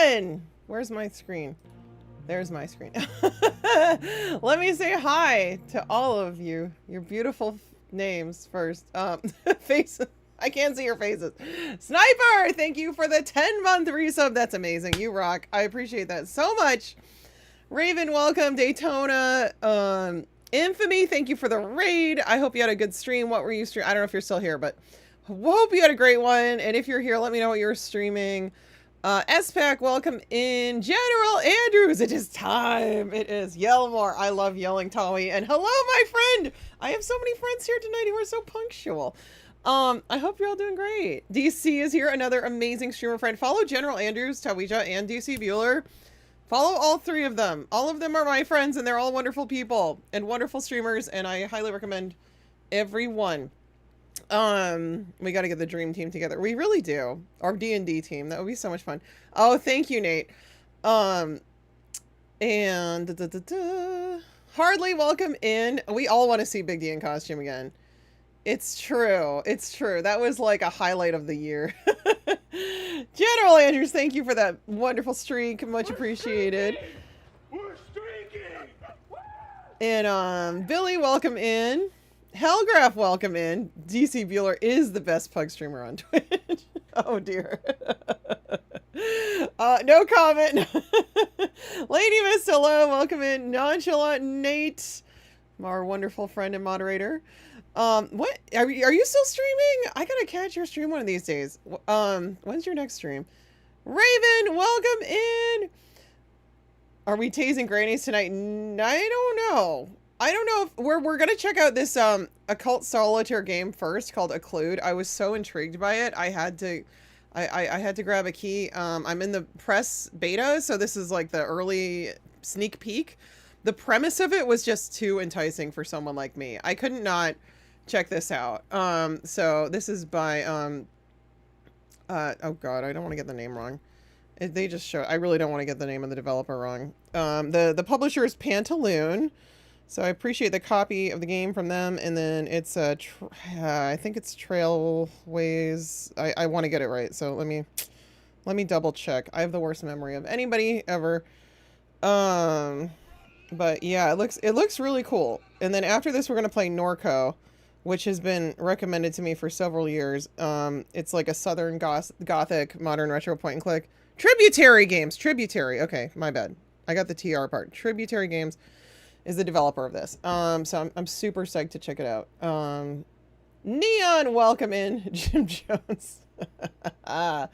everyone! Where's my screen? There's my screen. Let me say hi to all of you. Your beautiful names first. Face. I can't see your faces. Sniper, thank you for the 10-month resub. That's amazing. You rock. I appreciate that so much. Raven, welcome. Daytona. Infamy, thank you for the raid. I hope you had a good stream. What were you streaming? I don't know if you're still here, but hope you had a great one. And if you're here, let me know what you're streaming. SPAC, welcome in. General Andrews, it is time. It is. Yell more. I love yelling, Tommy. And hello, my friend. I have so many friends here tonight who are so punctual. I hope you're all doing great. DC is here, another amazing streamer friend. Follow General Andrews, Tawija, and DC Bueller. Follow all three of them. All of them are my friends, and they're all wonderful people and wonderful streamers, and I highly recommend every one. We got to get the dream team together. We really do. Our D&D team. That would be so much fun. Oh, thank you, Nate. And Hardly, welcome in. We all want to see Big D in costume again. It's true. It's true. That was like a highlight of the year. General Andrews, thank you for that wonderful streak. Much appreciated. We're streaking. And Billy, welcome in. Hellgraph, welcome in. DC Bueller is the best pug streamer on Twitch. Oh dear. No comment. Lady Miss, hello, welcome in. Nonchalant Nate, our wonderful friend and moderator. What are you still streaming? I gotta catch your stream one of these days. When's your next stream? Raven, welcome in. Are we tasing grannies tonight? I don't know. I don't know if we're gonna check out this occult solitaire game first called Occlude. I was so intrigued by it. I had to grab a key. I'm in the press beta, so this is like the early sneak peek. The premise of it was just too enticing for someone like me. I couldn't not check this out. So this is by oh god, I don't want to get the name wrong. They just show. I really don't want to get the name of the developer wrong. The publisher is Pantaloon. So I appreciate the copy of the game from them, and then it's I think it's Trailways. I want to get it right, so let me double check. I have the worst memory of anybody ever. But yeah, it looks really cool. And then after this, we're gonna play Norco, which has been recommended to me for several years. It's like a southern gothic modern retro point and click. Tributary Games. Tributary. Okay, my bad. I got the TR part. Tributary Games is the developer of this. So I'm super psyched to check it out. Neon, welcome in. Jim Jones. I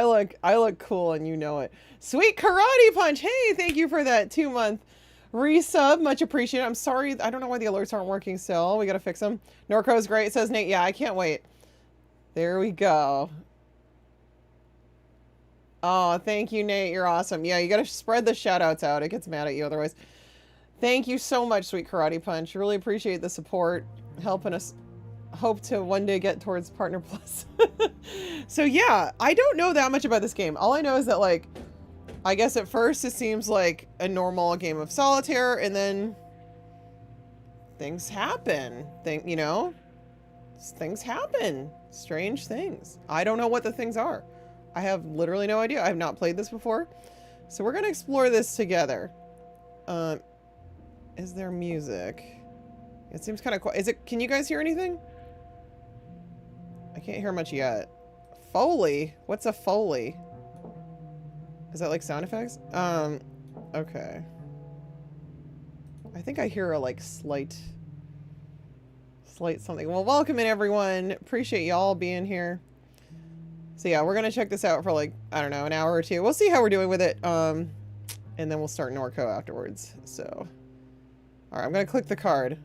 look cool and you know it. Sweet Karate Punch. Hey, thank you for that 2-month resub. Much appreciated. I'm sorry. I don't know why the alerts aren't working still. We got to fix them. Norco is great, says Nate. Yeah, I can't wait. There we go. Oh, thank you, Nate. You're awesome. Yeah, you got to spread the shout outs out. It gets mad at you otherwise. Thank you so much, Sweet Karate Punch. Really appreciate the support, helping us hope to one day get towards Partner Plus. So yeah, I don't know that much about this game. All I know is that, like, I guess at first it seems like a normal game of solitaire, and then things happen. Things happen. Strange things. I don't know what the things are. I have literally no idea. I have not played this before. So we're going to explore this together. Is there music? It seems kind of quiet. Can you guys hear anything? I can't hear much yet. Foley? What's a Foley? Is that like sound effects? Okay. I think I hear a like slight something. Well, welcome in everyone. Appreciate y'all being here. So yeah, we're gonna check this out for like, I don't know, an hour or two. We'll see how we're doing with it. And then we'll start Norco afterwards. So. Alright, I'm gonna click the card.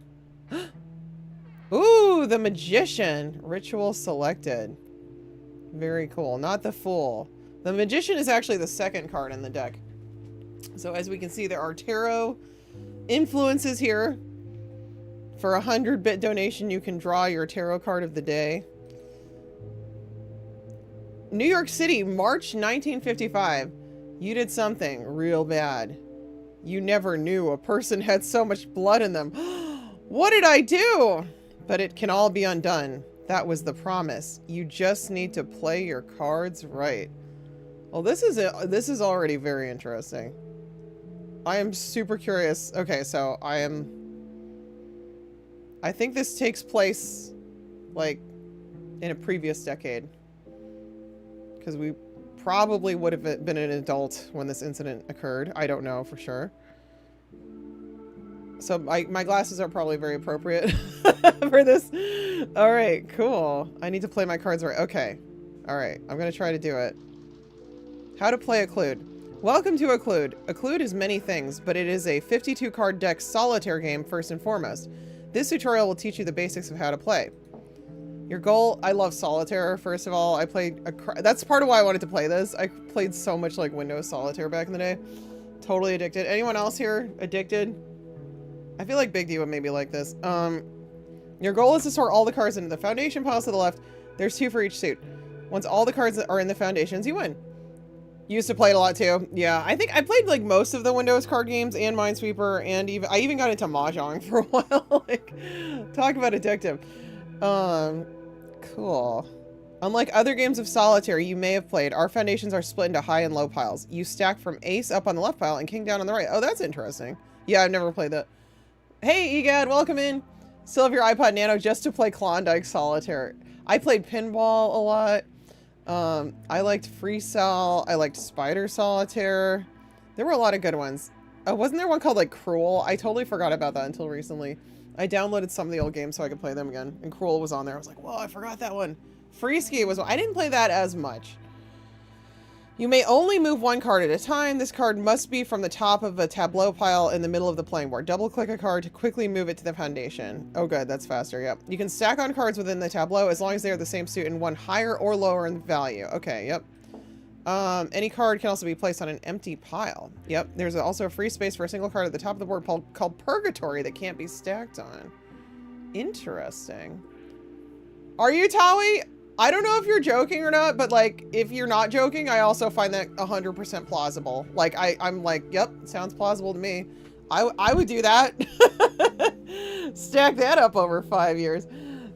Ooh, the Magician. Ritual selected. Very cool. Not the Fool. The Magician is actually the second card in the deck. So as we can see, there are tarot influences here. For a 100-bit donation, you can draw your tarot card of the day. New York City, March 1955. You did something real bad. You never knew a person had so much blood in them. What did I do? But it can all be undone. That was the promise. You just need to play your cards right. Well, this is already very interesting. I am super curious. Okay, so I think this takes place, like, in a previous decade. Because we probably would have been an adult when this incident occurred. I don't know for sure. So my glasses are probably very appropriate for this. All right, cool. I need to play my cards right. Okay. All right, I'm going to try to do it. How to play Occlude. Welcome to Occlude. Occlude is many things, but it is a 52 card deck solitaire game first and foremost. This tutorial will teach you the basics of how to play. Your goal, I love Solitaire, first of all. That's part of why I wanted to play this. I played so much like Windows Solitaire back in the day. Totally addicted. Anyone else here addicted? I feel like Big D would maybe like this. Your goal is to sort all the cards into the foundation piles to the left. There's 2 for each suit. Once all the cards are in the foundations, you win. Used to play it a lot too. Yeah, I think I played like most of the Windows card games and Minesweeper, and I even got into Mahjong for a while. Like, talk about addictive. Cool. Unlike other games of Solitaire you may have played, our foundations are split into high and low piles. You stack from ace up on the left pile and king down on the right. Oh, that's interesting. Yeah, I've never played that. Hey, Egad, welcome in. Still have your iPod Nano just to play Klondike Solitaire. I played pinball a lot. I liked Free Cell. I liked Spider Solitaire. There were a lot of good ones. Wasn't there one called like Cruel? I totally forgot about that until recently. I downloaded some of the old games so I could play them again, and Cruel was on there. I was like, whoa, I forgot that one. Free Ski was one. I didn't play that as much. You may only move one card at a time. This card must be from the top of a tableau pile in the middle of the playing board. Double click a card to quickly move it to the foundation. Oh good, that's faster, yep. You can stack on cards within the tableau as long as they are the same suit and one higher or lower in value. Okay, yep. Any card can also be placed on an empty pile. Yep, there's also a free space for a single card at the top of the board called Purgatory that can't be stacked on. Interesting. Are you, Tawi? I don't know if you're joking or not, but like, if you're not joking, I also find that 100% plausible. Like, I'm like, yep, sounds plausible to me. I would do that. Stack that up over 5 years.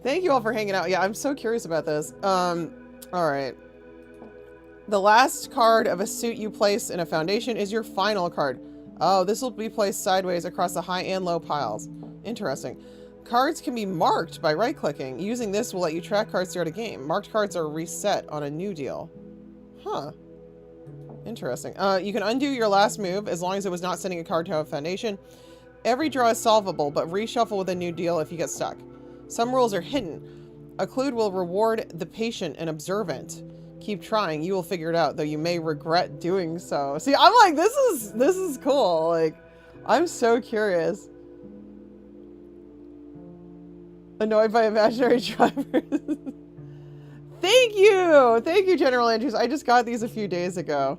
Thank you all for hanging out. Yeah, I'm so curious about this. All right. The last card of a suit you place in a foundation is your final card. Oh, this will be placed sideways across the high and low piles. Interesting. Cards can be marked by right-clicking. Using this will let you track cards throughout a game. Marked cards are reset on a new deal. Huh. Interesting. You can undo your last move as long as it was not sending a card to a foundation. Every draw is solvable, but reshuffle with a new deal if you get stuck. Some rules are hidden. Occlude will reward the patient and observant. Keep trying. You will figure it out, though you may regret doing so. See, I'm like, this is cool. Like, I'm so curious. Annoyed by imaginary drivers. Thank you, General Andrews. I just got these a few days ago.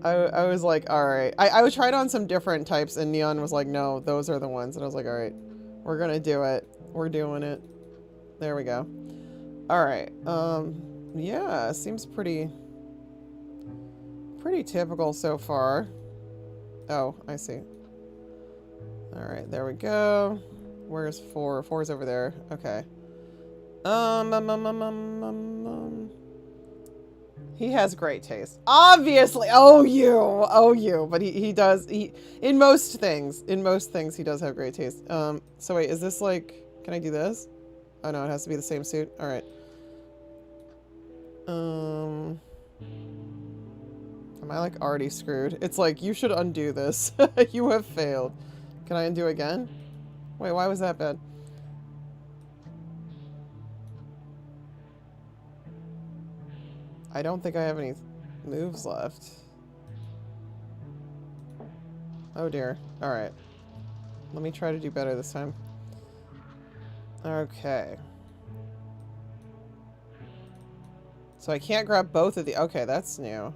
I was like, all right. I tried on some different types, and Neon was like, no, those are the ones. And I was like, all right, we're gonna do it. We're doing it. There we go. All right. Yeah, seems pretty typical so far. Oh, I see. All right, there we go. Where's 4? 4's over there. Okay. He has great taste. Obviously. Oh, you. But he does. In most things he does have great taste. So wait, is this like, can I do this? Oh no, it has to be the same suit. All right. Am I like already screwed? It's like, you should undo this. You have failed. Can I undo again? Wait, why was that bad? I don't think I have any moves left. Oh dear. Alright. Let me try to do better this time. Okay. So I can't grab both of the... Okay, that's new.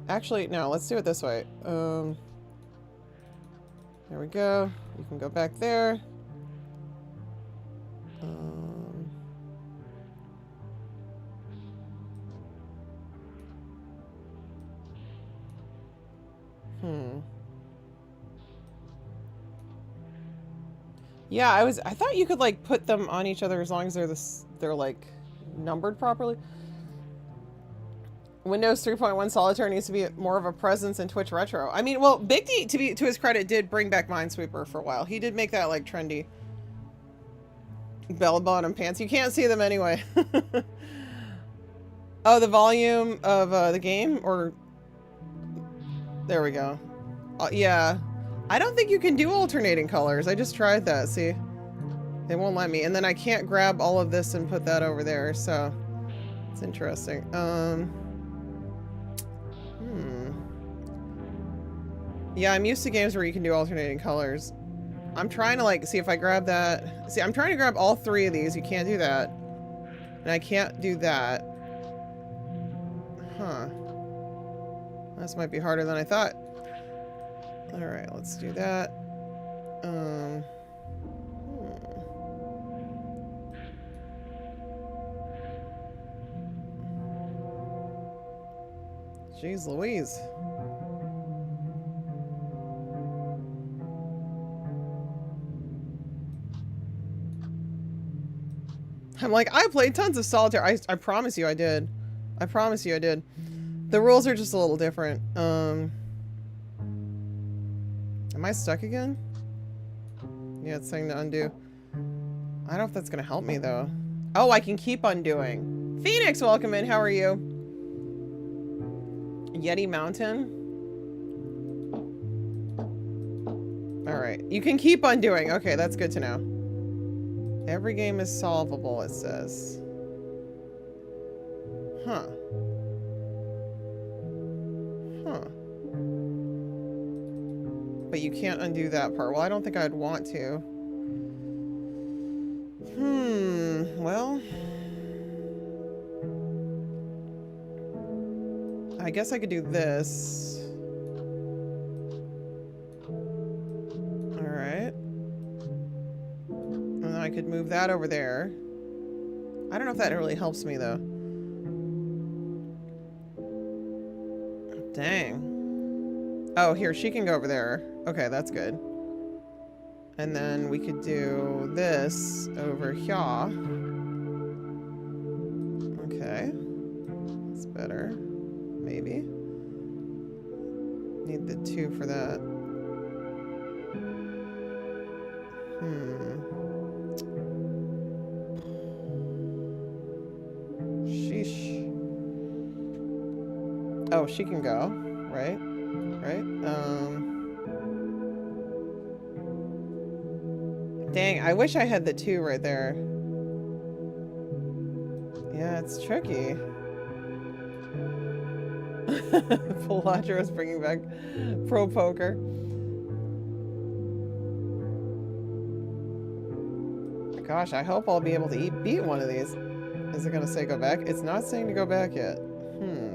Actually, no, let's do it this way. There we go. You can go back there. Yeah, I thought you could like put them on each other as long as they're like numbered properly. Windows 3.1 Solitaire needs to be more of a presence in Twitch Retro. I mean, well, Big D, to his credit, did bring back Minesweeper for a while. He did make that, like, trendy. Bell-bottom pants. You can't see them anyway. Oh, the volume of the game? Or... There we go. Yeah. I don't think you can do alternating colors. I just tried that, see? They won't let me. And then I can't grab all of this and put that over there, so... It's interesting. Yeah, I'm used to games where you can do alternating colors. I'm trying to, like, see if I grab that. See, I'm trying to grab all three of these. You can't do that. And I can't do that. Huh. This might be harder than I thought. Alright, let's do that. Jeez Louise. I'm like, I played tons of Solitaire. I promise you I did. I promise you I did. The rules are just a little different. Am I stuck again? Yeah, it's saying to undo. I don't know if that's gonna help me though. Oh, I can keep undoing. Phoenix, welcome in. How are you? Yeti Mountain. Alright. You can keep undoing. Okay, that's good to know. Every game is solvable, it says. Huh. Huh. But you can't undo that part. Well, I don't think I'd want to. Well... I guess I could do this. Alright. And then I could move that over there. I don't know if that really helps me, though. Dang. Oh, here, she can go over there. Okay, that's good. And then we could do this over here. Okay. That's better. Maybe. Need the 2 for that. Sheesh. Oh, she can go, right? Right? Dang, I wish I had the 2 right there. Yeah, it's tricky. Philandro is bringing back Pro Poker. Gosh, I hope I'll be able to beat one of these. Is it going to say go back? It's not saying to go back yet.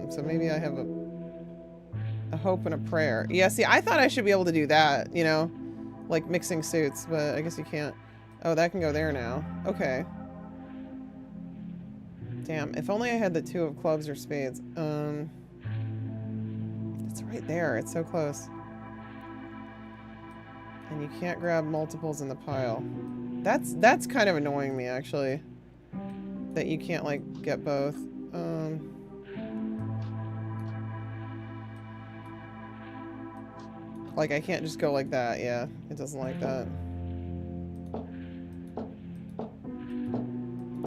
So maybe I have a hope and a prayer. Yeah, see, I thought I should be able to do that, you know? Like mixing suits, but I guess you can't. Oh, that can go there now. Okay. Damn, if only I had the 2 of clubs or spades. It's right there. It's so close. And you can't grab multiples in the pile. That's kind of annoying me, actually. That you can't, like, get both. Like, I can't just go like that. Yeah, it doesn't like that.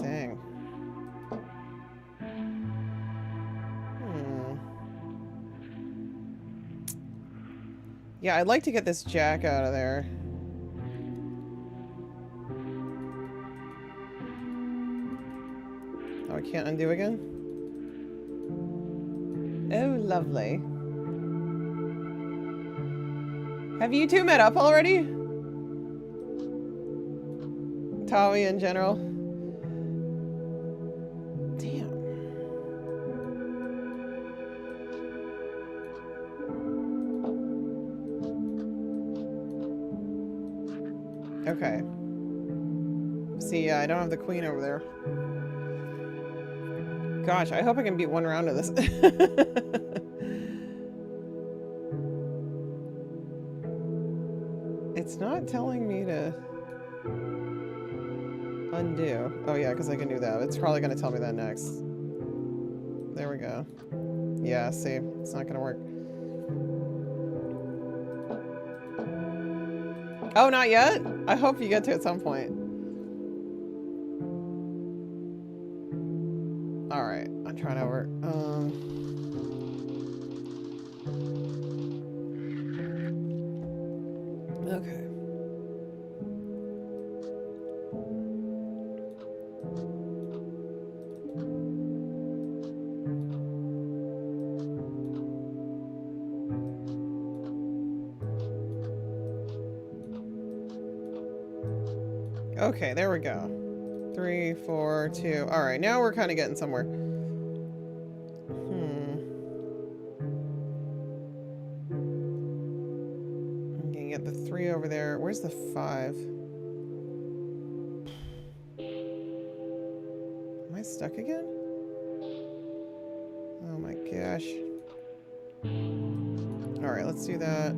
Dang. Yeah, I'd like to get this jack out of there. Oh, I can't undo again? Oh, lovely. Have you two met up already? Tommy in general? Damn. Okay. See, yeah, I don't have the queen over there. Gosh, I hope I can beat one round of this. It's not telling me to undo. Oh yeah, because I can do that. It's probably going to tell me that next. There we go. Yeah, see, it's not gonna work. Oh, not yet? I hope you get to at some point. Alright, I'm trying over. Okay. Okay, there we go. 3, 4, 2. Alright, now we're kind of getting somewhere. I'm gonna get the 3 over there. Where's the 5? Am I stuck again? Oh my gosh. Alright, let's do that. I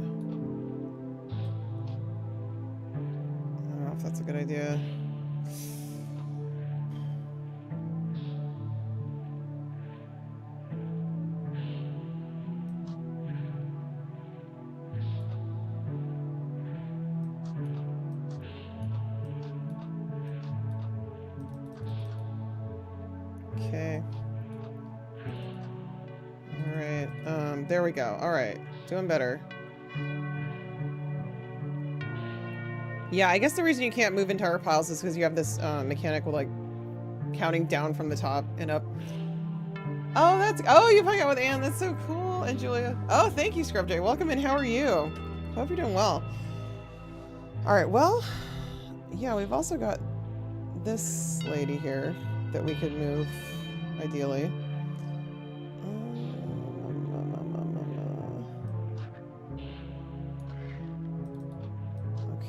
don't know if that's a good idea. Okay. Alright, there we go. Alright, doing better. Yeah, I guess the reason you can't move entire piles is because you have this mechanic with like counting down from the top and up. Oh, you hung out with Anne. That's so cool. And Julia. Oh, thank you, Scrub J. Welcome in. How are you? Hope you're doing well. All right, well, yeah, we've also got this lady here that we could move, ideally.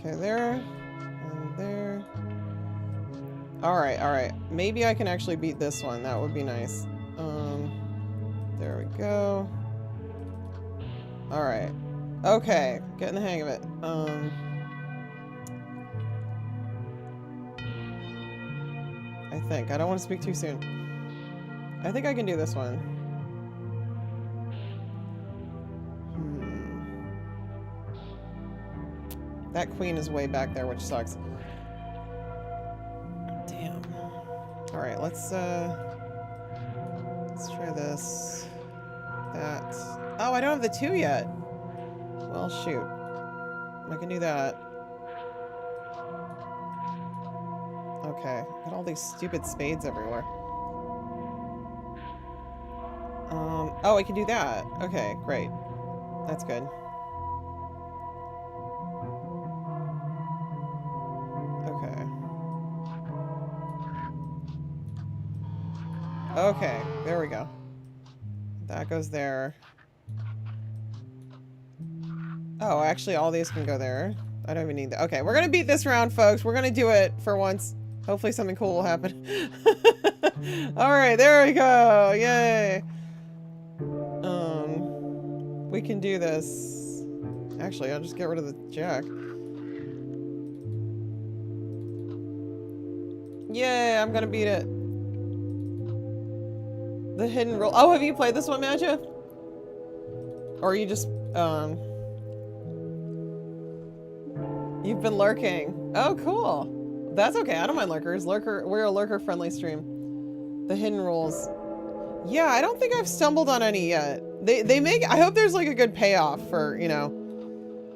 Okay, there, and there. Alright. Maybe I can actually beat this one. That would be nice. There we go. Alright. Okay, getting the hang of it. I think. I don't want to speak too soon. I think I can do this one. That queen is way back there, which sucks. Damn. Alright, let's try this. That. Oh, I don't have the 2 yet. Well, shoot. I can do that. Okay. Got all these stupid spades everywhere. Oh, I can do that. Okay, great. That's good. Okay, there we go. That goes there. Oh, actually, all these can go there. I don't even need that. Okay, we're gonna beat this round, folks. We're gonna do it for once. Hopefully something cool will happen. Alright, there we go. Yay. We can do this. Actually, I'll just get rid of the jack. Yay, I'm gonna beat it. The hidden rule. Oh, have you played this one, Matcha? Or are you just, you've been lurking. Oh, cool. That's okay. I don't mind lurkers. We're a lurker-friendly stream. The hidden rules. Yeah, I don't think I've stumbled on any yet. They make, I hope there's like a good payoff for, you know,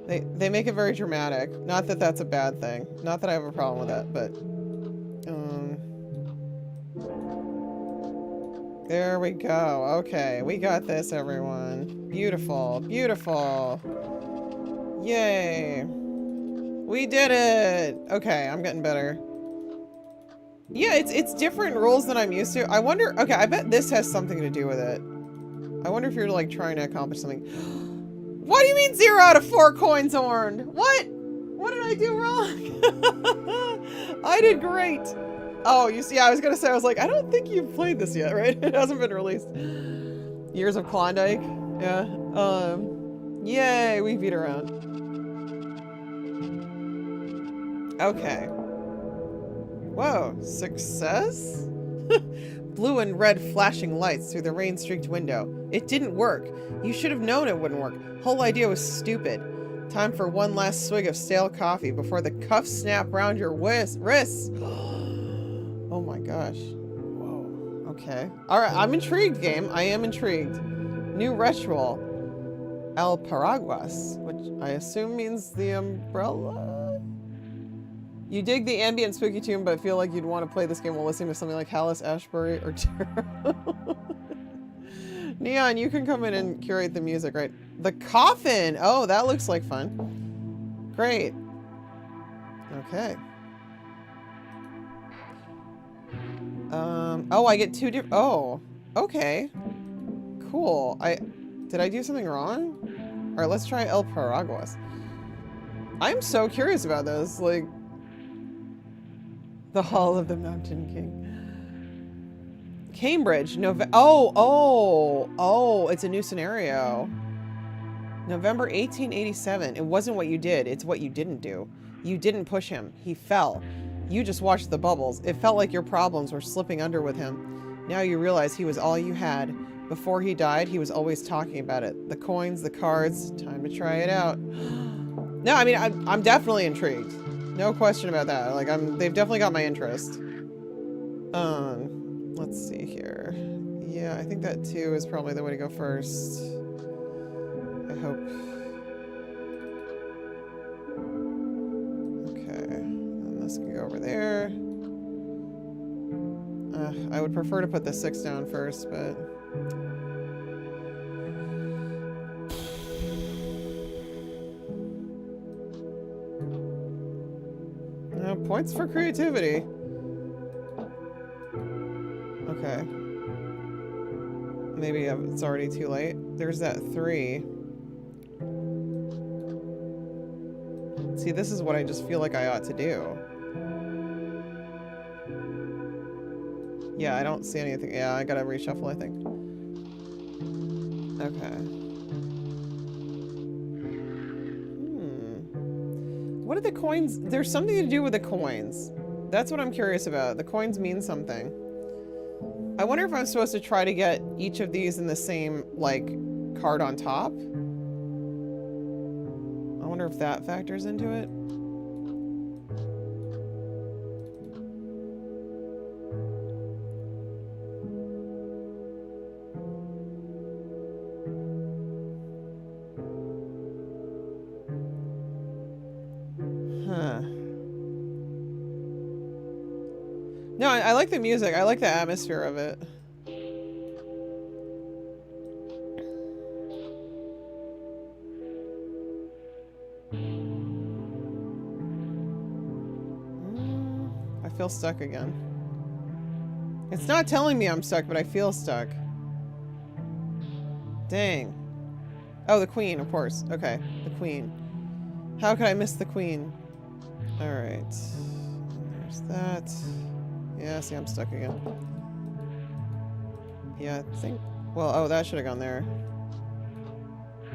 they make it very dramatic. Not that that's a bad thing. Not that I have a problem with that, but, there we go. Okay, we got this, everyone. Beautiful, beautiful. Yay. We did it! Okay, I'm getting better. Yeah, it's different rules than I'm used to. I wonder, okay, I bet this has something to do with it. I wonder if you're like trying to accomplish something. What do you mean 0 out of 4 coins earned? What? What did I do wrong? I did great. Oh, you see, I was gonna say, I was like, I don't think you've played this yet, right? It hasn't been released. Years of Klondike. Yeah. Yay, we beat around. Okay. Whoa, success? blue and red flashing lights through the rain-streaked window. It didn't work. You should have known it wouldn't work. Whole idea was stupid. Time for one last swig of stale coffee before the cuffs snap round your wrists. Oh my gosh. Whoa. Okay. Alright, I'm intrigued, game. I am intrigued. New ritual. El Paraguas, which I assume means the umbrella? You dig the ambient spooky tune, but feel like you'd want to play this game while listening to something like Hallis, Ashbury, or Tarot. Neon, you can come in and curate the music, right? The coffin! Oh, that looks like fun. Great. Okay. Oh, I get two different... Oh, okay. Cool. Did I do something wrong? Alright, let's try El Paraguas. I'm so curious about this. Like, the Hall of the Mountain King. Cambridge. Oh, it's a new scenario. November 1887. It wasn't what you did. It's what you didn't do. You didn't push him. He fell. You just watched the bubbles. It felt like your problems were slipping under with him. Now you realize he was all you had. Before he died, he was always talking about it. The coins, the cards. Time to try it out. No, I mean, I'm definitely intrigued. No question about that. Like, they've definitely got my interest. Let's see here. Yeah, I think that 2 is probably the way to go first. I hope. Okay. And this can go over there. I would prefer to put the 6 down first, but... Points for creativity. Okay. Maybe it's already too late. There's that 3. See, this is what I just feel like I ought to do. Yeah, I don't see anything. Yeah, I gotta reshuffle, I think. Okay. What are the coins? There's something to do with the coins. That's what I'm curious about. The coins mean something. I wonder if I'm supposed to try to get each of these in the same, like, card on top. I wonder if that factors into it. No, I like the music. I like the atmosphere of it. I feel stuck again. It's not telling me I'm stuck, but I feel stuck. Dang. Oh, the queen, of course. Okay, the queen. How could I miss the queen? Alright. There's that. Yeah, see, I'm stuck again. Yeah, I think... Well, oh, that should have gone there.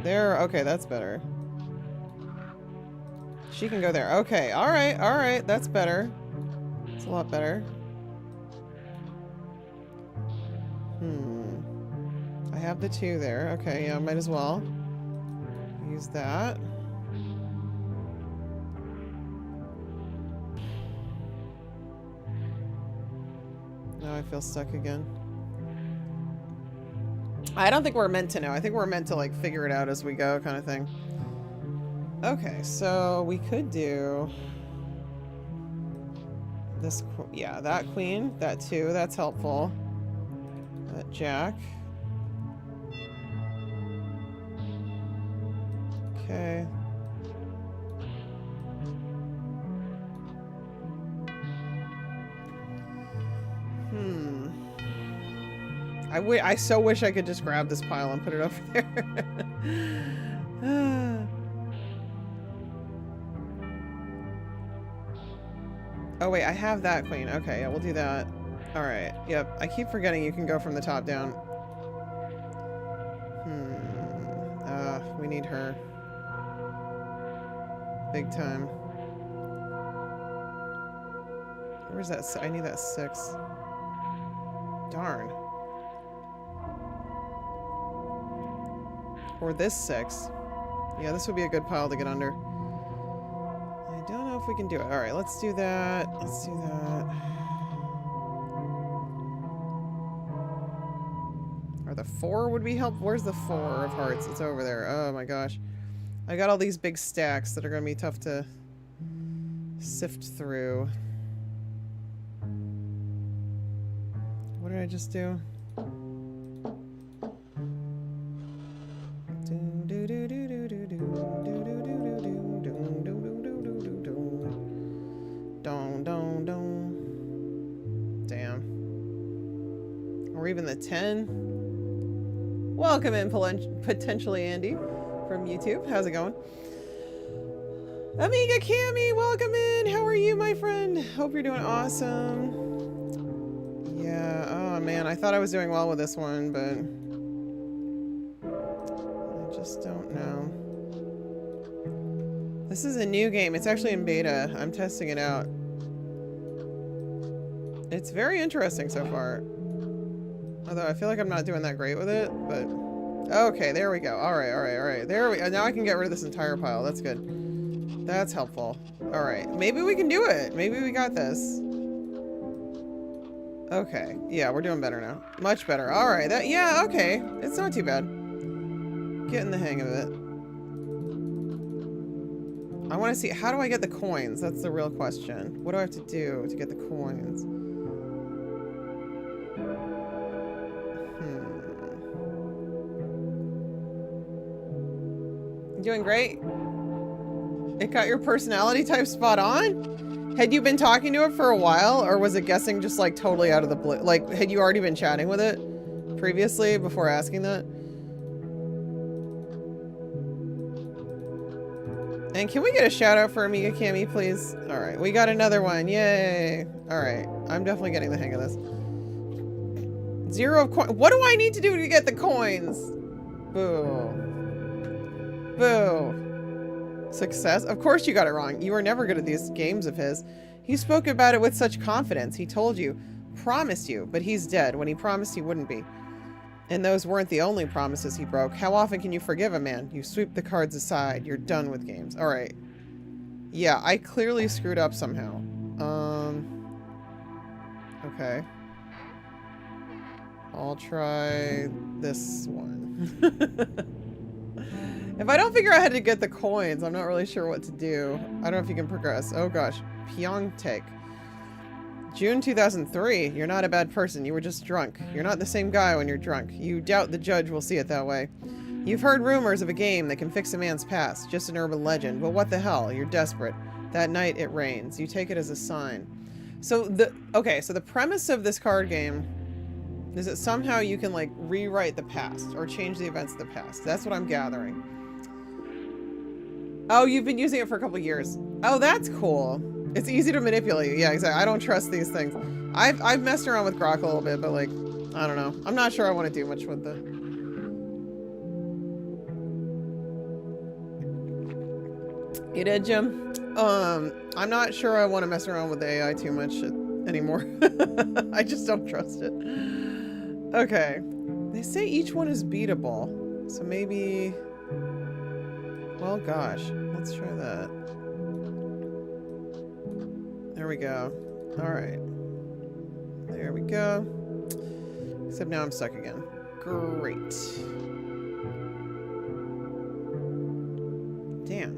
There, okay, that's better. She can go there. Okay, alright, that's better. It's a lot better. I have the 2 there. Okay, yeah, might as well. Use that. Now I feel stuck again. I don't think we're meant to know. I think we're meant to, like, figure it out as we go, kind of thing. Okay, so we could do this. Yeah, that queen, that 2, that's helpful. That jack. Okay. I so wish I could just grab this pile and put it over there. Oh wait, I have that queen. Okay, yeah, we'll do that. Alright, yep. I keep forgetting you can go from the top down. We need her. Big time. Where's that? I need that 6. Darn. Or this 6. Yeah, this would be a good pile to get under. I don't know if we can do it. Alright, let's do that. Let's do that. Or the 4 would be helpful. Where's the 4 of hearts? It's over there. Oh my gosh. I got all these big stacks that are going to be tough to sift through. What did I just do? Damn. Or even the 10. Welcome in, potentially Andy from YouTube. How's it going? Amiga Cammy, welcome in. How are you, my friend? Hope you're doing awesome. Yeah, oh man, I thought I was doing well with this one, but I just don't know. This is a new game. It's actually in beta. I'm testing it out. It's very interesting so far. Although I feel like I'm not doing that great with it, but okay, there we go. Alright, alright, alright. There we go. Now I can get rid of this entire pile. That's good. That's helpful. Alright. Maybe we can do it. Maybe we got this. Okay. Yeah, we're doing better now. Much better. Alright. That, yeah, okay. It's not too bad. Getting the hang of it. I want to see, how do I get the coins? That's the real question. What do I have to do to get the coins? Doing great. It got your personality type spot on? Had you been talking to it for a while, or was it guessing just like totally out of the blue? Like, had you already been chatting with it previously before asking that? And can we get a shout out for Amiga Cammy, please? Alright, we got another one. Yay. Alright, I'm definitely getting the hang of this. 0 coin. What do I need to do to get the coins? Boo. Boo. Success? Of course you got it wrong. You were never good at these games of his. He spoke about it with such confidence. He told you, promised you, but he's dead when he promised he wouldn't be. And those weren't the only promises he broke. How often can you forgive a man? You sweep the cards aside. You're done with games. Alright. Yeah, I clearly screwed up somehow. Okay. I'll try this one. If I don't figure out how to get the coins, I'm not really sure what to do. I don't know if you can progress. Oh gosh. Pyeongtaek. June 2003. You're not a bad person. You were just drunk. You're not the same guy when you're drunk. You doubt the judge will see it that way. You've heard rumors of a game that can fix a man's past. Just an urban legend. But what the hell? You're desperate. That night it rains. You take it as a sign. So the premise of this card game is that somehow you can like rewrite the past or change the events of the past. That's what I'm gathering. Oh, you've been using it for a couple years. Oh, that's cool. It's easy to manipulate. Yeah, exactly. I don't trust these things. I've messed around with Grok a little bit, but like, I don't know. I'm not sure I want to do much with the... You did, Jim? I'm not sure I want to mess around with the AI too much anymore. I just don't trust it. Okay. They say each one is beatable. So maybe... Well, gosh. Let's try that. There we go. Alright. There we go. Except now I'm stuck again. Great. Damn.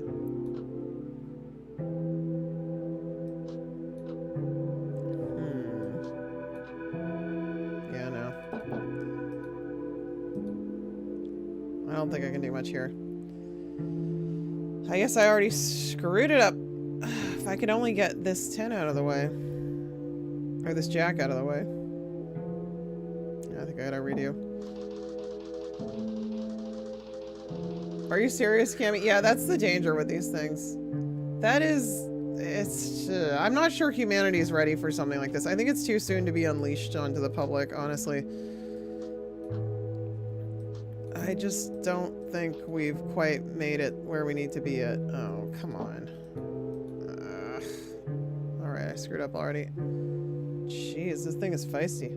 Yeah, no. I don't think I can do much here. I guess I already screwed it up. If I could only get this 10 out of the way. Or this jack out of the way. Yeah, I think I gotta redo. Are you serious, Cammy? Yeah, that's the danger with these things. That is... It's... I'm not sure humanity is ready for something like this. I think it's too soon to be unleashed onto the public, honestly. I just don't think we've quite made it where we need to be yet. Oh, come on. Alright, I screwed up already. Jeez, this thing is feisty.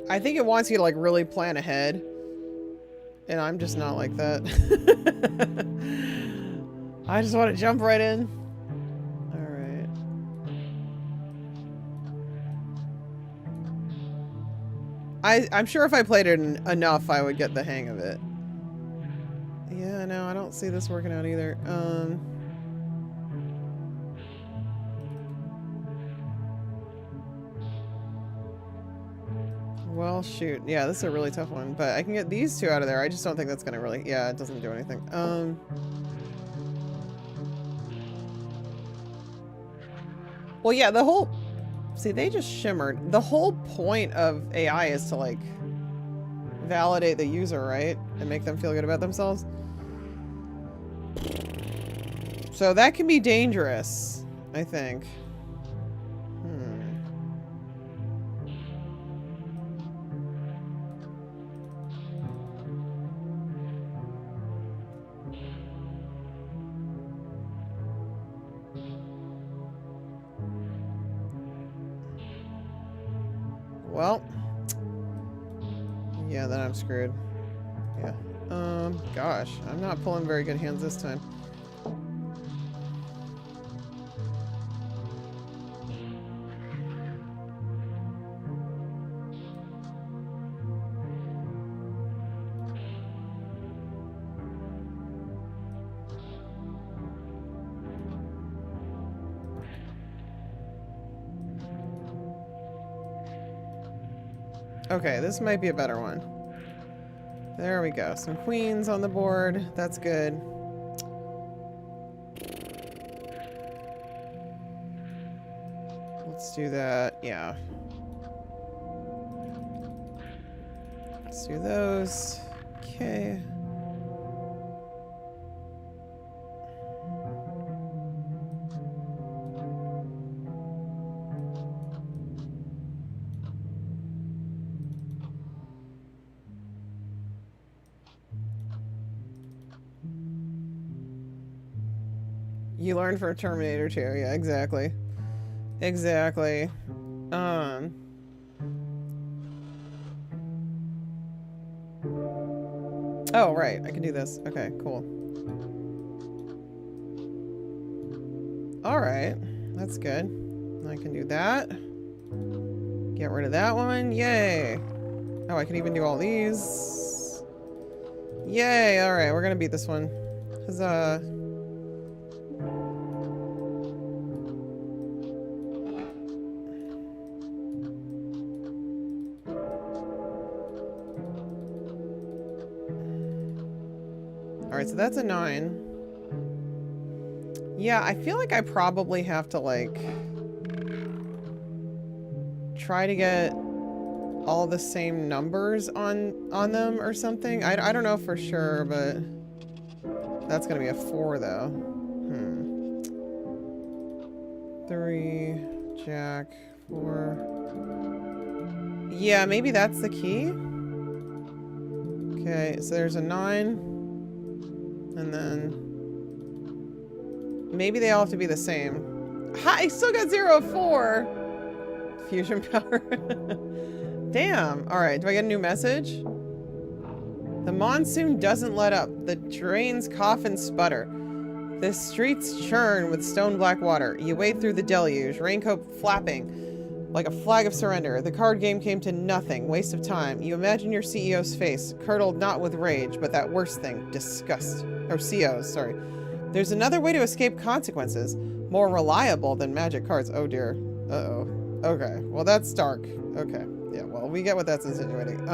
I think it wants you to like really plan ahead. And I'm just not like that. I just want to jump right in. Alright. I'm sure if I played it enough, I would get the hang of it. Yeah, no, I don't see this working out either. Well, shoot. Yeah, this is a really tough one. But I can get these two out of there. I just don't think that's gonna really... Yeah, it doesn't do anything. Well, yeah, the whole... See, they just shimmered. The whole point of AI is to, like, validate the user, right? And make them feel good about themselves. So that can be dangerous, I think. Well, yeah, then I'm screwed. Yeah. Gosh, I'm not pulling very good hands this time. Okay, this might be a better one. There we go. Some queens on the board. That's good. Let's do that. Yeah. Let's do those. Okay. You learn for Terminator 2. Yeah, exactly. Exactly. Oh, right. I can do this. Okay, cool. Alright. That's good. I can do that. Get rid of that one. Yay. Oh, I can even do all these. Yay. Alright, we're gonna beat this one. Huzzah. Alright, so that's a 9. Yeah, I feel like I probably have to, like, try to get all the same numbers on them or something. I don't know for sure, but that's gonna be a 4, though. 3, Jack, 4. Yeah, maybe that's the key. Okay, so there's a 9. And then maybe they all have to be the same. I still got 0 of 4. Fusion power. Damn. Alright, do I get a new message? The monsoon doesn't let up. The drains cough and sputter. The streets churn with stone black water. You wade through the deluge, raincoat flapping like a flag of surrender. The card game came to nothing. Waste of time. You imagine your CEO's face, curdled not with rage, but that worst thing, disgust. Or CO's, sorry. There's another way to escape consequences. More reliable than magic cards. Oh dear. Uh-oh. Okay. Well, that's dark. Okay. Yeah, well, we get what that's insinuating.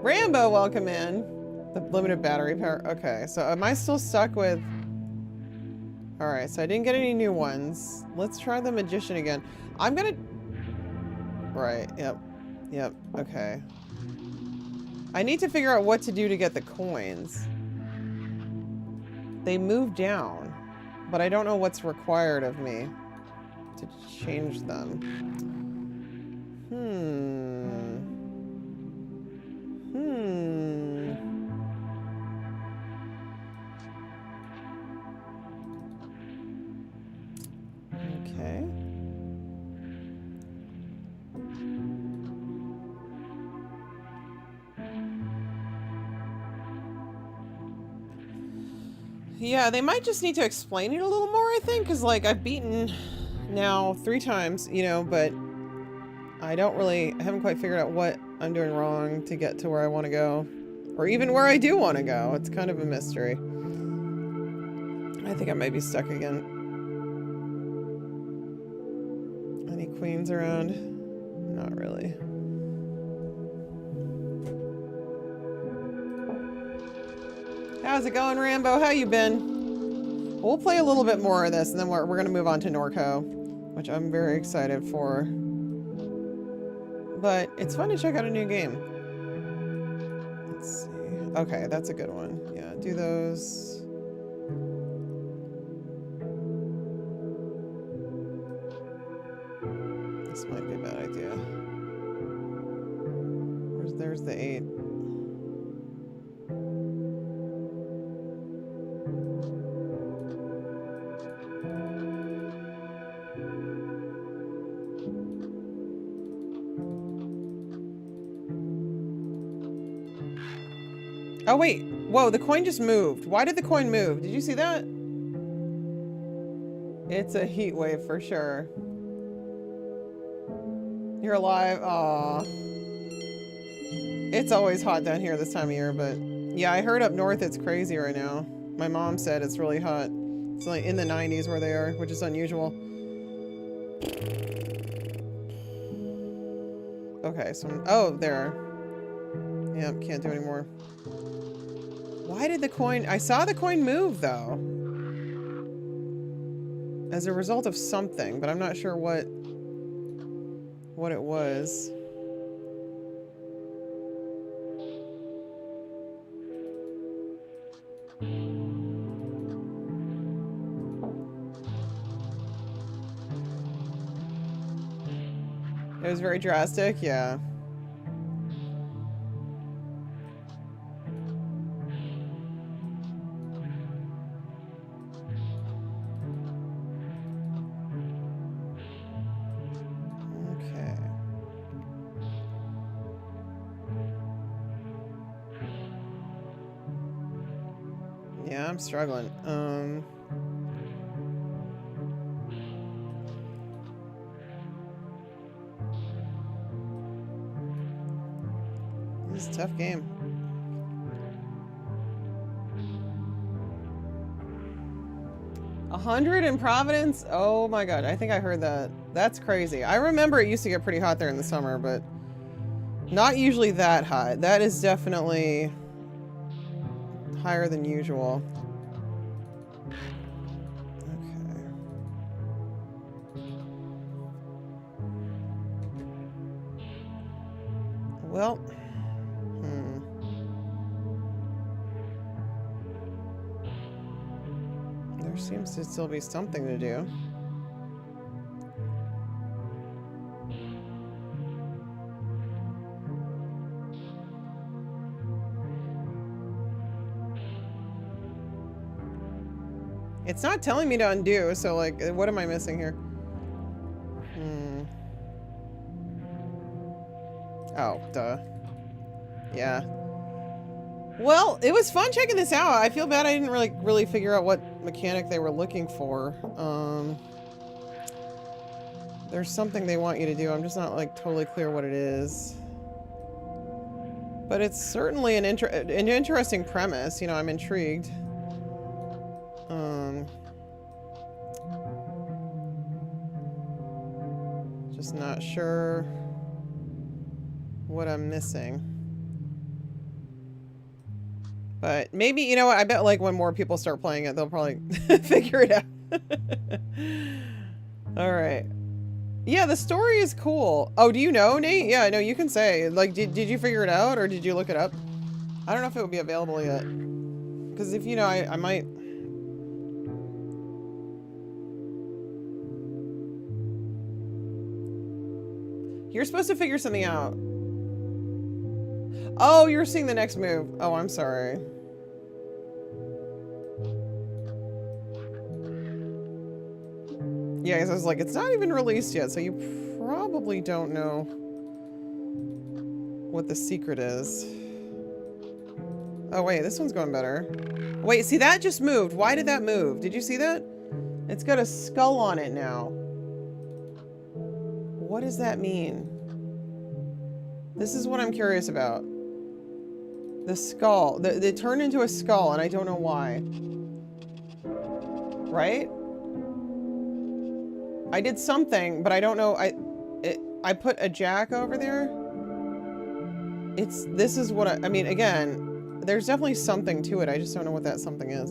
Rambo, welcome in. The limited battery power. Okay, so am I still stuck with... Alright, so I didn't get any new ones. Let's try the magician again. I'm gonna... Right, yep. Yep, okay. I need to figure out what to do to get the coins. They move down, but I don't know what's required of me to change them. Okay. Yeah, they might just need to explain it a little more, I think, because, like, I've beaten now 3 times, you know, but I haven't quite figured out what I'm doing wrong to get to where I want to go. Or even where I do want to go. It's kind of a mystery. I think I might be stuck again. Any queens around? Not really. How's it going, Rambo? How you been? We'll play a little bit more of this, and then we're going to move on to NORCO, which I'm very excited for. But it's fun to check out a new game. Let's see. Okay, that's a good one. Yeah, do those. This might be a bad idea. There's the 8. Oh, wait. Whoa, the coin just moved. Why did the coin move? Did you see that? It's a heat wave for sure. You're alive. Aww. It's always hot down here this time of year, but yeah, I heard up north it's crazy right now. My mom said it's really hot. It's like in the 90s where they are, which is unusual. Okay, so... Oh, there. Yep, can't do anymore. Why did the coin... I saw the coin move, though. As a result of something, but I'm not sure what it was. It was very drastic, yeah. Okay. Yeah, I'm struggling. This is a tough game. $100 in Providence? Oh my god, I think I heard that. That's crazy. I remember it used to get pretty hot there in the summer, but not usually that hot. That is definitely higher than usual. Okay. Well, there seems to still be something to do. It's not telling me to undo, so like, what am I missing here? Oh, duh. Yeah. Well, it was fun checking this out. I feel bad I didn't really figure out what mechanic they were looking for. There's something they want you to do. I'm just not like totally clear what it is. But it's certainly an interesting premise. You know, I'm intrigued. Just not sure what I'm missing. But maybe, you know what, I bet like when more people start playing it, they'll probably figure it out. Alright. Yeah, the story is cool. Oh, do you know, Nate? Yeah, no, you can say. Like, did you figure it out, or did you look it up? I don't know if it would be available yet. Because if you know, I might... You're supposed to figure something out. Oh, you're seeing the next move. Oh, I'm sorry. Yeah, because I was like, it's not even released yet, so you probably don't know what the secret is. Oh, wait, this one's going better. Wait, see, that just moved. Why did that move? Did you see that? It's got a skull on it now. What does that mean? This is what I'm curious about. The skull. They turned into a skull, and I don't know why. Right? I did something, but I don't know. I put a jack over there. This is what I mean, again, there's definitely something to it. I just don't know what that something is.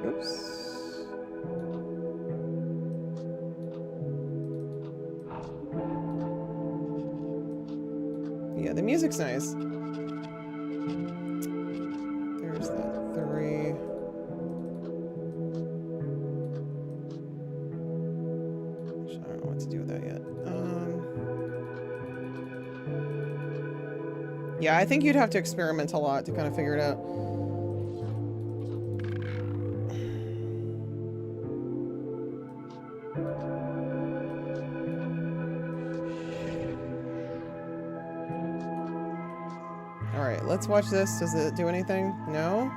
Oops. Yeah, the music's nice. There's that 3. I don't know what to do with that yet. Yeah, I think you'd have to experiment a lot to kind of figure it out. Alright, let's watch this. Does it do anything? No?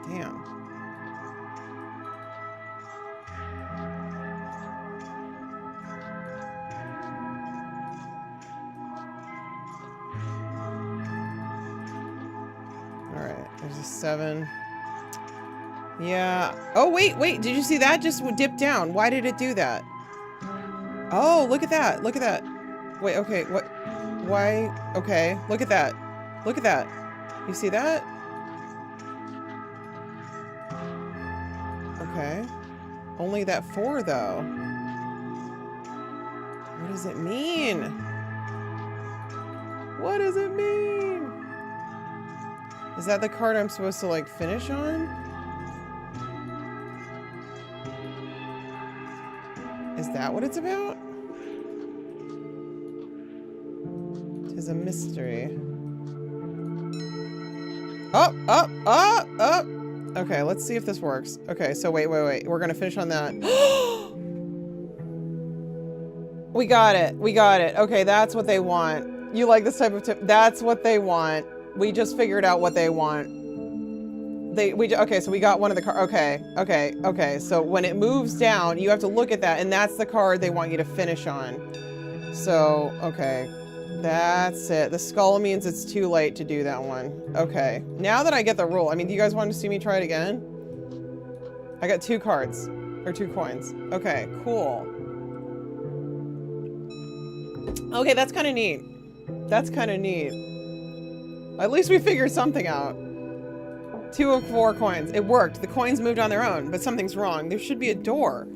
Damn. Alright, there's a 7. Yeah. Oh, wait. Did you see that? Just dipped down. Why did it do that? Oh, look at that. Look at that. Wait, okay. What? Why? Okay. Look at that. Look at that. You see that? Okay. Only that 4, though. What does it mean? What does it mean? Is that the card I'm supposed to, like, finish on? Is that what it's about? Tis a mystery. Up. Okay, let's see if this works. Okay, so wait. We're gonna finish on that. We got it. Okay, that's what they want. You like this type of tip? That's what they want. We just figured out what they want. Okay, so we got one of the cards. Okay. So when it moves down, you have to look at that, and that's the card they want you to finish on. So, okay. That's it. The skull means it's too late to do that one. Okay. Now that I get the rule, I mean, do you guys want to see me try it again? I got 2 cards. Or 2 coins. Okay, cool. Okay, that's kind of neat. That's kind of neat. At least we figured something out. 2 of 4 coins. It worked. The coins moved on their own, but something's wrong. There should be a door.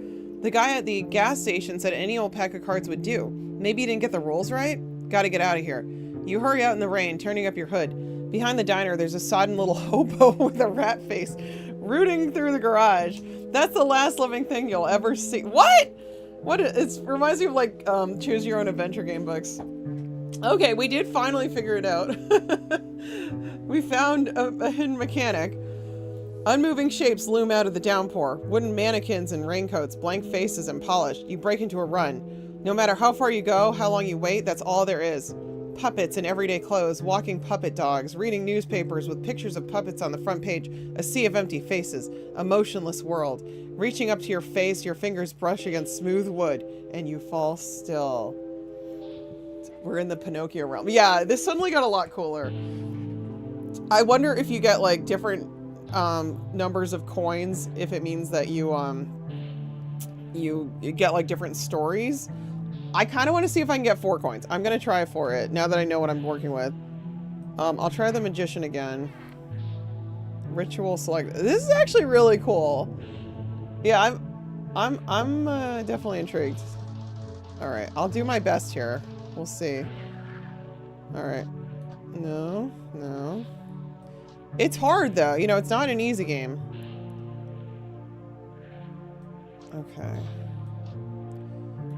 The guy at the gas station said any old pack of cards would do. Maybe he didn't get the rules right? Gotta get out of here. You hurry out in the rain, turning up your hood. Behind the diner, there's a sodden little hobo with a rat face rooting through the garage. That's the last living thing you'll ever see. What? It reminds me of like choose your own adventure game books. Okay, we did finally figure it out. We found a hidden mechanic. Unmoving shapes loom out of the downpour. Wooden mannequins and raincoats, blank faces and polished. You break into a run. No matter how far you go, how long you wait, that's all there is. Puppets in everyday clothes, walking puppet dogs, reading newspapers with pictures of puppets on the front page, a sea of empty faces, a motionless world. Reaching up to your face, your fingers brush against smooth wood, and you fall still. We're in the Pinocchio realm. Yeah, this suddenly got a lot cooler. I wonder if you get like different numbers of coins, if it means that you get like different stories. I kind of want to see if I can get 4 coins. I'm going to try for it now that I know what I'm working with. I'll try the magician again. Ritual select. This is actually really cool. Yeah, I'm definitely intrigued. All right, I'll do my best here. We'll see. All right. No. It's hard though. You know, it's not an easy game. Okay.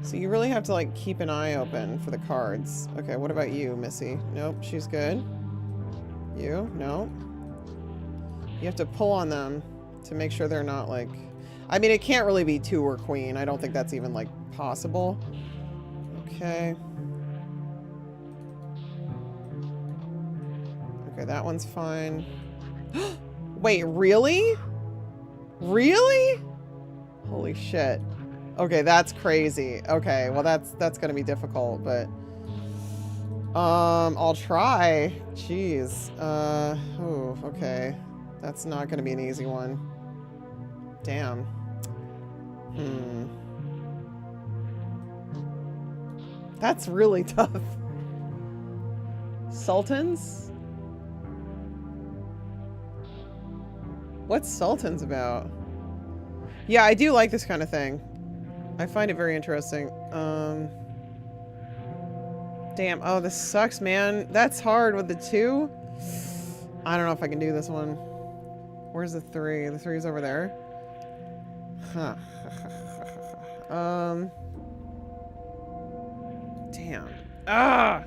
So you really have to like keep an eye open for the cards. Okay, what about you, Missy? Nope, she's good. You? No. You have to pull on them to make sure they're not like... I mean, it can't really be 2 or queen. I don't think that's even like possible. Okay. Okay, that one's fine. Wait, really? Really? Holy shit. Okay, that's crazy. Okay, well that's gonna be difficult, but I'll try. Jeez. Ooh, okay. That's not gonna be an easy one. Damn. Hmm. That's really tough. Sultans? What's Sultans about? Yeah, I do like this kind of thing. I find it very interesting. Damn. Oh, this sucks, man. That's hard with the 2. I don't know if I can do this one. Where's the 3? The 3's over there. Huh. Damn. Ah!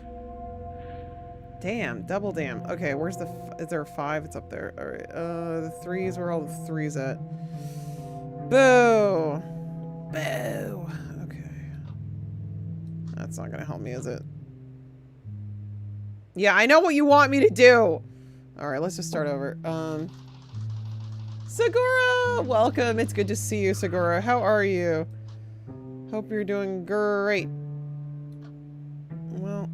Damn. Double damn. Okay, where's the... Is there a 5? It's up there. Alright. The 3's where all the 3's at. Boo! Boo! Okay. That's not gonna help me, is it? Yeah, I know what you want me to do! Alright, let's just start over. Segura! Welcome! It's good to see you, Segura. How are you? Hope you're doing great. Well...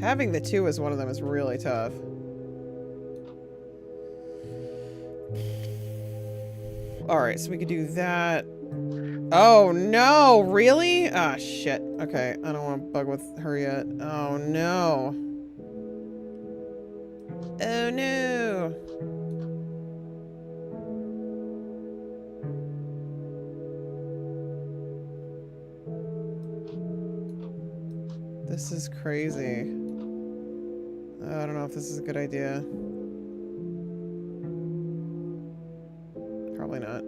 Having the 2 as one of them is really tough. Alright, so we could do that. Oh, no! Really? Ah, shit. Okay, I don't want to bug with her yet. Oh, no. Oh, no. This is crazy. I don't know if this is a good idea. Probably not.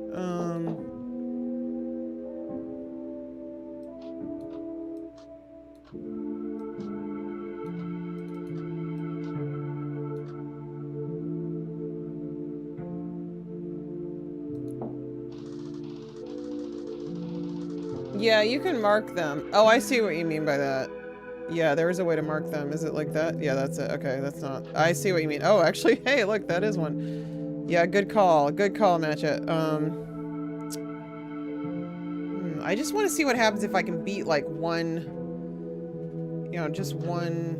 Yeah, you can mark them. Oh, I see what you mean by that. Yeah, there is a way to mark them. Is it like that? Yeah, that's it. Okay, that's not... I see what you mean. Oh, actually, hey, look, that is one. Yeah, good call. Good call, Matcha. I just want to see what happens if I can beat, like, one... You know, just one...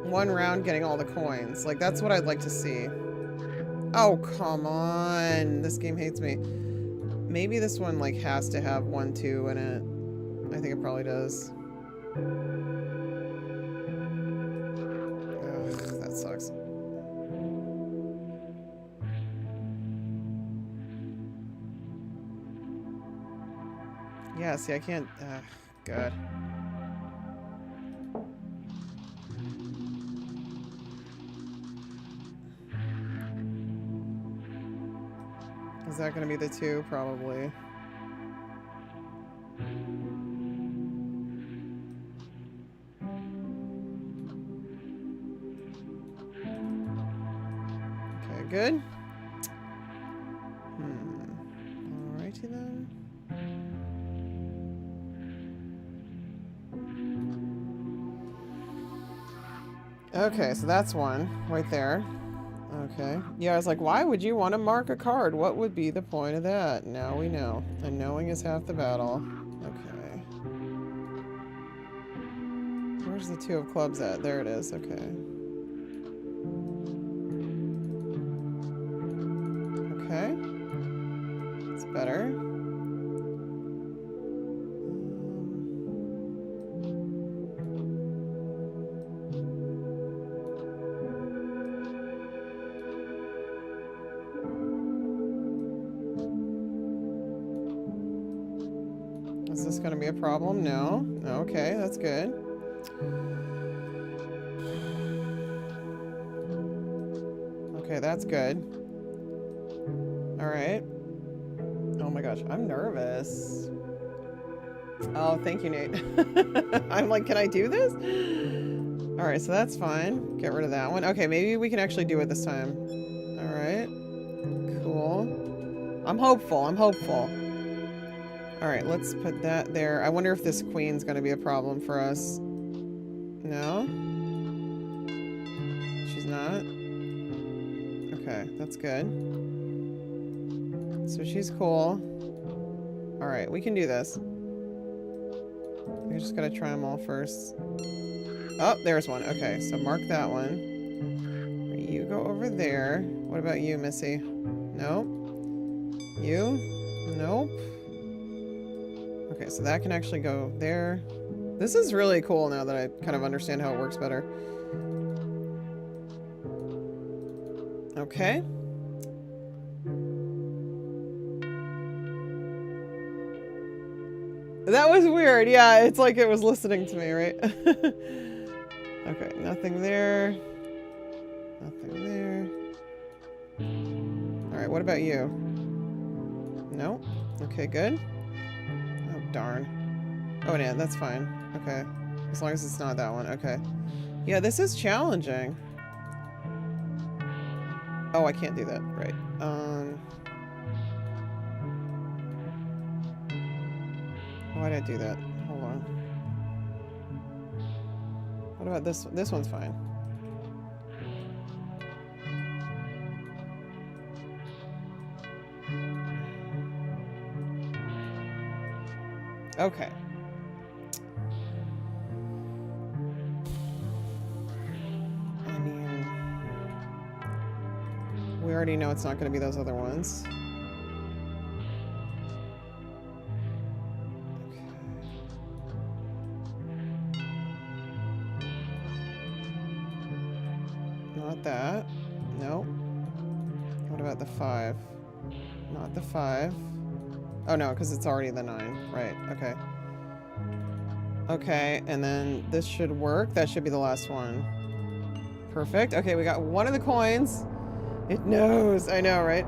One round getting all the coins. Like, that's what I'd like to see. Oh, come on. This game hates me. Maybe this one, like, has to have 1, 2 in it. I think it probably does. Ugh, that sucks. Yeah, see, I can't... God. Is that gonna be the 2? Probably. Okay, good. Alrighty then. Okay, so that's one right there. Okay. Yeah, I was like, why would you want to mark a card? What would be the point of that? Now we know. And knowing is half the battle. Okay. Where's the 2 of clubs at? There it is. Okay. Okay. It's better. Is this going to be a problem? No. Okay, that's good. Okay, that's good. Alright. Oh my gosh, I'm nervous. Oh, thank you, Nate. I'm like, can I do this? All right, so that's fine. Get rid of that one. Okay, maybe we can actually do it this time. All right. Cool. I'm hopeful. I'm hopeful. All right, let's put that there. I wonder if this queen's going to be a problem for us. No? She's not? Okay, that's good. So she's cool. All right, we can do this. We just gotta try them all first. Oh, there's one. Okay, so mark that one. You go over there. What about you, Missy? Nope. You? Nope. Okay, so that can actually go there. This is really cool now that I kind of understand how it works better. Okay. That was weird. Yeah, it's like it was listening to me, right? Okay, nothing there. Nothing there. Alright, what about you? No? Okay, good. Oh, darn. Oh, yeah, that's fine. Okay. As long as it's not that one. Okay. Yeah, this is challenging. Oh, I can't do that. Right. Why did I do that? Hold on. What about this one? This one's fine. Okay. I mean, we already know it's not going to be those other ones. Not that. No. What about the 5? Not the 5. Oh no, because it's already the 9. Right, okay. Okay, and then this should work. That should be the last one. Perfect. Okay, we got one of the coins. It knows. I know, right?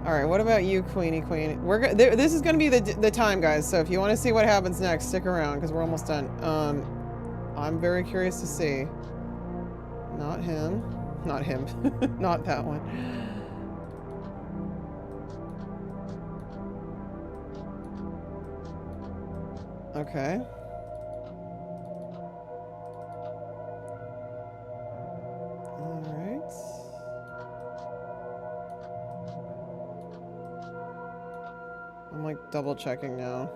Alright, what about you, Queenie Queen? This is going to be the time, guys, so if you want to see what happens next, stick around, because we're almost done. I'm very curious to see. Not him. Not him. Not that one. Okay. Alright. I'm like double checking now.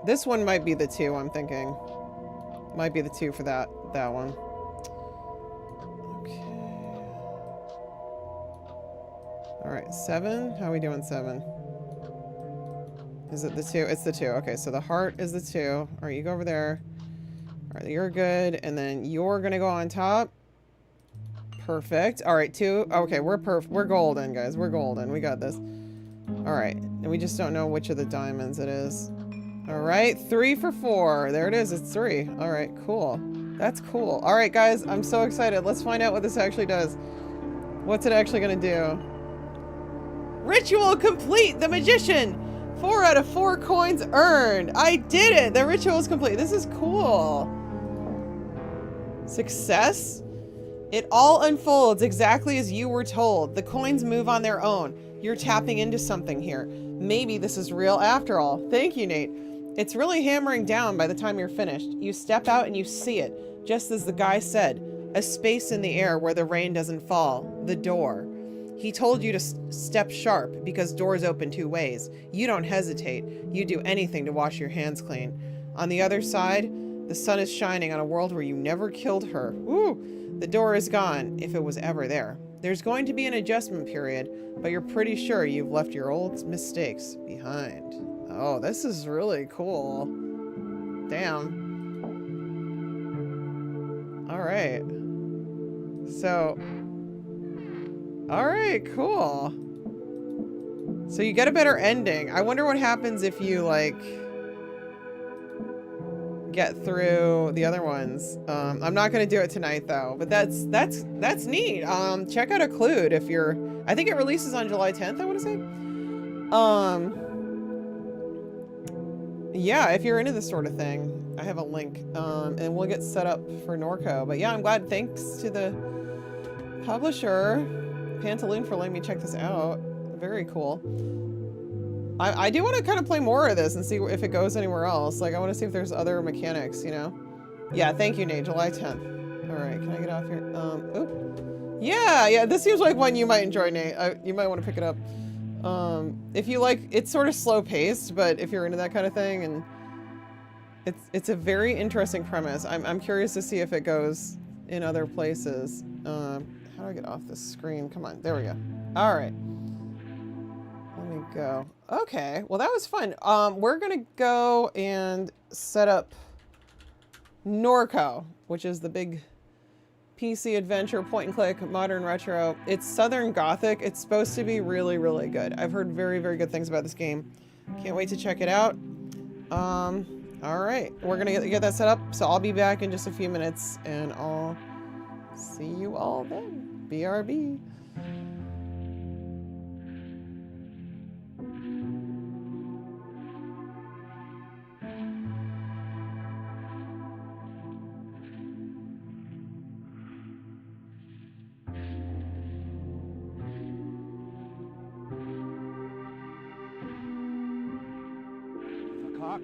This one might be the 2, I'm thinking. Might be the 2 for that one. Okay. Alright, 7. How are we doing 7? Is it the 2? It's the 2. Okay, so the heart is the 2. Alright, you go over there. Alright, you're good. And then you're gonna go on top. Perfect. Alright, 2. Okay, we're golden, guys. We're golden. We got this. Alright, and we just don't know which of the diamonds it is. Alright, 3 for 4. There it is. It's 3. Alright, cool. That's cool. Alright, guys, I'm so excited. Let's find out what this actually does. What's it actually gonna do? Ritual complete! The magician! 4 out of 4 coins earned! I did it! The ritual is complete. This is cool. Success? It all unfolds exactly as you were told. The coins move on their own. You're tapping into something here. Maybe this is real after all. Thank you, Nate. It's really hammering down by the time you're finished. You step out and you see it, just as the guy said. A space in the air where the rain doesn't fall. The door. He told you to step sharp because doors open 2 ways. You don't hesitate. You do anything to wash your hands clean. On the other side, the sun is shining on a world where you never killed her. Ooh, the door is gone, if it was ever there. There's going to be an adjustment period, but you're pretty sure you've left your old mistakes behind. Oh, this is really cool. Damn. All right. So, all right, cool. So you get a better ending. I wonder what happens if you like get through the other ones. I'm not gonna do it tonight though, but that's neat. Check out Occlude if you're. I think it releases on July 10th. I want to say. Yeah, if you're into this sort of thing, I have a link, and we'll get set up for Norco. But yeah, I'm glad. Thanks to the publisher, Pantaloon, for letting me check this out. Very cool. I do want to kind of play more of this and see if it goes anywhere else. Like, I want to see if there's other mechanics, you know? Yeah, thank you, Nate. July 10th. All right, can I get off here? Oop. Yeah, this seems like one you might enjoy, Nate. You might want to pick it up. If you like, it's sort of slow paced, but if you're into that kind of thing, and it's a very interesting premise. I'm curious to see if it goes in other places. How do I get off this screen? Come on, there we go. All right. Let me go. Okay, well that was fun. We're gonna go and set up NORCO, which is the big PC adventure, point and click, modern retro. It's Southern Gothic. It's supposed to be really, really good. I've heard very, very good things about this game. Can't wait to check it out. All right, we're gonna get that set up. So I'll be back in just a few minutes, and I'll see you all then. BRB.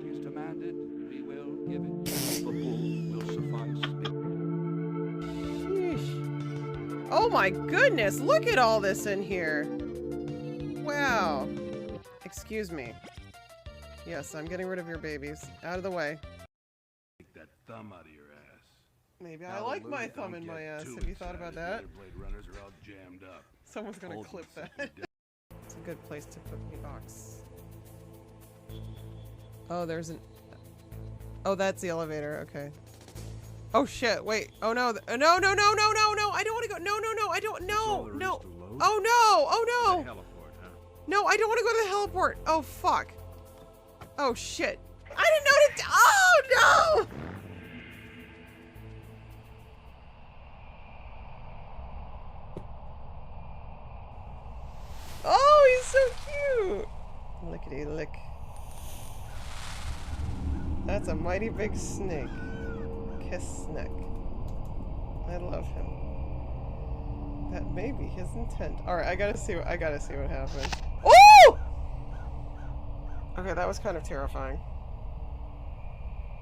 Is demanded, we will give it. The bull will suffice. Sheesh. Oh my goodness, look at all this in here. Wow. Excuse me. Yes, I'm getting rid of your babies. Out of the way. Take that thumb out of your ass. Maybe I like my thumb in my ass. Have you thought about that? Blade runners are all jammed up. Someone's gonna clip that. It's a good place to put me box. Oh, there's an... Oh, that's the elevator. Okay. Oh, shit. Wait. Oh, no. No, no, no, no, no, no. I don't want to go. No, no, no. I don't... No. No. Oh, no. Oh, no. Heliport, huh? No, I don't want to go to the heliport. Oh, fuck. Oh, shit. I didn't know to... Oh, no. Oh, he's so cute. Lickety lick. That's a mighty big snake. Kiss Snake. I love him. That may be his intent. All right, I gotta see what happens. Oh! Okay, that was kind of terrifying.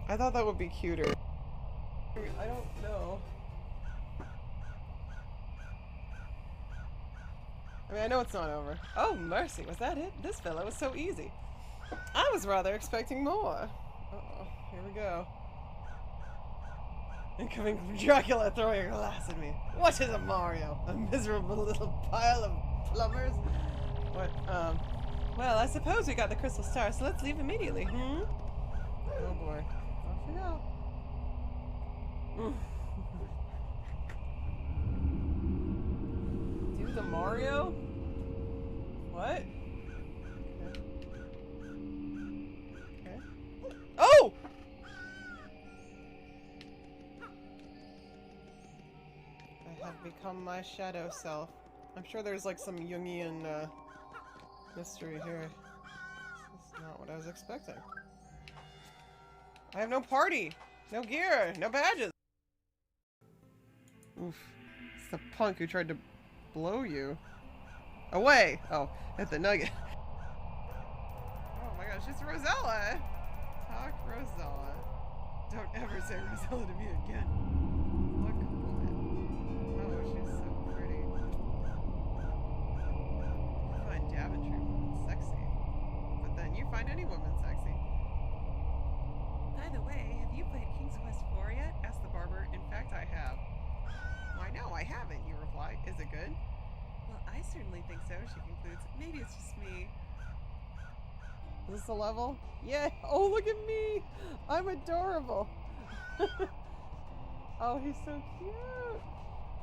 I thought that would be cuter. I don't know. I mean, I know it's not over. Oh, mercy, was that it? This fella was so easy. I was rather expecting more. Uh-oh, here we go. Incoming from Dracula throwing a glass at me. What is a Mario? A miserable little pile of plumbers? What, well, I suppose we got the crystal star, so let's leave immediately, hmm? Oh boy. Off we go. Do the Mario? What? Okay. Oh! I have become my shadow self. I'm sure there's like some Jungian mystery here. This is not what I was expecting. I have no party, no gear, no badges. Oof. It's the punk who tried to blow you. Away! Oh, at the nugget. Oh my gosh, it's Rosella! Talk Rosella. Don't ever say Rosella to me again. Look woman. Oh, she's so pretty. You find Daventry woman sexy. But then you find any woman sexy. By the way, have you played King's Quest IV yet? Asked the barber. In fact, I have. Why no, I haven't, you reply. Is it good? Well, I certainly think so, she concludes. Maybe it's just me. Is this the level? Yeah! Oh, look at me! I'm adorable! Oh, he's so cute!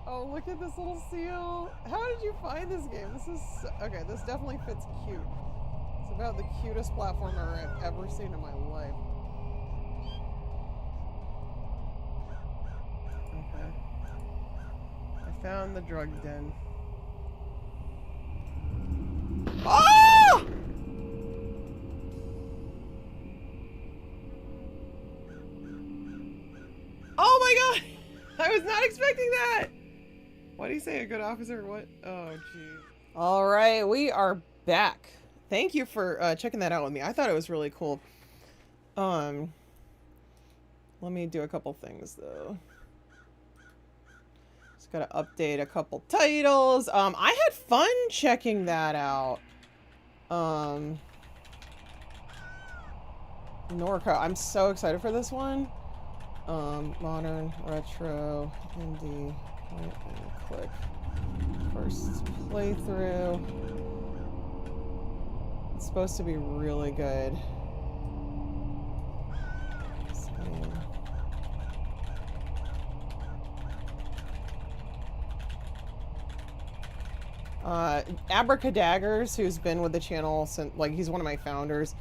Oh, look at this little seal! How did you find this game? This is... Okay, this definitely fits cute. It's about the cutest platformer I've ever seen in my life. Okay. I found the drug den. Oh! was not expecting that. What do you say, a good officer? What? Oh, geez. All right, we are back. Thank you for checking that out with me. I thought it was really cool. Let me do a couple things though. Just gotta update a couple titles. I had fun checking that out. NORCO. I'm so excited for this one. Modern, retro, indie, point and click. First playthrough. It's supposed to be really good. This game. Abracadaggers, who's been with the channel since, like, he's one of my founders.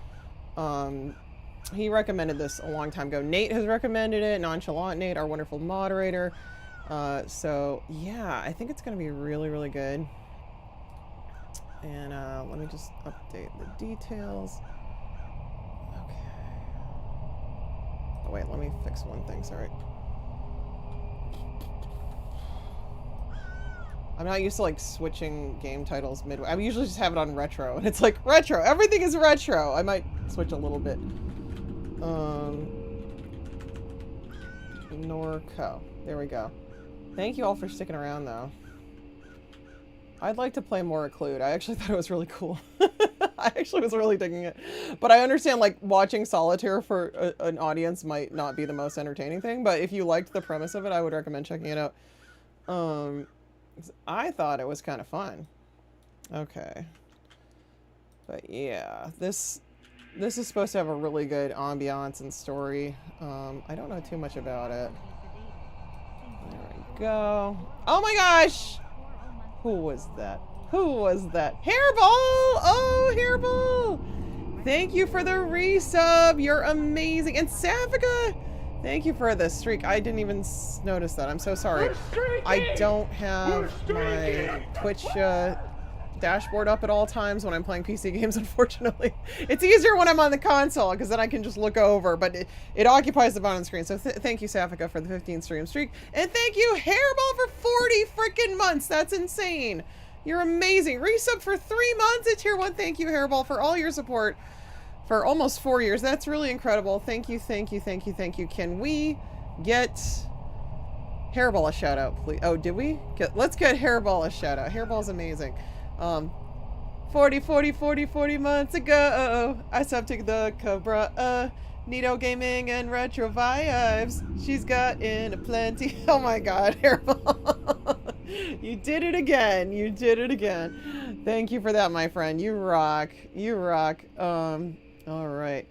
He recommended this a long time ago. Nate has recommended it. Nonchalant Nate, our wonderful moderator. So yeah, I think it's gonna be really, really good. And let me just update the details. Okay. Oh wait, let me fix one thing, sorry. I'm not used to like switching game titles midway. I usually just have it on retro, and it's like retro. Everything is retro. I might switch a little bit. NORCO. There we go. Thank you all for sticking around, though. I'd like to play more Occlude. I actually thought it was really cool. I actually was really digging it. But I understand, like, watching Solitaire for an audience might not be the most entertaining thing, but if you liked the premise of it, I would recommend checking it out. I thought it was kind of fun. Okay. But yeah, this is supposed to have a really good ambiance and story. I don't know too much about it. There we go. Oh my gosh! Who was that? Who was that? Hairball! Oh, Hairball! Thank you for the resub. You're amazing. And Savica, thank you for the streak. I didn't even notice that. I'm so sorry. I don't have my Twitch dashboard up at all times when I'm playing PC games, unfortunately. It's easier when I'm on the console, because then I can just look over, but it occupies the bottom screen. So thank you, Safica, for the 15 stream streak. And thank you, Hairball, for 40 freaking months. That's insane. You're amazing. Resub for 3 months at tier 1. Thank you, Hairball, for all your support for almost 4 years. That's really incredible. Thank you, thank you, thank you, thank you. Can we get Hairball a shout out, please? Oh, did we? Let's get Hairball a shout out. Hairball's amazing. 40 months ago, I subbed to the Cobra, Nito Gaming and Retro Vibes. She's got in a plenty. Oh my god, Hairball. You did it again. You did it again. Thank you for that, my friend. You rock. You rock. Alright.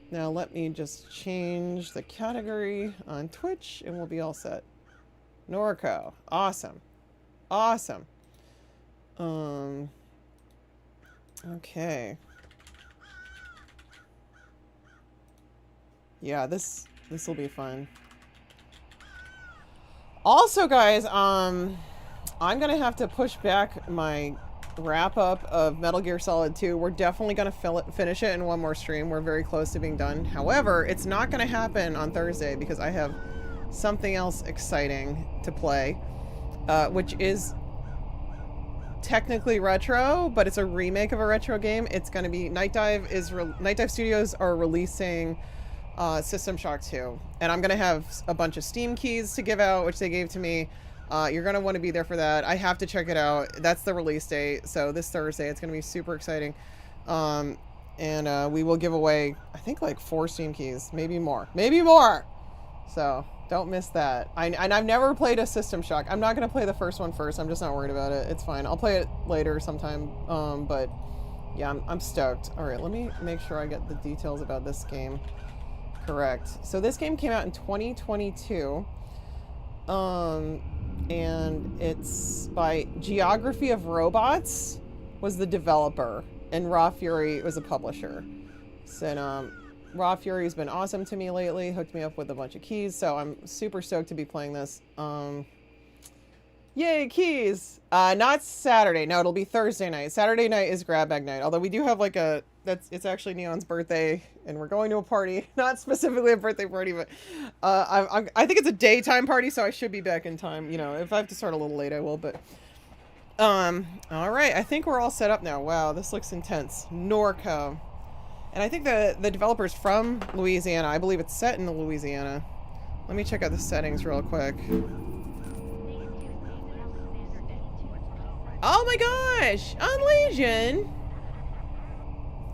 Now let me just change the category on Twitch and we'll be all set. NORCO. Awesome. Awesome. Okay. Yeah, this will be fun. Also, guys, I'm gonna have to push back my wrap-up of Metal Gear Solid 2. We're definitely gonna finish it in one more stream. We're very close to being done. However, it's not gonna happen on Thursday because I have something else exciting to play, which is technically retro, but it's a remake of a retro game. It's going to be Night Dive Studios are releasing System Shock 2, and I'm going to have a bunch of Steam keys to give out, which they gave to me. You're going to want to be there for that. I have to check it out. That's the release date, so this Thursday. It's going to be super exciting. And we will give away, I think, like 4 Steam keys, maybe more. Maybe more! So don't miss that. And I've never played a System Shock. I'm not going to play the first one first. I'm just not worried about it. It's fine. I'll play it later sometime. But yeah, I'm stoked. All right, let me make sure I get the details about this game correct. So this game came out in 2022. And it's by Geography of Robots was the developer, and Raw Fury was a publisher. So Raw Fury has been awesome to me lately, hooked me up with a bunch of keys, so I'm super stoked to be playing this. Yay, keys! Not Saturday. No, it'll be Thursday night. Saturday night is grab bag night, although we do have like a it's actually Neon's birthday, and we're going to a party. Not specifically a birthday party, but I think it's a daytime party, so I should be back in time. You know, if I have to start a little late, I will. But all right, I think we're all set up now. Wow, this looks intense. NORCO, and I think the developer's from Louisiana. I believe it's set in Louisiana. Let me check out the settings real quick. Oh my gosh, Unlegion!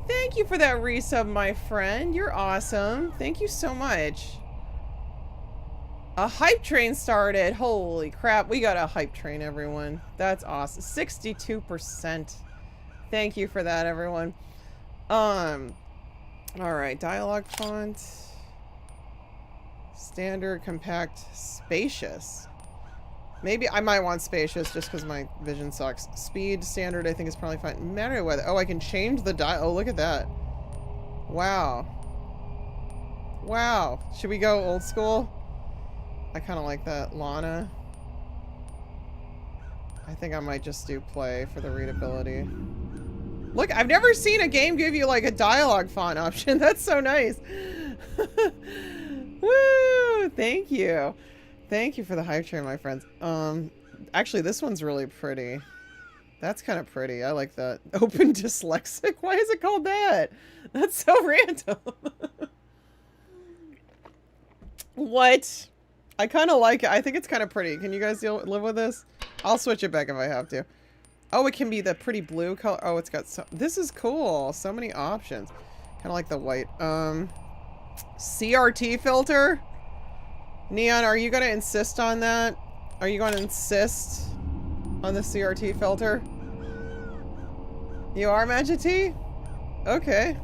Thank you for that resub, my friend. You're awesome. Thank you so much. A hype train started. Holy crap, we got a hype train, everyone. That's awesome. 62%. Thank you for that, everyone. Alright, dialogue font. Standard, compact, spacious. Maybe I might want spacious just because my vision sucks. Speed, standard, I think is probably fine. Matter what. Oh, I can change the oh, look at that. Wow. Wow. Should we go old school? I kind of like that. Lana. I think I might just do play for the readability. Look, I've never seen a game give you like a dialogue font option. That's so nice. Woo! Thank you. Thank you for the hype train, my friends. Actually, this one's really pretty. That's kind of pretty. I like that. Open dyslexic? Why is it called that? That's so random. What? I kind of like it. I think it's kind of pretty. Can you guys live with this? I'll switch it back if I have to. Oh, it can be the pretty blue color. Oh, it's got so... This is cool. So many options. Kind of like the white. CRT filter? Neon, are you going to insist on that? Are you going to insist on the CRT filter? You are, Magity? Okay.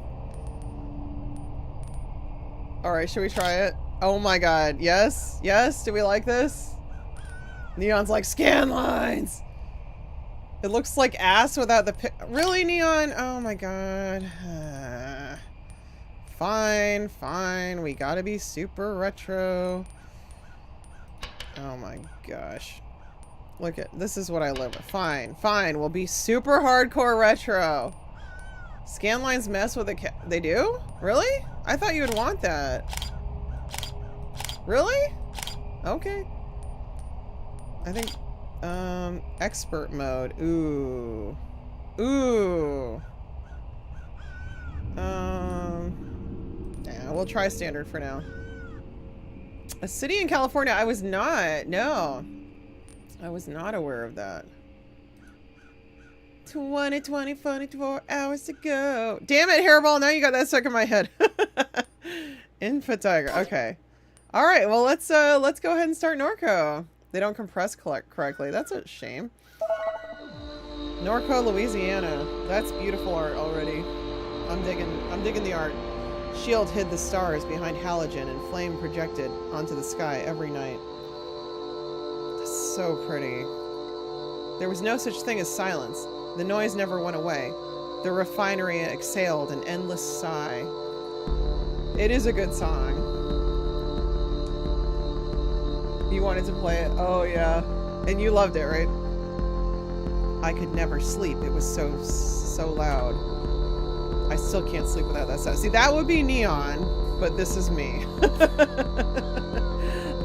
Alright, should we try it? Oh my god. Yes? Yes? Do we like this? Neon's like, scan lines! It looks like ass without the really, Neon? Oh my god. Fine, fine. We gotta be super retro. Oh my gosh. Look at, this is what I live with. Fine, fine. We'll be super hardcore retro. Scanlines mess with the they do? Really? I thought you would want that. Really? Okay. I think, expert mode. Ooh. Ooh. Yeah, we'll try standard for now. A city in California? I was not. No. I was not aware of that. 24 hours to go. Damn it, Hairball. Now you got that stuck in my head. Info Tiger. Okay. All right. Well, let's go ahead and start Norco. They don't compress correctly. That's a shame. Norco, Louisiana. That's beautiful art already. I'm digging the art. Shield hid the stars behind halogen and flame projected onto the sky every night. That's so pretty. There was no such thing as silence. The noise never went away. The refinery exhaled an endless sigh. It is a good song. You wanted to play it? Oh yeah. And you loved it, right? I could never sleep. It was so loud. I still can't sleep without that sound. See, that would be Neon, but this is me.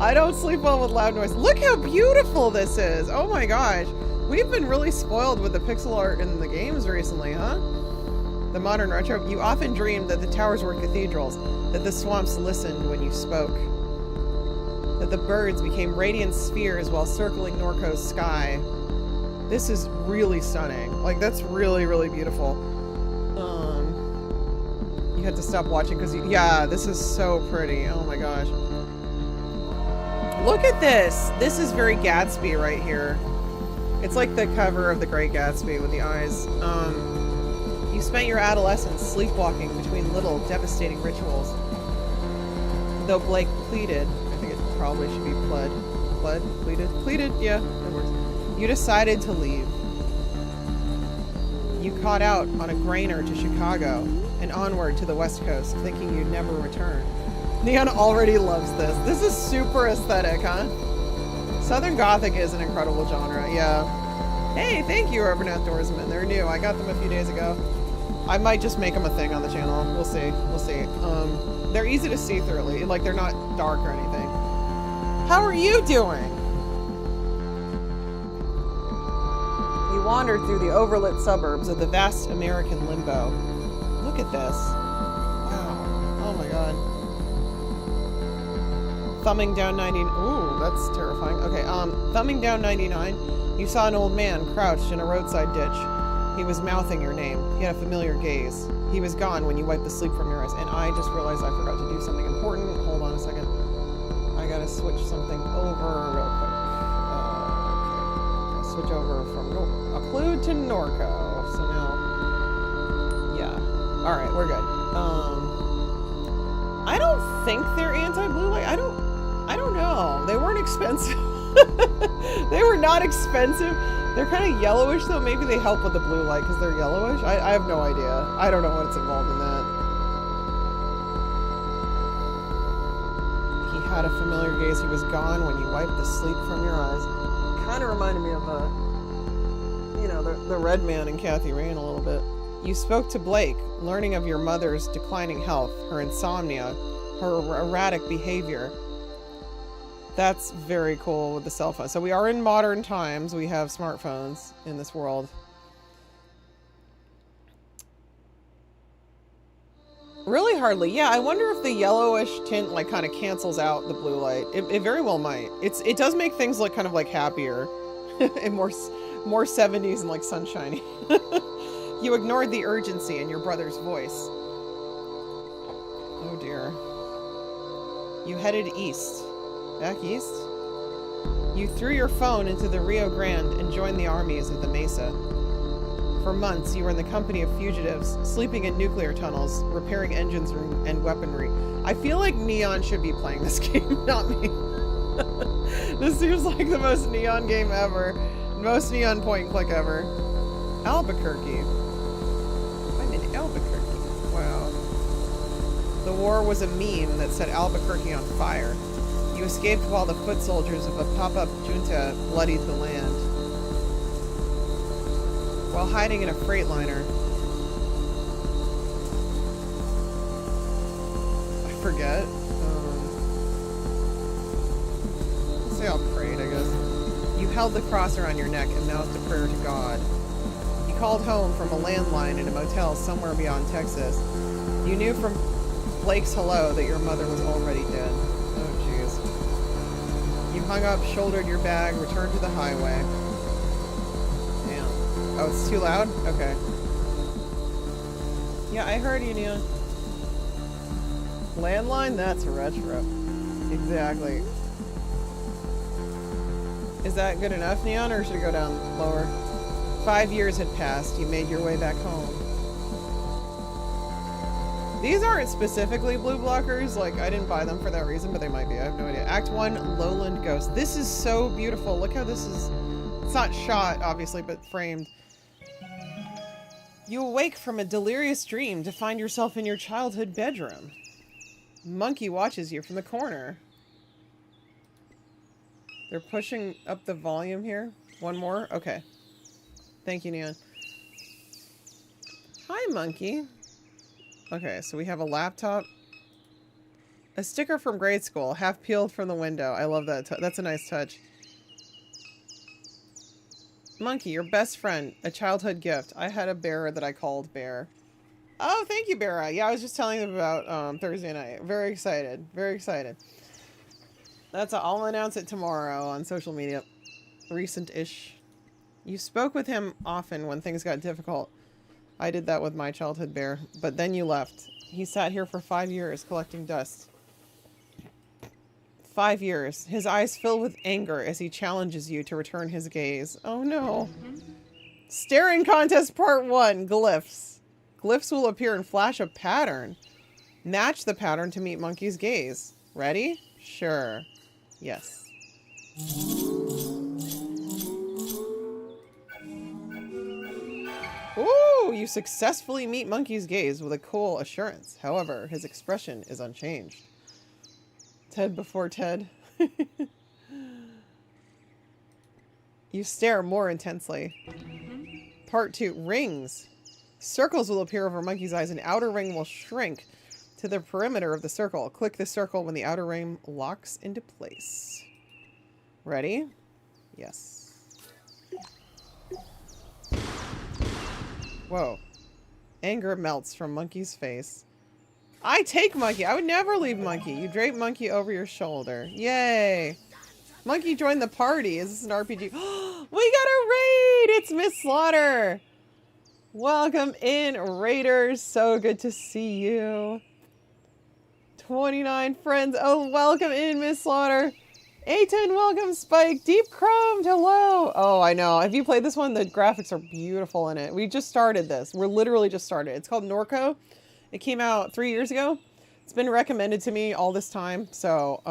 I don't sleep well with loud noise. Look how beautiful this is. Oh my gosh. We've been really spoiled with the pixel art in the games recently, huh? The modern retro. You often dreamed that the towers were cathedrals, that the swamps listened when you spoke, that the birds became radiant spheres while circling Norco's sky. This is really stunning. Like, that's really, really beautiful. You had to stop watching because yeah, this is so pretty. Oh my gosh. Look at this. This is very Gatsby right here. It's like the cover of The Great Gatsby with the eyes. You spent your adolescence sleepwalking between little devastating rituals. Though Blake pleaded, I think it probably should be pleaded, yeah, that works. You decided to leave. You caught out on a grainer to Chicago and onward to the West Coast, thinking you'd never return. Neon already loves this. This is super aesthetic, huh? Southern Gothic is an incredible genre, yeah. Hey, thank you, Urban Outdoorsman. They're new. I got them a few days ago. I might just make them a thing on the channel. We'll see. We'll see. They're easy to see thoroughly. Like, they're not dark or anything. How are you doing? You wandered through the overlit suburbs of the vast American limbo. Look at this. Wow. Oh my god. Thumbing down 90. Ooh, that's terrifying. Okay, thumbing down 99, you saw an old man crouched in a roadside ditch. He was mouthing your name. He had a familiar gaze. He was gone when you wiped the sleep from your eyes. And I just realized I forgot to do something important. Hold on a second. I gotta switch something over real quick. Okay. Switch over from Occlude to NORCO. So now, yeah. All right, we're good. I don't think they're anti-blue light. I don't know. They weren't expensive. They were not expensive. They're kind of yellowish, though. Maybe they help with the blue light because they're yellowish. I have no idea. I don't know what's involved in that. He had a familiar gaze. He was gone when you wiped the sleep from your eyes. Kind of reminded me of the red man in Kathy Rain a little bit. You spoke to Blake, learning of your mother's declining health, her insomnia, her erratic behavior. That's very cool with the cell phone. So we are in modern times. We have smartphones in this world. Really hardly. Yeah, I wonder if the yellowish tint like kind of cancels out the blue light. It very well might. It does make things look kind of like happier and more 70s and like sunshiny. You ignored the urgency in your brother's voice. Oh dear. You headed east. Back east? You threw your phone into the Rio Grande and joined the armies of the Mesa. For months, you were in the company of fugitives, sleeping in nuclear tunnels, repairing engines and weaponry. I feel like Neon should be playing this game, not me. This seems like the most Neon game ever. Most Neon point and click ever. Albuquerque. I'm in Albuquerque. Wow. The war was a meme that set Albuquerque on fire. You escaped while the foot soldiers of a pop-up junta bloodied the land. While hiding in a freightliner. I forget. Say I'll pray, I guess. You held the cross around your neck and mouthed a prayer to God. You called home from a landline in a motel somewhere beyond Texas. You knew from Blake's hello that your mother was already dead. You hung up, shouldered your bag, returned to the highway. Damn. Oh, it's too loud? Okay. Yeah, I heard you, Neon. Landline? That's retro. Exactly. Is that good enough, Neon, or should it go down lower? 5 years had passed. You made your way back home. These aren't specifically blue blockers. Like, I didn't buy them for that reason, but they might be. I have no idea. Act 1, Lowland Ghost. This is so beautiful. Look how this is... It's not shot, obviously, but framed. You awake from a delirious dream to find yourself in your childhood bedroom. Monkey watches you from the corner. They're pushing up the volume here. One more? Okay. Thank you, Neon. Hi, Monkey. Okay, so we have a laptop. A sticker from grade school, half peeled from the window. I love that. That's a nice touch. Monkey, your best friend. A childhood gift. I had a bear that I called Bear. Oh, thank you, Bear. Yeah, I was just telling them about Thursday night. Very excited. Very excited. I'll announce it tomorrow on social media. Recent-ish. You spoke with him often when things got difficult. I did that with my childhood bear, but then you left. He sat here for 5 years collecting dust. 5 years. His eyes fill with anger as he challenges you to return his gaze. Oh no. Staring contest part 1. Glyphs. Glyphs will appear and flash a pattern. Match the pattern to meet Monkey's gaze. Ready? Sure. Yes. Ooh, you successfully meet Monkey's gaze with a cool assurance. However, his expression is unchanged. Ted before Ted. You stare more intensely. Part 2. Rings. Circles will appear over Monkey's eyes. An outer ring will shrink to the perimeter of the circle. Click the circle when the outer ring locks into place. Ready? Yes. Whoa. Anger melts from Monkey's face. I take Monkey. I would never leave Monkey. You drape Monkey over your shoulder. Yay. Monkey joined the party. Is this an RPG? We got a raid! It's Miss Slaughter. Welcome in, Raiders. So good to see you. 29 friends. Oh, welcome in, Miss Slaughter. Aiton, welcome, Spike. Deep Chromed, hello. Oh, I know. Have you played this one? The graphics are beautiful in it. We just started this. We're literally just started. It's called NORCO. It came out 3 years ago. It's been recommended to me all this time. So,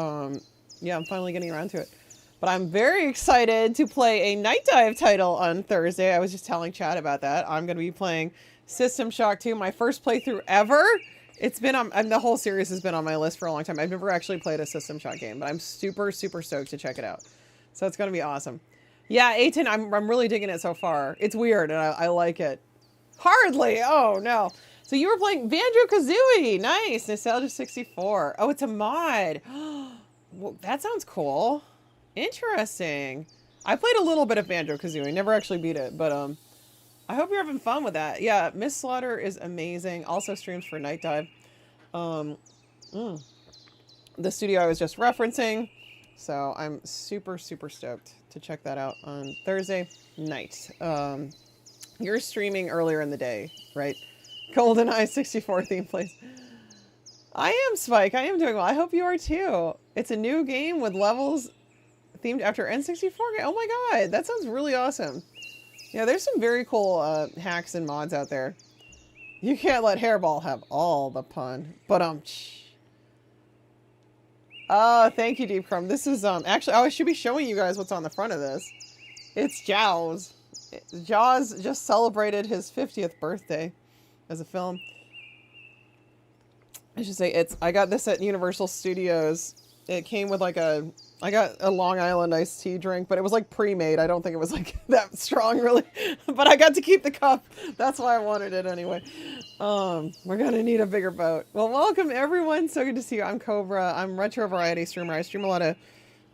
yeah, I'm finally getting around to it. But I'm very excited to play a Night Dive title on Thursday. I was just telling Chad about that. I'm going to be playing System Shock 2, my first playthrough ever. It's been on, the whole series has been on my list for a long time. I've never actually played a System Shock game, but I'm super, super stoked to check it out. So it's going to be awesome. Yeah, Aiton, I'm really digging it so far. It's weird, and I like it. Hardly! Oh, no. So you were playing Banjo-Kazooie! Nice! Nostalgia 64. Oh, it's a mod. Well, that sounds cool. Interesting. I played a little bit of Banjo-Kazooie. Never actually beat it, but I hope you're having fun with that. Yeah, Miss Slaughter is amazing. Also streams for Night Dive. The studio I was just referencing. So I'm super, super stoked to check that out on Thursday night. You're streaming earlier in the day, right? GoldenEye 64 theme plays. I am, Spike. I am doing well. I hope you are too. It's a new game with levels themed after N64 game. Oh my god, that sounds really awesome. Yeah, there's some very cool hacks and mods out there. You can't let Hairball have all the fun. But oh, thank you, Deep Crumb. This is actually, oh, I should be showing you guys what's on the front of this. It's Jaws. Jaws just celebrated his 50th birthday as a film. I should say I got this at Universal Studios. It came with like I got a Long Island iced tea drink, but it was like pre-made. I don't think it was like that strong really, but I got to keep the cup. That's why I wanted it anyway. We're gonna need a bigger boat. Well, welcome everyone. So good to see you. I'm Cobra. I'm retro variety streamer. I stream a lot of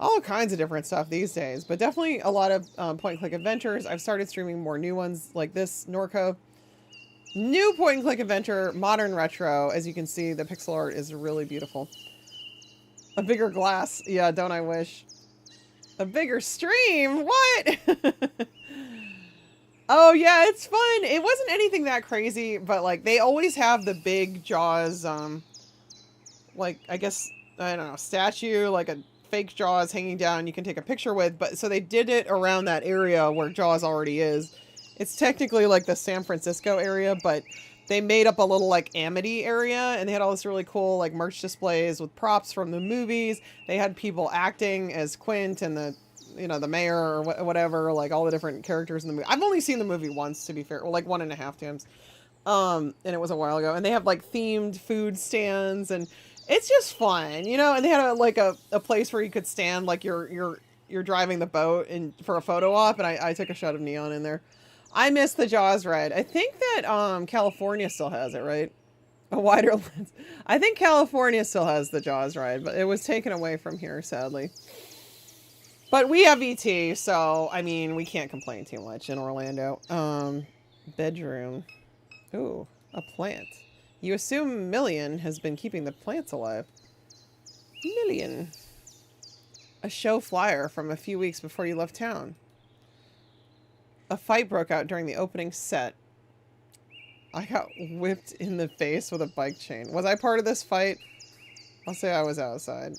all kinds of different stuff these days, but definitely a lot of point and click adventures. I've started streaming more new ones like this, NORCO. New point and click adventure, modern retro. As you can see, the pixel art is really beautiful. A bigger glass. Yeah, don't I wish. A bigger stream? What? Oh, yeah, it's fun. It wasn't anything that crazy, but, like, they always have the big Jaws, like, I guess, I don't know, statue, like a fake Jaws hanging down you can take a picture with, but, so they did it around that area where Jaws already is. It's technically, like, the San Francisco area, but they made up a little, like, Amity area, and they had all this really cool, like, merch displays with props from the movies. They had people acting as Quint and the, you know, the mayor or whatever, like, all the different characters in the movie. I've only seen the movie once, to be fair, well, like, 1.5 times. And it was a while ago. And they have, like, themed food stands, and it's just fun, you know? And they had, a place where you could stand, like, you're driving the boat and for a photo op, and I took a shot of Neon in there. I missed the Jaws ride. I think that California still has it, right? A wider lens. I think California still has the Jaws ride, but it was taken away from here, sadly. But we have ET, so, I mean, we can't complain too much in Orlando. Bedroom. Ooh, a plant. You assume Million has been keeping the plants alive. Million. A show flyer from a few weeks before you left town. A fight broke out during the opening set. I got whipped in the face with a bike chain. Was I part of this fight? I'll say I was outside.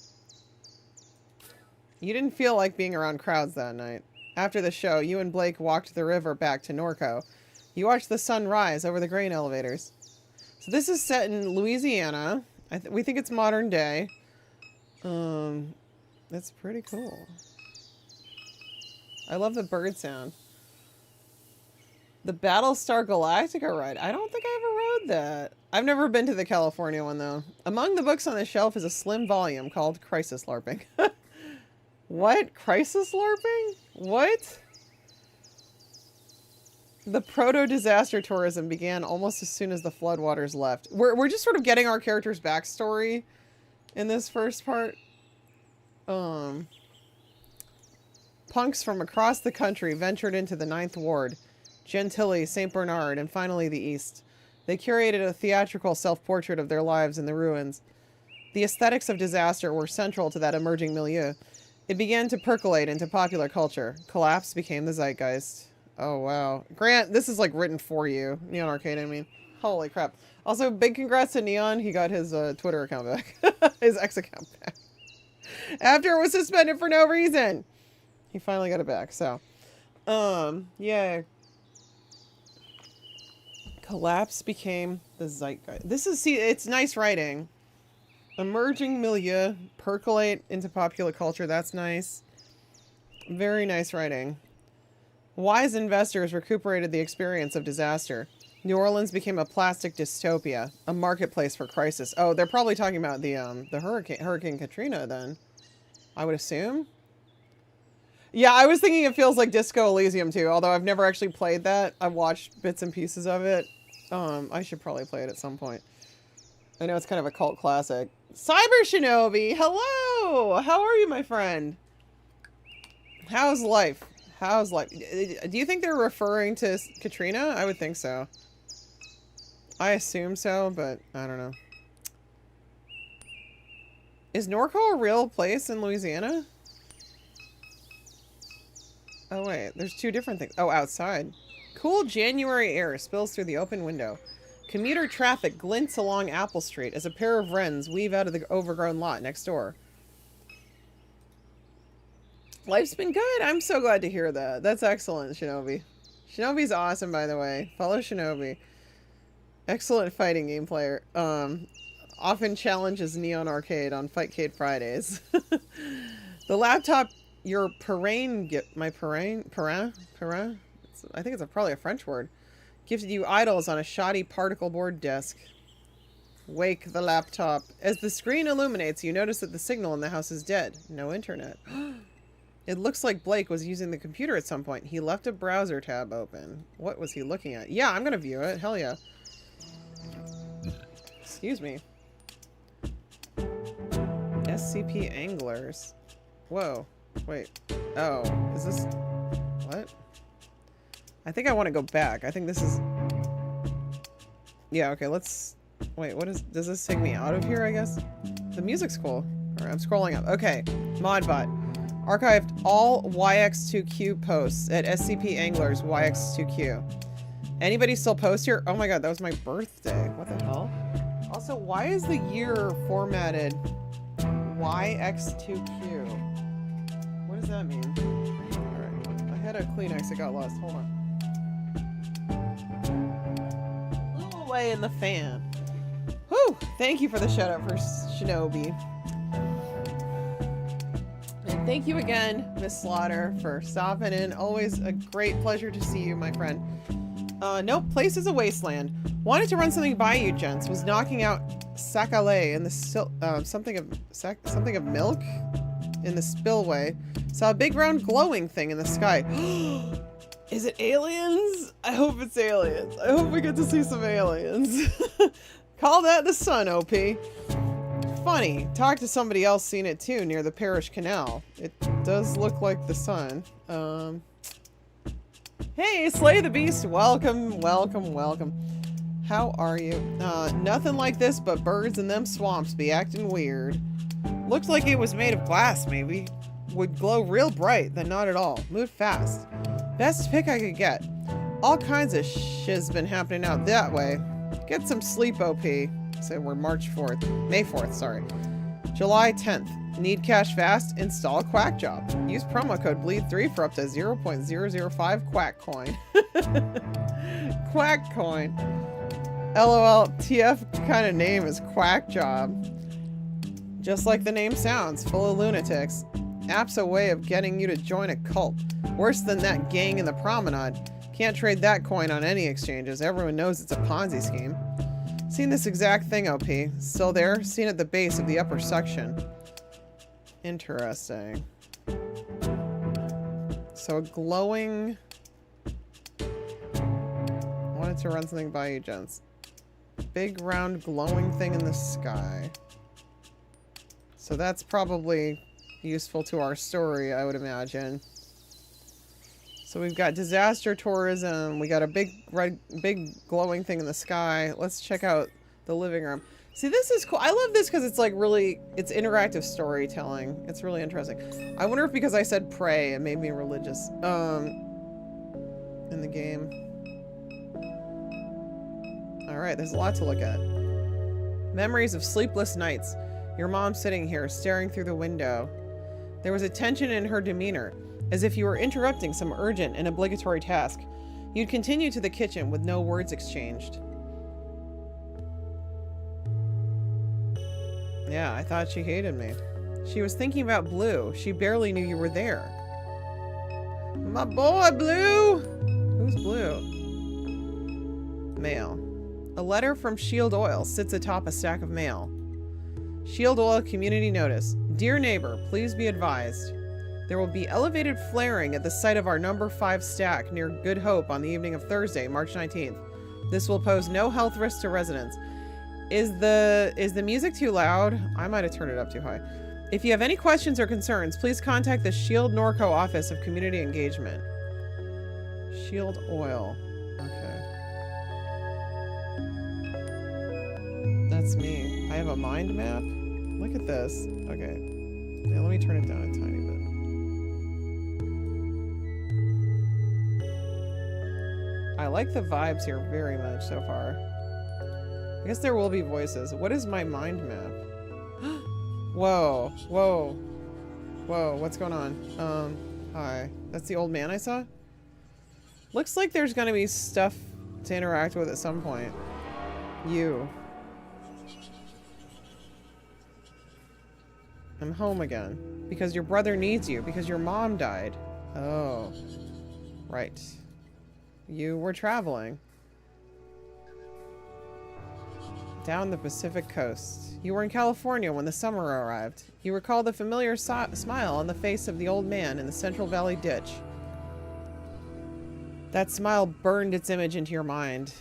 You didn't feel like being around crowds that night. After the show, you and Blake walked the river back to Norco. You watched the sun rise over the grain elevators. So this is set in Louisiana. We think it's modern day. That's pretty cool. I love the bird sound. The Battlestar Galactica ride. I don't think I ever rode that. I've never been to the California one, though. Among the books on the shelf is a slim volume called Crisis LARPing. What? Crisis LARPing? What? The proto-disaster tourism began almost as soon as the floodwaters left. We're just sort of getting our character's backstory in this first part. Punks from across the country ventured into the Ninth Ward, Gentilly, St. Bernard, and finally the East. They curated a theatrical self-portrait of their lives in the ruins. The aesthetics of disaster were central to that emerging milieu. It began to percolate into popular culture. Collapse became the zeitgeist. Oh, wow. Grant, this is like written for you. Neon Arcade, I mean. Holy crap. Also, big congrats to Neon. He got his Twitter account back. His X account back. After it was suspended for no reason. He finally got it back, so. Yeah. Collapse became the zeitgeist. This is, see, it's nice writing. Emerging milieu, percolate into popular culture. That's nice. Very nice writing. Wise investors recuperated the experience of disaster. New Orleans became a plastic dystopia, a marketplace for crisis. Oh, they're probably talking about the Hurricane Katrina then. I would assume. Yeah, I was thinking it feels like Disco Elysium too, although I've never actually played that. I've watched bits and pieces of it. I should probably play it at some point. I know it's kind of a cult classic. Cyber Shinobi, hello! How are you, my friend? How's life? How's life? Do you think they're referring to Katrina? I would think so. I assume so, but I don't know. Is NORCO a real place in Louisiana? Oh, wait. There's two different things. Oh, outside. Cool January air spills through the open window. Commuter traffic glints along Apple Street as a pair of wrens weave out of the overgrown lot next door. Life's been good. I'm so glad to hear that. That's excellent, Shinobi. Shinobi's awesome, by the way. Follow Shinobi. Excellent fighting game player. Often challenges Neon Arcade on Fightcade Fridays. The laptop your parrain my parrain? I think it's probably a French word. Gifted you idols on a shoddy particle board desk. Wake the laptop. As the screen illuminates, you notice that the signal in the house is dead. No internet. It looks like Blake was using the computer at some point. He left a browser tab open. What was he looking at? Yeah, I'm gonna view it. Hell yeah. Excuse me. SCP Anglers. Whoa. Wait. Oh, is this... What? I think I want to go back. I think this is... Yeah, okay, let's... Wait, what is... Does this take me out of here, I guess? The music's cool. Alright, I'm scrolling up. Okay. Modbot. Archived all YX2Q posts at SCP Anglers YX2Q. Anybody still post here? Oh my god, that was my birthday. What the hell? Also, why is the year formatted YX2Q? What does that mean? Alright. I had a Kleenex, it got lost. Hold on. A little away in the fan. Whew! Thank you for the shout out for Shinobi. And thank you again, Miss Slaughter, for stopping in. Always a great pleasure to see you, my friend. Nope, place is a wasteland. Wanted to run something by you, gents. Was knocking out Sakale in the something of milk in the spillway. Saw a big round glowing thing in the sky. Is it aliens? I hope it's aliens. I hope we get to see some aliens. Call that the sun, OP. Funny. Talked to somebody else seen it too near the Parish Canal. It does look like the sun. Hey, Slay the Beast. Welcome, welcome, welcome. How are you? Nothing like this but birds in them swamps be acting weird. Looked like it was made of glass, maybe. Would glow real bright, then not at all. Moved fast. Best pick I could get. All kinds of shiz been happening out that way. Get some sleep, OP. So we're March 4th. May 4th, sorry. July 10th. Need cash fast? Install Quack Job. Use promo code BLEED3 for up to 0.005 Quack Coin. Quack Coin. LOL, TF kind of name is Quack Job. Just like the name sounds, full of lunatics. App's a way of getting you to join a cult. Worse than that gang in the promenade. Can't trade that coin on any exchanges. Everyone knows it's a Ponzi scheme. Seen this exact thing, OP. Still there? Seen at the base of the upper section. Interesting. So a glowing... Wanted to run something by you, gents. Big, round, glowing thing in the sky. So that's probably useful to our story, I would imagine. So we've got disaster tourism. We got a big, red, big glowing thing in the sky. Let's check out the living room. See, this is cool. I love this because it's like really, it's interactive storytelling. It's really interesting. I wonder if because I said pray, it made me religious. In the game. All right, there's a lot to look at. Memories of sleepless nights. Your mom sitting here, staring through the window. There was a tension in her demeanor, as if you were interrupting some urgent and obligatory task. You'd continue to the kitchen with no words exchanged. Yeah, I thought she hated me. She was thinking about Blue. She barely knew you were there. My boy, Blue! Who's Blue? Mail. A letter from Shield Oil sits atop a stack of mail. Shield Oil Community Notice. Dear neighbor, please be advised. There will be elevated flaring at the site of our number 5 stack near Good Hope on the evening of Thursday, March 19th. This will pose no health risk to residents. Is the music too loud? I might have turned it up too high. If you have any questions or concerns, please contact the Shield NORCO Office of Community Engagement. Shield Oil. Okay. That's me. I have a mind map. Look at this. Okay. Yeah, let me turn it down a tiny bit. I like the vibes here very much so far. I guess there will be voices. What is my mind map? Whoa. Whoa. Whoa, what's going on? Hi. That's the old man I saw? Looks like there's gonna be stuff to interact with at some point. You. I'm home again. Because your brother needs you. Because your mom died. Oh. Right. You were traveling. Down the Pacific coast. You were in California when the summer arrived. You recall the familiar smile on the face of the old man in the Central Valley ditch. That smile burned its image into your mind.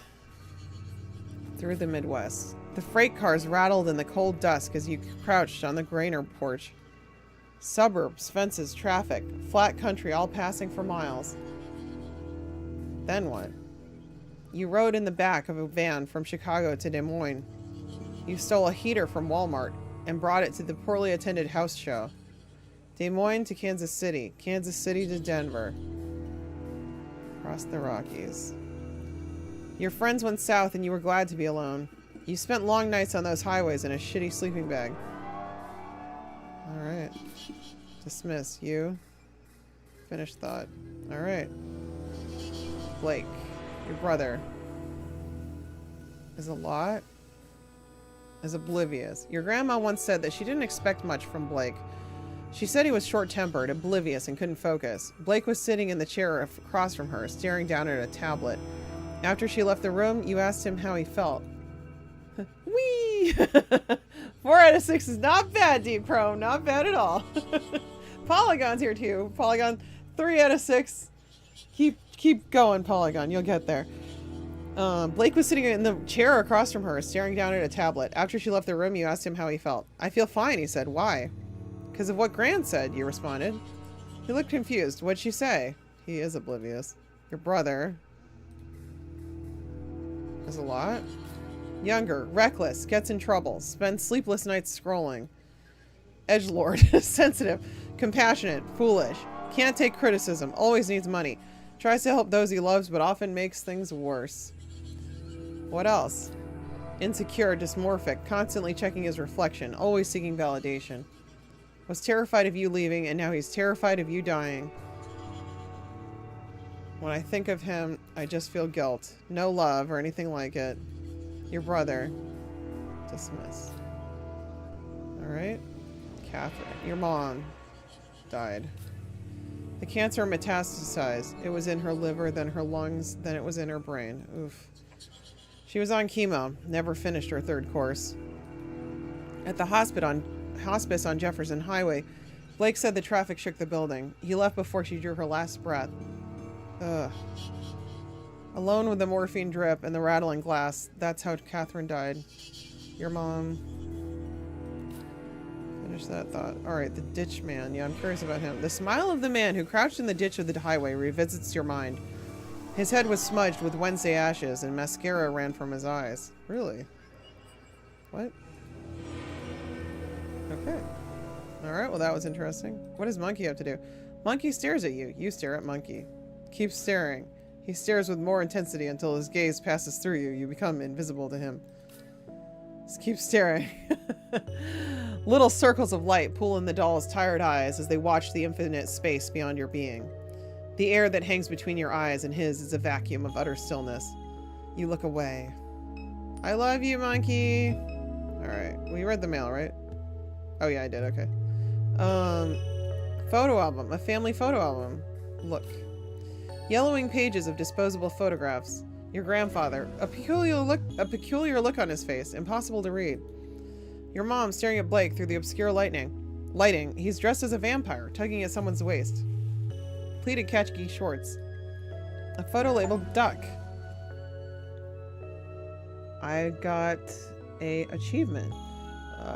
Through the Midwest. The freight cars rattled in the cold dusk as you crouched on the grainer porch. Suburbs, fences, traffic, flat country all passing for miles. Then what? You rode in the back of a van from Chicago to Des Moines. You stole a heater from Walmart and brought it to the poorly attended house show. Des Moines to Kansas City to Denver. Across the Rockies. Your friends went south and you were glad to be alone. You spent long nights on those highways in a shitty sleeping bag. Alright. Dismiss. You. Finished thought. Alright. Blake. Your brother. Is oblivious. Your grandma once said that she didn't expect much from Blake. She said he was short-tempered, oblivious, and couldn't focus. Blake was sitting in the chair across from her, staring down at a tablet. After she left the room, you asked him how he felt. Whee! 4 out of 6 is not bad, Deep Chrome. Not bad at all. Polygon's here too. Polygon, 3 out of 6. Keep going, Polygon. You'll get there. Blake was sitting in the chair across from her, staring down at a tablet. After she left the room, you asked him how he felt. I feel fine, he said. Why? Because of what Gran said, you responded. He looked confused. What'd she say? He is oblivious. Your brother. Is a lot? Younger, reckless, gets in trouble, spends sleepless nights scrolling. Edgelord, sensitive, compassionate, foolish, can't take criticism, always needs money, tries to help those he loves but often makes things worse. What else? Insecure, dysmorphic, constantly checking his reflection, always seeking validation. Was terrified of you leaving and now he's terrified of you dying. When I think of him, I just feel guilt. No love or anything like it. Your brother. Dismiss. Alright. Catherine. Your mom died. The cancer metastasized. It was in her liver, then her lungs, then it was in her brain. Oof. She was on chemo. Never finished her 3rd course. At the hospice on Jefferson Highway, Blake said the traffic shook the building. He left before she drew her last breath. Ugh. Alone with the morphine drip and the rattling glass. That's how Catherine died. Your mom. Finish that thought. Alright, the ditch man. Yeah, I'm curious about him. The smile of the man who crouched in the ditch of the highway revisits your mind. His head was smudged with Wednesday ashes and mascara ran from his eyes. Really? What? Okay. Alright, well that was interesting. What does Monkey have to do? Monkey stares at you. You stare at Monkey. Keep staring. He stares with more intensity until his gaze passes through you. You become invisible to him. Just keep staring. Little circles of light pool in the doll's tired eyes as they watch the infinite space beyond your being. The air that hangs between your eyes and his is a vacuum of utter stillness. You look away. I love you, Monkey. Alright. Well, you read the mail, right? Oh, yeah, I did. Okay. Photo album. A family photo album. Look. Yellowing pages of disposable photographs. Your grandfather. A peculiar look on his face. Impossible to read. Your mom staring at Blake through the obscure lighting. He's dressed as a vampire, tugging at someone's waist. Pleated khaki shorts. A photo labeled duck. I got a achievement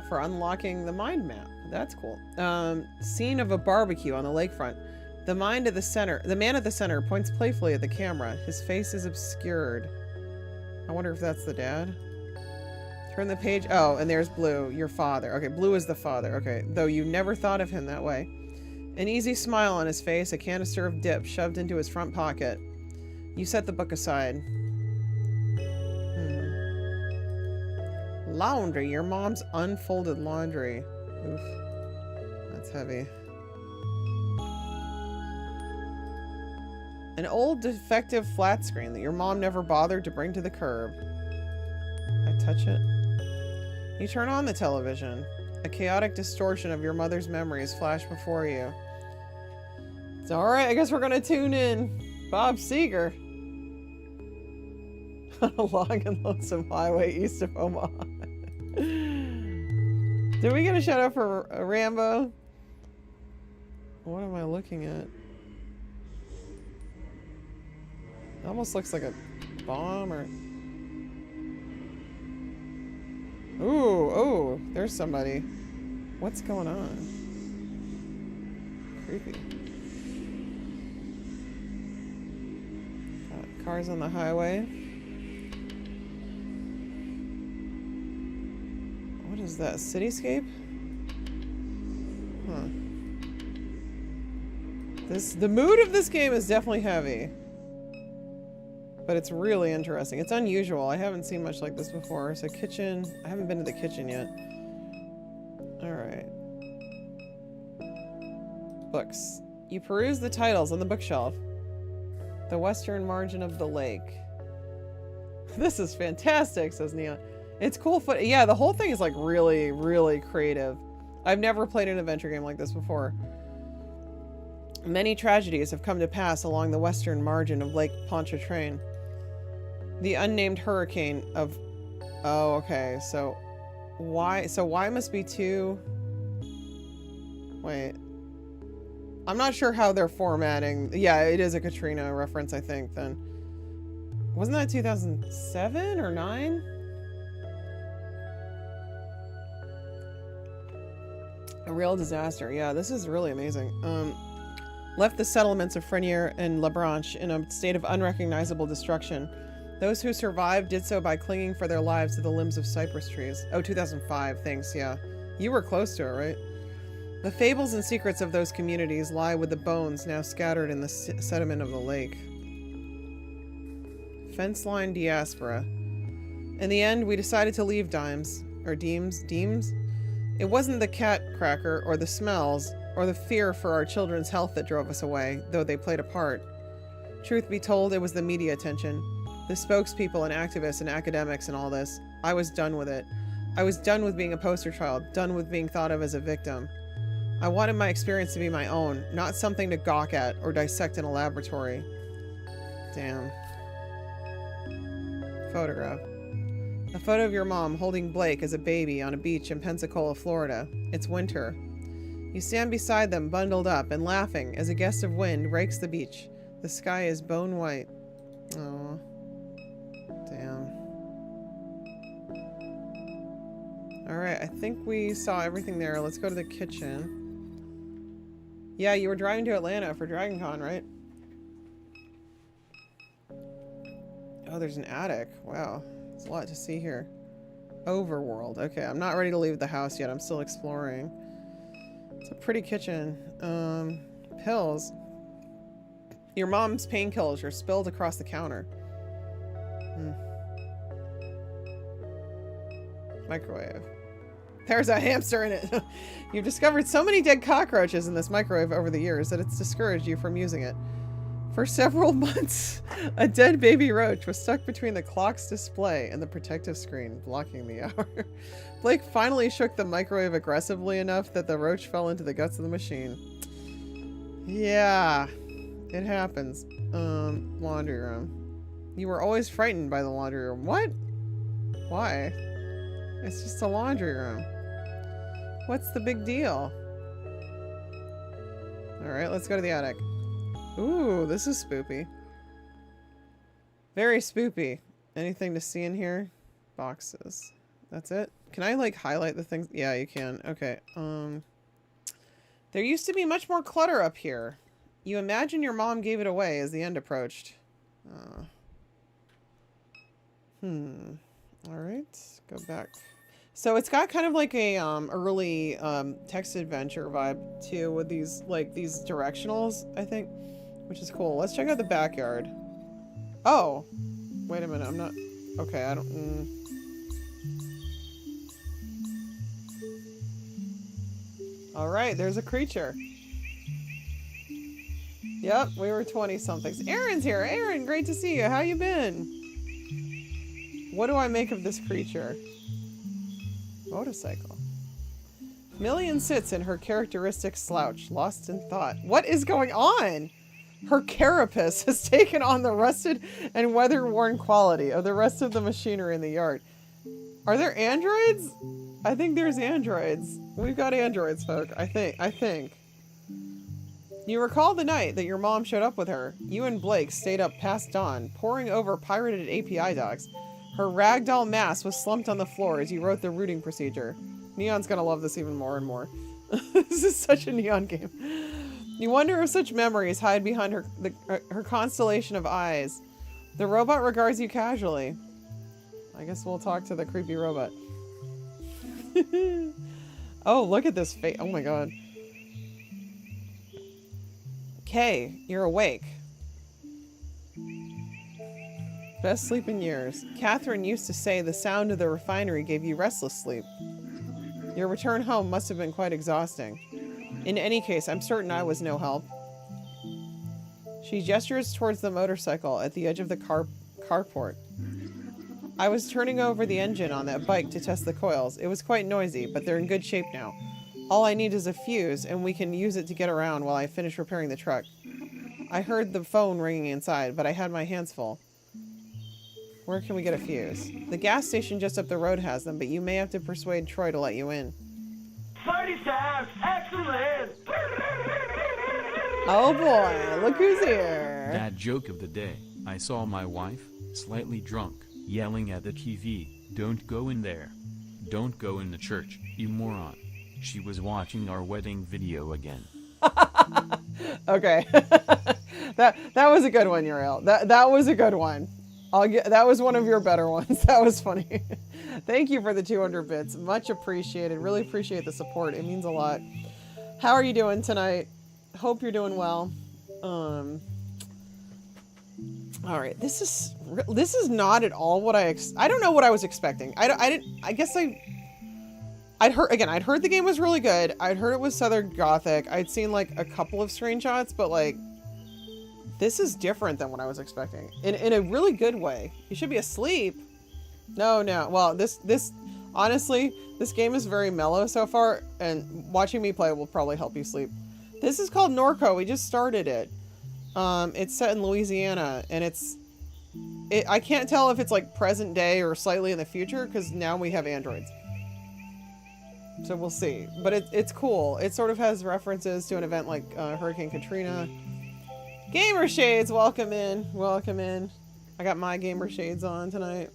for unlocking the mind map. That's cool. Scene of a barbecue on the lakefront. The man at the center points playfully at the camera. His face is obscured. I wonder if that's the dad. Turn the page. Oh, and there's Blue, your father. Okay, Blue is the father. Okay, though you never thought of him that way. An easy smile on his face, a canister of dip shoved into his front pocket. You set the book aside. Laundry, your mom's unfolded laundry. Oof. That's heavy. An old defective flat screen that your mom never bothered to bring to the curb. I touch it. You turn on the television. A chaotic distortion of your mother's memories flash before you. It's alright, I guess we're gonna tune in. Bob Seger. On a long and lonesome highway east of Omaha. Did we get a shout out for Rambo? What am I looking at? It almost looks like a bomb or... Ooh, there's somebody. What's going on? Creepy. Cars on the highway. What is that? Cityscape? Huh. The mood of this game is definitely heavy. But it's really interesting. It's unusual. I haven't seen much like this before. So kitchen. I haven't been to the kitchen yet. Alright. Books. You peruse the titles on the bookshelf. The western margin of the lake. This is fantastic, says Neon. It's cool yeah, the whole thing is like really, really creative. I've never played an adventure game like this before. Many tragedies have come to pass along the western margin of Lake Pontchartrain. The unnamed hurricane of... Oh, okay. So Y must be 2... Wait. I'm not sure how they're formatting. Yeah, it is a Katrina reference, I think, then. Wasn't that 2007 or 9? A real disaster. Yeah, this is really amazing. Left the settlements of Frenier and La Branche in a state of unrecognizable destruction. Those who survived did so by clinging for their lives to the limbs of cypress trees. Oh, 2005, thanks, yeah. You were close to it, right? The fables and secrets of those communities lie with the bones now scattered in the sediment of the lake. Fence-line diaspora. In the end, we decided to leave Deems. It wasn't the cat cracker or the smells or the fear for our children's health that drove us away, though they played a part. Truth be told, it was the media attention. The spokespeople and activists and academics and all this. I was done with it. I was done with being a poster child, done with being thought of as a victim. I wanted my experience to be my own, not something to gawk at or dissect in a laboratory. Damn. Photograph. A photo of your mom holding Blake as a baby on a beach in Pensacola, Florida. It's winter. You stand beside them, bundled up and laughing as a gust of wind rakes the beach. The sky is bone white. Oh. Damn. Alright, I think we saw everything there. Let's go to the kitchen. Yeah, you were driving to Atlanta for Dragon Con, right? Oh, there's an attic. Wow. There's a lot to see here. Overworld. Okay, I'm not ready to leave the house yet. I'm still exploring. It's a pretty kitchen. Pills. Your mom's painkillers are spilled across the counter. Microwave. There's a hamster in it. You've discovered so many dead cockroaches in this microwave over the years that it's discouraged you from using it. For several months, a dead baby roach was stuck between the clock's display and the protective screen, blocking the hour. Blake finally shook the microwave aggressively enough that the roach fell into the guts of the machine. Yeah, it happens. Laundry room. You were always frightened by the laundry room. What? Why? It's just a laundry room. What's the big deal? Alright, let's go to the attic. Ooh, this is spoopy. Very spoopy. Anything to see in here? Boxes. That's it? Can I, like, highlight the things? Yeah, you can. Okay. There used to be much more clutter up here. You imagine your mom gave it away as the end approached. Alright. Go back. So it's got kind of like a early text adventure vibe too, with these these directionals, I think, which is cool. Let's check out the backyard. Oh, wait a minute, I'm not okay. I don't. All right, there's a creature. Yep, we were 20-somethings. Aaron's here. Aaron, great to see you. How you been? What do I make of this creature? Motorcycle. Million sits in her characteristic slouch, lost in thought. What is going on? Her carapace has taken on the rusted and weather-worn quality of the rest of the machinery in the yard. Are there androids? I think there's androids. We've got androids, folk. I think. You recall the night that your mom showed up with her. You and Blake stayed up past dawn, poring over pirated API docs. Her ragdoll mass was slumped on the floor as you wrote the routing procedure. Neon's gonna love this even more and more. This is such a Neon game. You wonder if such memories hide behind her constellation of eyes. The robot regards you casually. I guess we'll talk to the creepy robot. Oh, look at this face. Oh my god. Okay, you're awake. Best sleep in years. Catherine used to say the sound of the refinery gave you restless sleep. Your return home must have been quite exhausting. In any case, I'm certain I was no help. She gestures towards the motorcycle at the edge of the carport. I was turning over the engine on that bike to test the coils. It was quite noisy, but they're in good shape now. All I need is a fuse, and we can use it to get around while I finish repairing the truck. I heard the phone ringing inside, but I had my hands full. Where can we get a fuse? The gas station just up the road has them, but you may have to persuade Troy to let you in. 37! Excellent! Oh boy, look who's here. That joke of the day. I saw my wife, slightly drunk, yelling at the TV, "Don't go in there. Don't go in the church, you moron." She was watching our wedding video again. Okay. that was a good one, Uriel. That was a good one. That was one of your better ones. That was funny. Thank you for the 200 bits. Much appreciated. Really appreciate the support. It means a lot. How are you doing tonight? Hope you're doing well. All right. This is not at all what I don't know what I was expecting. I'd heard the game was really good. I'd heard it was Southern Gothic. I'd seen like a couple of screenshots, but like this is different than what I was expecting. In a really good way. You should be asleep. No. Well, this honestly, this game is very mellow so far, and watching me play will probably help you sleep. This is called Norco. We just started it. It's set in Louisiana, and I can't tell if it's like present day or slightly in the future because now we have androids. So we'll see. But it's cool. It sort of has references to an event like Hurricane Katrina. Gamer Shades, welcome in. Welcome in. I got my gamer shades on tonight.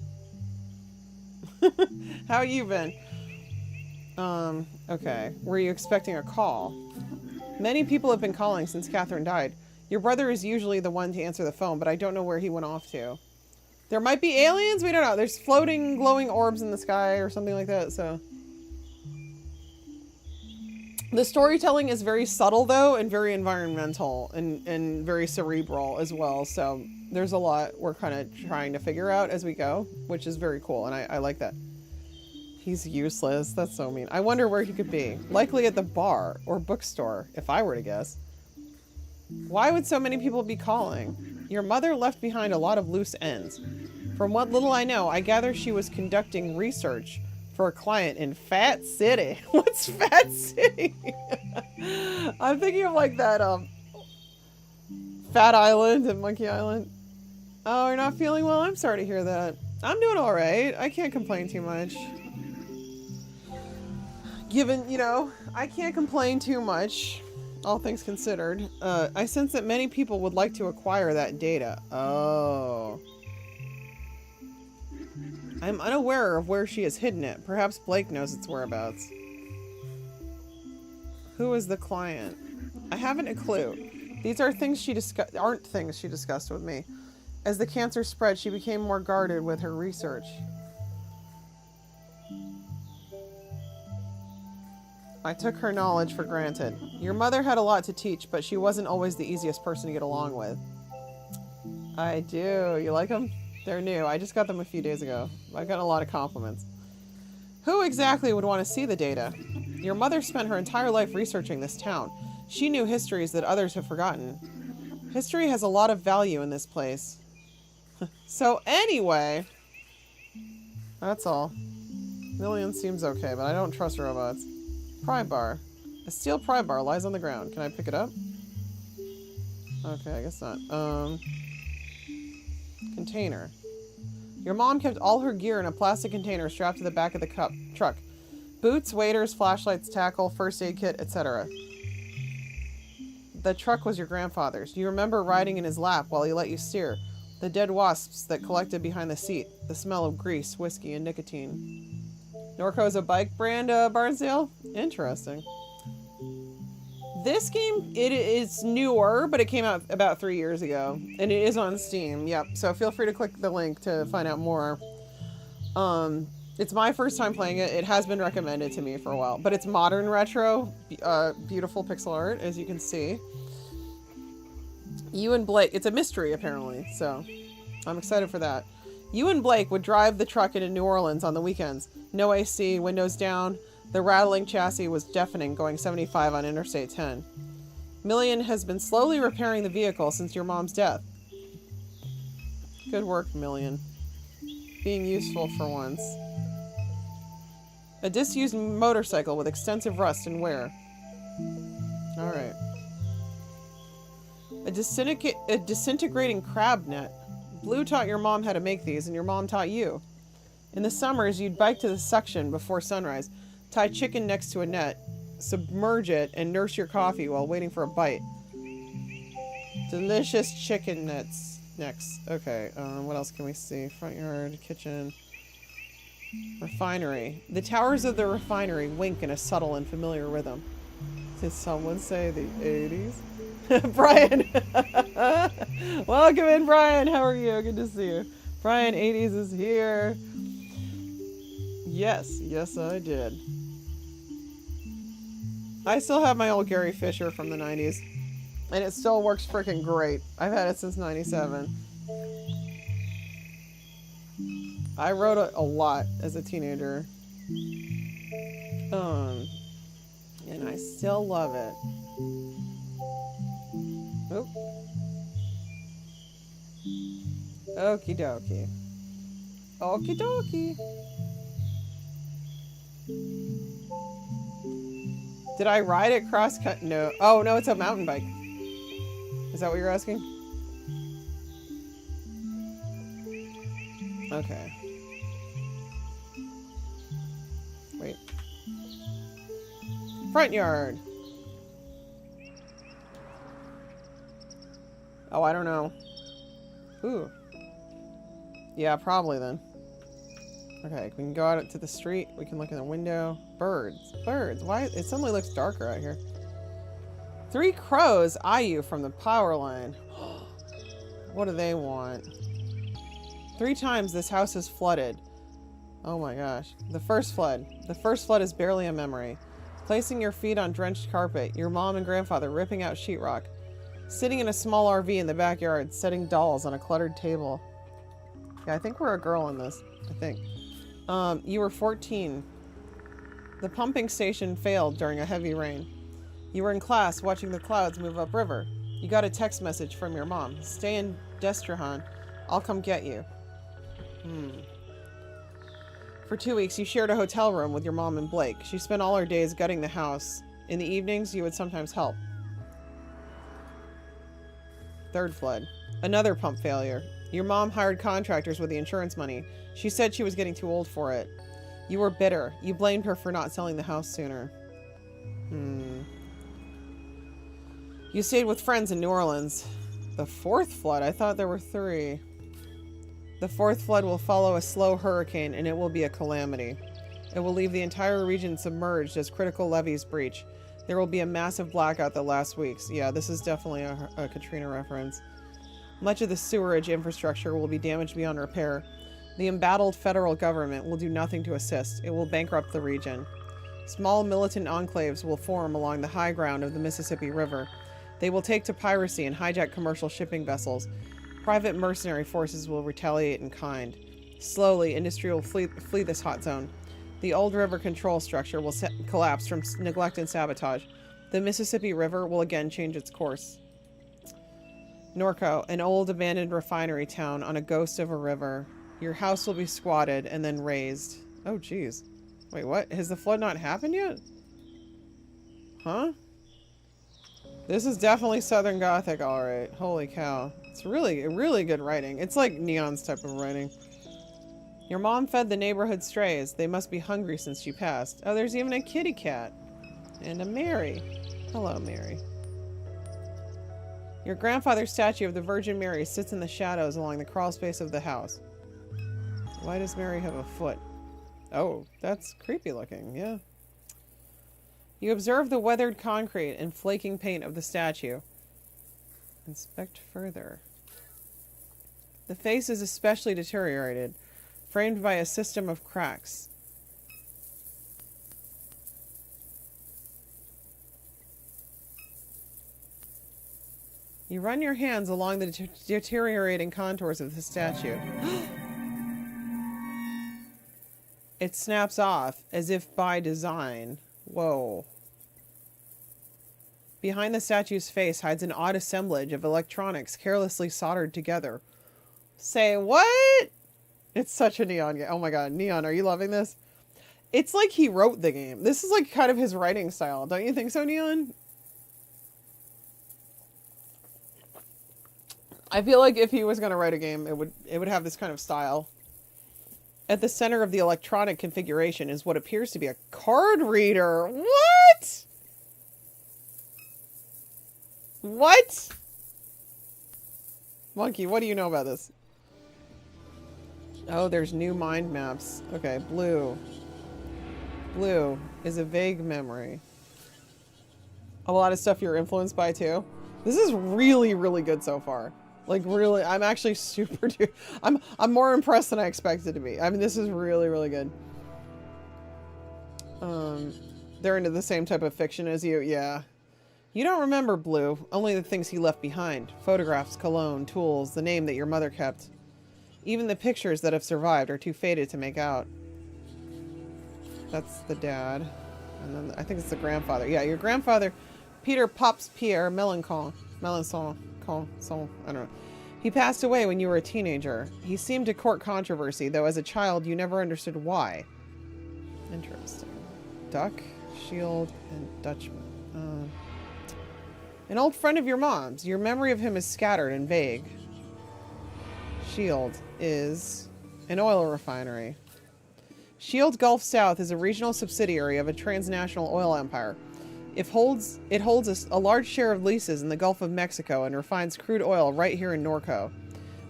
How you been? Okay. Were you expecting a call? Many people have been calling since Catherine died. Your brother is usually the one to answer the phone, but I don't know where he went off to. There might be aliens? We don't know. There's floating, glowing orbs in the sky or something like that, so... The storytelling is very subtle, though, and very environmental and very cerebral as well, so there's a lot we're kind of trying to figure out as we go, which is very cool, and I like that. He's useless. That's so mean. I wonder where he could be. Likely at the bar or bookstore, if I were to guess. Why would so many people be calling? Your mother left behind a lot of loose ends. From what little I know, I gather she was conducting research for a client in Fat City. What's Fat City? I'm thinking of like that, Fat Island and Monkey Island. Oh, you're not feeling well? I'm sorry to hear that. I'm doing alright. I can't complain too much. Given, you know, I can't complain too much, all things considered. I sense that many people would like to acquire that data. Oh. I'm unaware of where she has hidden it. Perhaps Blake knows its whereabouts. Who is the client? I haven't a clue. These are things she aren't things she discussed with me. As the cancer spread, she became more guarded with her research. I took her knowledge for granted. Your mother had a lot to teach, but she wasn't always the easiest person to get along with. I do. You like them? They're new. I just got them a few days ago. I got a lot of compliments. Who exactly would want to see the data? Your mother spent her entire life researching this town. She knew histories that others have forgotten. History has a lot of value in this place. So anyway, that's all. Million seems okay, but I don't trust robots. Pry bar. A steel pry bar lies on the ground. Can I pick it up? Okay, I guess not. Container. Your mom kept all her gear in a plastic container strapped to the back of the truck. Boots, waders, flashlights, tackle, first aid kit, etc. The truck was your grandfather's. You remember riding in his lap while he let you steer. The dead wasps that collected behind the seat. The smell of grease, whiskey, and nicotine. NORCO is a bike brand, Barnsdale? Interesting. This game, it is newer, but it came out about 3 years ago. And it is on Steam, yep. So feel free to click the link to find out more. It's my first time playing it. It has been recommended to me for a while. But it's modern retro, beautiful pixel art, as you can see. You and Blake, it's a mystery apparently, so I'm excited for that. You and Blake would drive the truck into New Orleans on the weekends. No AC, windows down. The rattling chassis was deafening, going 75 on Interstate 10. Million has been slowly repairing the vehicle since your mom's death. Good work, Million. Being useful for once. A disused motorcycle with extensive rust and wear. Alright. A disintegrating crab net. Blue taught your mom how to make these, and your mom taught you. In the summers, you'd bike to the suction before sunrise, tie chicken next to a net, submerge it, and nurse your coffee while waiting for a bite. Delicious chicken nets. Next. Okay, what else can we see? Front yard, kitchen, refinery. The towers of the refinery wink in a subtle and familiar rhythm. Did someone say the 80s? Brian! Welcome in, Brian! How are you? Good to see you. Brian, 80s is here. Yes, yes I did. I still have my old Gary Fisher from the 90s. And it still works freaking great. I've had it since 97. I wrote a lot as a teenager. And I still love it. Oop. Okie dokie. Okie dokie. Did I ride it cross-cut? No. Oh, no, it's a mountain bike. Is that what you're asking? Okay. Wait. Front yard. Oh, I don't know. Ooh. Yeah, probably then. Okay, we can go out to the street. We can look in the window. Birds. Birds. Why? It suddenly looks darker out here. 3 crows eye you from the power line. What do they want? 3 times this house is flooded. Oh my gosh. The first flood. The first flood is barely a memory. Placing your feet on drenched carpet. Your mom and grandfather ripping out sheetrock. Sitting in a small RV in the backyard, setting dolls on a cluttered table. Yeah, I think we're a girl in this. I think. You were 14. The pumping station failed during a heavy rain. You were in class watching the clouds move upriver. You got a text message from your mom. Stay in Destrahan. I'll come get you. For 2 weeks, you shared a hotel room with your mom and Blake. She spent all her days gutting the house. In the evenings, you would sometimes help. 3rd flood. Another pump failure. Your mom hired contractors with the insurance money. She said she was getting too old for it. You were bitter. You blamed her for not selling the house sooner. You stayed with friends in New Orleans. The 4th flood? I thought there were 3. The 4th flood will follow a slow hurricane, and it will be a calamity. It will leave the entire region submerged as critical levees breach. There will be a massive blackout that lasts weeks. Yeah, this is definitely a Katrina reference. Much of the sewerage infrastructure will be damaged beyond repair. The embattled federal government will do nothing to assist. It will bankrupt the region. Small militant enclaves will form along the high ground of the Mississippi River. They will take to piracy and hijack commercial shipping vessels. Private mercenary forces will retaliate in kind. Slowly, industry will flee this hot zone. The old river control structure will collapse from neglect and sabotage. The Mississippi River will again change its course. NORCO, an old abandoned refinery town on a ghost of a river. Your house will be squatted and then razed. Oh, jeez. Wait, what? Has the flood not happened yet? Huh? This is definitely Southern Gothic, alright. Holy cow. It's really good writing. It's like Neon's type of writing. Your mom fed the neighborhood strays. They must be hungry since she passed. Oh, there's even a kitty cat. And a Mary. Hello, Mary. Your grandfather's statue of the Virgin Mary sits in the shadows along the crawl space of the house. Why does Mary have a foot? Oh, that's creepy looking, yeah. You observe the weathered concrete and flaking paint of the statue. Inspect further. The face is especially deteriorated, framed by a system of cracks. You run your hands along the deteriorating contours of the statue. It snaps off, as if by design. Whoa. Behind the statue's face hides an odd assemblage of electronics carelessly soldered together. Say what? It's such a Neon game. Oh my god, Neon, are you loving this? It's like he wrote the game. This is like kind of his writing style. Don't you think so, Neon? I feel like if he was going to write a game, it would have this kind of style. At the center of the electronic configuration is what appears to be a card reader. What? What? Monkey, what do you know about this? Oh, there's new mind maps. Okay, blue. Blue is a vague memory. A lot of stuff you're influenced by too. This is really, really good so far. Like really, I'm actually super I'm more impressed than I expected to be. I mean, this is really, really good. They're into the same type of fiction as you, yeah. You don't remember Blue, only the things he left behind. Photographs, cologne, tools, the name that your mother kept. Even the pictures that have survived are too faded to make out. That's the dad. And then I think it's the grandfather. Yeah, your grandfather, Peter Pops Pierre Melanchon, I don't know. He passed away when you were a teenager. He seemed to court controversy, though as a child you never understood why. Interesting. Duck, Shield, and Dutchman. An old friend of your mom's. Your memory of him is scattered and vague. Shield is an oil refinery. Shield Gulf South is a regional subsidiary of a transnational oil empire. It holds a large share of leases in the Gulf of Mexico and refines crude oil right here in NORCO.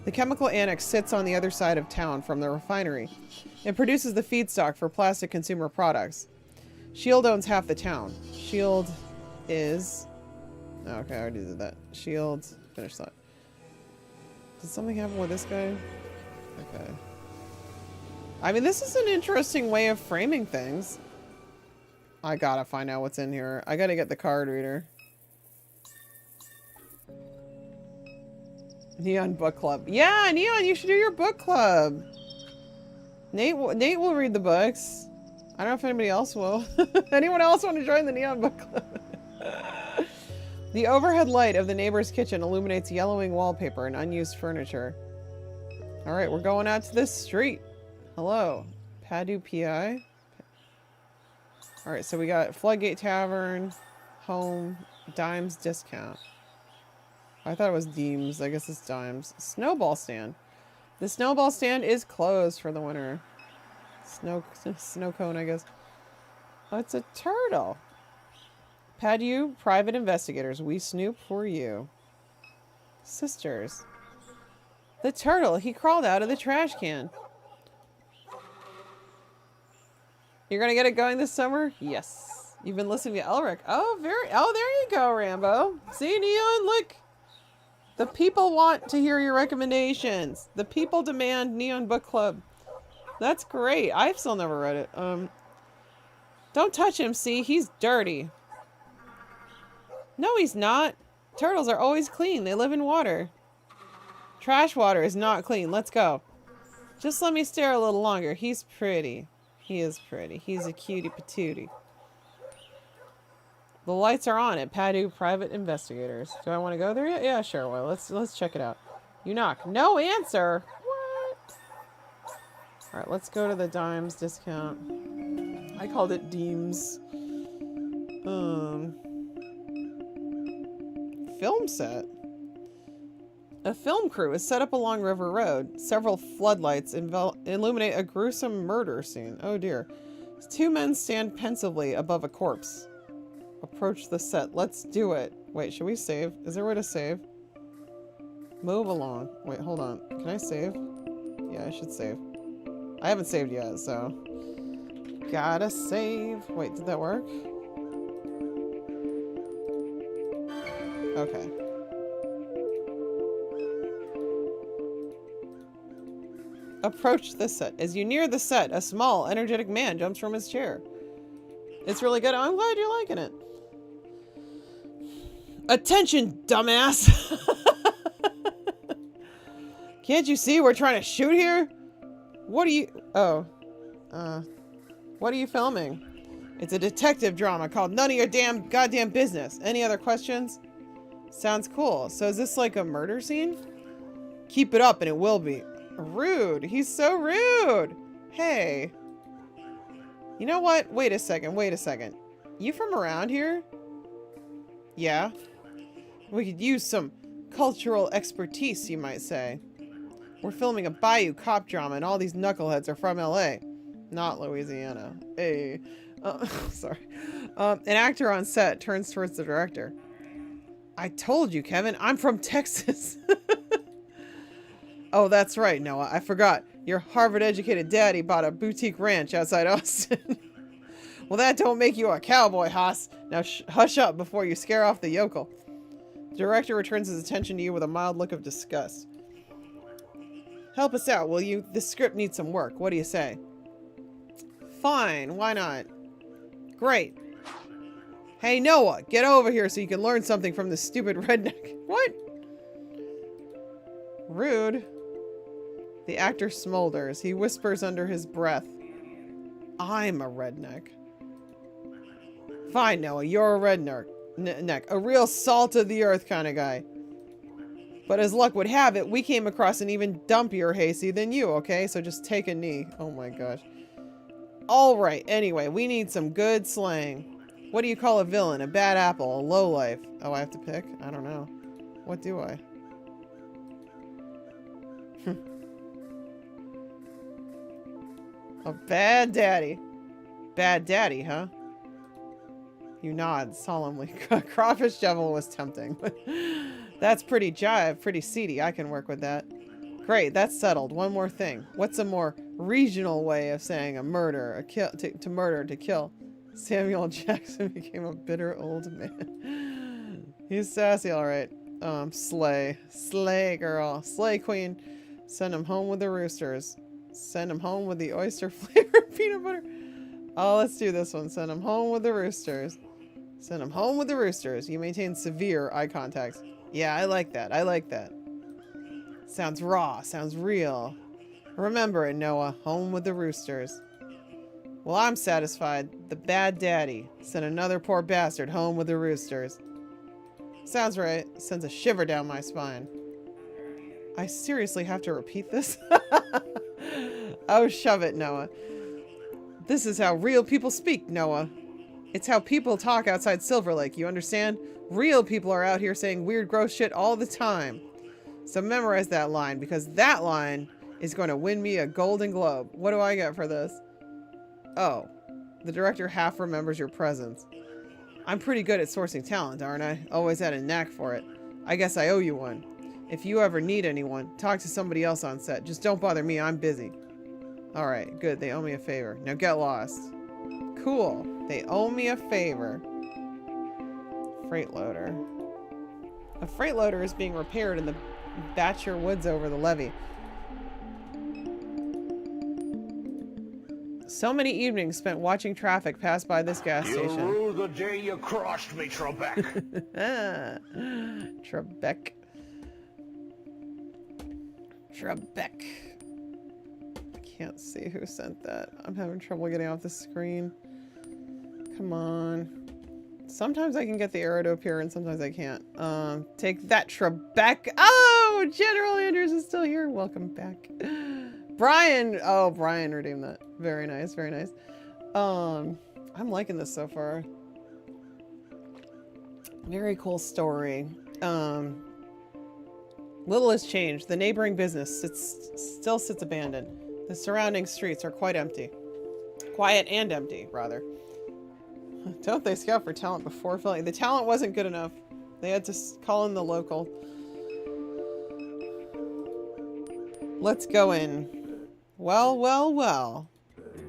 The chemical annex sits on the other side of town from the refinery. It produces the feedstock for plastic consumer products. Shield owns half the town. Shield is... Oh, okay, I already did that. Shield. Finish that. Did something happen with this guy? Okay. I mean, this is an interesting way of framing things. I gotta find out what's in here. I gotta get the card reader. Neon Book Club. Yeah, Neon, you should do your book club. Nate will read the books. I don't know if anybody else will. Anyone else want to join the Neon Book Club? The overhead light of the neighbor's kitchen illuminates yellowing wallpaper and unused furniture. Alright, we're going out to this street. Hello. Padu PI. Alright, so we got Floodgate Tavern, Home, Dimes Discount. I thought it was Deems. I guess it's Dimes. Snowball Stand. The snowball stand is closed for the winter. Snow cone, I guess. Oh, it's a turtle. Padu, private investigators. We snoop for you. Sisters. The turtle. He crawled out of the trash can. You're gonna get it going this summer? Yes. You've been listening to Elric. Oh, there you go, Rambo. See, Neon, look. The people want to hear your recommendations. The people demand Neon Book Club. That's great. I've still never read it. Don't touch him, see? He's dirty. No, he's not. Turtles are always clean. They live in water. Trash water is not clean. Let's go. Just let me stare a little longer. He's pretty. He is pretty. He's a cutie patootie. The lights are on at Padu Private Investigators. Do I want to go there yet? Yeah, sure. Well, let's check it out. You knock. No answer. What? All right, let's go to the Dimes Discount. I called it Deems. Film set. A film crew is set up along River Road. Several floodlights illuminate a gruesome murder scene. Oh dear. Two men stand pensively above a corpse. Approach the set. Let's do it. Wait, should we save? Is there a way to save? Move along. Wait, hold on. Can I save? Yeah, I should save. I haven't saved yet, so... Gotta save. Wait, did that work? Okay. Approach the set. As you near the set, a small, energetic man jumps from his chair. It's really good. I'm glad you're liking it. Attention, dumbass! Can't you see we're trying to shoot here? What are you... Oh. What are you filming? It's a detective drama called None of Your Goddamn Business. Any other questions? Sounds cool. So is this like a murder scene? Keep it up and it will be. Rude. He's so rude. Hey. You know what? Wait a second. You from around here? Yeah. We could use some cultural expertise, you might say. We're filming a Bayou cop drama and all these knuckleheads are from LA. Not Louisiana. Hey. Sorry. An actor on set turns towards the director. I told you, Kevin, I'm from Texas. Oh, that's right, Noah. I forgot. Your Harvard-educated daddy bought a boutique ranch outside Austin. Well, that don't make you a cowboy, Haas. Now hush up before you scare off the yokel. The director returns his attention to you with a mild look of disgust. Help us out, will you? This script needs some work. What do you say? Fine, why not? Great. Hey, Noah, get over here so you can learn something from this stupid redneck. What? Rude. The actor smolders. He whispers under his breath. I'm a redneck. Fine, Noah, you're a redneck. A real salt of the earth kind of guy. But as luck would have it, we came across an even dumpier Hasty than you, okay? So just take a knee. Oh my gosh. Alright, anyway, we need some good slang. What do you call a villain? A bad apple? A lowlife? Oh, I have to pick? I don't know. What do I? A bad daddy. Bad daddy, huh? You nod solemnly. Crawfish devil was tempting. That's pretty jive, pretty seedy. I can work with that. Great, that's settled. One more thing. What's a more regional way of saying a murder, a kill, to murder, to kill? Samuel Jackson became a bitter old man. He's sassy, all right. Slay. Slay, girl. Slay, queen. Send him home with the roosters. Send him home with the oyster flavored peanut butter. Oh, let's do this one. Send him home with the roosters. Send him home with the roosters. You maintain severe eye contact. Yeah, I like that. I like that. Sounds raw. Sounds real. Remember it, Noah. Home with the roosters. Well, I'm satisfied. The bad daddy sent another poor bastard home with the roosters. Sounds right. Sends a shiver down my spine. I seriously have to repeat this? Oh, shove it, Noah. This is how real people speak, Noah. It's how people talk outside Silver Lake, you understand? Real people are out here saying weird, gross shit all the time. So memorize that line, because that line is going to win me a Golden Globe. What do I get for this? Oh, the director half remembers your presence. I'm pretty good at sourcing talent, aren't I? Always had a knack for it. I guess I owe you one. If you ever need anyone, talk to somebody else on set. Just don't bother me, I'm busy. Alright, good. They owe me a favor. Now get lost. Cool. They owe me a favor. Freight loader. A freight loader is being repaired in the Batcher Woods over the levee. So many evenings spent watching traffic pass by this gas station. You rue the day you crossed me, Trebek. Trebek. Trebek. I can't see who sent that. I'm having trouble getting off the screen. Come on. Sometimes I can get the arrow to appear and sometimes I can't. Take that, Trebek. Oh, General Andrews is still here. Welcome back. Brian. Oh, Brian redeemed that. Very nice. Very nice. I'm liking this so far. Very cool story. Little has changed. The neighboring business still sits abandoned. The surrounding streets are quite empty. Quiet and empty, rather. Don't they scout for talent before filming? The talent wasn't good enough. They had to call in the local. Let's go in. Well, well, well.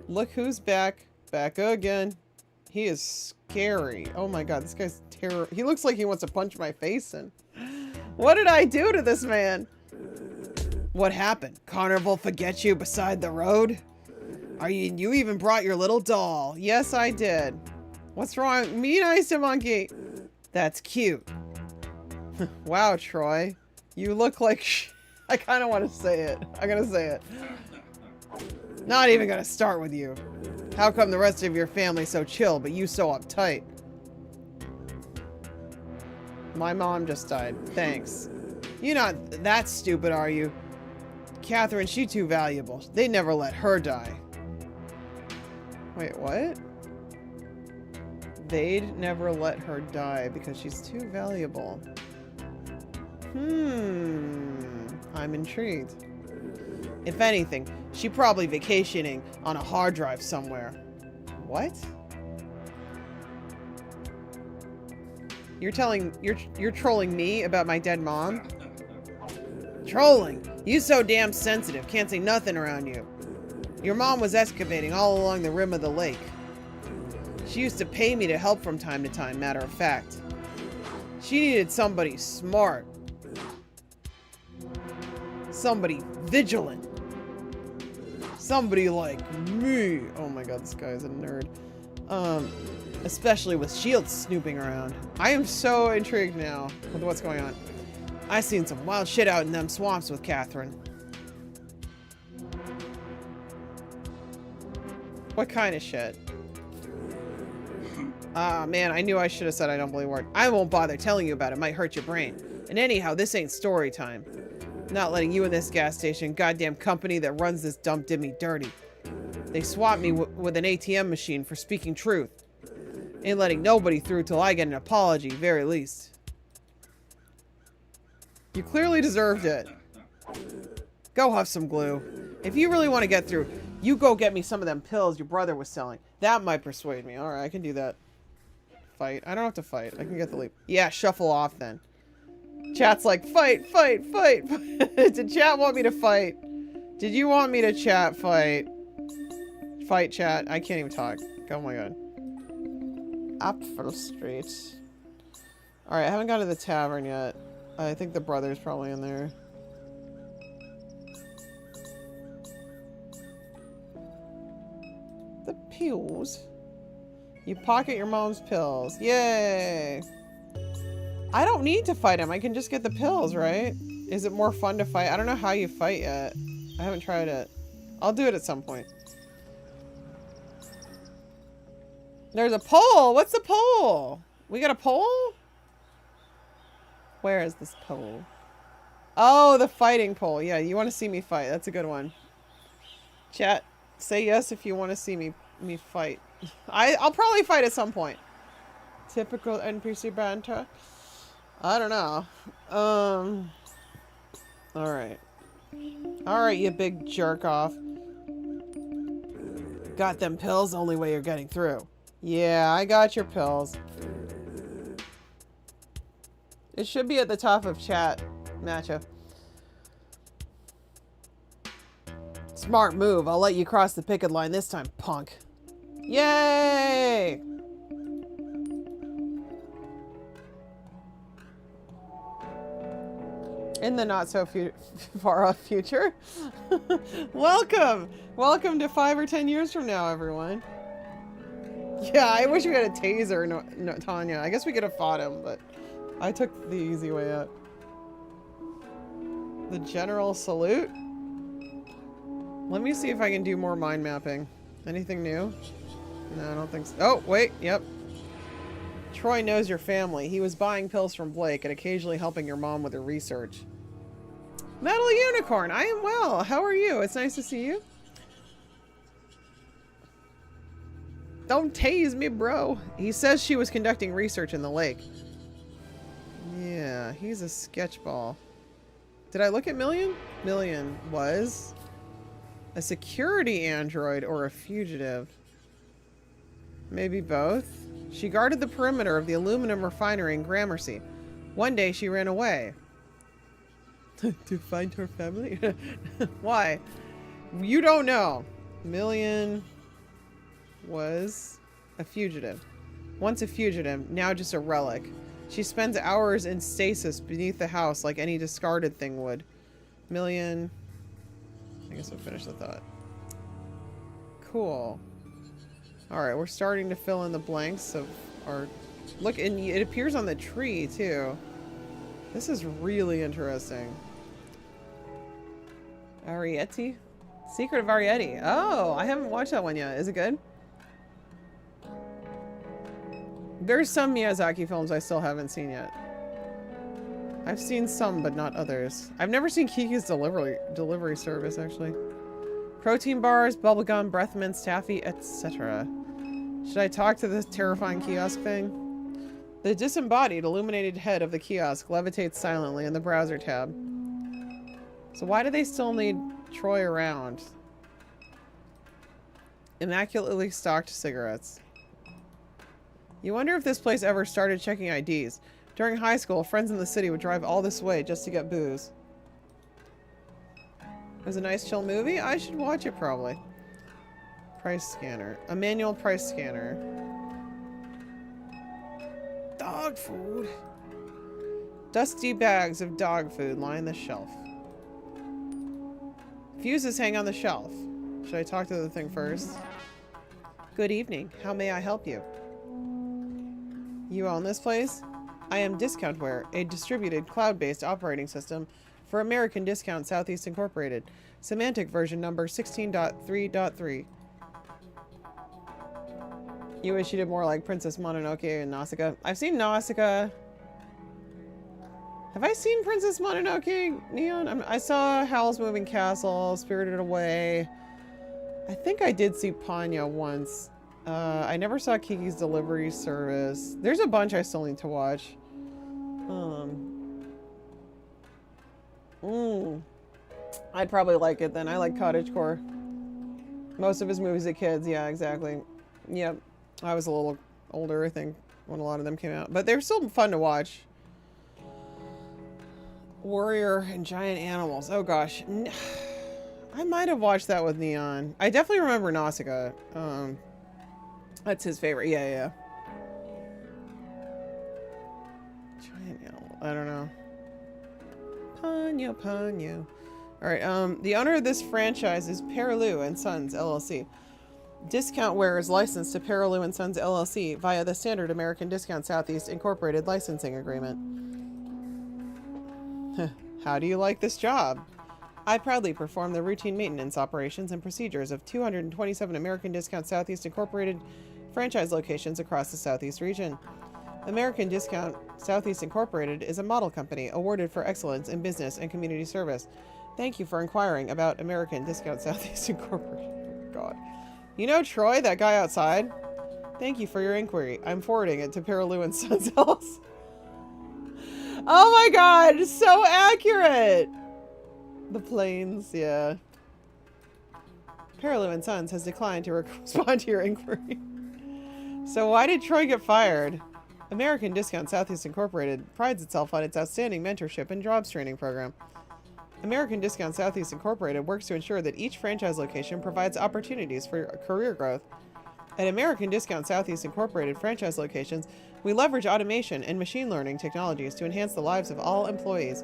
Look who's back. Back again. He is scary. Oh my god, this guy's terror. He looks like he wants to punch my face in. What did I do to this man? What happened? Carnival forget you beside the road? You even brought your little doll. Yes, I did. What's wrong? Me nice to monkey. That's cute. Wow, Troy. You look like I kind of want to say it. I'm going to say it. Not even going to start with you. How come the rest of your family so chill, but you so uptight? My mom just died. Thanks. You're not that stupid, are you? Catherine, she too valuable. They never let her die. Wait, what? They'd never let her die because she's too valuable. I'm intrigued. If anything, she probably vacationing on a hard drive somewhere. What? You're trolling me about my dead mom? Trolling? You so damn sensitive, can't say nothing around you. Your mom was excavating all along the rim of the lake. She used to pay me to help from time to time, matter of fact. She needed somebody smart. Somebody vigilant. Somebody like me. Oh my god, this guy is a nerd. Especially with shields snooping around. I am so intrigued now with what's going on. I seen some wild shit out in them swamps with Catherine. What kind of shit? Ah, man, I knew I should have said I don't believe a word. I won't bother telling you about it. Might hurt your brain. And anyhow, this ain't story time. Not letting you in this gas station, goddamn company that runs this dump did me dirty. They swapped me with an ATM machine for speaking truth. Ain't letting nobody through till I get an apology, very least. You clearly deserved it. Go huff some glue. If you really want to get through, you go get me some of them pills your brother was selling. That might persuade me. Alright, I can do that. Fight. I don't have to fight. I can get the leap. Yeah, shuffle off then. Chat's like, fight, fight, fight. Did chat want me to fight? Did you want me to chat fight? Fight chat. I can't even talk. Oh my god. Apfel Street. Alright, I haven't gone to the tavern yet. I think the brother's probably in there. The pills. You pocket your mom's pills. Yay! I don't need to fight him. I can just get the pills, right? Is it more fun to fight? I don't know how you fight yet. I haven't tried it. I'll do it at some point. There's a pole! What's the pole? We got a pole? Where is this pole? Oh, the fighting pole. Yeah, you want to see me fight. That's a good one. Chat, say yes if you want to see me fight. I'll probably fight at some point. Typical NPC banter. I don't know. Alright. Alright, you big jerk off. Got them pills, only way you're getting through. Yeah, I got your pills. It should be at the top of chat, Matcha. Smart move. I'll let you cross the picket line this time, punk. Yay! In the not so far off future. Welcome! Welcome to 5 or 10 years from now, everyone. Yeah, I wish we had a taser, no, Tanya. I guess we could have fought him, but I took the easy way out. The general salute? Let me see if I can do more mind mapping. Anything new? No, I don't think so. Oh, wait, yep. Troy knows your family. He was buying pills from Blake and occasionally helping your mom with her research. Metal Unicorn, I am well. How are you? It's nice to see you. Don't tase me, bro. He says she was conducting research in the lake. Yeah, he's a sketchball. Did I look at Million? Million was a security android or a fugitive. Maybe both. She guarded the perimeter of the aluminum refinery in Gramercy. One day she ran away. To find her family? Why? You don't know. Million was a fugitive. Once a fugitive, now just a relic. She spends hours in stasis beneath the house like any discarded thing would. Million. I guess I'll finish the thought. Cool. Alright, we're starting to fill in the blanks of our... Look, and it appears on the tree, too. This is really interesting. Arietti? Secret of Arietti. Oh, I haven't watched that one yet. Is it good? There's some Miyazaki films I still haven't seen yet. I've seen some, but not others. I've never seen Kiki's delivery service, actually. Protein bars, bubblegum, breath mints, taffy, etc. Should I talk to this terrifying kiosk thing? The disembodied, illuminated head of the kiosk levitates silently in the browser tab. So why do they still need Troy around? Immaculately stocked cigarettes. You wonder if this place ever started checking IDs. During high school, friends in the city would drive all this way just to get booze. It was a nice chill movie? I should watch it probably. Price scanner. A manual price scanner. Dog food. Dusty bags of dog food line the shelf. Fuses hang on the shelf. Should I talk to the thing first? Good evening. How may I help you? You own this place? I am Discountware, a distributed cloud-based operating system for American Discount Southeast Incorporated. Semantic version number 16.3.3. You wish you did more like Princess Mononoke and Nausicaa. I've seen Nausicaa. Have I seen Princess Mononoke, Neon? I saw Howl's Moving Castle, Spirited Away. I think I did see Ponyo once. I never saw Kiki's Delivery Service. There's a bunch I still need to watch. I'd probably like it then. I like Cottagecore. Most of his movies at kids. Yeah, exactly. Yep. I was a little older, I think, when a lot of them came out. But they're still fun to watch. Warrior and giant animals. Oh gosh. I might have watched that with Neon. I definitely remember Nausicaa. That's his favorite. Yeah, yeah. Giant animal. I don't know. Ponyo, Ponyo. Alright, the owner of this franchise is Perilou and Sons, LLC. Discount Wear is licensed to Perilou and Sons, LLC via the standard American Discount Southeast Incorporated licensing agreement. How do you like this job? I proudly perform the routine maintenance operations and procedures of 227 American Discount Southeast Incorporated franchise locations across the Southeast region. American Discount Southeast Incorporated is a model company awarded for excellence in business and community service. Thank you for inquiring about American Discount Southeast Incorporated. Oh, God. You know Troy, that guy outside? Thank you for your inquiry. I'm forwarding it to Perilou and Sons else. Oh my God, so accurate! The planes, yeah. Perilou and Sons has declined to respond to your inquiry. So why did Troy get fired? American Discount Southeast Incorporated prides itself on its outstanding mentorship and jobs training program. American Discount Southeast Incorporated works to ensure that each franchise location provides opportunities for career growth. At American Discount Southeast Incorporated franchise locations, we leverage automation and machine learning technologies to enhance the lives of all employees.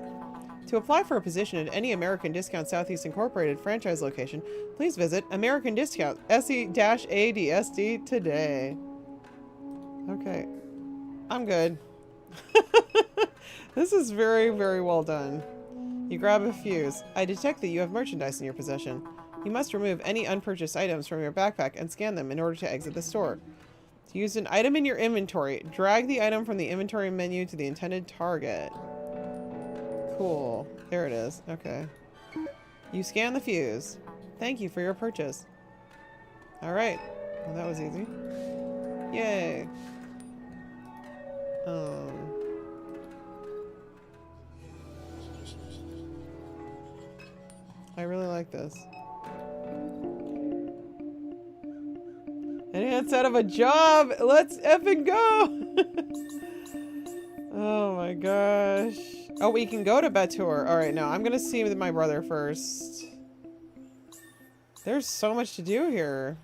To apply for a position at any American Discount Southeast Incorporated franchise location, please visit American Discount SE-ADSD today. Okay. I'm good. This is very, very well done. You grab a fuse. I detect that you have merchandise in your possession. You must remove any unpurchased items from your backpack and scan them in order to exit the store. To use an item in your inventory, drag the item from the inventory menu to the intended target. Cool. There it is. Okay. You scan the fuse. Thank you for your purchase. Alright. Well, that was easy. Yay. I really like this. Enhance out of a job! Let's effing go! Oh my gosh. Oh, we can go to Batur. Alright, no, I'm gonna see with my brother first. There's so much to do here.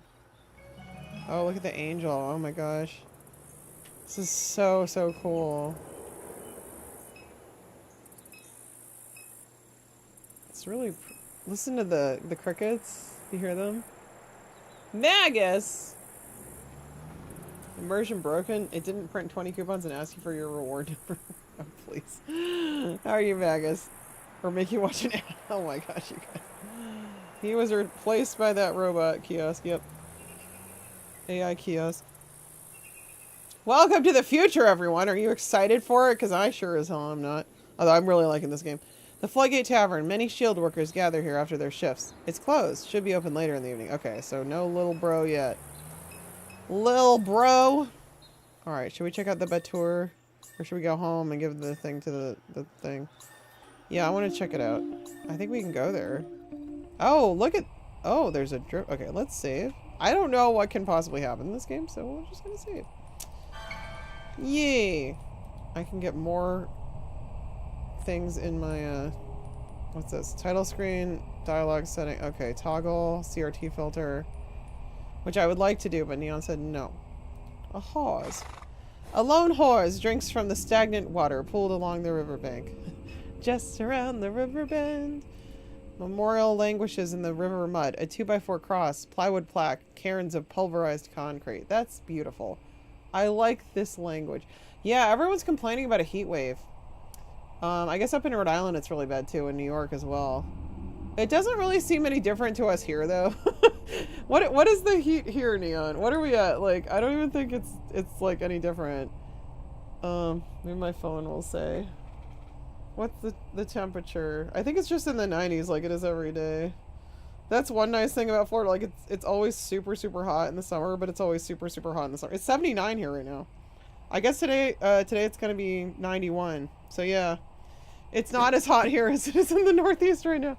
Oh, look at the angel. Oh my gosh. This is so, so cool. It's really... Listen to the crickets. You hear them? Magus! Immersion broken. It didn't print 20 coupons and ask you for your reward number. Oh, please. How are you, Magus? Or make you watch an ad. Oh my gosh, you guys. He was replaced by that robot kiosk. Yep. AI kiosk. Welcome to the future, everyone. Are you excited for it? Because I sure as hell am not. Although I'm really liking this game. The Floodgate Tavern. Many shield workers gather here after their shifts. It's closed. Should be open later in the evening. Okay, so no little bro yet. Lil bro. Alright, should we check out the Batur? Or should we go home and give the thing to the thing? Yeah, I want to check it out. I think we can go there. Oh, look at... Oh, there's a drip. Okay, let's save. I don't know what can possibly happen in this game, so we're just gonna save. Yay! I can get more things in my, what's this? Title screen, dialogue setting. Okay, toggle, CRT filter. Which I would like to do, but Neon said no. A hawes. A lone horse drinks from the stagnant water pooled along the riverbank. Just around the river bend. Memorial languishes in the river mud. A 2x4 cross, plywood plaque, cairns of pulverized concrete. That's beautiful. I like this language. Yeah, everyone's complaining about a heat wave. I guess up in Rhode Island it's really bad too, in New York as well. It doesn't really seem any different to us here though. What is the heat here, Neon? What are we at? Like, I don't even think it's like any different. Maybe my phone will say. What's the temperature? I think it's just in the 90s like it is every day. That's one nice thing about Florida. Like, it's always super, super hot in the summer, but it's always super, super hot in the summer. It's 79 here right now. I guess today it's going to be 91. So, yeah. It's not as hot here as it is in the Northeast right now.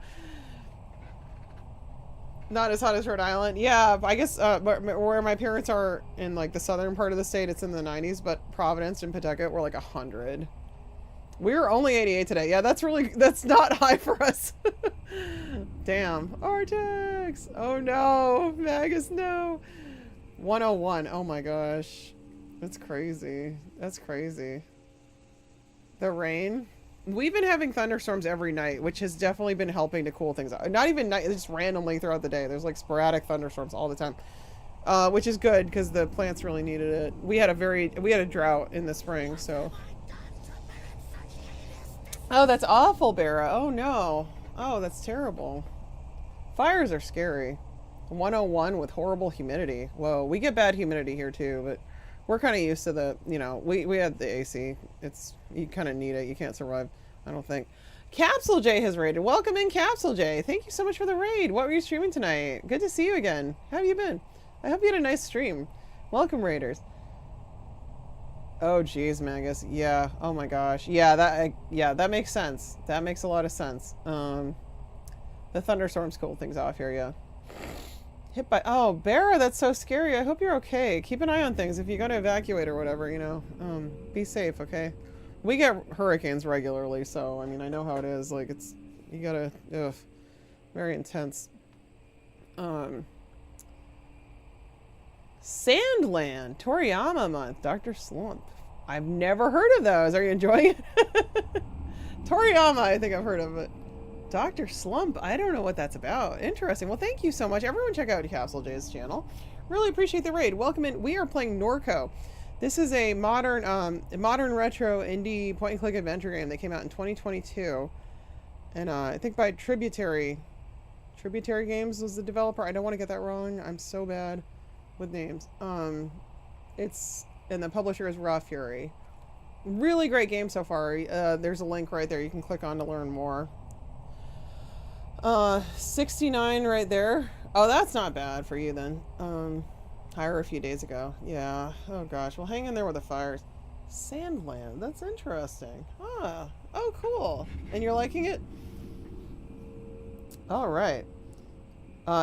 Not as hot as Rhode Island. Yeah, I guess where my parents are in, like, the southern part of the state, it's in the 90s. But Providence and Pawtucket were, like, 100. We're only 88 today. Yeah, that's not high for us. Damn. Artex! Oh no! Magus, no! 101. Oh my gosh. That's crazy. That's crazy. The rain. We've been having thunderstorms every night, which has definitely been helping to cool things out. Not even night, just randomly throughout the day. There's like sporadic thunderstorms all the time. Which is good because the plants really needed it. We had a drought in the spring, so. Oh, that's awful, Bera. Oh no. Oh, that's terrible. Fires are scary. 101 with horrible humidity. Whoa, we get bad humidity here too, but we're kind of used to the, you know, we had the AC. You kind of need it. You can't survive, I don't think. Capsule J has raided. Welcome in, Capsule J. Thank you so much for the raid. What were you streaming tonight? Good to see you again. How have you been? I hope you had a nice stream. Welcome, raiders. Oh, geez, Magus. Yeah. Oh my gosh. Yeah, that makes sense. That makes a lot of sense. The thunderstorms cool things off here, yeah. Hit by... Oh, Bera, that's so scary. I hope you're okay. Keep an eye on things if you gotta evacuate or whatever, you know. Be safe, okay? We get hurricanes regularly, so, I mean, I know how it is. Like, it's... You gotta... Ugh. Very intense. Sandland, Toriyama month, Dr. Slump. I've never heard of those. Are you enjoying it? Toriyama, I think I've heard of it. Dr. Slump, I don't know what that's about. Interesting. Well, thank you so much. Everyone check out Capsule J's channel. Really appreciate the raid. Welcome in. We are playing NORCO. This is a modern retro indie point-and-click adventure game that came out in 2022. And I think by Tributary Games was the developer. I don't want to get that wrong. I'm so bad with names. And the publisher is Raw Fury. Really great game so far. There's a link right there you can click on to learn more. 69 right there. Oh, that's not bad for you then. Higher a few days ago. Yeah. Oh gosh. Well, hang in there with the fires. Sandland. That's interesting. Ah. Oh, cool. And you're liking it? All right.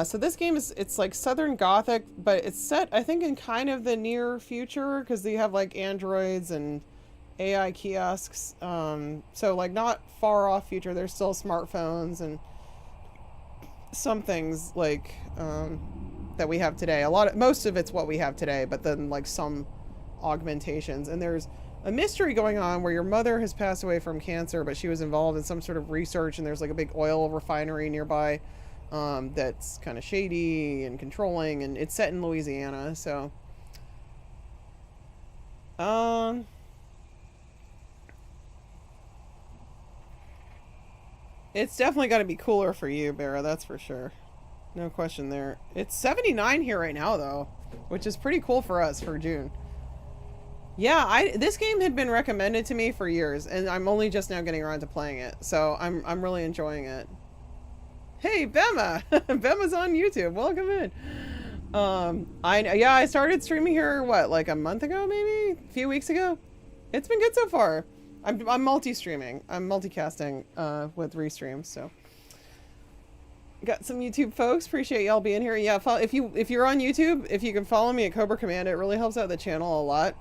So this game it's like Southern Gothic, but it's set, I think, in kind of the near future because you have like androids and AI kiosks. So like not far off future. There's still smartphones and some things like that we have today. Most of it's what we have today, but then like some augmentations. And there's a mystery going on where your mother has passed away from cancer, but she was involved in some sort of research, and there's like a big oil refinery nearby. That's kind of shady and controlling, and it's set in Louisiana, so it's definitely got to be cooler for you, Bera, that's for sure. No question there. It's 79 here right now though, which is pretty cool for us for June. Yeah, this game had been recommended to me for years, and I'm only just now getting around to playing it, so I'm really enjoying it. Hey, Bema! Bema's on YouTube. Welcome in. I started streaming here, what, like a month ago, maybe? A few weeks ago? It's been good so far. I'm multi-streaming. I'm multicasting with restreams, so. Got some YouTube folks. Appreciate y'all being here. Yeah, if you're on YouTube, if you can follow me at Cobra Command, it really helps out the channel a lot.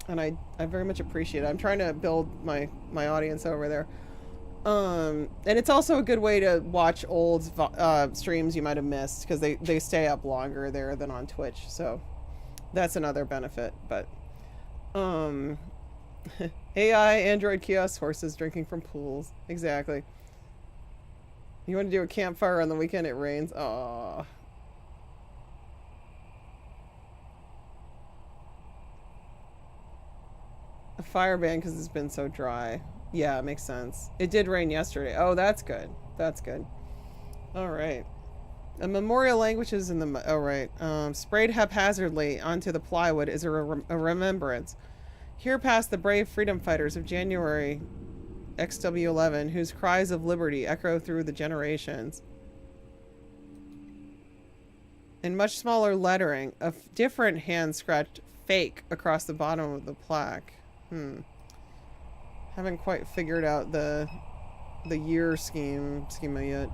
And I very much appreciate it. I'm trying to build my audience over there. And it's also a good way to watch old streams you might have missed, because they stay up longer there than on Twitch, so that's another benefit. But AI, Android kiosks, horses drinking from pools. Exactly. You want to do a campfire on the weekend? It rains. Aww. A fire ban because it's been so dry. Yeah, it makes sense. It did rain yesterday. Oh, that's good. That's good. All right. A memorial languages in the... Oh, right. Sprayed haphazardly onto the plywood is a remembrance. Here passed the brave freedom fighters of January XW11, whose cries of liberty echo through the generations. In much smaller lettering, a different hand scratched fake across the bottom of the plaque. Haven't quite figured out the year schema yet.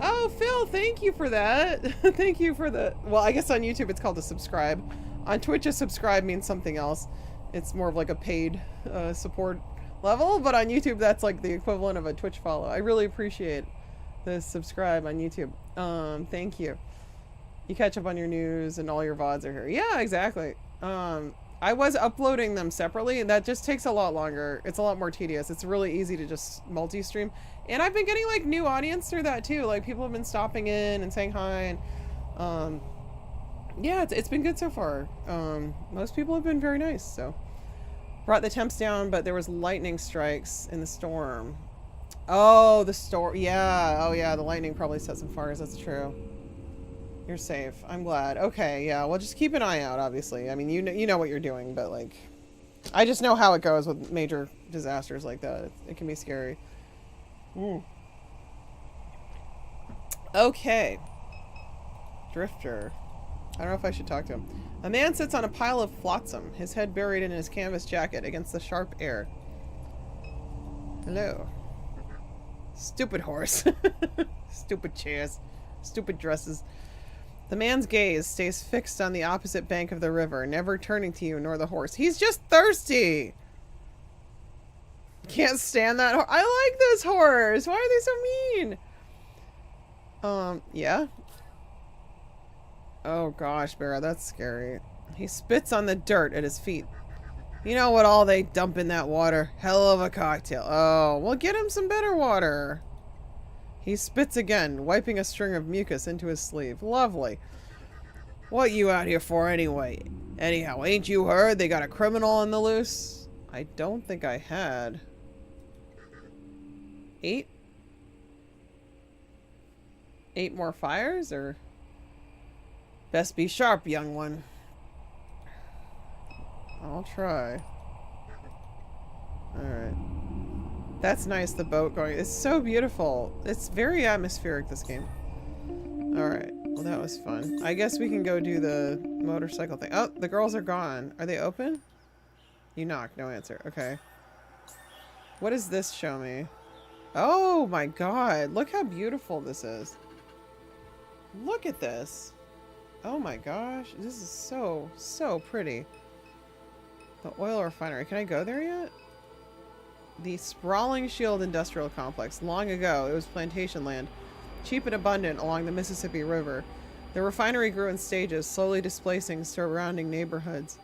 Oh, Phil, thank you for that. Thank you for the... Well, I guess on YouTube it's called a subscribe. On Twitch, a subscribe means something else. It's more of like a paid support level, but on YouTube that's like the equivalent of a Twitch follow. I really appreciate the subscribe on YouTube. Thank you. You catch up on your news and all your VODs are here. Yeah, exactly. I was uploading them separately, and that just takes a lot longer. It's a lot more tedious. It's really easy to just multi-stream. And I've been getting like new audience through that too. Like people have been stopping in and saying hi, and yeah, it's been good so far. Most people have been very nice, so. Brought the temps down, but there was lightning strikes in the storm. Oh, the storm. Yeah. Oh yeah, the lightning probably set some fires. That's true. You're safe. I'm glad. Okay, yeah. Well, just keep an eye out, obviously. I mean, you know what you're doing, but like, I just know how it goes with major disasters like that. It can be scary. Okay. Drifter. I don't know if I should talk to him. A man sits on a pile of flotsam, his head buried in his canvas jacket against the sharp air. Hello. Stupid horse. Stupid chairs. Stupid dresses. The man's gaze stays fixed on the opposite bank of the river, never turning to you nor the horse. He's just thirsty! Can't stand that horse. I like this horse! Why are they so mean? Yeah? Oh gosh, Barra, that's scary. He spits on the dirt at his feet. You know what all they dump in that water? Hell of a cocktail. Oh, well get him some better water. He spits again, wiping a string of mucus into his sleeve. Lovely. What you out here for anyway? Anyhow, ain't you heard they got a criminal on the loose? I don't think I had. 8? 8 more fires, or? Best be sharp, young one. I'll try. Alright. That's nice, the boat going. It's so beautiful. It's very atmospheric, this game. Alright. Well, that was fun. I guess we can go do the motorcycle thing. Oh, the girls are gone. Are they open? You knock. No answer. Okay. What does this show me? Oh my god. Look how beautiful this is. Look at this. Oh my gosh. This is so pretty. The oil refinery. Can I go there yet? The sprawling Shield Industrial Complex. Long ago, it was plantation land, cheap and abundant along the Mississippi River. The refinery grew in stages, slowly displacing surrounding neighborhoods.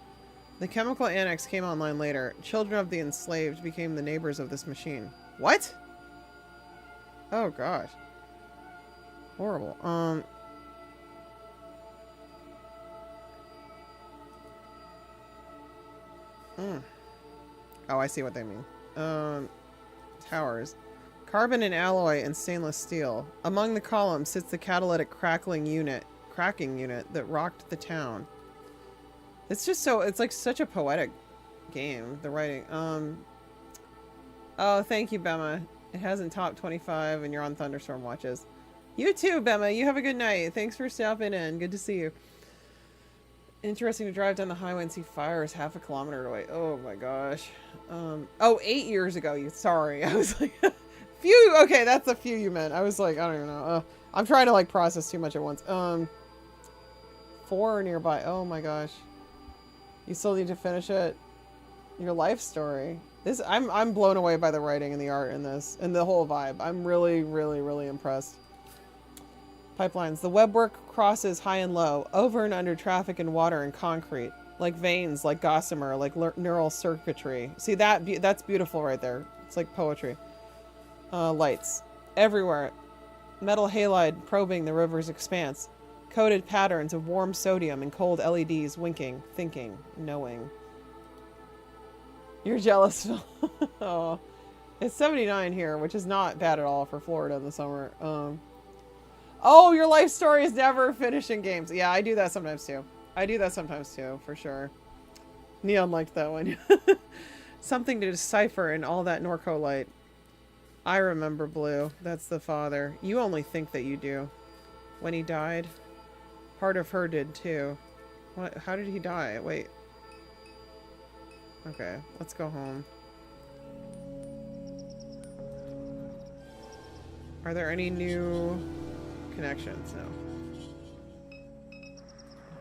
The chemical annex came online later. Children of the enslaved became the neighbors of this machine. What? Oh gosh. Horrible. Oh, I see what they mean. Towers. Carbon and alloy and stainless steel. Among the columns sits the catalytic cracking unit that rocked the town. It's just so, it's like such a poetic game, the writing. Oh, thank you, Bema. It hasn't topped 25 and you're on Thunderstorm watches. You too, Bema. You have a good night. Thanks for stopping in. Good to see you. Interesting to drive down the highway and see fires half a kilometer away. Oh my gosh. Oh, 8 years ago. Sorry. I was like, few. Okay, that's a few you meant. I was like, I don't even know. I'm trying to like process too much at once. 4 nearby. Oh my gosh. You still need to finish it. Your life story. This, I'm blown away by the writing and the art in this and the whole vibe. I'm really impressed. Pipelines. The webwork crosses high and low, over and under traffic and water and concrete, like veins, like gossamer, like neural circuitry. See that's beautiful right there. It's like poetry. Lights everywhere. Metal halide probing the river's expanse. Coded patterns of warm sodium and cold LEDs winking, thinking, knowing. You're jealous, Phil. Oh, it's 79 here, which is not bad at all for Florida in the summer. Oh, your life story is never finishing games. Yeah, I do that sometimes too. For sure. Neon liked that one. Something to decipher in all that Norco light. I remember Blue. That's the father. You only think that you do. When he died, part of her did too. What? How did he die? Wait. Okay, let's go home. Are there any new connections? No.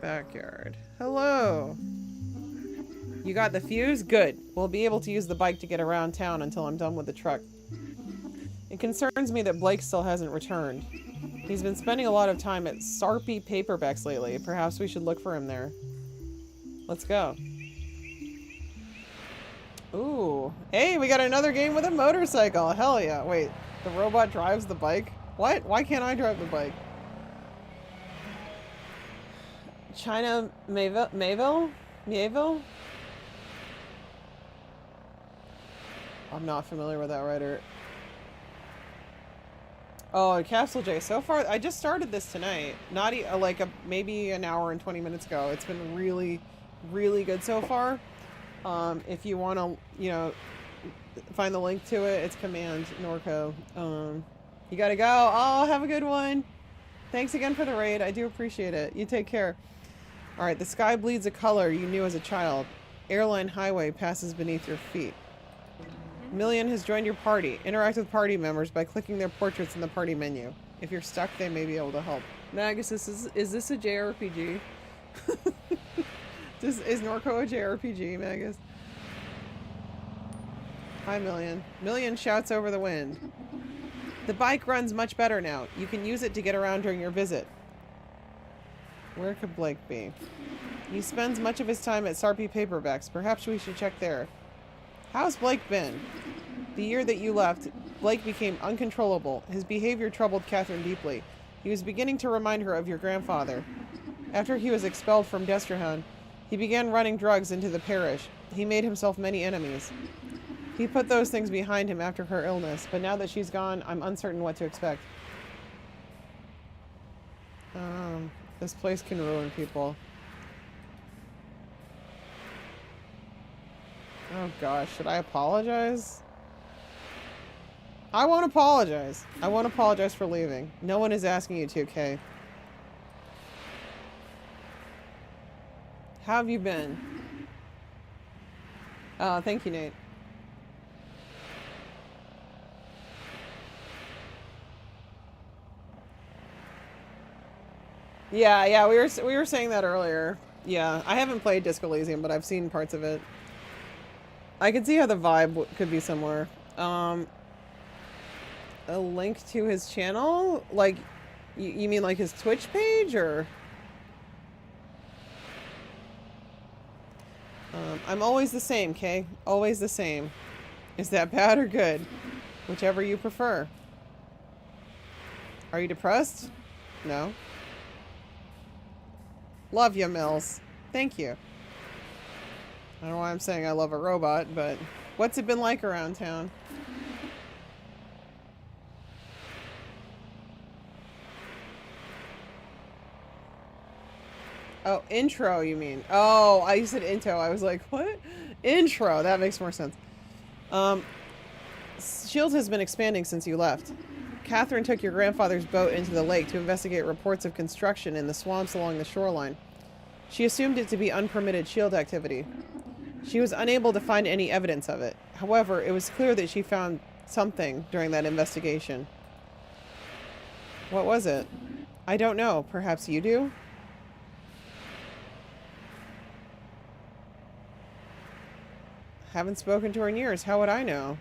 Backyard. Hello. You got the fuse? Good. We'll be able to use the bike to get around town until I'm done with the truck. It concerns me that Blake still hasn't returned. He's been spending a lot of time at Sarpy Paperbacks lately. Perhaps we should look for him there. Let's go. Ooh. Hey, we got another game with a motorcycle. Hell yeah. Wait, the robot drives the bike? What? Why can't I drive the bike? China Mayville? I'm not familiar with that writer. Oh, Castle J. So far, I just started this tonight. Not maybe an hour and 20 minutes ago. It's been really, really good so far. If you want to, you know, find the link to it, it's Command NORCO. You gotta go. Oh, have a good one. Thanks again for the raid. I do appreciate it. You take care. All right, the sky bleeds a color you knew as a child. Airline highway passes beneath your feet. Million has joined your party. Interact with party members by clicking their portraits in the party menu. If you're stuck, they may be able to help. Magus, is this a JRPG? Is NORCO a JRPG, Magus? Hi, Million. Million shouts over the wind. The bike runs much better now. You can use it to get around during your visit. Where could Blake be? He spends much of his time at Sarpy Paperbacks. Perhaps we should check there. How's Blake been? The year that you left, Blake became uncontrollable. His behavior troubled Catherine deeply. He was beginning to remind her of your grandfather. After he was expelled from Desterhound, he began running drugs into the parish. He made himself many enemies. He put those things behind him after her illness, but now that she's gone, I'm uncertain what to expect. This place can ruin people. Oh gosh, should I apologize? I won't apologize. I won't apologize for leaving. No one is asking you to, Kay. How have you been? Thank you, Nate. Yeah, we were saying that earlier. Yeah, I haven't played Disco Elysium, but I've seen parts of it. I can see how the vibe could be similar. A link to his channel? Like, you mean like his Twitch page, or? I'm always the same, Kay. Always the same. Is that bad or good? Whichever you prefer. Are you depressed? No. Love you, Mills. Thank you. I don't know why I'm saying I love a robot, but what's it been like around town? Oh, intro, you mean? Oh, I said into. I was like, what? Intro. That makes more sense. S.H.I.E.L.D. has been expanding since you left. Catherine took your grandfather's boat into the lake to investigate reports of construction in the swamps along the shoreline. She assumed it to be unpermitted S.H.I.E.L.D. activity. She was unable to find any evidence of it. However, it was clear that she found something during that investigation. What was it? I don't know. Perhaps you do? Haven't spoken to her in years. How would I know?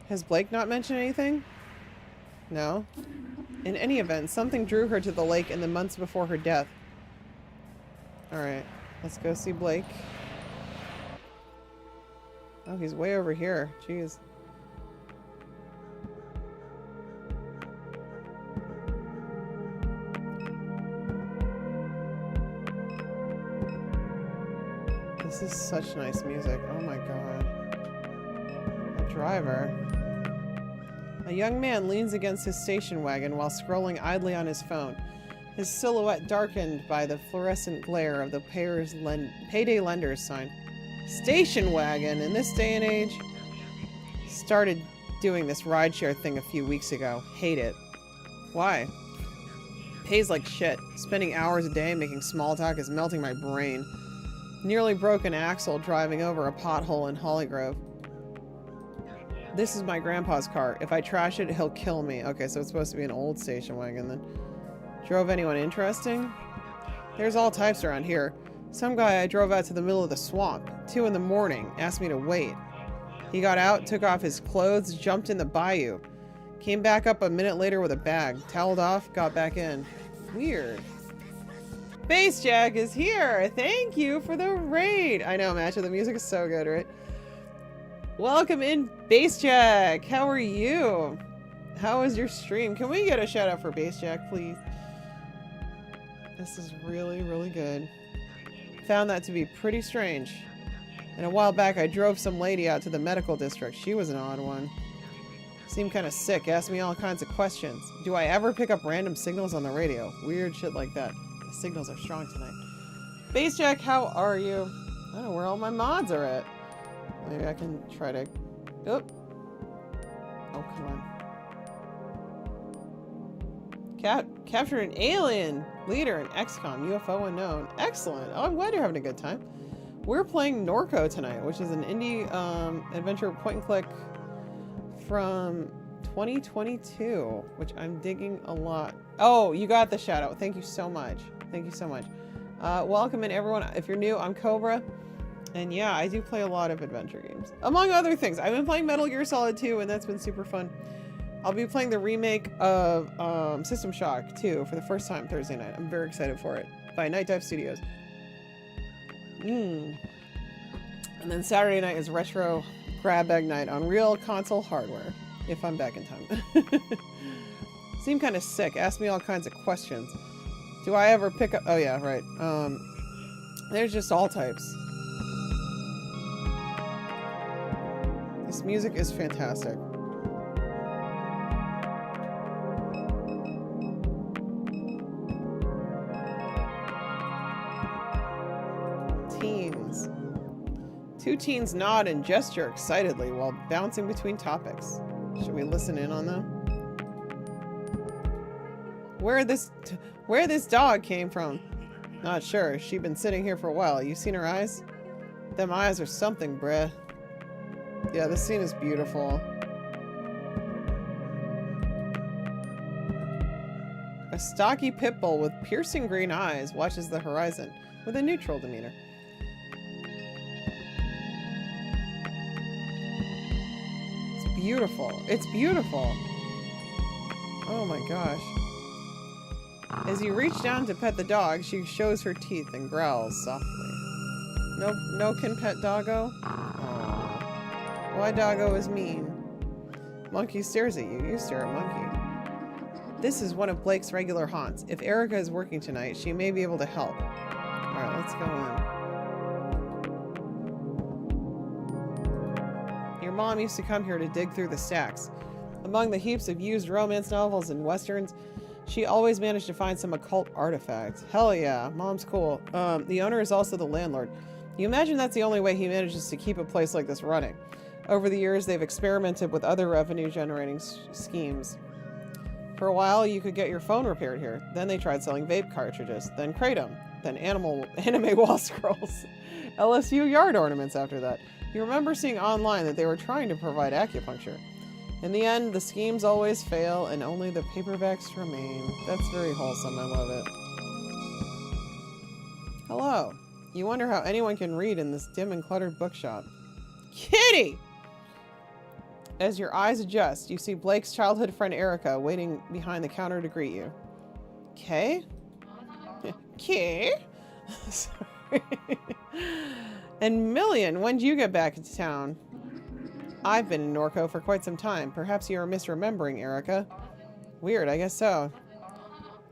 Has Blake not mentioned anything? No. In any event, something drew her to the lake in the months before her death. Alright, let's go see Blake. Oh, he's way over here. Jeez. This is such nice music. Oh my god. A driver. A young man leans against his station wagon while scrolling idly on his phone, his silhouette darkened by the fluorescent glare of the payday lender's sign. Station wagon in this day and age? Started doing this rideshare thing a few weeks ago. Hate it. Why? Pays like shit. Spending hours a day making small talk is melting my brain. Nearly broke an axle driving over a pothole in Hollygrove. This is my grandpa's car. If I trash it, he'll kill me. Okay, so it's supposed to be an old station wagon then. Drove anyone interesting? There's all types around here. Some guy I drove out to the middle of the swamp, 2 in the morning, asked me to wait. He got out, took off his clothes, jumped in the bayou. Came back up a minute later with a bag, toweled off, got back in. Weird. Bass Jack is here! Thank you for the raid! I know, Matcha, the music is so good, right? Welcome in, Bass Jack! How are you? How was your stream? Can we get a shout out for Bass Jack, please? This is really, really good. Found that to be pretty strange. And a while back, I drove some lady out to the medical district. She was an odd one. Seemed kind of sick, asked me all kinds of questions. Do I ever pick up random signals on the radio? Weird shit like that. The signals are strong tonight. Bass Jack, how are you? I don't know where all my mods are at. Maybe I can try to... Oh, come on. Captured an alien leader in XCOM, UFO unknown. Excellent. Oh, I'm glad you're having a good time. We're playing NORCO tonight, which is an indie adventure point and click from 2022, which I'm digging a lot. Oh, you got the shout out. Thank you so much. Thank you so much. Welcome in everyone. If you're new, I'm Cobra. And yeah, I do play a lot of adventure games. Among other things, I've been playing Metal Gear Solid 2, and that's been super fun. I'll be playing the remake of System Shock 2 for the first time Thursday night. I'm very excited for it. By Night Dive Studios. And then Saturday night is Retro Grab Bag Night on real console hardware. If I'm back in time. Seem kind of sick. Ask me all kinds of questions. Do I ever pick up... Oh yeah, right. There's just all types. This music is fantastic. Teens. 2 teens nod and gesture excitedly while bouncing between topics. Should we listen in on them? Where this dog came from? Not sure. She's been sitting here for a while. You seen her eyes? Them eyes are something, bruh. Yeah, this scene is beautiful. A stocky pit bull with piercing green eyes watches the horizon with a neutral demeanor. It's beautiful. It's beautiful. Oh my gosh. As you reach down to pet the dog, she shows her teeth and growls softly. No can pet doggo? Aww. Why doggo is mean? Monkey stares at you. You stare at monkey. This is one of Blake's regular haunts. If Erica is working tonight, she may be able to help. Alright, let's go in. Your mom used to come here to dig through the stacks. Among the heaps of used romance novels and westerns, she always managed to find some occult artifact. Hell yeah, mom's cool. The owner is also the landlord. You imagine that's the only way he manages to keep a place like this running. Over the years, they've experimented with other revenue-generating schemes. For a while, you could get your phone repaired here. Then they tried selling vape cartridges, then kratom, then anime wall scrolls, LSU yard ornaments after that. You remember seeing online that they were trying to provide acupuncture. In the end, the schemes always fail and only the paperbacks remain. That's very wholesome. I love it. Hello. You wonder how anyone can read in this dim and cluttered bookshop. Kitty! As your eyes adjust, you see Blake's childhood friend Erica waiting behind the counter to greet you. Kay? Kay? Sorry. And Million, when did you get back into town? I've been in Norco for quite some time. Perhaps you are misremembering, Erica. Weird, I guess so.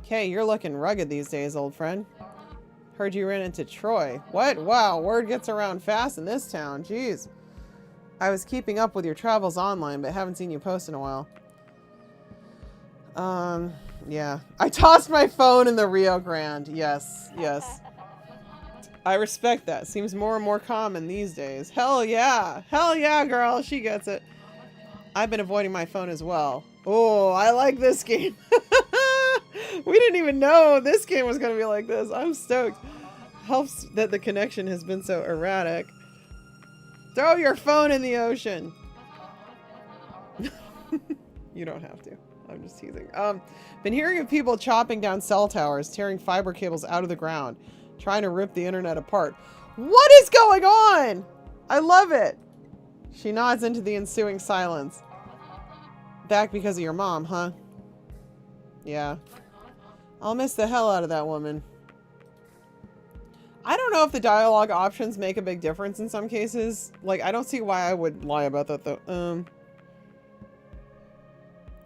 Kay, you're looking rugged these days, old friend. Heard you ran into Troy. What? Wow, word gets around fast in this town. Jeez. I was keeping up with your travels online, but haven't seen you post in a while. Yeah. I tossed my phone in the Rio Grande. Yes, yes. I respect that. Seems more and more common these days. Hell yeah. Hell yeah, girl. She gets it. I've been avoiding my phone as well. Oh, I like this game. We didn't even know this game was going to be like this. I'm stoked. Helps that the connection has been so erratic. Throw your phone in the ocean. You don't have to. I'm just teasing. Been hearing of people chopping down cell towers, tearing fiber cables out of the ground, Trying to rip the internet apart. What is going on? I love it. She nods into the ensuing silence. Back because of your mom, huh? Yeah. I'll miss the hell out of that woman. I don't know if the dialogue options make a big difference in some cases. Like, I don't see why I would lie about that, though.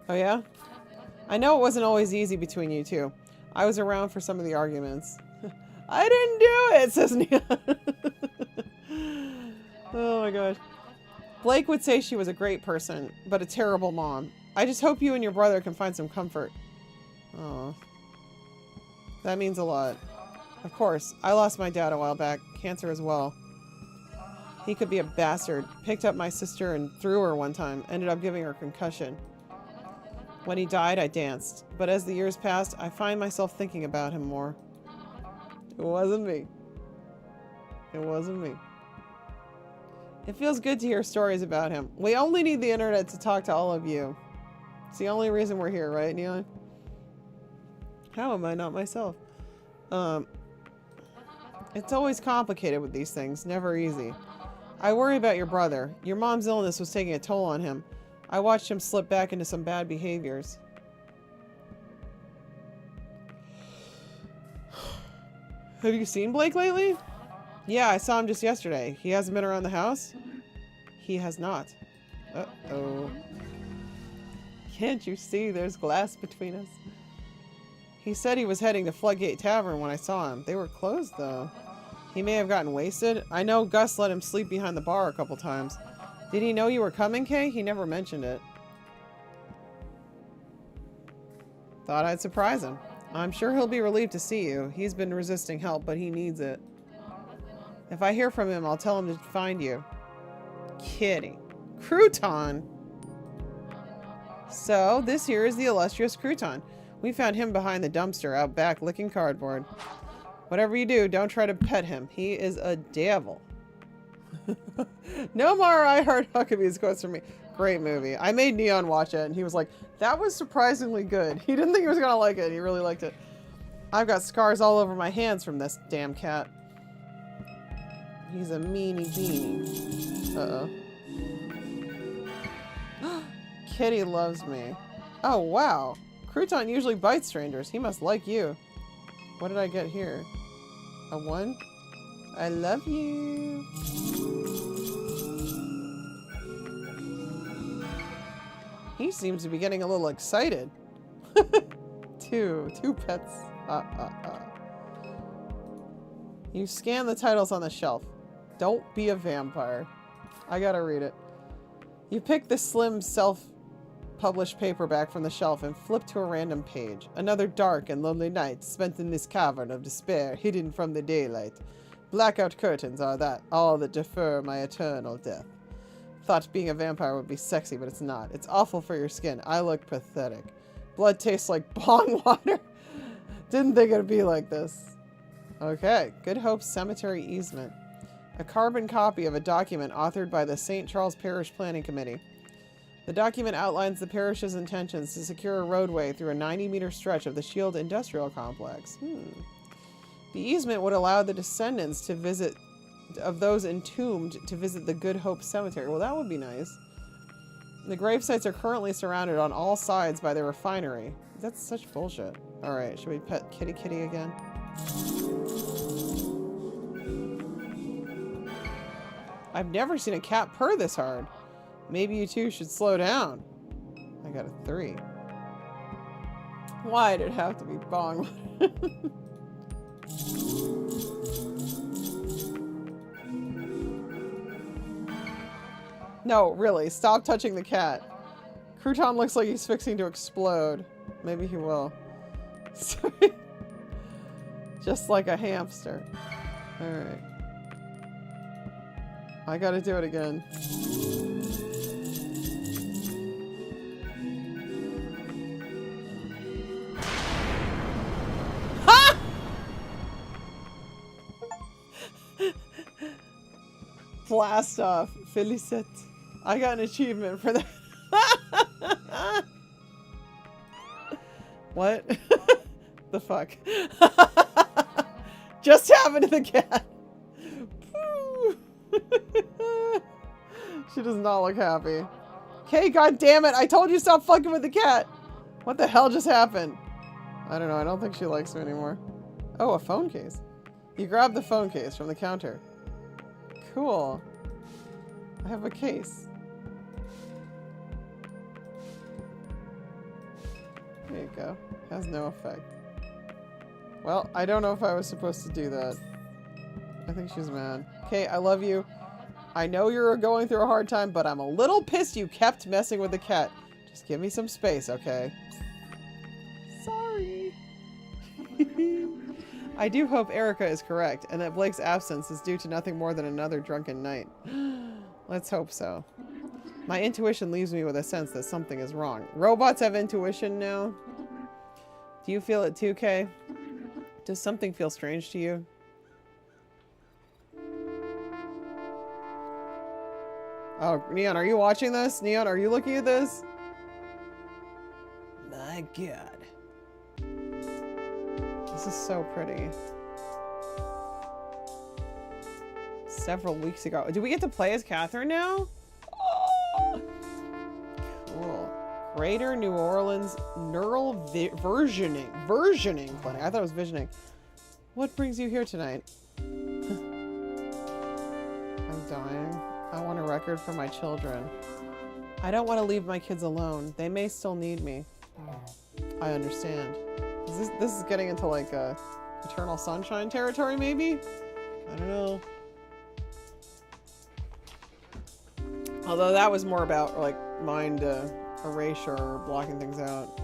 Oh, yeah? I know it wasn't always easy between you two. I was around for some of the arguments. I didn't do it, says Neon. Oh, my God. Blake would say she was a great person, but a terrible mom. I just hope you and your brother can find some comfort. Oh. That means a lot. Of course, I lost my dad a while back. Cancer as well. He could be a bastard. Picked up my sister and threw her one time. Ended up giving her a concussion. When he died, I danced. But as the years passed, I find myself thinking about him more. It wasn't me. It wasn't me. It feels good to hear stories about him. We only need the internet to talk to all of you. It's the only reason we're here, right, Neon? How am I not myself? It's always complicated with these things. Never easy. I worry about your brother. Your mom's illness was taking a toll on him. I watched him slip back into some bad behaviors. Have you seen Blake lately? Yeah, I saw him just yesterday. He hasn't been around the house? He has not. Uh-oh. Can't you see there's glass between us? He said he was heading to Floodgate Tavern when I saw him. They were closed, though. He may have gotten wasted. I know Gus let him sleep behind the bar a couple times. Did he know you were coming, Kay? He never mentioned it. Thought I'd surprise him. I'm sure he'll be relieved to see you. He's been resisting help, but he needs it. If I hear from him, I'll tell him to find you. Kitty. Crouton! So, this here is the illustrious Crouton. We found him behind the dumpster out back licking cardboard. Whatever you do, don't try to pet him. He is a devil. No more I Heart Huckabee's quotes from me. Great movie. I made Neon watch it, and he was like, that was surprisingly good. He didn't think he was going to like it. He really liked it. I've got scars all over my hands from this damn cat. He's a meanie beanie. Uh-oh. Kitty loves me. Oh, wow. Crouton usually bites strangers. He must like you. What did I get here? A 1? I love you. He seems to be getting a little excited. Two pets. You scan the titles on the shelf. Don't be a vampire. I gotta read it. You pick the slim self-published paperback from the shelf and flip to a random page. Another dark and lonely night spent in this cavern of despair, hidden from the daylight. Blackout curtains are all that defer my eternal death. Thought being a vampire would be sexy, but it's not. It's awful for your skin. I look pathetic. Blood tastes like bong water. Didn't think it'd be like this. Okay. Good Hope Cemetery Easement. A carbon copy of a document authored by the St. Charles Parish Planning Committee. The document outlines the parish's intentions to secure a roadway through a 90-meter stretch of the Shield Industrial Complex. The easement would allow the descendants of those entombed to visit the Good Hope Cemetery. Well, that would be nice. The grave sites are currently surrounded on all sides by the refinery. That's such bullshit. Alright, should we pet Kitty Kitty again? I've never seen a cat purr this hard. Maybe you two should slow down. I got a 3. Why did it have to be bong? No, really, stop touching the cat. Crouton looks like he's fixing to explode. Maybe he will. Just like a hamster. Alright. I gotta do it again. Ha! Blast off. Felicite. I got an achievement for that. What? The fuck? just happened to the cat? She does not look happy. Okay, god damn it. I told you stop fucking with the cat. What the hell just happened? I don't know. I don't think she likes me anymore. Oh, a phone case. You grab the phone case from the counter. Cool. I have a case. There you go. Has no effect. Well, I don't know if I was supposed to do that. I think she's mad. Okay, I love you. I know you're going through a hard time, but I'm a little pissed you kept messing with the cat. Just give me some space, okay? Sorry. I do hope Erica is correct, and that Blake's absence is due to nothing more than another drunken night. Let's hope so. My intuition leaves me with a sense that something is wrong. Robots have intuition now? Do you feel it too, Kay? Does something feel strange to you? Oh, Neon, are you watching this? Neon, are you looking at this? My god. This is so pretty. Several weeks ago. Do we get to play as Catherine now? Oh, cool. Greater New Orleans Neural Versioning Clinic. I thought it was visioning. What brings you here tonight? I'm dying. I want a record for my children. I don't want to leave my kids alone. They may still need me. I understand. This is getting into like Eternal Sunshine territory, maybe? I don't know. Although that was more about like mind erasure or blocking things out.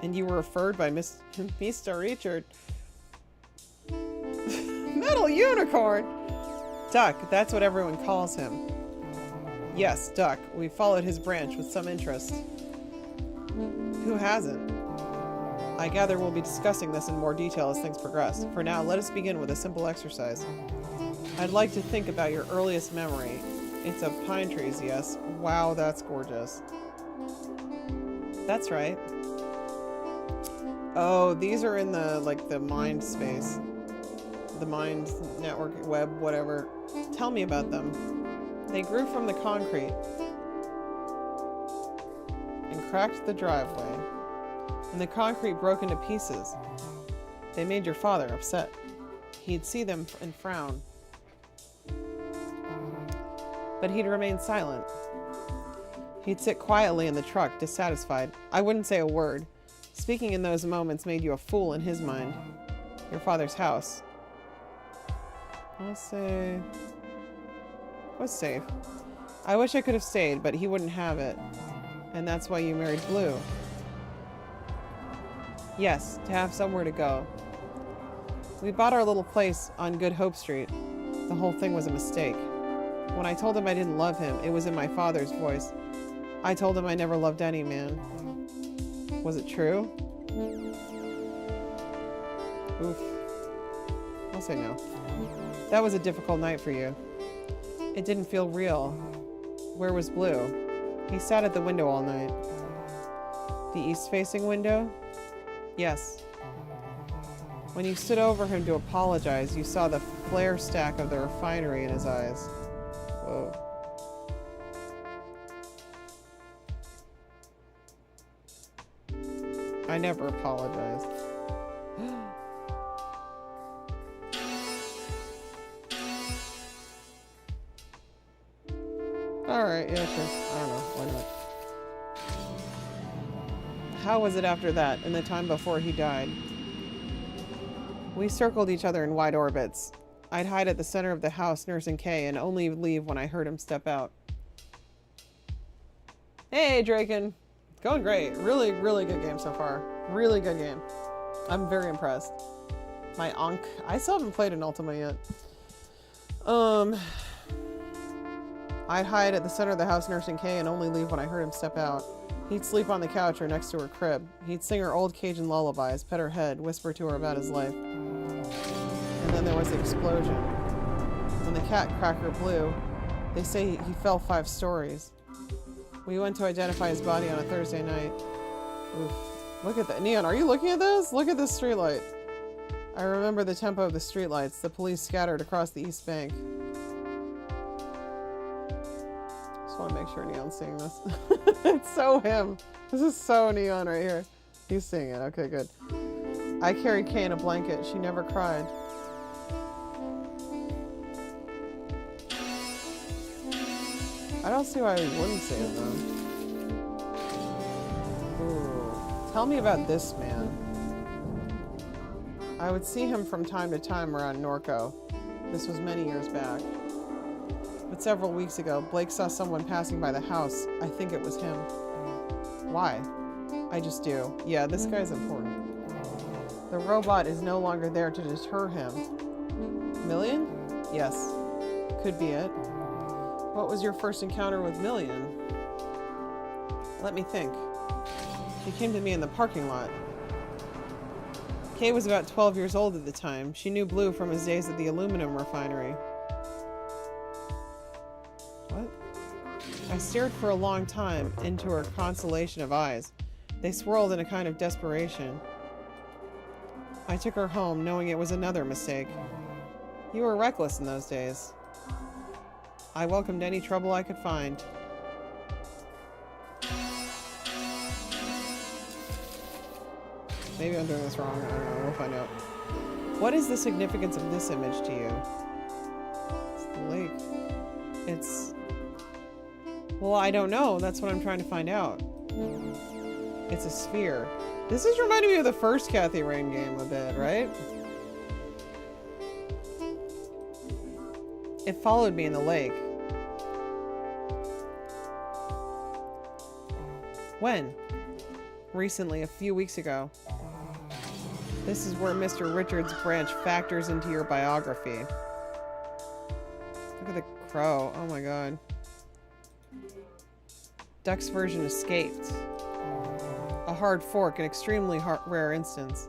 And you were referred by Mr. Richard. Metal Unicorn! Duck, that's what everyone calls him. Yes, Duck. We followed his branch with some interest. Who hasn't? I gather we'll be discussing this in more detail as things progress. For now, let us begin with a simple exercise. I'd like to think about your earliest memory. It's of pine trees, yes. Wow, that's gorgeous. That's right. Oh, these are in the, like, the mind space. The mind network, web, whatever. Tell me about them. They grew from the concrete and cracked the driveway. And the concrete broke into pieces. They made your father upset. He'd see them and frown. But he'd remain silent. He'd sit quietly in the truck, dissatisfied. I wouldn't say a word. Speaking in those moments made you a fool in his mind. Your father's house. I'll say... was safe. I wish I could have stayed, but he wouldn't have it. And that's why you married Blue. Yes, to have somewhere to go. We bought our little place on Good Hope Street. The whole thing was a mistake. When I told him I didn't love him, it was in my father's voice. I told him I never loved any man. Was it true? Oof. I'll say no. That was a difficult night for you. It didn't feel real. Where was Blue? He sat at the window all night. The east-facing window? Yes. When you stood over him to apologize, you saw the flare stack of the refinery in his eyes. Whoa. I never apologized. Alright, yeah, sure. I don't know. Why not? How was it after that, and the time before he died? We circled each other in wide orbits. I'd hide at the center of the house nursing Kay and only leave when I heard him step out. Hey, Draken. Going great. Really, really good game so far. Really good game. I'm very impressed. My Ankh. I still haven't played an Ultima yet. I'd hide at the center of the house nursing Kay and only leave when I heard him step out. He'd sleep on the couch or next to her crib. He'd sing her old Cajun lullabies, pet her head, whisper to her about his life. And then there was the explosion. When the cat cracker blew, they say he fell 5 stories. We went to identify his body on a Thursday night. Oof. Look at that. Neon, are you looking at this? Look at this streetlight. I remember the tempo of the streetlights. The police scattered across the East Bank. Just want to make sure Neon's seeing this. It's so him. This is so Neon right here. He's seeing it. Okay, good. I carried Kay in a blanket. She never cried. I don't see why he wouldn't see it, though. Ooh. Tell me about this man. I would see him from time to time around Norco. This was many years back. But several weeks ago, Blake saw someone passing by the house. I think it was him. Why? I just do. Yeah, this guy's important. The robot is no longer there to deter him. Million? Yes. Could be it. What was your first encounter with Million? Let me think. He came to me in the parking lot. Kay was about 12 years old at the time. She knew Blue from his days at the aluminum refinery. What? I stared for a long time into her constellation of eyes. They swirled in a kind of desperation. I took her home, knowing it was another mistake. You were reckless in those days. I welcomed any trouble I could find. Maybe I'm doing this wrong. I don't know. We'll find out. What is the significance of this image to you? It's the lake. It's... Well, I don't know. That's what I'm trying to find out. It's a sphere. This is reminding me of the first Kathy Rain game a bit, right? It followed me in the lake. When? Recently, a few weeks ago. This is where Mr. Richards' branch factors into your biography. Look at the crow. Oh my god. Duck's version escaped. A hard fork, an extremely rare instance.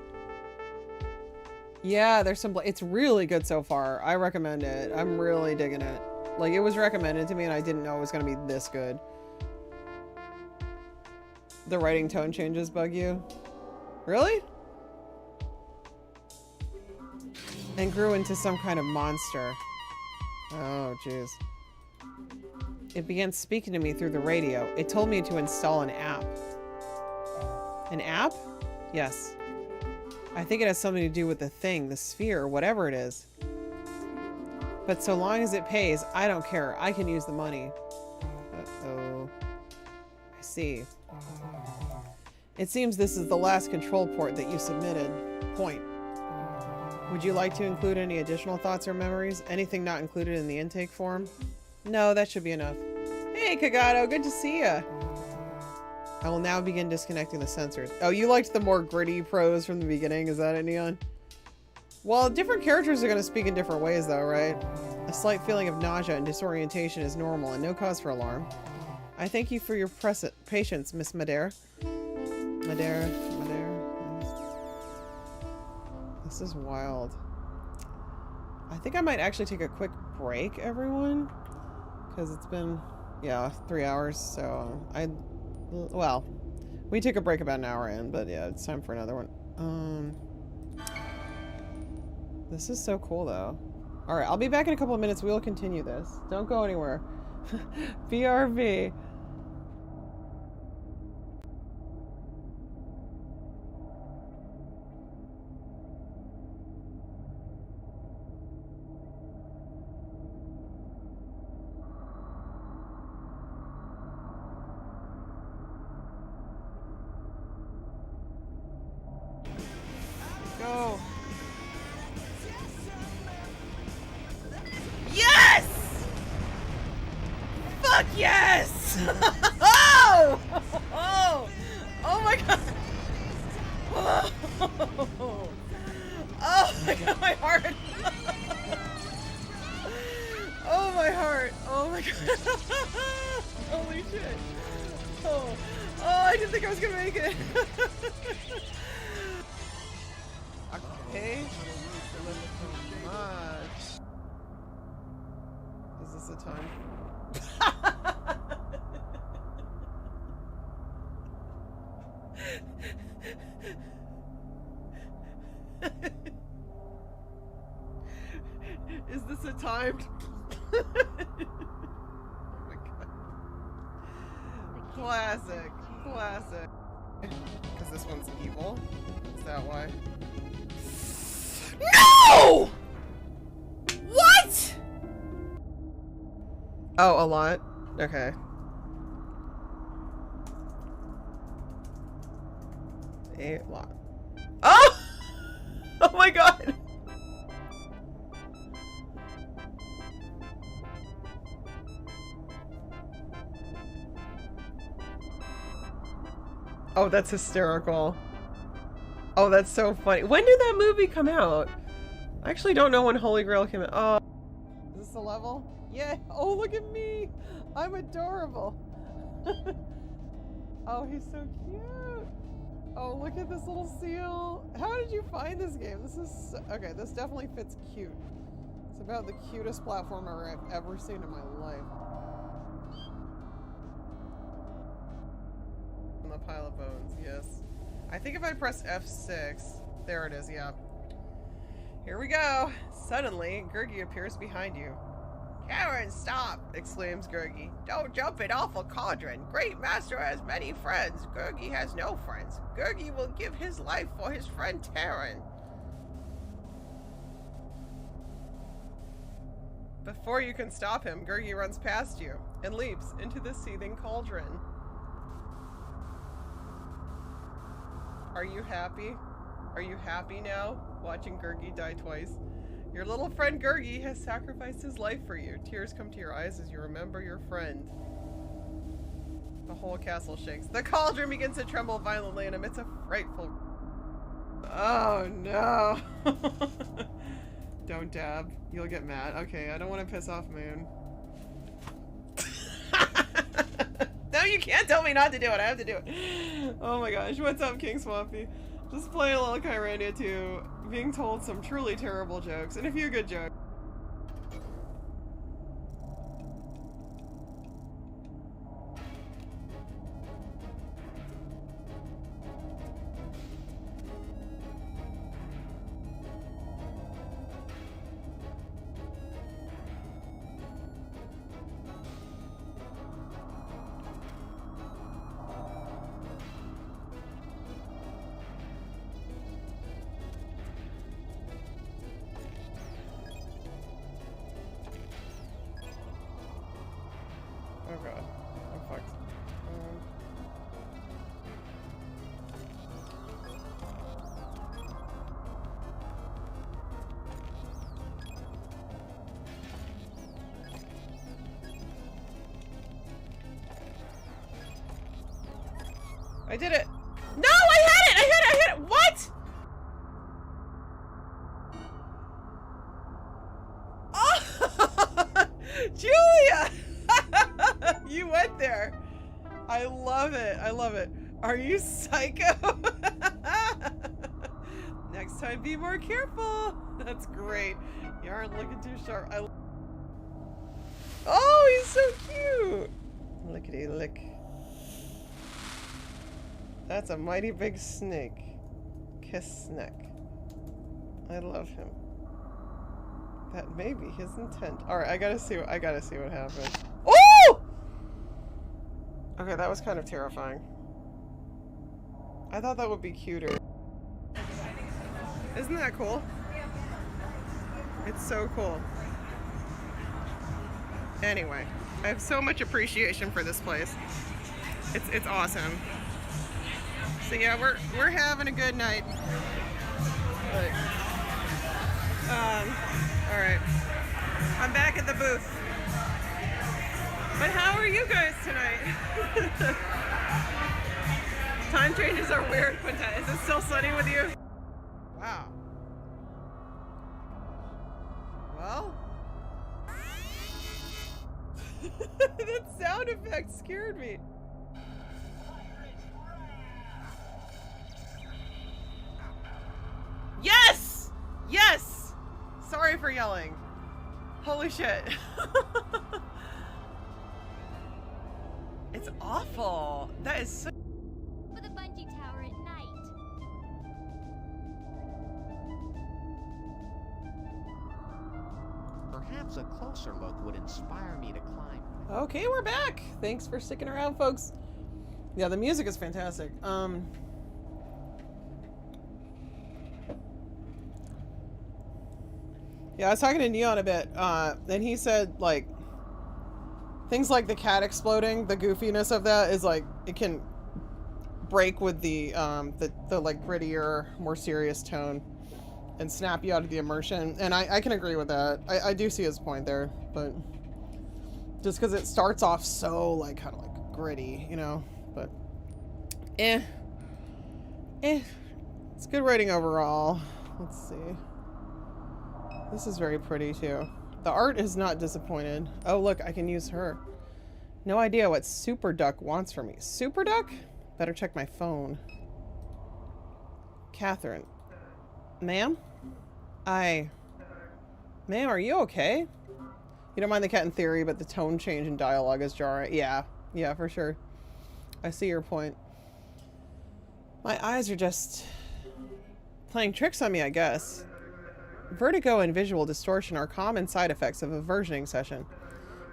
Yeah, there's some... It's really good so far. I recommend it. I'm really digging it. Like, it was recommended to me and I didn't know it was going to be this good. The writing tone changes bug you? Really? And grew into some kind of monster. Oh, jeez. It began speaking to me through the radio. It told me to install an app. An app? Yes. I think it has something to do with the thing, the sphere, whatever it is. But so long as it pays, I don't care. I can use the money. Uh-oh. I see. It seems this is the last control port that you submitted. Point. Would you like to include any additional thoughts or memories? Anything not included in the intake form? No, that should be enough. Hey, Kagato, good to see ya. I will now begin disconnecting the sensors. Oh, you liked the more gritty prose from the beginning, is that it, Neon? Well, different characters are going to speak in different ways, though, right? A slight feeling of nausea and disorientation is normal and no cause for alarm. I thank you for your patience, Miss Madare. Madare. This is wild. I think I might actually take a quick break, everyone. Because it's been, yeah, 3 hours, so well, we took a break about an hour in, but yeah, it's time for another one. This is so cool, though. Alright, I'll be back in a couple of minutes. We will continue this. Don't go anywhere. BRB. Go. Yes! Fuck yes! Oh! Oh! Oh my god! Oh! Oh my god, my heart! Oh my heart! Oh my god! Holy shit! Oh! Oh, I didn't think I was gonna make it! Okay. So much. Is this the time? Is this a timed? Oh my god. Classic. Classic. Because this one's evil? Is that why? No! What? Oh, a lot? Okay. A lot. Oh! Oh my god! Oh, that's hysterical. Oh, that's so funny. When did that movie come out? I actually don't know when Holy Grail came out. Oh. Is this the level? Yeah. Oh, look at me. I'm adorable. Oh, he's so cute. Oh, look at this little seal. How did you find this game? This is so, okay, this definitely fits cute. It's about the cutest platformer I've ever seen in my life. On the pile of bones, yes. I think if I press F6, there it is, yeah. Here we go. Suddenly, Gurgi appears behind you. Karen, stop! Exclaims Gurgi. Don't jump in awful cauldron. Great master has many friends. Gurgi has no friends. Gurgi will give his life for his friend Terran. Before you can stop him, Gurgi runs past you and leaps into the seething cauldron. Are you happy? Are you happy now, watching Gurgi die twice? Your little friend Gurgi has sacrificed his life for you. Tears come to your eyes as you remember your friend. The whole castle shakes. The cauldron begins to tremble violently and emits a frightful... Oh no! Don't dab. You'll get mad. Okay, I don't want to piss off Moon. No, you can't tell me not to do it. I have to do it. Oh my gosh. What's up, King Swampy? Just playing a little Kyrania 2, being told some truly terrible jokes, and a few good jokes. Oh god, I'm fucked. I did it! No, I had it! I hit it! What? Oh! Julia! You went there. I love it. I love it. Are you psycho? Next time, be more careful. That's great. You aren't looking too sharp. Oh, he's so cute. Lickety lick. That's a mighty big snake. Kiss snack. I love him. That may be his intent. All right, I gotta see what happens. Oh! Okay, that was kind of terrifying. I thought that would be cuter. Isn't that cool? It's so cool. Anyway, I have so much appreciation for this place. It's awesome. So yeah, we're having a good night. But, all right. I'm back at the booth. But how are you guys tonight? Time changes are weird, Quintet. Is it still sunny with you? Wow. Well. That sound effect scared me. Yes! Yes! Sorry for yelling. Holy shit. It's awful. That is so... For the bungee tower at night. Perhaps a closer look would inspire me to climb. Okay, we're back. Thanks for sticking around, folks. Yeah, the music is fantastic. Yeah, I was talking to Neon a bit, and he said, like, things like the cat exploding, the goofiness of that is, like, it can break with the like, grittier, more serious tone and snap you out of the immersion, and I can agree with that. I do see his point there, but just because it starts off so, like, kind of, like, gritty, you know, but it's good writing overall. Let's see. This is very pretty too. The art is not disappointed. Oh look, I can use her. No idea what Super Duck wants from me. Super Duck? Better check my phone. Catherine. Ma'am? Ma'am, are you okay? You don't mind the cat in theory, but the tone change in dialogue is jarring. Yeah, for sure. I see your point. My eyes are just playing tricks on me, I guess. Vertigo and visual distortion are common side effects of a versioning session.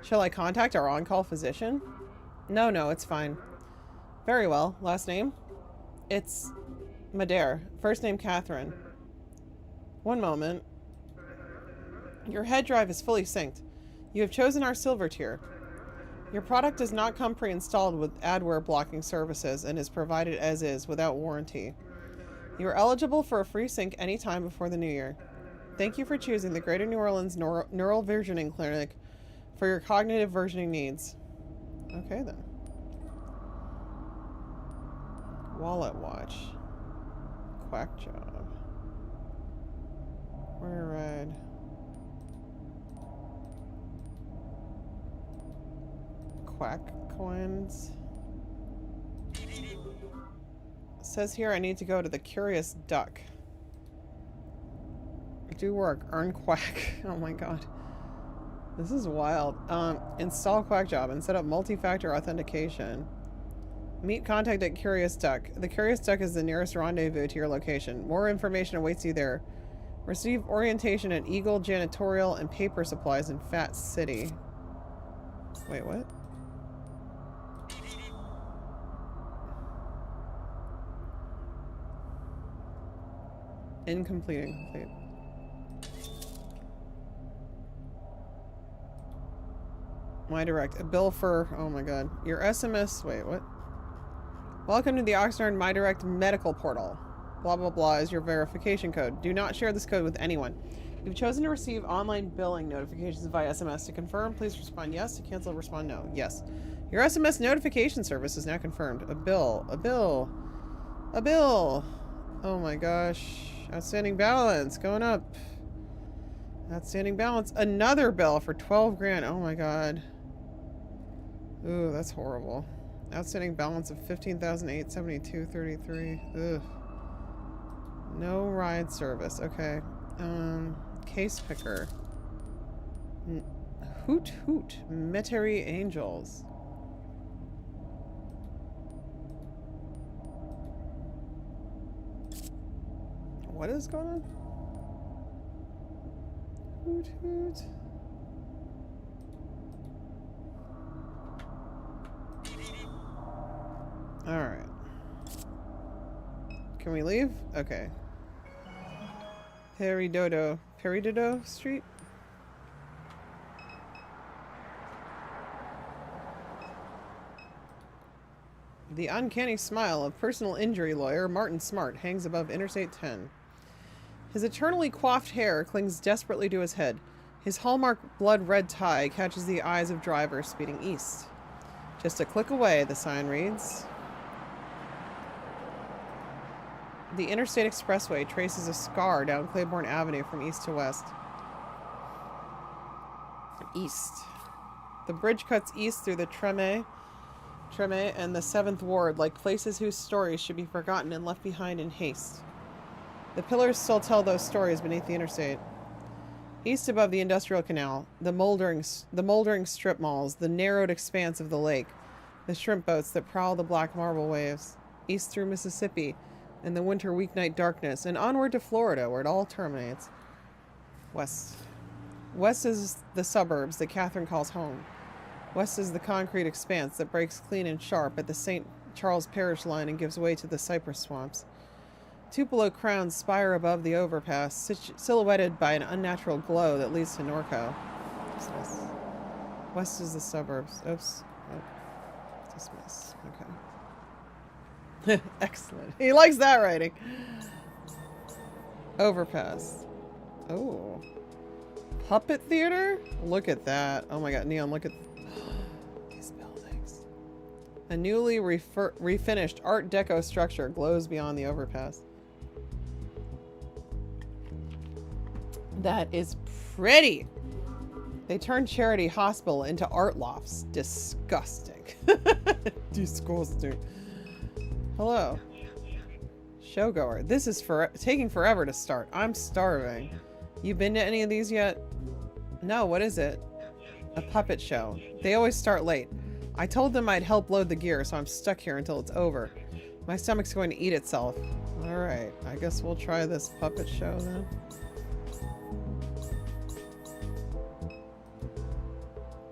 Shall I contact our on-call physician? No, it's fine. Very well. Last name? It's Madare. First name Catherine. One moment. Your head drive is fully synced. You have chosen our silver tier. Your product does not come pre-installed with adware blocking services and is provided as is without warranty. You are eligible for a free sync anytime before the new year. Thank you for choosing the Greater New Orleans Neural Versioning Clinic for your cognitive versioning needs. Okay then. Wallet watch. Quack job. We're red. Quack coins. Says here I need to go to the Curious Duck. Do work. Earn quack. Oh my god. This is wild. Install quack job and set up multi-factor authentication. Meet contact at Curious Duck. The Curious Duck is the nearest rendezvous to your location. More information awaits you there. Receive orientation at Eagle Janitorial and Paper Supplies in Fat City. Wait, what? Incomplete. My direct. A bill for... Oh my god. Your SMS... Wait, what? Welcome to the Oxnard My Direct medical portal. Blah blah blah is your verification code. Do not share this code with anyone. You've chosen to receive online billing notifications via SMS. To confirm, please respond yes. To cancel, respond no. Yes. Your SMS notification service is now confirmed. A bill. A bill. A bill. Oh my gosh. Outstanding balance. Going up. Outstanding balance. Another bill for 12 grand. Oh my god. Ooh, that's horrible. Outstanding balance of 15,872.33. Ugh. No ride service. Okay. Case picker. Hoot hoot. Metairie Angels. What is going on? Hoot hoot. Alright. Can we leave? Okay. Peridodo Street? The uncanny smile of personal injury lawyer Martin Smart hangs above Interstate 10. His eternally coiffed hair clings desperately to his head. His hallmark blood-red tie catches the eyes of drivers speeding east. Just a click away, the sign reads. The Interstate Expressway traces a scar down Claiborne Avenue from east to west. East. The bridge cuts east through the Treme and the 7th Ward, like places whose stories should be forgotten and left behind in haste. The pillars still tell those stories beneath the interstate. East above the Industrial Canal, the moldering strip malls, the narrowed expanse of the lake, the shrimp boats that prowl the black marble waves. East through Mississippi, in the winter weeknight darkness, and onward to Florida, where it all terminates. West. West is the suburbs that Catherine calls home. West is the concrete expanse that breaks clean and sharp at the St. Charles Parish line and gives way to the cypress swamps. Tupelo crowns spire above the overpass, silhouetted by an unnatural glow that leads to Norco. What's this? West is the suburbs. Oops. Oh. Dismiss. Okay. Excellent. He likes that writing. Overpass. Oh. Puppet theater? Look at that. Oh my god, Neon, look at these buildings. A newly refinished Art Deco structure glows beyond the overpass. That is pretty. They turned Charity Hospital into art lofts. Disgusting. Disgusting. Hello. Showgoer. This is taking forever to start. I'm starving. You been to any of these yet? No, what is it? A puppet show. They always start late. I told them I'd help load the gear, so I'm stuck here until it's over. My stomach's going to eat itself. Alright, I guess we'll try this puppet show then.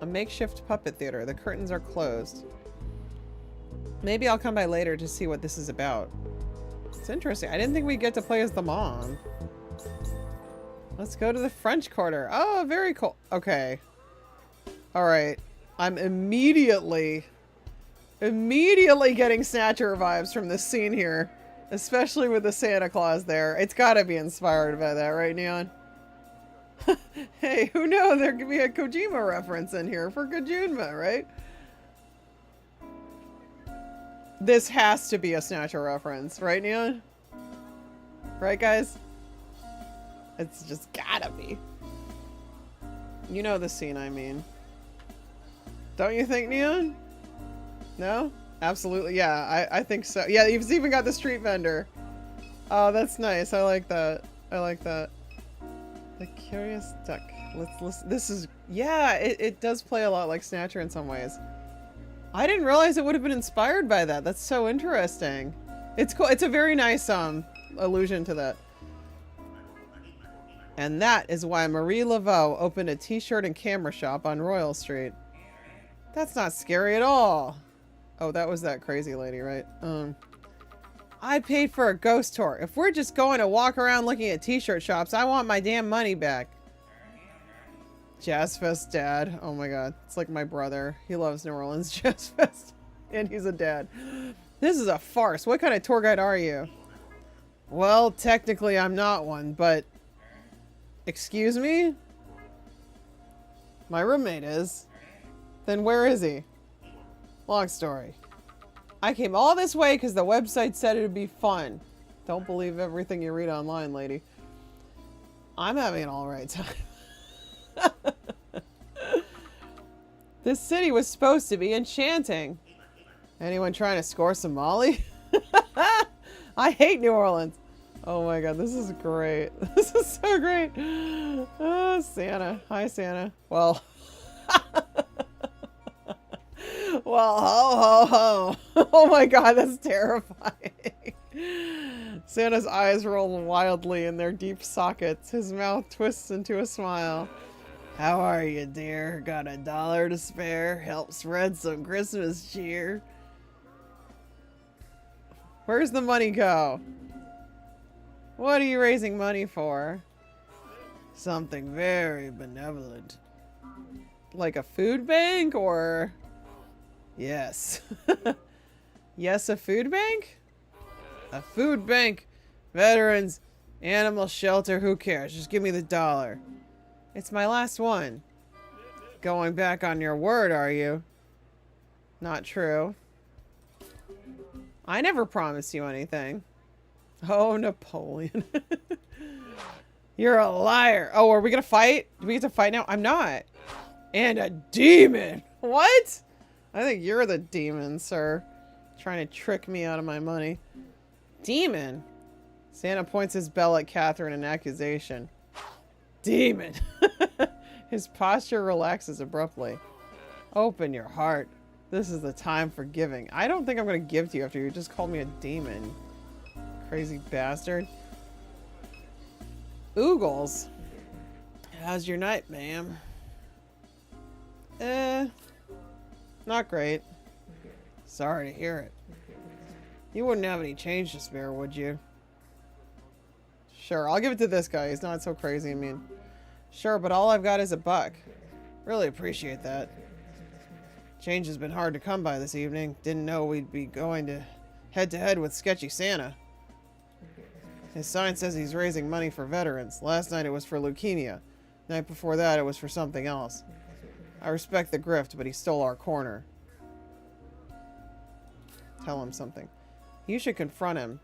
A makeshift puppet theater. The curtains are closed. Maybe I'll come by later to see what this is about. It's interesting. I didn't think we'd get to play as the mom. Let's go to the French Quarter. Oh, very cool. Okay. Alright. I'm immediately getting Snatcher vibes from this scene here. Especially with the Santa Claus there. It's gotta be inspired by that, right, Neon? Hey, who knows? There could be a Kojima reference in here for Kojunma, right? This has to be a Snatcher reference, right, Neon? Right, guys? It's just gotta be. You know the scene I mean. Don't you think, Neon? No? Absolutely, yeah, I think so. Yeah, you've even got the street vendor. Oh, that's nice. I like that. I like that. The Curious Duck. Let's listen. This is, yeah, it does play a lot like Snatcher in some ways. I didn't realize it would have been inspired by that. That's so interesting. It's cool. It's a very nice allusion to that. And that is why Marie Laveau opened a t-shirt and camera shop on Royal Street. That's not scary at all. Oh, that was that crazy lady, right? I paid for a ghost tour. If we're just going to walk around looking at t-shirt shops, I want my damn money back. Jazz Fest dad. Oh my god. It's like my brother. He loves New Orleans Jazz Fest. And he's a dad. This is a farce. What kind of tour guide are you? Well, technically I'm not one, but... Excuse me? My roommate is. Then where is he? Long story. I came all this way because the website said it would be fun. Don't believe everything you read online, lady. I'm having an alright time. This city was supposed to be enchanting. Anyone trying to score some Molly? I hate New Orleans. Oh my god, this is great. This is so great. Oh, Santa. Hi, Santa. Well. Well, ho, ho, ho. Oh my god, that's terrifying. Santa's eyes roll wildly in their deep sockets. His mouth twists into a smile. How are you, dear? Got $1 to spare? Help spread some Christmas cheer. Where's the money go? What are you raising money for? Something very benevolent. Like a food bank or... Yes. Yes, a food bank? A food bank. Veterans. Animal shelter. Who cares? Just give me the $1. It's my last one. Going back on your word, are you? Not true. I never promised you anything. Oh, Napoleon. You're a liar. Oh, are we gonna fight? Do we get to fight now? I'm not. And a demon. What? I think you're the demon, sir. Trying to trick me out of my money. Demon? Santa points his bell at Catherine in accusation. Demon. His posture relaxes abruptly. Open your heart. This is the time for giving. I don't think I'm going to give to you after you just called me a demon. Crazy bastard. Oogles. How's your night, ma'am? Not great. Sorry to hear it. You wouldn't have any change to spare, would you? Sure, I'll give it to this guy. He's not so crazy. I mean, sure, but all I've got is $1. Really appreciate that. Change has been hard to come by this evening. Didn't know we'd be going to head with Sketchy Santa. His sign says he's raising money for veterans. Last night it was for leukemia. Night before that it was for something else. I respect the grift, but he stole our corner. Tell him something. You should confront him.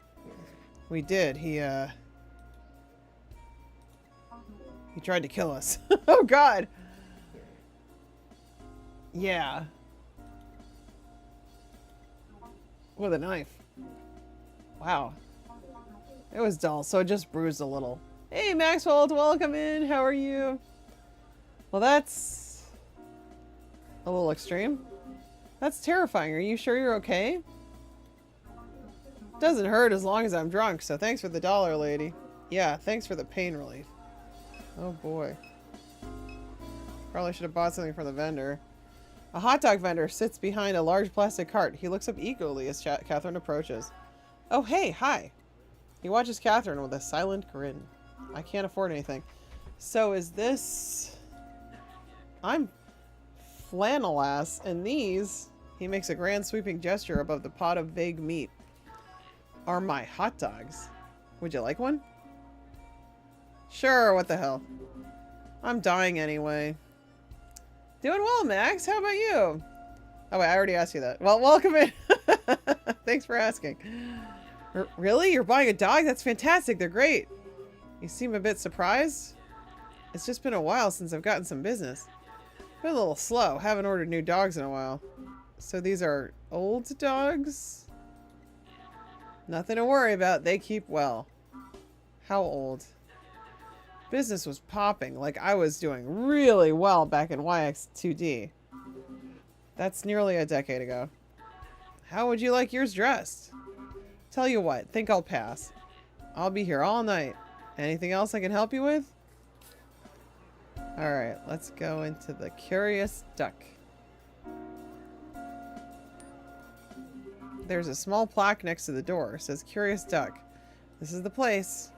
We did. He tried to kill us. Oh, God. Yeah. With a knife. Wow. It was dull, so it just bruised a little. Hey, Maxwell, welcome in. How are you? Well, that's a little extreme. That's terrifying. Are you sure you're okay? Doesn't hurt as long as I'm drunk, so thanks for the $1, lady. Yeah, thanks for the pain relief. Oh, boy. Probably should have bought something from the vendor. A hot dog vendor sits behind a large plastic cart. He looks up eagerly as Catherine approaches. Oh, hey, hi. He watches Catherine with a silent grin. I can't afford anything. So is this... I'm flannel ass, and these... He makes a grand sweeping gesture above the pot of vague meat. Are my hot dogs. Would you like one? Sure, what the hell. I'm dying anyway. Doing well, Max. How about you? Oh, wait, I already asked you that. Well, welcome in. Thanks for asking. Really? You're buying a dog? That's fantastic. They're great. You seem a bit surprised. It's just been a while since I've gotten some business. Been a little slow. Haven't ordered new dogs in a while. So these are old dogs? Nothing to worry about. They keep well. How old? Business was popping. Like I was doing really well back in YX2D. That's nearly a decade ago. How would you like yours dressed? Tell you what, think I'll pass. I'll be here all night. Anything else I can help you with? Alright, let's go into the Curious Duck. There's a small plaque next to the door. It says Curious Duck. This is the place.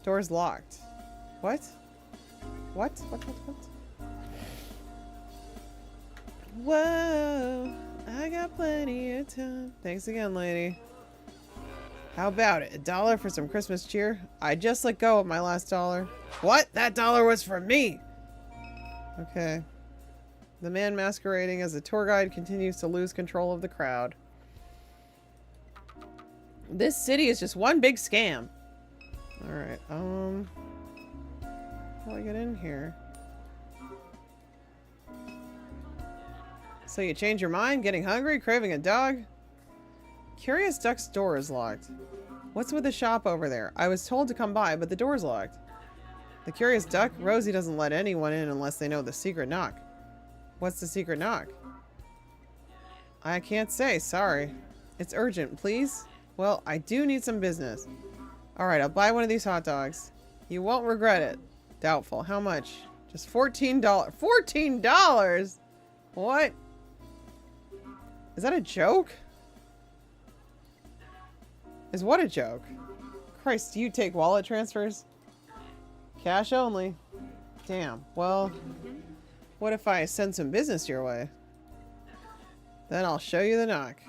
Door's locked. What? What? What? Whoa. I got plenty of time. Thanks again, lady. How about it? $1 for some Christmas cheer? I just let go of my last $1. What? That $1 was for me! Okay. The man masquerading as a tour guide continues to lose control of the crowd. This city is just one big scam. Alright, how do I get in here? So you change your mind? Getting hungry? Craving a dog? Curious Duck's door is locked. What's with the shop over there? I was told to come by, but the door's locked. The Curious Duck? Rosie doesn't let anyone in unless they know the secret knock. What's the secret knock? I can't say, sorry. It's urgent, please? Well, I do need some business. Alright, I'll buy one of these hot dogs. You won't regret it. Doubtful. How much? Just $14. $14?! What? Is that a joke? Is what a joke? Christ, do you take wallet transfers? Cash only. Damn. Well, what if I send some business your way? Then I'll show you the knock.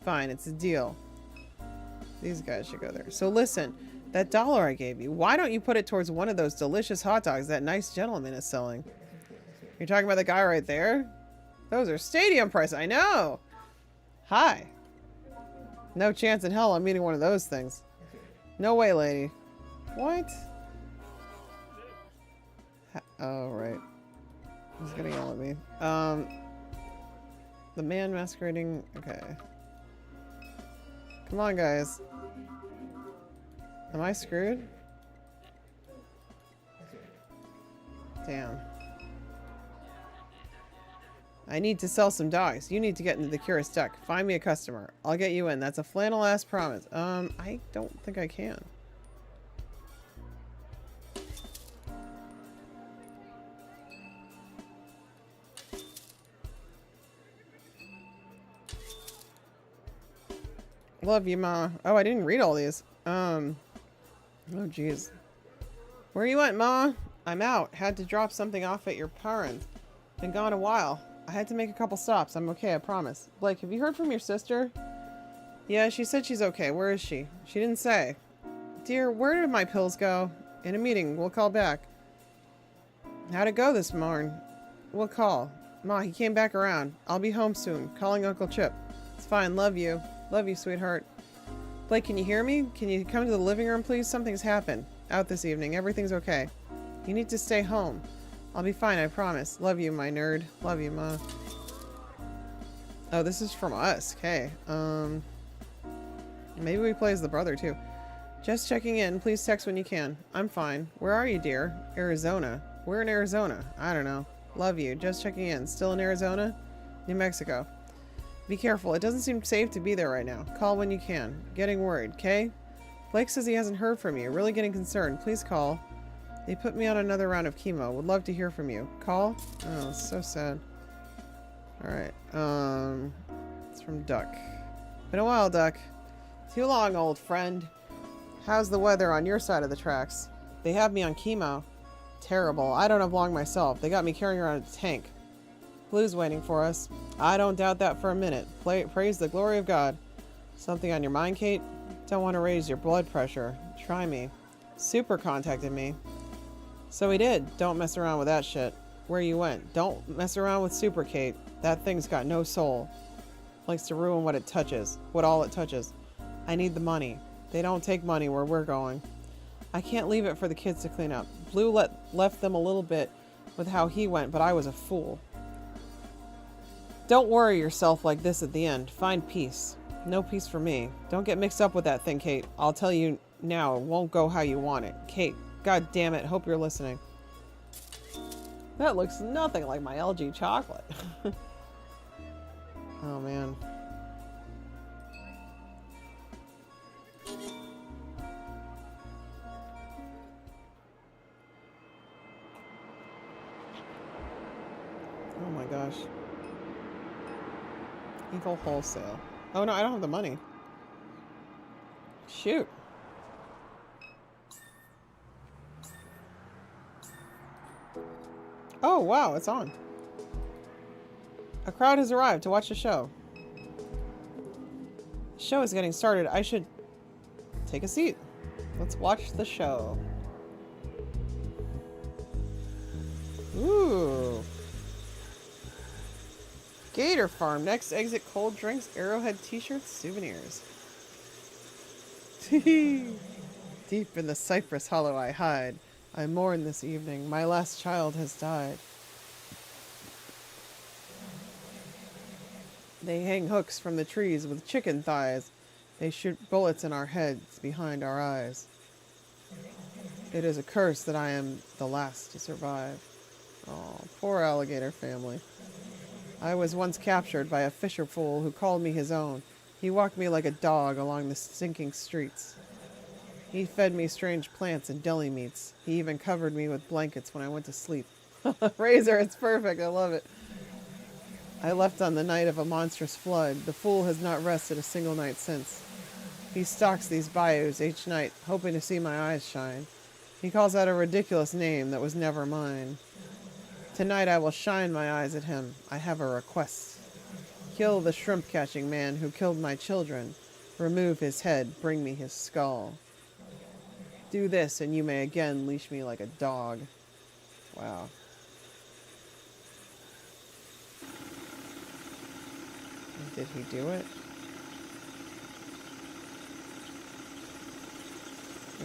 Fine, it's a deal. These guys should go there. So listen, that $1 I gave you, why don't you put it towards one of those delicious hot dogs that nice gentleman is selling? You're talking about the guy right there? Those are stadium prices, I know! Hi. No chance in hell I'm eating one of those things. No way, lady. What? Oh, right. He's gonna yell at me. The man masquerading... Okay. Come on, guys. Am I screwed? Damn. I need to sell some dogs. You need to get into the Curious Duck. Find me a customer. I'll get you in. That's a flannel ass promise. I don't think I can. Love you, Ma. Oh, I didn't read all these. Oh, jeez. Where you went, Ma? I'm out. Had to drop something off at your parents. Been gone a while. I had to make a couple stops. I'm okay, I promise. Blake, have you heard from your sister? Yeah, she said she's okay. Where is she? She didn't say. Dear, where did my pills go? In a meeting. We'll call back. How'd it go this morning? We'll call. Ma, he came back around. I'll be home soon. Calling Uncle Chip. It's fine. Love you. Love you, sweetheart. Blake, can you hear me? Can you come to the living room, please? Something's happened. Out this evening. Everything's okay. You need to stay home. I'll be fine, I promise. Love you, my nerd. Love you, Ma. Oh, this is from us. Okay. Maybe we play as the brother, too. Just checking in. Please text when you can. I'm fine. Where are you, dear? Arizona. We're in Arizona. I don't know. Love you. Just checking in. Still in Arizona? New Mexico. Be careful. It doesn't seem safe to be there right now. Call when you can. Getting worried, okay? Blake says he hasn't heard from you. Really getting concerned. Please call. They put me on another round of chemo. Would love to hear from you. Call? Oh, it's so sad. Alright. It's from Duck. Been a while, Duck. Too long, old friend. How's the weather on your side of the tracks? They have me on chemo. Terrible. I don't have long myself. They got me carrying around a tank. Blue's waiting for us. I don't doubt that for a minute. Praise the glory of God. Something on your mind, Kate? Don't want to raise your blood pressure. Try me. Super contacted me. So he did. Don't mess around with that shit. Where you went. Don't mess around with Super Kate. That thing's got no soul. Likes to ruin what it touches. What all it touches. I need the money. They don't take money where we're going. I can't leave it for the kids to clean up. Blue left them a little bit with how he went, but I was a fool. Don't worry yourself like this at the end. Find peace. No peace for me. Don't get mixed up with that thing, Kate. I'll tell you now, it won't go how you want it. Kate, god damn it, hope you're listening. That looks nothing like my LG chocolate. Oh, man. Oh my gosh. Eagle wholesale. Oh no, I don't have the money. Shoot. Oh wow, it's on. A crowd has arrived to watch the show. The show is getting started. I should take a seat. Let's watch the show. Ooh. Gator Farm. Next exit, cold drinks, Arrowhead t-shirts, souvenirs. Deep in the cypress hollow I hide. I mourn this evening. My last child has died. They hang hooks from the trees with chicken thighs. They shoot bullets in our heads behind our eyes. It is a curse that I am the last to survive. Oh, poor alligator family. I was once captured by a fisher fool who called me his own. He walked me like a dog along the stinking streets. He fed me strange plants and deli meats. He even covered me with blankets when I went to sleep. Razor, it's perfect. I love it. I left on the night of a monstrous flood. The fool has not rested a single night since. He stalks these bayous each night, hoping to see my eyes shine. He calls out a ridiculous name that was never mine. Tonight I will shine my eyes at him. I have a request. Kill the shrimp-catching man who killed my children. Remove his head. Bring me his skull. Do this, and you may again leash me like a dog. Wow. Did he do it?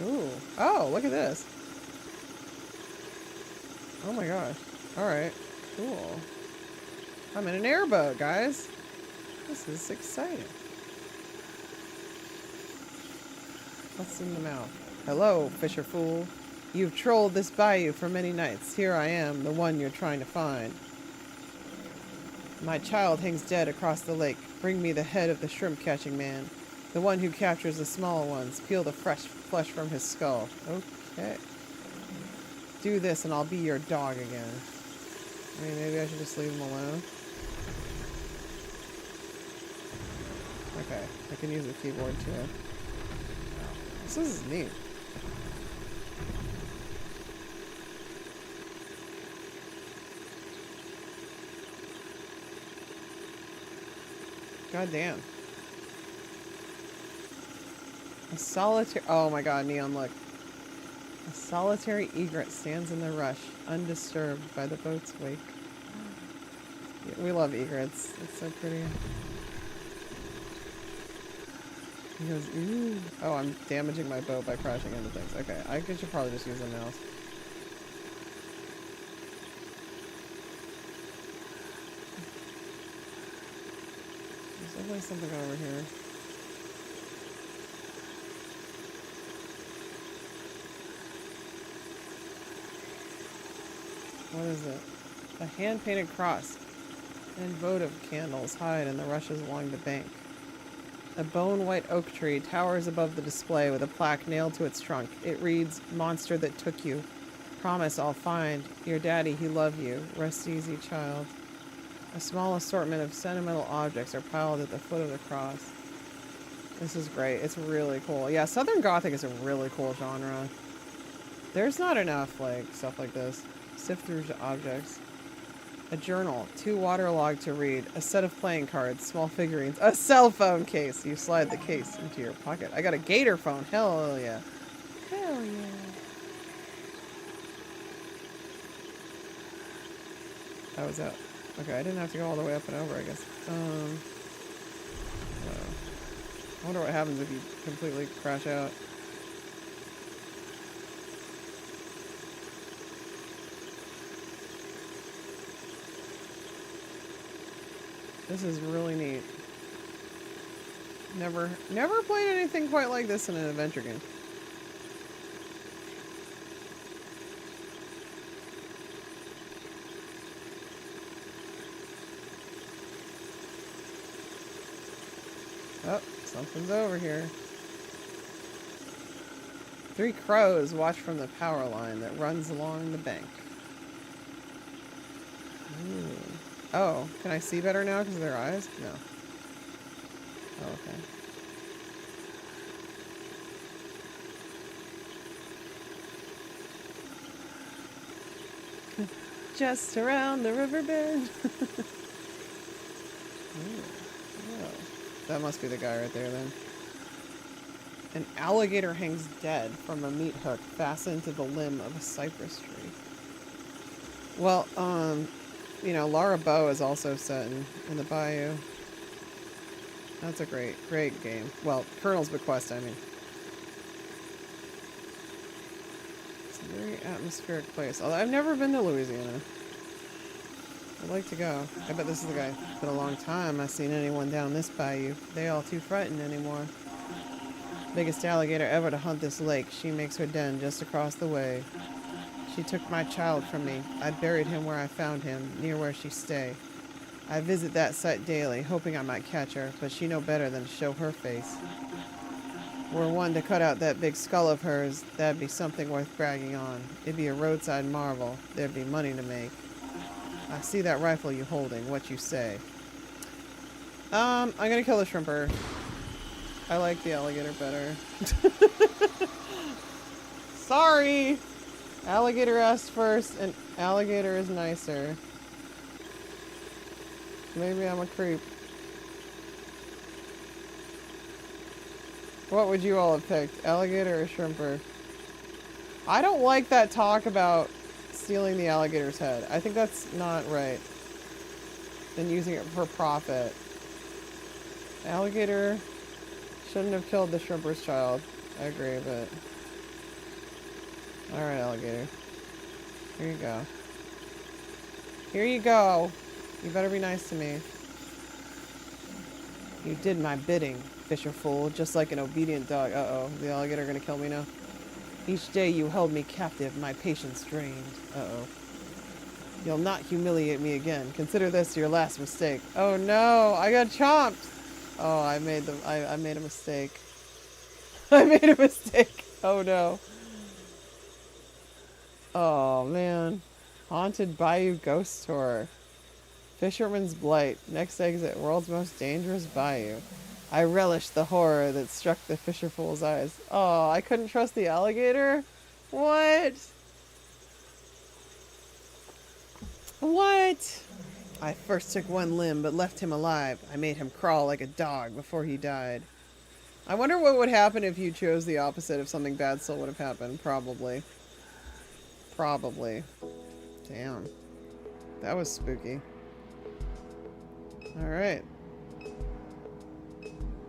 Ooh. Oh, look at this. Oh my gosh. Alright. Cool. I'm in an airboat, guys. This is exciting. What's in the mouth? Hello, fisher fool. You've trolled this bayou for many nights. Here I am, the one you're trying to find. My child hangs dead across the lake. Bring me the head of the shrimp-catching man. The one who captures the small ones. Peel the fresh flesh from his skull. Okay. Do this and I'll be your dog again. I mean, maybe I should just leave him alone. Okay, I can use the keyboard too. This is neat. God damn. A solitary. Oh my god, Neon, look. A solitary egret stands in the rush, undisturbed by the boat's wake. Yeah, we love egrets. It's so pretty. He goes, ooh. Oh, I'm damaging my boat by crashing into things. Okay, I should probably just use the mouse. There's definitely something over here. What is it? A hand-painted cross and votive candles hide in the rushes along the bank. A bone-white oak tree towers above the display with a plaque nailed to its trunk. It reads, "Monster that took you. Promise I'll find. Your daddy, he love you. Rest easy, child." A small assortment of sentimental objects are piled at the foot of the cross. This is great. It's really cool. Yeah, Southern Gothic is a really cool genre. There's not enough, like, stuff like this. Sift through objects. A journal, 2 waterlogged to read, a set of playing cards, small figurines, a cell phone case. You slide the case into your pocket. I got a gator phone. Hell yeah. Hell yeah. That was out. Okay, I didn't have to go all the way up and over, I guess. I wonder what happens if you completely crash out. This is really neat. Never played anything quite like this in an adventure game. Oh, something's over here. 3 crows watch from the power line that runs along the bank. Ooh. Oh, can I see better now because of their eyes? No. Oh, okay. Just around the river bend. Ooh. Oh. That must be the guy right there then. An alligator hangs dead from a meat hook fastened to the limb of a cypress tree. Well, you know, Lara Bow is also set in the bayou. That's a great game. Well, Colonel's Bequest, I mean. It's a very atmospheric place. Although I've never been to Louisiana. I'd like to go. I bet this is the guy. It's been a long time I've seen anyone down this bayou. They all too frightened anymore. Biggest alligator ever to hunt this lake. She makes her den just across the way. She took my child from me. I buried him where I found him, near where she stay. I visit that site daily, hoping I might catch her, but she know better than to show her face. Were one to cut out that big skull of hers, that'd be something worth bragging on. It'd be a roadside marvel. There'd be money to make. I see that rifle you holding. What you say? I'm gonna kill the shrimper. I like the alligator better. Sorry! Alligator asked first, and alligator is nicer. Maybe I'm a creep. What would you all have picked? Alligator or shrimper? I don't like that talk about stealing the alligator's head. I think that's not right. And using it for profit. Alligator shouldn't have killed the shrimper's child. I agree, but... Alright, alligator. Here you go. Here you go. You better be nice to me. You did my bidding, fisher fool, just like an obedient dog. Uh-oh, the alligator gonna kill me now? Each day you held me captive, my patience drained. Uh-oh. You'll not humiliate me again. Consider this your last mistake. Oh no, I got chomped! Oh, I made a mistake. I made a mistake. Oh no. Oh man. Haunted Bayou Ghost Tour. Fisherman's Blight. Next exit, world's most dangerous bayou. I relished the horror that struck the fisherfool's eyes. Oh, I couldn't trust the alligator? What? What? I first took one limb, but left him alive. I made him crawl like a dog before he died. I wonder what would happen if you chose the opposite, if something bad still would have happened. Probably. Probably. Damn. That was spooky. Alright.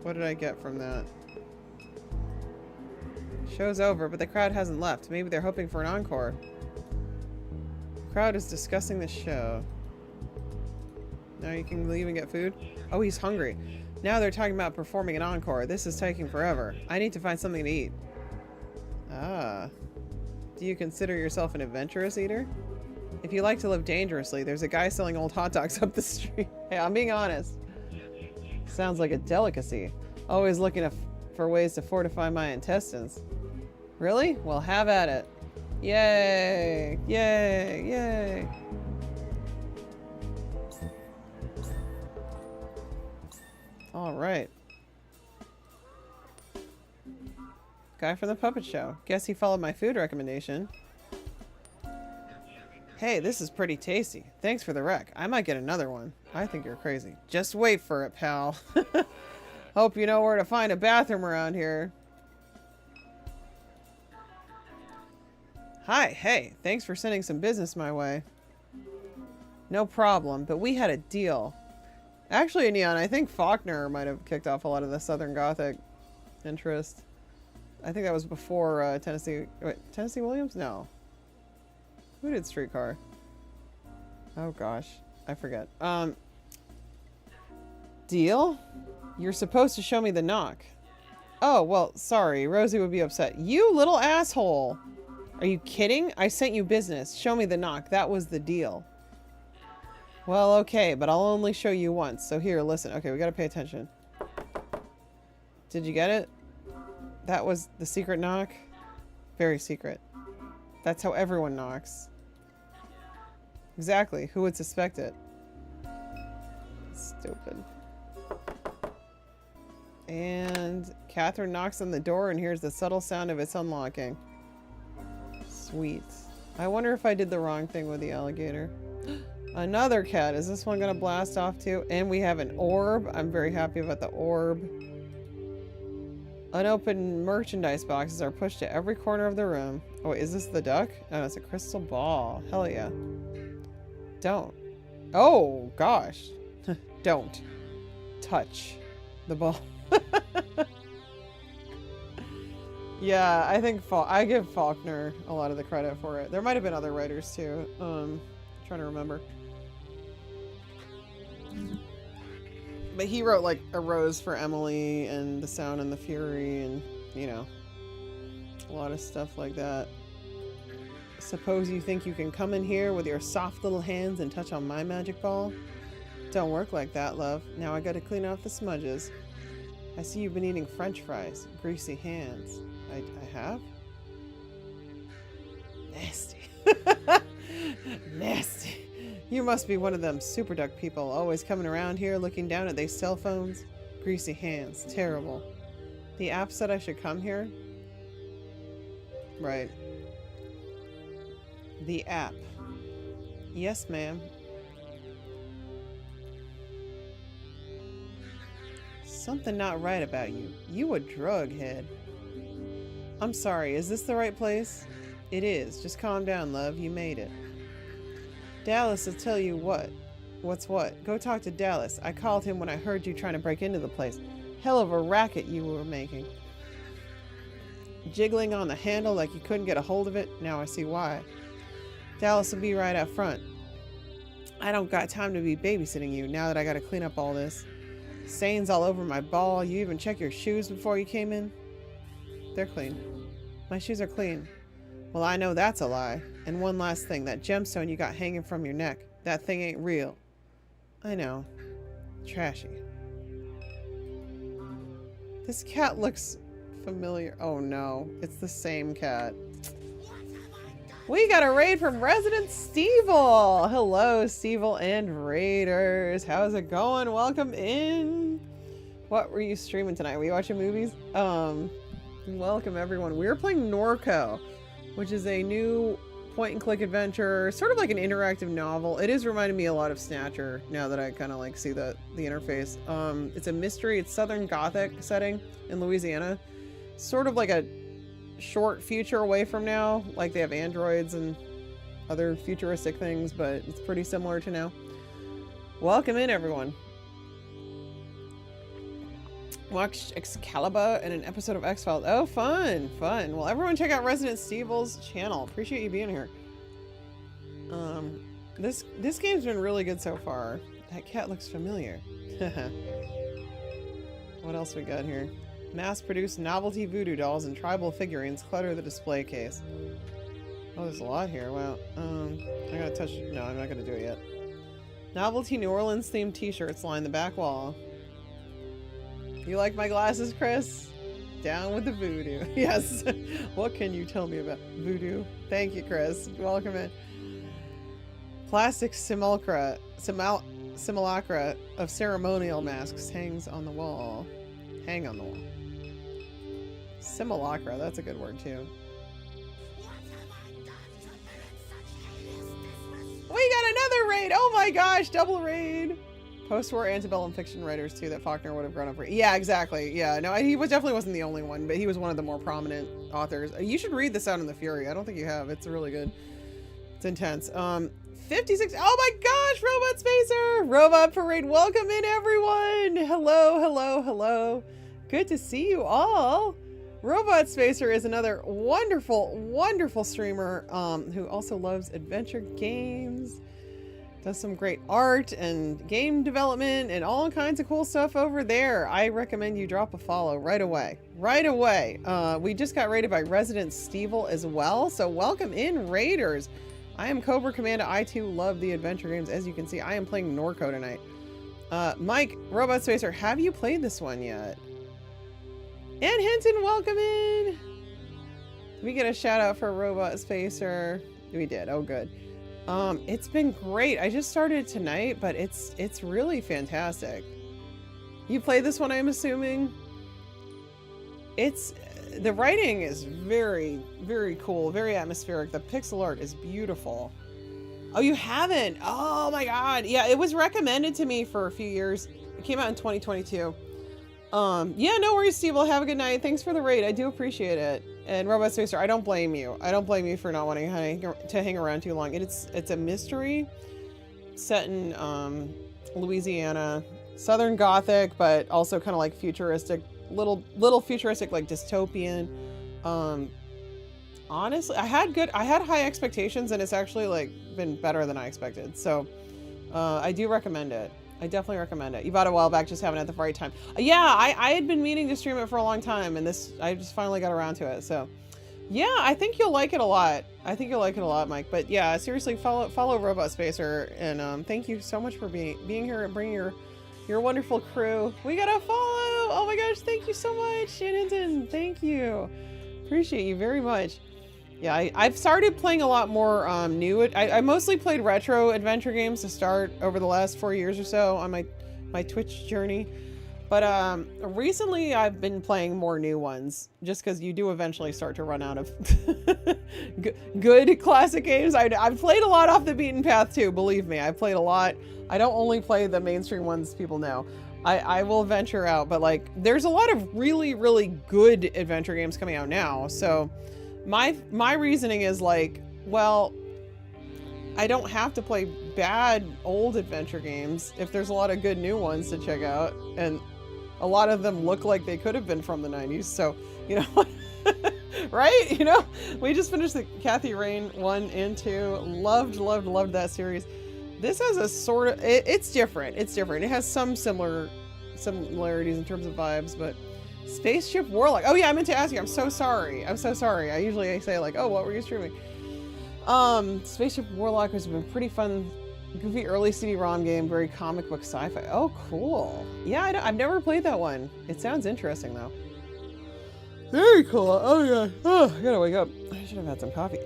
What did I get from that? Show's over, but the crowd hasn't left. Maybe they're hoping for an encore. The crowd is discussing the show. Now you can leave and get food? Oh, he's hungry. Now they're talking about performing an encore. This is taking forever. I need to find something to eat. Ah. Do you consider yourself an adventurous eater? If you like to live dangerously, there's a guy selling old hot dogs up the street. Hey, I'm being honest. Sounds like a delicacy. Always looking for ways to fortify my intestines. Really? Well, have at it. Yay! Yay! Yay! All right. Guy from the puppet show. Guess he followed my food recommendation. Hey, this is pretty tasty. Thanks for the rec. I might get another one. I think you're crazy. Just wait for it, pal. Hope you know where to find a bathroom around here. Hi, hey, thanks for sending some business my way. No problem, but we had a deal. Actually, Neon, I think Faulkner might have kicked off a lot of the Southern Gothic interest. I think that was before Tennessee... Wait, Tennessee Williams? No. Who did Streetcar? Oh gosh, I forget. Deal? You're supposed to show me the knock. Oh, well, sorry. Rosie would be upset. You little asshole! Are you kidding? I sent you business. Show me the knock. That was the deal. Well, okay, but I'll only show you once. So here, listen. Okay, we gotta pay attention. Did you get it? That was the secret knock? Very secret. That's how everyone knocks. Exactly. Who would suspect it? Stupid. And Catherine knocks on the door and hears the subtle sound of its unlocking. Sweet. I wonder if I did the wrong thing with the alligator. Another cat. Is this one gonna blast off too? And we have an orb. I'm very happy about the orb. Unopened merchandise boxes are pushed to every corner of the room. Oh, wait, is this the duck? Oh, it's a crystal ball. Hell yeah. Don't. Oh, gosh. Don't touch the ball. Yeah, I think I give Faulkner a lot of the credit for it. There might have been other writers too. Trying to remember. But he wrote like A Rose for Emily and The Sound and the Fury and, you know, a lot of stuff like that. Suppose you think you can come in here with your soft little hands and touch on my magic ball? Don't work like that, love. Now I gotta clean off the smudges. I see you've been eating French fries. Greasy hands. I have? Nasty. Nasty. You must be one of them super duck people always coming around here looking down at their cell phones. Greasy hands. Terrible. The app said I should come here? Right. The app. Yes, ma'am. Something not right about you. You a drug head. I'm sorry, is this the right place? It is. Just calm down, love. You made it. Dallas will tell you what's what. Go talk to Dallas. I called him when I heard you trying to break into the place. Hell of a racket you were making. Jiggling on the handle like you couldn't get a hold of it. Now I see why. Dallas will be right out front. I don't got time to be babysitting you now that I gotta clean up all this. Stains all over my ball. You even check your shoes before you came in? They're clean. My shoes are clean. Well, I know that's a lie. And one last thing. That gemstone you got hanging from your neck. That thing ain't real. I know. Trashy. This cat looks familiar. Oh no. It's the same cat. We got a raid from Resident Stevel. Hello, Stevel and Raiders. How's it going? Welcome in. What were you streaming tonight? Were you watching movies? Welcome everyone. We're playing Norco, which is a new point-and-click adventure, sort of like an interactive novel. It is reminding me a lot of Snatcher now that I kind of like see the interface. It's a mystery. It's Southern Gothic setting in Louisiana. Sort of like a short future away from now. Like they have androids and other futuristic things, but it's pretty similar to now. Welcome in everyone. Watched Excalibur and an episode of X-Files. Oh, fun, fun. Well, everyone check out Resident Stevel's channel. Appreciate you being here. This game's been really good so far. That cat looks familiar. What else we got here? Mass-produced novelty voodoo dolls and tribal figurines clutter the display case. Oh, there's a lot here. Wow. I gotta touch... No, I'm not gonna do it yet. Novelty New Orleans themed t-shirts line the back wall. You like my glasses, Chris? Down with the voodoo. Yes. What can you tell me about voodoo? Thank you, Chris. Welcome in. Plastic simulacra of ceremonial masks hangs on the wall. Hang on the wall. Simulacra, that's a good word too. We got another raid! Oh my gosh, double raid! Post-war antebellum fiction writers too that Faulkner would have grown up for. Yeah, exactly. Yeah, no, he definitely wasn't the only one, but he was one of the more prominent authors. You should read The Sound and the Fury. I don't think you have. It's really good. It's intense. 56. Oh my gosh, Robot Spacer! Robot Parade, welcome in everyone! Hello, hello, hello. Good to see you all. Robot Spacer is another wonderful, wonderful streamer who also loves adventure games. Does some great art and game development and all kinds of cool stuff over there. I recommend you drop a follow right away. Right away. We just got raided by Resident Stevel as well. So welcome in, Raiders. I am Cobra Commander. I too love the adventure games. As you can see, I am playing Norco tonight. Mike, Robot Spacer, have you played this one yet? And Hinton, welcome in. Did we get a shout out for Robot Spacer? We did. Oh, good. It's been great. I just started tonight, but it's really fantastic. You played this one, I'm assuming? The writing is very, very cool, very atmospheric. The pixel art is beautiful. Oh, you haven't? Oh my god. Yeah, it was recommended to me for a few years. It came out in 2022. Yeah, no worries, Steve. Well, have a good night. Thanks for the raid. I do appreciate it. And Robot Spacer, I don't blame you. I don't blame you for not wanting to hang around too long. It's a mystery set in Louisiana, Southern Gothic, but also kind of like futuristic, little futuristic, like dystopian. Honestly, I had high expectations, and it's actually like been better than I expected. So I do recommend it. I definitely recommend it. You bought it a while back, just haven't had the right time. Yeah, I had been meaning to stream it for a long time, and I just finally got around to it. So, yeah, I think you'll like it a lot. I think you'll like it a lot, Mike. But yeah, seriously, follow Robot Spacer, and thank you so much for being here and bringing your wonderful crew. We got a follow. Oh my gosh, thank you so much, Shannon. Thank you. Appreciate you very much. Yeah, I've started playing a lot more new. I mostly played retro adventure games to start over the last 4 years or so on my Twitch journey. But recently I've been playing more new ones just because you do eventually start to run out of good classic games. I've played a lot off the beaten path too, believe me. I've played a lot. I don't only play the mainstream ones people know. I will venture out, but like there's a lot of really, really good adventure games coming out now. So my reasoning is like, well, I don't have to play bad old adventure games if there's a lot of good new ones to check out, and a lot of them look like they could have been from the 90s. So, you know, right? You know, we just finished the Kathy Rain 1 and 2. Loved that series. This has a sort of, it's different. It's different. It has some similarities in terms of vibes, but Spaceship Warlock. Oh yeah, I meant to ask you. I'm so sorry. I usually say like, oh, what were you streaming? Spaceship Warlock has been pretty fun, goofy early CD-ROM game, very comic book sci-fi. Oh, cool. Yeah, I've never played that one. It sounds interesting though. Very cool. Oh yeah. Oh, I gotta wake up. I should have had some coffee.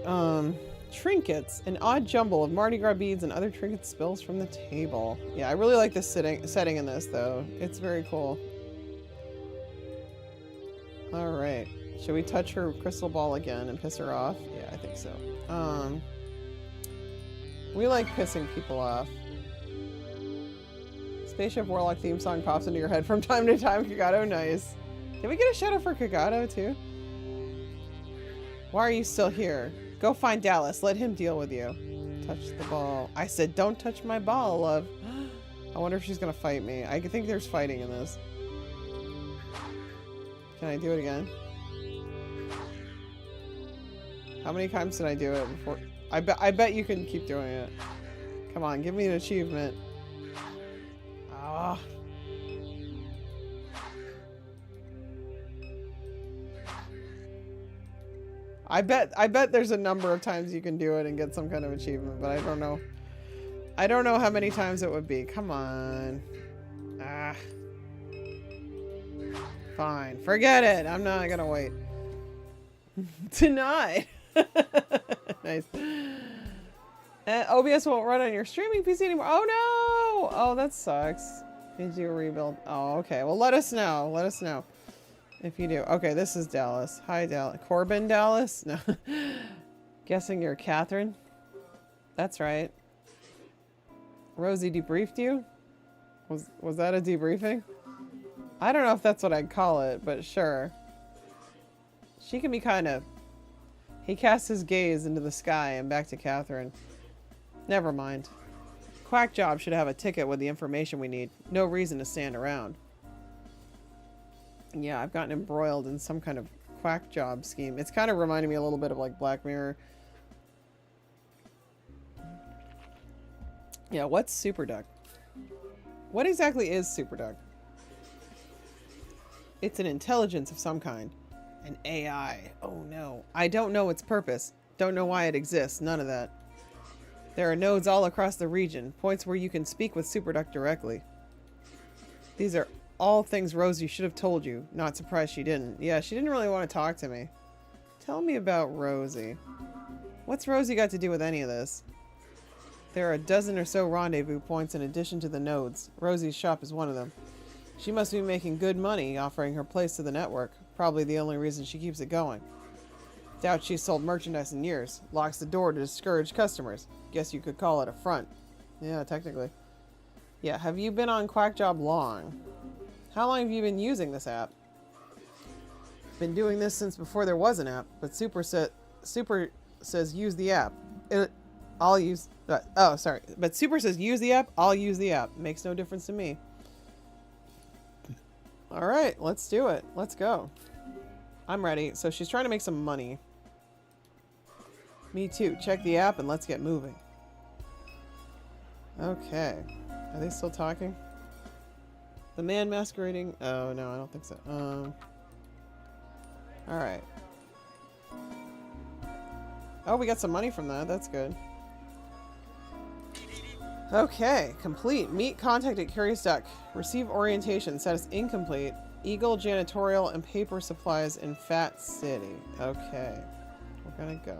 Trinkets, an odd jumble of Mardi Gras beads and other trinket spills from the table. Yeah, I really like this setting in this though. It's very cool. Alright. Should we touch her crystal ball again and piss her off? Yeah, I think so. We like pissing people off. Spaceship Warlock theme song pops into your head from time to time. Kagato, nice. Did we get a shout out for Kagato too? Why are you still here? Go find Dallas. Let him deal with you. Touch the ball. I said don't touch my ball, love. I wonder if she's gonna fight me. I think there's fighting in this. Can I do it again? How many times did I do it before? I bet you can keep doing it. Come on, give me an achievement. Ah. I bet there's a number of times you can do it and get some kind of achievement, but I don't know. I don't know how many times it would be. Come on. Ah. Fine. Forget it. I'm not gonna wait. Denied. Nice. OBS won't run on your streaming PC anymore. Oh no! Oh, that sucks. Need you rebuild. Oh, okay. Well, let us know. Let us know if you do. Okay, this is Dallas. Hi, Dallas. Corbin Dallas? No. Guessing you're Catherine? That's right. Rosie debriefed you? Was that a debriefing? I don't know if that's what I'd call it, but sure. She can be kind of... He casts his gaze into the sky and back to Catherine. Never mind. Quack Job should have a ticket with the information we need. No reason to stand around. Yeah, I've gotten embroiled in some kind of Quack Job scheme. It's kind of reminding me a little bit of like Black Mirror. Yeah, what's Superduck? What exactly is Superduck? It's an intelligence of some kind. An AI. Oh no. I don't know its purpose. Don't know why it exists. None of that. There are nodes all across the region. Points where you can speak with Superduck directly. These are all things Rosie should have told you. Not surprised she didn't. Yeah, she didn't really want to talk to me. Tell me about Rosie. What's Rosie got to do with any of this? There are a dozen or so rendezvous points in addition to the nodes. Rosie's shop is one of them. She must be making good money offering her place to the network. Probably the only reason she keeps it going. Doubt she's sold merchandise in years. Locks the door to discourage customers. Guess you could call it a front. Yeah, technically. Yeah, have you been on Quack Job long? How long have you been using this app? Been doing this since before there was an app, but Super says use the app. I'll use... oh, sorry. But Super says use the app, I'll use the app. Makes no difference to me. Alright, let's do it. Let's go. I'm ready. So she's trying to make some money. Me too. Check the app and let's get moving. Okay. Are they still talking? The man masquerading... Oh, no, I don't think so. Alright. Oh, we got some money from that. That's good. Okay, complete. Meet contact at Curious Duck. Receive orientation. Status incomplete. Eagle, janitorial, and paper supplies in Fat City. Okay. We're gonna go.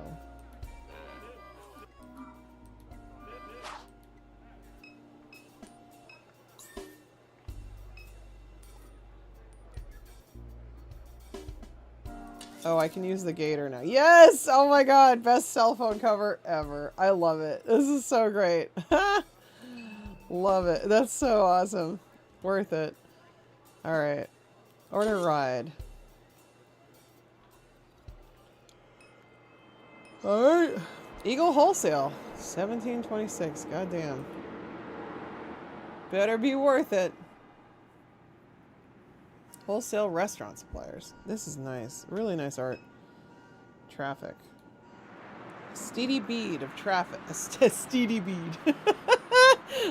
Oh, I can use the gator now. Yes! Oh my god, best cell phone cover ever. I love it. This is so great. Love it. That's so awesome. Worth it. Alright. Order ride. Alright. Eagle Wholesale. 1726. Goddamn. Better be worth it. Wholesale restaurant suppliers. This is nice. Really nice art. Traffic. A steady bead of traffic. A steady bead.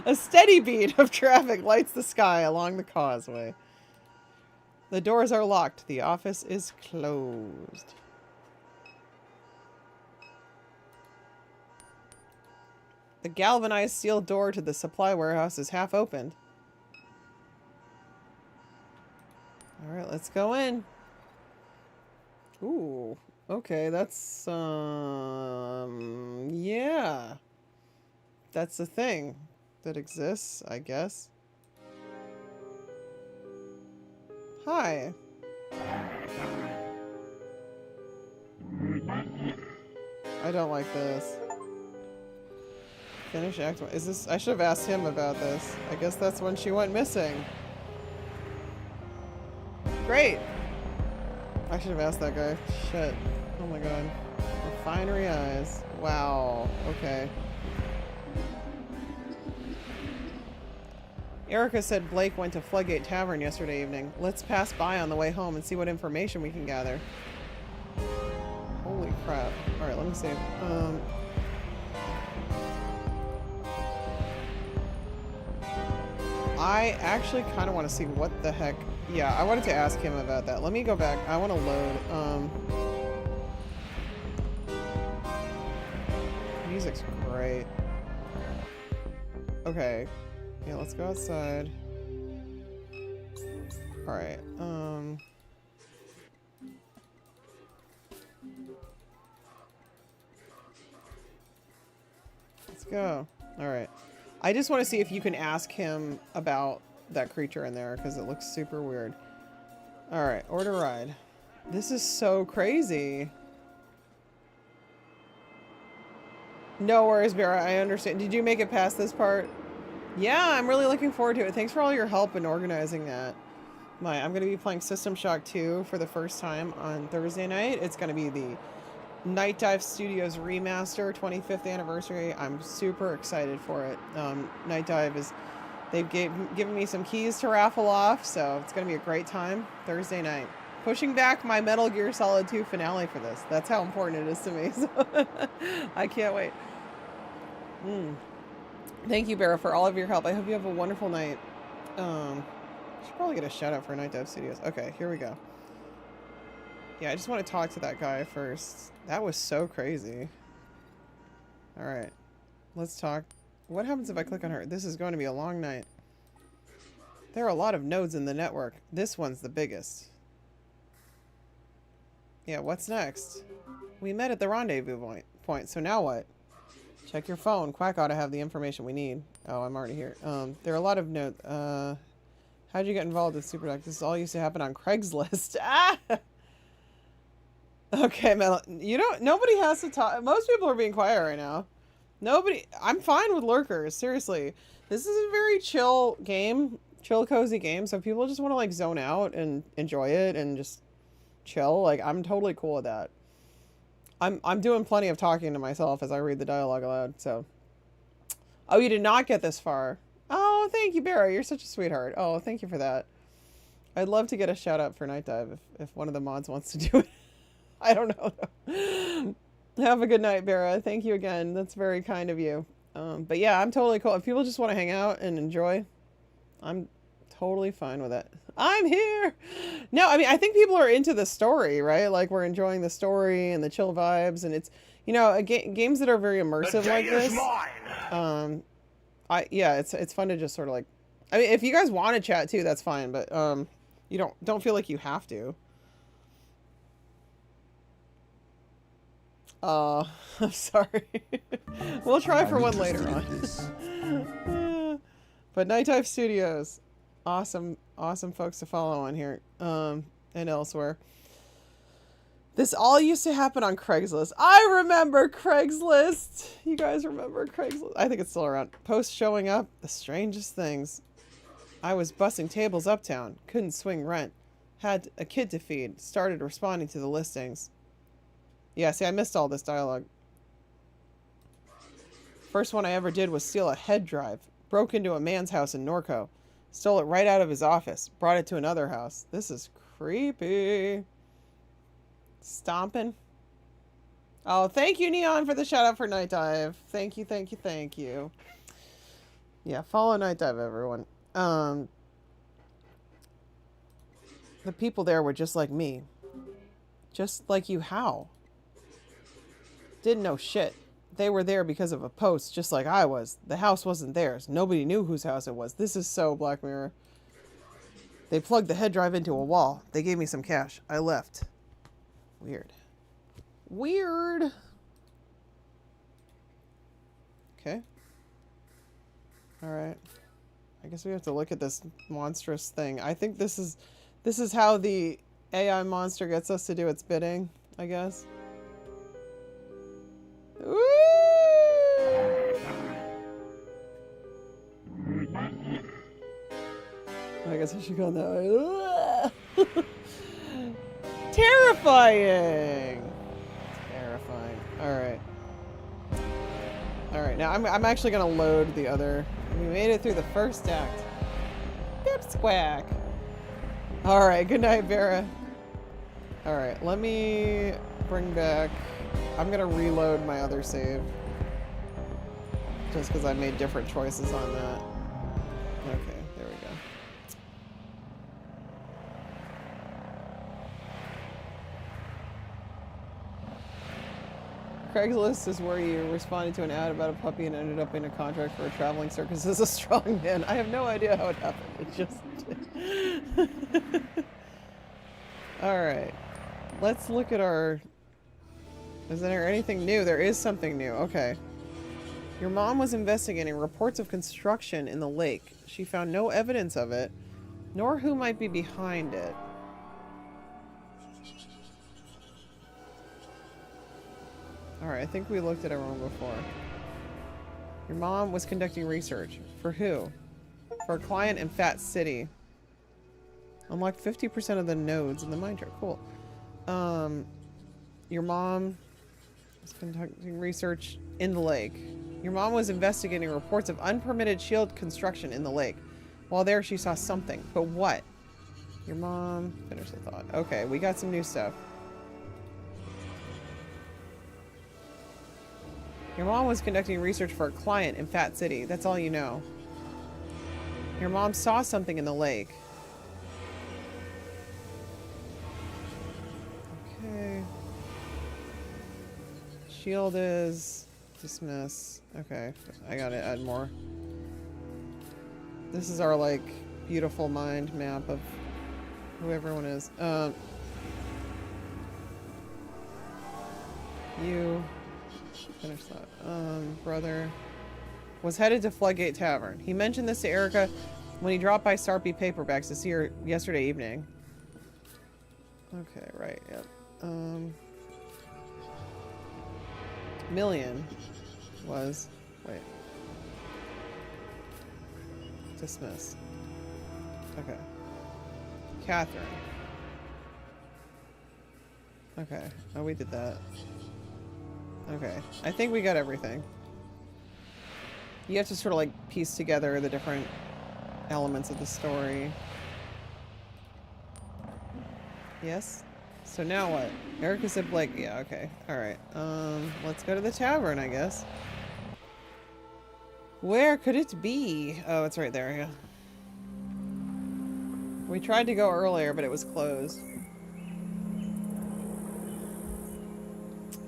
A steady bead of traffic lights the sky along the causeway. The doors are locked. The office is closed. The galvanized steel door to the supply warehouse is half opened. Alright, let's go in. Ooh, okay, that's, yeah. That's a thing that exists, I guess. Hi. I don't like this. Finish act 1. Is this... I should have asked him about this. I guess that's when she went missing. Great! I should have asked that guy. Shit. Oh my god. Refinery eyes. Wow. Okay. Erica said Blake went to Floodgate Tavern yesterday evening. Let's pass by on the way home and see what information we can gather. Holy crap. Alright, let me see. I actually kind of want to see what the heck... Yeah, I wanted to ask him about that. Let me go back. I want to load. Music's great. Okay. Yeah, let's go outside. Alright, let's go. Alright. I just want to see if you can ask him about that creature in there, because it looks super weird. Alright, order ride. This is so crazy. No worries, Vera. I understand. Did you make it past this part? Yeah, I'm really looking forward to it. Thanks for all your help in organizing that. I'm going to be playing System Shock 2 for the first time on Thursday night. It's going to be the Night Dive Studios remaster, 25th anniversary. I'm super excited for it. Night Dive is... They've given me some keys to raffle off, so it's going to be a great time Thursday night. Pushing back my Metal Gear Solid 2 finale for this. That's how important it is to me. So I can't wait. Thank you, Vera, for all of your help. I hope you have a wonderful night. I should probably get a shout out for Night Dive Studios. Okay, here we go. Yeah, I just want to talk to that guy first. That was so crazy. Alright. Let's talk. What happens if I click on her? This is going to be a long night. There are a lot of nodes in the network. This one's the biggest. Yeah, what's next? We met at the rendezvous point, so now what? Check your phone. Quack ought to have the information we need. Oh, I'm already here. There are a lot of notes. How'd you get involved with Superduck? This all used to happen on Craigslist. Ah! Okay, Mel. You don't... Nobody has to talk... Most people are being quiet right now. Nobody... I'm fine with lurkers. Seriously. This is a very chill game. Chill, cozy game. So if people just want to, like, zone out and enjoy it and just chill, like, I'm totally cool with that. I'm doing plenty of talking to myself as I read the dialogue aloud, so... Oh, you did not get this far. Oh, thank you, Barry. You're such a sweetheart. Oh, thank you for that. I'd love to get a shout out for Night Dive if one of the mods wants to do it. I don't know. Have a good night, Vera. Thank you again. That's very kind of you. But yeah, I'm totally cool. If people just want to hang out and enjoy, I'm totally fine with it. I'm here. No, I mean, I think people are into the story, right? Like, we're enjoying the story and the chill vibes, and it's, you know, games that are very immersive like this. Yeah, it's fun to just sort of like, I mean, if you guys want to chat too, that's fine, but you don't feel like you have to. I'm sorry. We'll try for one later on. But Night Dive Studios, awesome folks to follow on here, and elsewhere. This all used to happen on Craigslist. I remember Craigslist. You guys remember Craigslist? I think it's still around. Posts showing up, the strangest things. I was bussing tables uptown, couldn't swing rent, had a kid to feed, started responding to the listings. Yeah, see, I missed all this dialogue. First one I ever did was steal a head drive. Broke into a man's house in Norco. Stole it right out of his office. Brought it to another house. This is creepy. Stomping. Oh, thank you, Neon, for the shout out for Night Dive. Thank you, thank you, thank you. Yeah, follow Night Dive, everyone. The people there were just like me. Just like you, how? Didn't know shit. They were there because of a post, just like I was. The house wasn't theirs. Nobody knew whose house it was. This is so Black Mirror. They plugged the head drive into a wall. They gave me some cash. I left. Weird. Weird. Okay. Alright. I guess we have to look at this monstrous thing. I think this is how the AI monster gets us to do its bidding, I guess. Ooh! I guess I should go that way. Terrifying! Terrifying. Alright. Alright, now I'm actually gonna load the other. We made it through the first act. Pip squack! Alright, good night, Vera. Alright, let me bring back... I'm gonna reload my other save. Just because I made different choices on that. Okay, there we go. Craigslist is where you responded to an ad about a puppy and ended up in a contract for a traveling circus as a strong man. I have no idea how it happened. It just did. Alright. Let's look at our... Is there anything new? There is something new. Okay. Your mom was investigating reports of construction in the lake. She found no evidence of it, nor who might be behind it. Alright, I think we looked at everyone before. Your mom was conducting research. For who? For a client in Fat City. Unlocked 50% of the nodes in the mine track. Cool. Your mom was conducting research in the lake. Your mom was investigating reports of unpermitted shield construction in the lake. While there, she saw something. But what? Your mom... Finish the thought. Okay, we got some new stuff. Your mom was conducting research for a client in Fat City. That's all you know. Your mom saw something in the lake. Okay. Shield is... Dismiss. Okay. I gotta add more. This is our, like, beautiful mind map of who everyone is. You... Finish that. Brother was headed to Floodgate Tavern. He mentioned this to Erica when he dropped by Sarpy Paperbacks to see her yesterday evening. Okay, right, yep. Million was... Wait. Dismiss. Okay. Catherine. Okay. Oh, we did that. Okay. I think we got everything. You have to sort of like piece together the different elements of the story. Yes? So now what? Erica said Blake. Yeah, okay. Alright. Let's go to the tavern, I guess. Where could it be? Oh, it's right there, yeah. We tried to go earlier, but it was closed.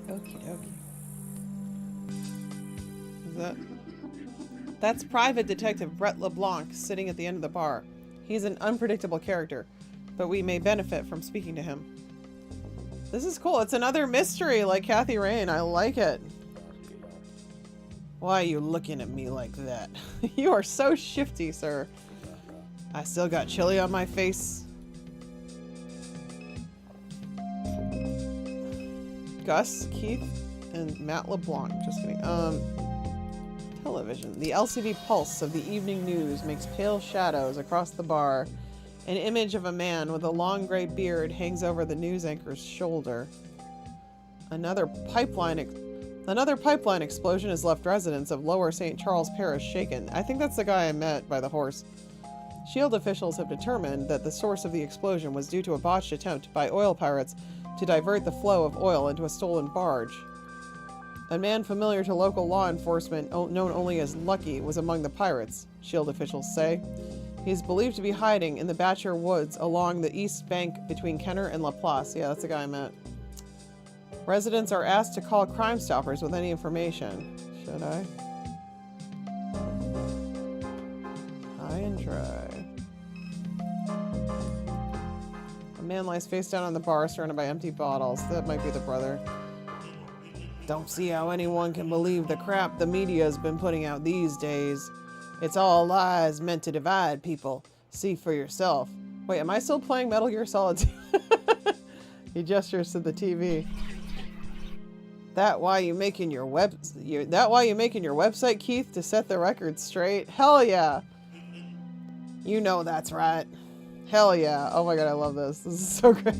Okie dokie. Is that... That's Private Detective Brett LeBlanc sitting at the end of the bar. He's an unpredictable character, but we may benefit from speaking to him. This is cool. It's another mystery like Kathy Rain. I like it. Why are you looking at me like that? You are so shifty, sir. I still got chili on my face. Gus, Keith, and Matt LeBlanc. Just kidding. Television. The LCD pulse of the evening news makes pale shadows across the bar. An image of a man with a long gray beard hangs over the news anchor's shoulder. Another pipeline explosion has left residents of Lower St. Charles Parish shaken. I think that's the guy I met by the horse. SHIELD officials have determined that the source of the explosion was due to a botched attempt by oil pirates to divert the flow of oil into a stolen barge. A man familiar to local law enforcement, known only as Lucky, was among the pirates, SHIELD officials say. He is believed to be hiding in the Batcher Woods along the east bank between Kenner and Laplace. Yeah, that's the guy I met. Residents are asked to call Crime Stoppers with any information. Should I? High and dry. A man lies face down on the bar surrounded by empty bottles. That might be the brother. Don't see how anyone can believe the crap the media's been putting out these days. It's all lies meant to divide people. See for yourself. Wait, am I still playing Metal Gear Solid 2? He gestures to the TV. That why you making your website, Keith, to set the record straight? Hell yeah. You know that's right. Hell yeah. Oh my god, I love this. This is so great.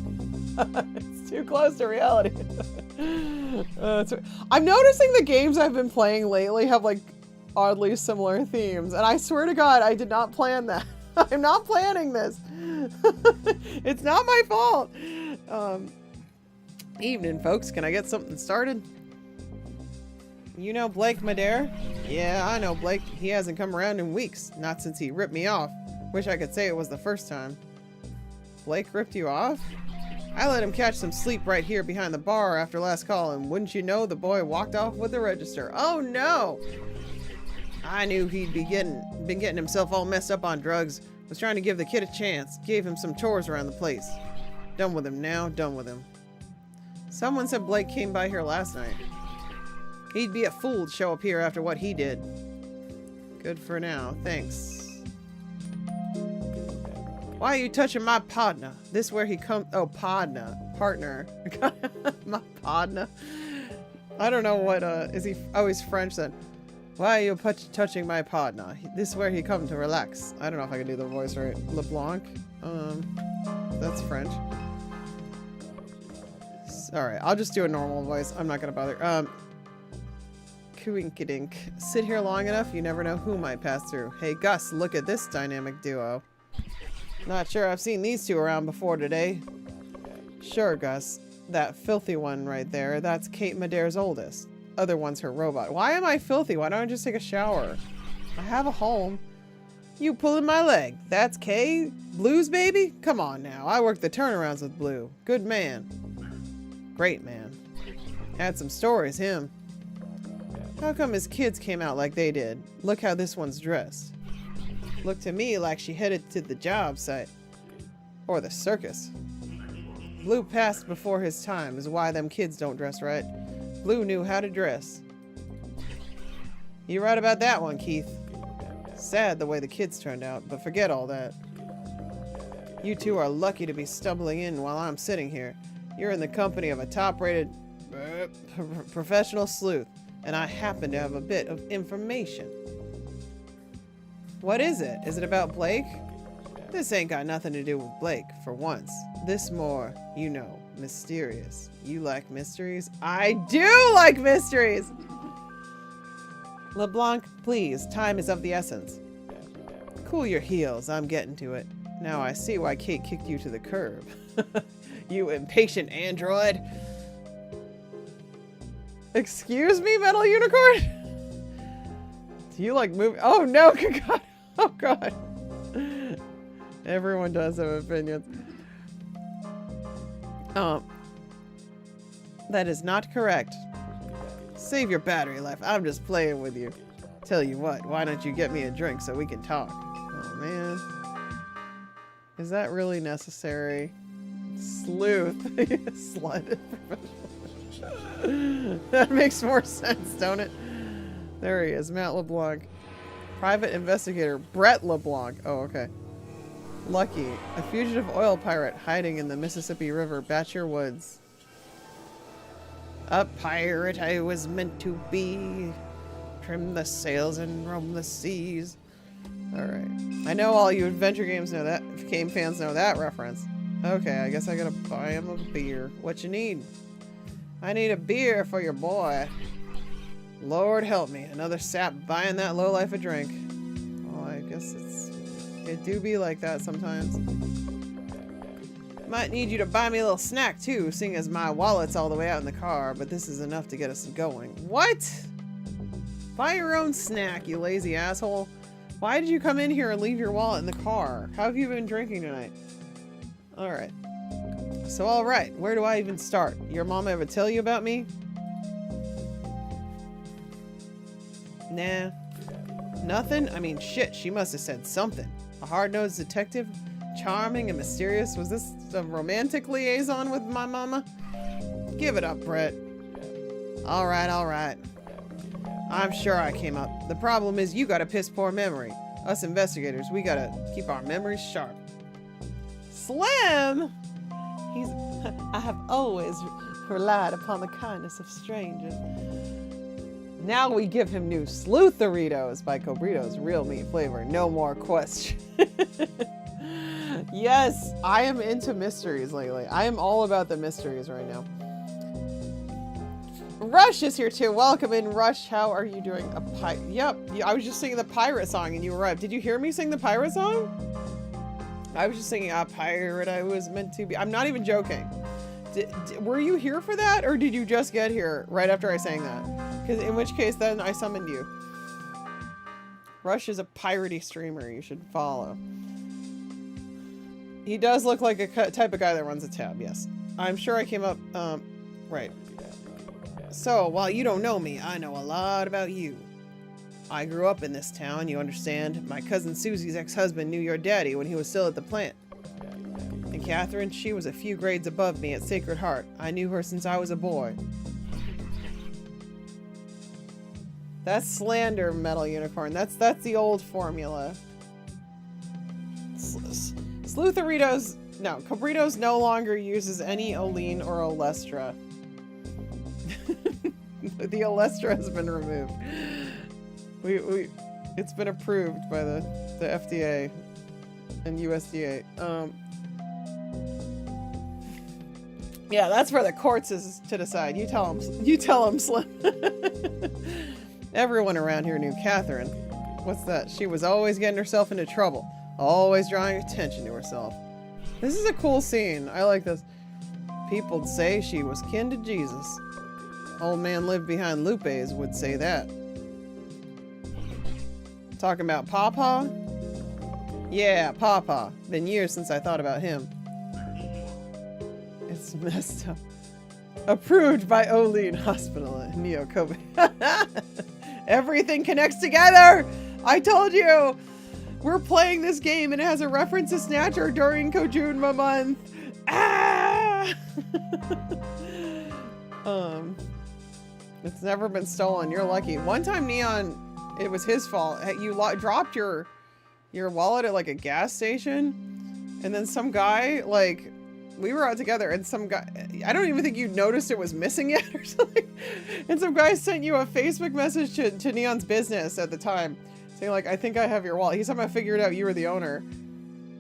It's too close to reality. I'm noticing the games I've been playing lately have like oddly similar themes, and I swear to god I did not plan that. I'm not planning this. It's not my fault. Evening, folks. Can I get something started? You know Blake Madare? Yeah, I know Blake. He hasn't come around in weeks. Not since he ripped me off. Wish I could say it was the first time. Blake ripped you off? I let him catch some sleep right here behind the bar after last call, and wouldn't you know, the boy walked off with the register. Oh no! I knew he'd been getting himself all messed up on drugs. Was trying to give the kid a chance. Gave him some chores around the place. Done with him now, done with him. Someone said Blake came by here last night. He'd be a fool to show up here after what he did. Good for now, thanks. Why are you touching my partner? This where he come— oh, partner. My partner. I don't know what, is he— oh, he's French then. Why are you touching my partner? This is where he come to relax. I don't know if I can do the voice right. LeBlanc? That's French. Alright, I'll just do a normal voice. I'm not gonna bother. Kooinkadink. Sit here long enough, you never know who might pass through. Hey Gus, look at this dynamic duo. Not sure I've seen these two around before today. Sure, Gus. That filthy one right there, that's Kate Madare's oldest. Other one's her robot. Why am I filthy? Why don't I just take a shower? I have a home. You pulling my leg. That's Kay? Blue's baby? Come on now. I work the turnarounds with Blue. Good man. Great man. Had some stories, him. How come his kids came out like they did? Look how this one's dressed. Looked to me like she headed to the job site. Or the circus. Blue passed before his time is why them kids don't dress right. Blue knew how to dress. You're right about that one, Keith. Sad the way the kids turned out, but forget all that. You two are lucky to be stumbling in while I'm sitting here. You're in the company of a top-rated professional sleuth, and I happen to have a bit of information. What is it? Is it about Blake? This ain't got nothing to do with Blake, for once. This more, you know, mysterious. You like mysteries? I do like mysteries! LeBlanc, please, time is of the essence. Cool your heels, I'm getting to it. Now I see why Kate kicked you to the curb. You impatient android! Excuse me, Metal Unicorn? Do you like movie? Oh no, good god! Oh god! Everyone does have opinions. That is not correct. Save your battery life. I'm just playing with you. Tell you what, why don't you get me a drink so we can talk? Oh man. Is that really necessary? Sleuth. Slut. That makes more sense, don't it? There he is, Matt LeBlanc. Private investigator, Brett LeBlanc. Oh, okay. Lucky, a fugitive oil pirate hiding in the Mississippi River, Batcher Woods. A pirate I was meant to be. Trim the sails and roam the seas. Alright. I know all you adventure games know that. Game fans know that reference. Okay, I guess I gotta buy him a beer. What you need? I need a beer for your boy. Lord help me. Another sap buying that lowlife a drink. Oh, I guess it do be like that sometimes. Might need you to buy me a little snack too, seeing as my wallet's all the way out in the car, but this is enough to get us going. What? Buy your own snack, you lazy asshole. Why did you come in here and leave your wallet in the car? How have you been drinking tonight? Alright. So alright, where do I even start? Your mom ever tell you about me? Nah. Nothing? I mean, shit, she must have said something. A hard-nosed detective? Charming and mysterious? Was this a romantic liaison with my mama? Give it up, Brett. Alright, alright. I'm sure I came up. The problem is you got a piss-poor memory. Us investigators, we gotta keep our memories sharp. Slim! I have always relied upon the kindness of strangers. Now we give him new Sleutheritos by Cobritos, real meat flavor. No more question. Yes, I am into mysteries lately. I am all about the mysteries right now. Rush is here too. Welcome in, Rush. How are you doing? Yep, I was just singing the pirate song and you were up. Did you hear me sing the pirate song? I was just singing, a pirate I was meant to be. I'm not even joking. Were you here for that, or did you just get here right after I sang that? Because in which case, then I summoned you. Rush is a piratey streamer you should follow. He does look like a type of guy that runs a tab, yes. I'm sure I came up, right. So, while you don't know me, I know a lot about you. I grew up in this town, you understand. My cousin Susie's ex-husband knew your daddy when he was still at the plant. And Catherine, she was a few grades above me at Sacred Heart. I knew her since I was a boy. That's slander, Metal Unicorn. That's the old formula. Sleutheritos, no, Cobritos no longer uses any Olean or Olestra. The Olestra has been removed. It's been approved by the FDA and USDA. Yeah, that's for the courts to decide. You tell them, Slim. Everyone around here knew Catherine. What's that? She was always getting herself into trouble. Always drawing attention to herself. This is a cool scene. I like this. People'd say she was kin to Jesus. Old man lived behind Lupe's would say that. Talking about Papa? Yeah, Papa. Been years since I thought about him. It's messed up. Approved by Olean Hospital in Neo Kobe. Everything connects together! I told you! We're playing this game and it has a reference to Snatcher during Kojunma month. Ah! It's never been stolen. You're lucky. One time Neon, it was his fault. You dropped your wallet at like a gas station, and then some guy, like, we were out together and some guy, I don't even think you noticed it was missing yet or something. And some guy sent you a Facebook message to Neon's business at the time saying like, I think I have your wallet. He somehow figured out you were the owner,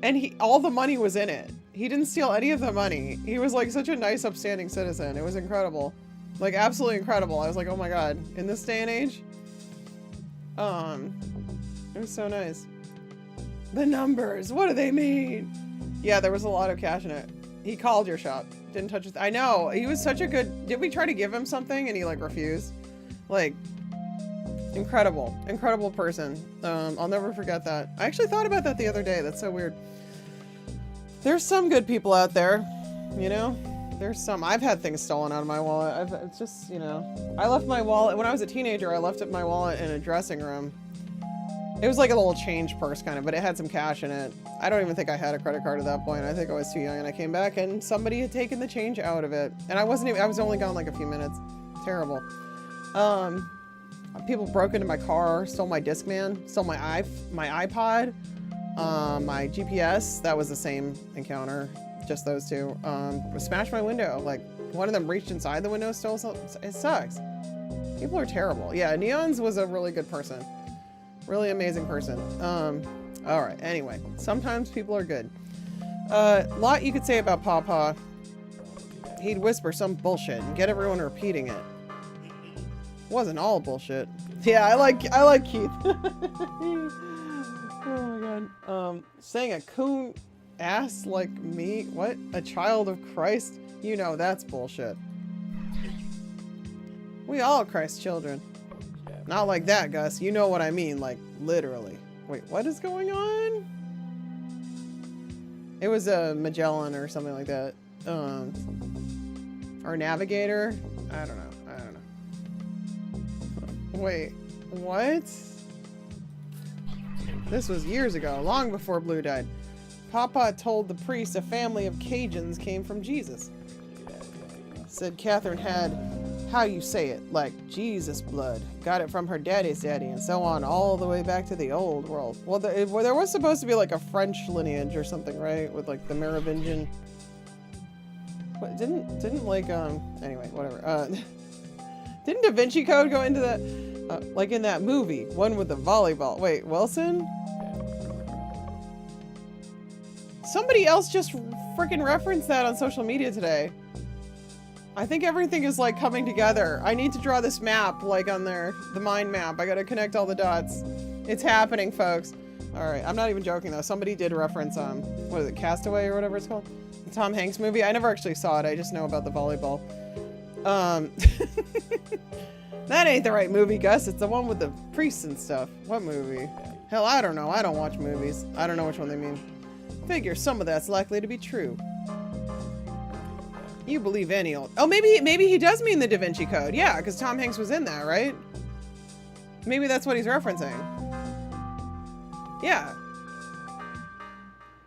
and all the money was in it. He didn't steal any of the money. He was like such a nice, upstanding citizen. It was incredible. Like absolutely incredible. I was like, oh my God, in this day and age. It was so nice. The numbers, what do they mean? Yeah, there was a lot of cash in it. He called your shop. Didn't touch it. I know. He was such a good... Did we try to give him something and he like refused? Like, incredible. Incredible person. I'll never forget that. I actually thought about that the other day. That's so weird. There's some good people out there, you know? There's some. I've had things stolen out of my wallet. It's just, you know. I left my wallet... When I was a teenager, I left my wallet in a dressing room. It was like a little change purse kind of, but it had some cash in it. I don't even think I had a credit card at that point. I think I was too young, and I came back and somebody had taken the change out of it. And I was only gone like a few minutes. Terrible. People broke into my car, stole my Discman, stole my iPod, my GPS. That was the same encounter. Just those two. Smashed my window. Like, one of them reached inside the window, stole something. It sucks. People are terrible. Yeah, Neon's was a really good person. Really amazing person. All right. Anyway, sometimes people are good. Lot you could say about Papa. He'd whisper some bullshit and get everyone repeating it. Wasn't all bullshit. Yeah, I like Keith. Oh my God. Saying a coon ass like me. What? A child of Christ? You know that's bullshit. We all Christ's children. Not like that, Gus. You know what I mean, like, literally. Wait, what is going on? It was a Magellan or something like that. Or Navigator? I don't know. Wait, what? This was years ago, long before Blue died. Papa told the priest a family of Cajuns came from Jesus. Said Catherine had... how you say it, like Jesus blood. Got it from her daddy's daddy, and so on, all the way back to the old world. Well, there was supposed to be like a French lineage or something, right? With like the Merovingian. What, didn't like, anyway, whatever. Didn't Da Vinci Code go into that, like in that movie, one with the volleyball? Wait, Wilson? Somebody else just freaking referenced that on social media today. I think everything is like coming together. I need to draw this map, like on there, the mind map. I gotta connect all the dots. It's happening, folks. All right, I'm not even joking though. Somebody did reference, what is it, Castaway or whatever it's called? The Tom Hanks movie. I never actually saw it. I just know about the volleyball. That ain't the right movie, Gus. It's the one with the priests and stuff. What movie? Hell, I don't know. I don't watch movies. I don't know which one they mean. Figure some of that's likely to be true. You believe any old... Oh, maybe he does mean the Da Vinci Code. Yeah, because Tom Hanks was in that, right? Maybe that's what he's referencing. Yeah.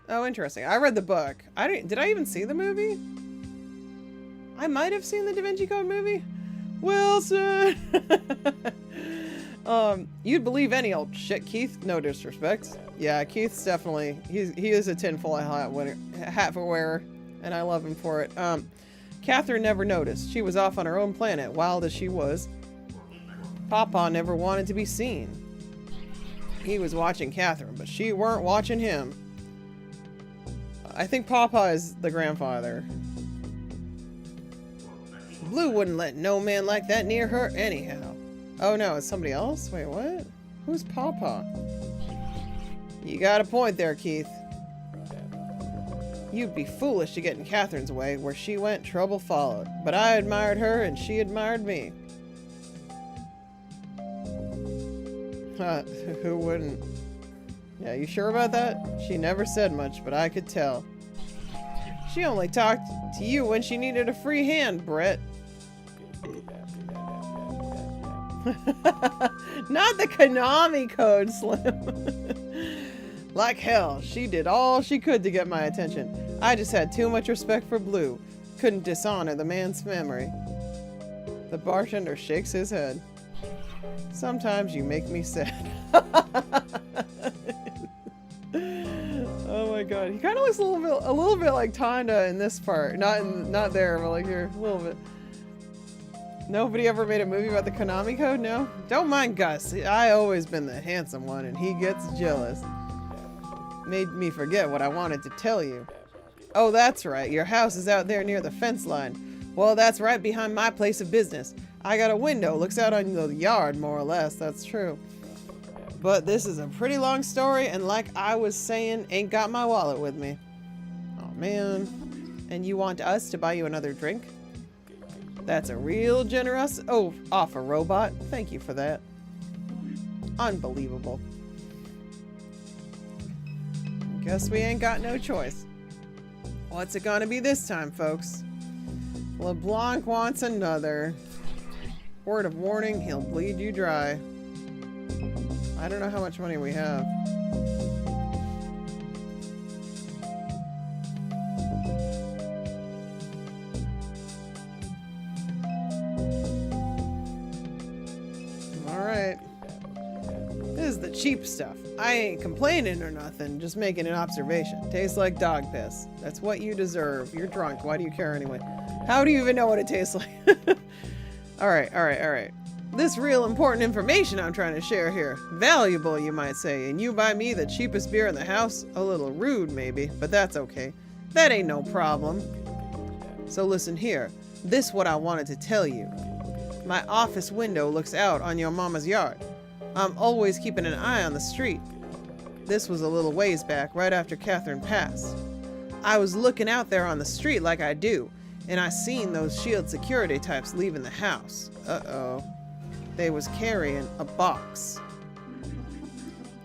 Oh, interesting. I read the book. Did I even see the movie? I might have seen the Da Vinci Code movie. Wilson! You'd believe any old shit, Keith. No disrespect. Yeah, Keith's definitely... He is a tinfoil hat wearer, and I love him for it. Catherine never noticed. She was off on her own planet, wild as she was. Papa never wanted to be seen. He was watching Catherine, but she weren't watching him. I think Papa is the grandfather. Blue wouldn't let no man like that near her anyhow. Oh no, it's somebody else? Wait, what? Who's Papa? You got a point there, Keith. You'd be foolish to get in Catherine's way. Where she went, trouble followed. But I admired her, and she admired me. Who wouldn't? Yeah, you sure about that? She never said much, but I could tell. She only talked to you when she needed a free hand, Brett. Not the Konami code, Slim. Like hell, she did all she could to get my attention. I just had too much respect for Blue. Couldn't dishonor the man's memory. The bartender shakes his head. Sometimes you make me sad. Oh my god, he kind of looks a little bit like Tonda in this part. Not there, but like here, a little bit. Nobody ever made a movie about the Konami code? No? Don't mind Gus. I always been the handsome one, and he gets jealous. Made me forget what I wanted to tell you. Oh, that's right. Your house is out there near the fence line. Well, that's right behind my place of business. I got a window, looks out on the yard, more or less. That's true. But this is a pretty long story, and like I was saying, ain't got my wallet with me. Oh, man. And you want us to buy you another drink? That's a real generous offer, Robot. Thank you for that. Unbelievable. Guess we ain't got no choice. What's it gonna be this time, folks? LeBlanc wants another. Word of warning, he'll bleed you dry. I don't know how much money we have. Alright. This is the cheap stuff. I ain't complaining or nothing, just making an observation. Tastes like dog piss. That's what you deserve. You're drunk. Why do you care anyway? How do you even know what it tastes like? Alright. This real important information I'm trying to share here. Valuable, you might say, and you buy me the cheapest beer in the house? A little rude, maybe, but that's okay. That ain't no problem. So listen here. This what I wanted to tell you. My office window looks out on your mama's yard. I'm always keeping an eye on the street. This was a little ways back, right after Catherine passed. I was looking out there on the street like I do, and I seen those SHIELD security types leaving the house. Uh-oh. They was carrying a box.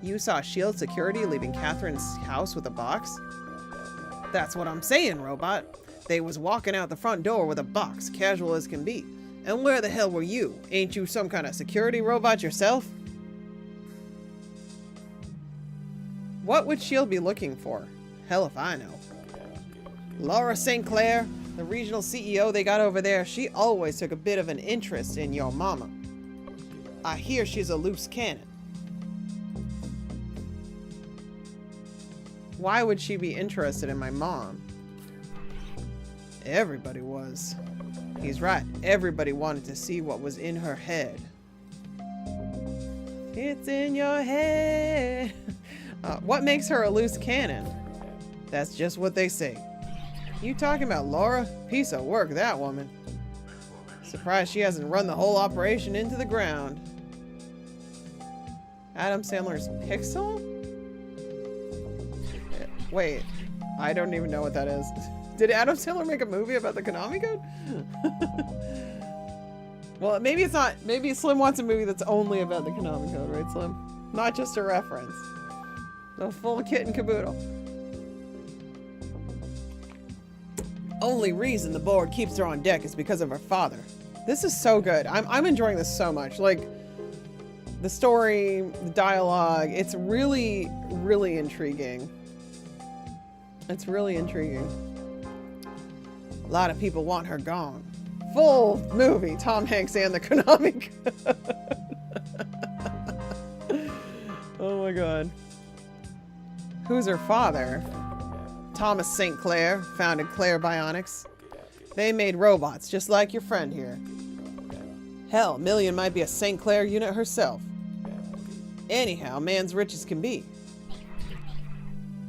You saw SHIELD security leaving Catherine's house with a box? That's what I'm saying, Robot. They was walking out the front door with a box, casual as can be. And where the hell were you? Ain't you some kind of security robot yourself? What would SHIELD be looking for? Hell if I know. Laura St. Clair, the regional CEO they got over there, she always took a bit of an interest in your mama. I hear she's a loose cannon. Why would she be interested in my mom? Everybody was. He's right. Everybody wanted to see what was in her head. It's in your head. What makes her a loose cannon? That's just what they say. You talking about Laura? Piece of work, that woman. Surprised she hasn't run the whole operation into the ground. Adam Sandler's Pixel? Wait, I don't even know what that is. Did Adam Sandler make a movie about the Konami code? Well, maybe it's not. Maybe Slim wants a movie that's only about the Konami code, right, Slim? Not just a reference. The full kit and caboodle. Only reason the board keeps her on deck is because of her father. This is so good. I'm enjoying this so much. Like, the story, the dialogue, it's really, really intriguing. It's really intriguing. A lot of people want her gone. Full movie, Tom Hanks and the Konami code. Oh my god. Who's her father? Thomas St. Clair founded Claire Bionics. They made robots just like your friend here. Hell, Million might be a St. Clair unit herself. Anyhow, man's rich as can be.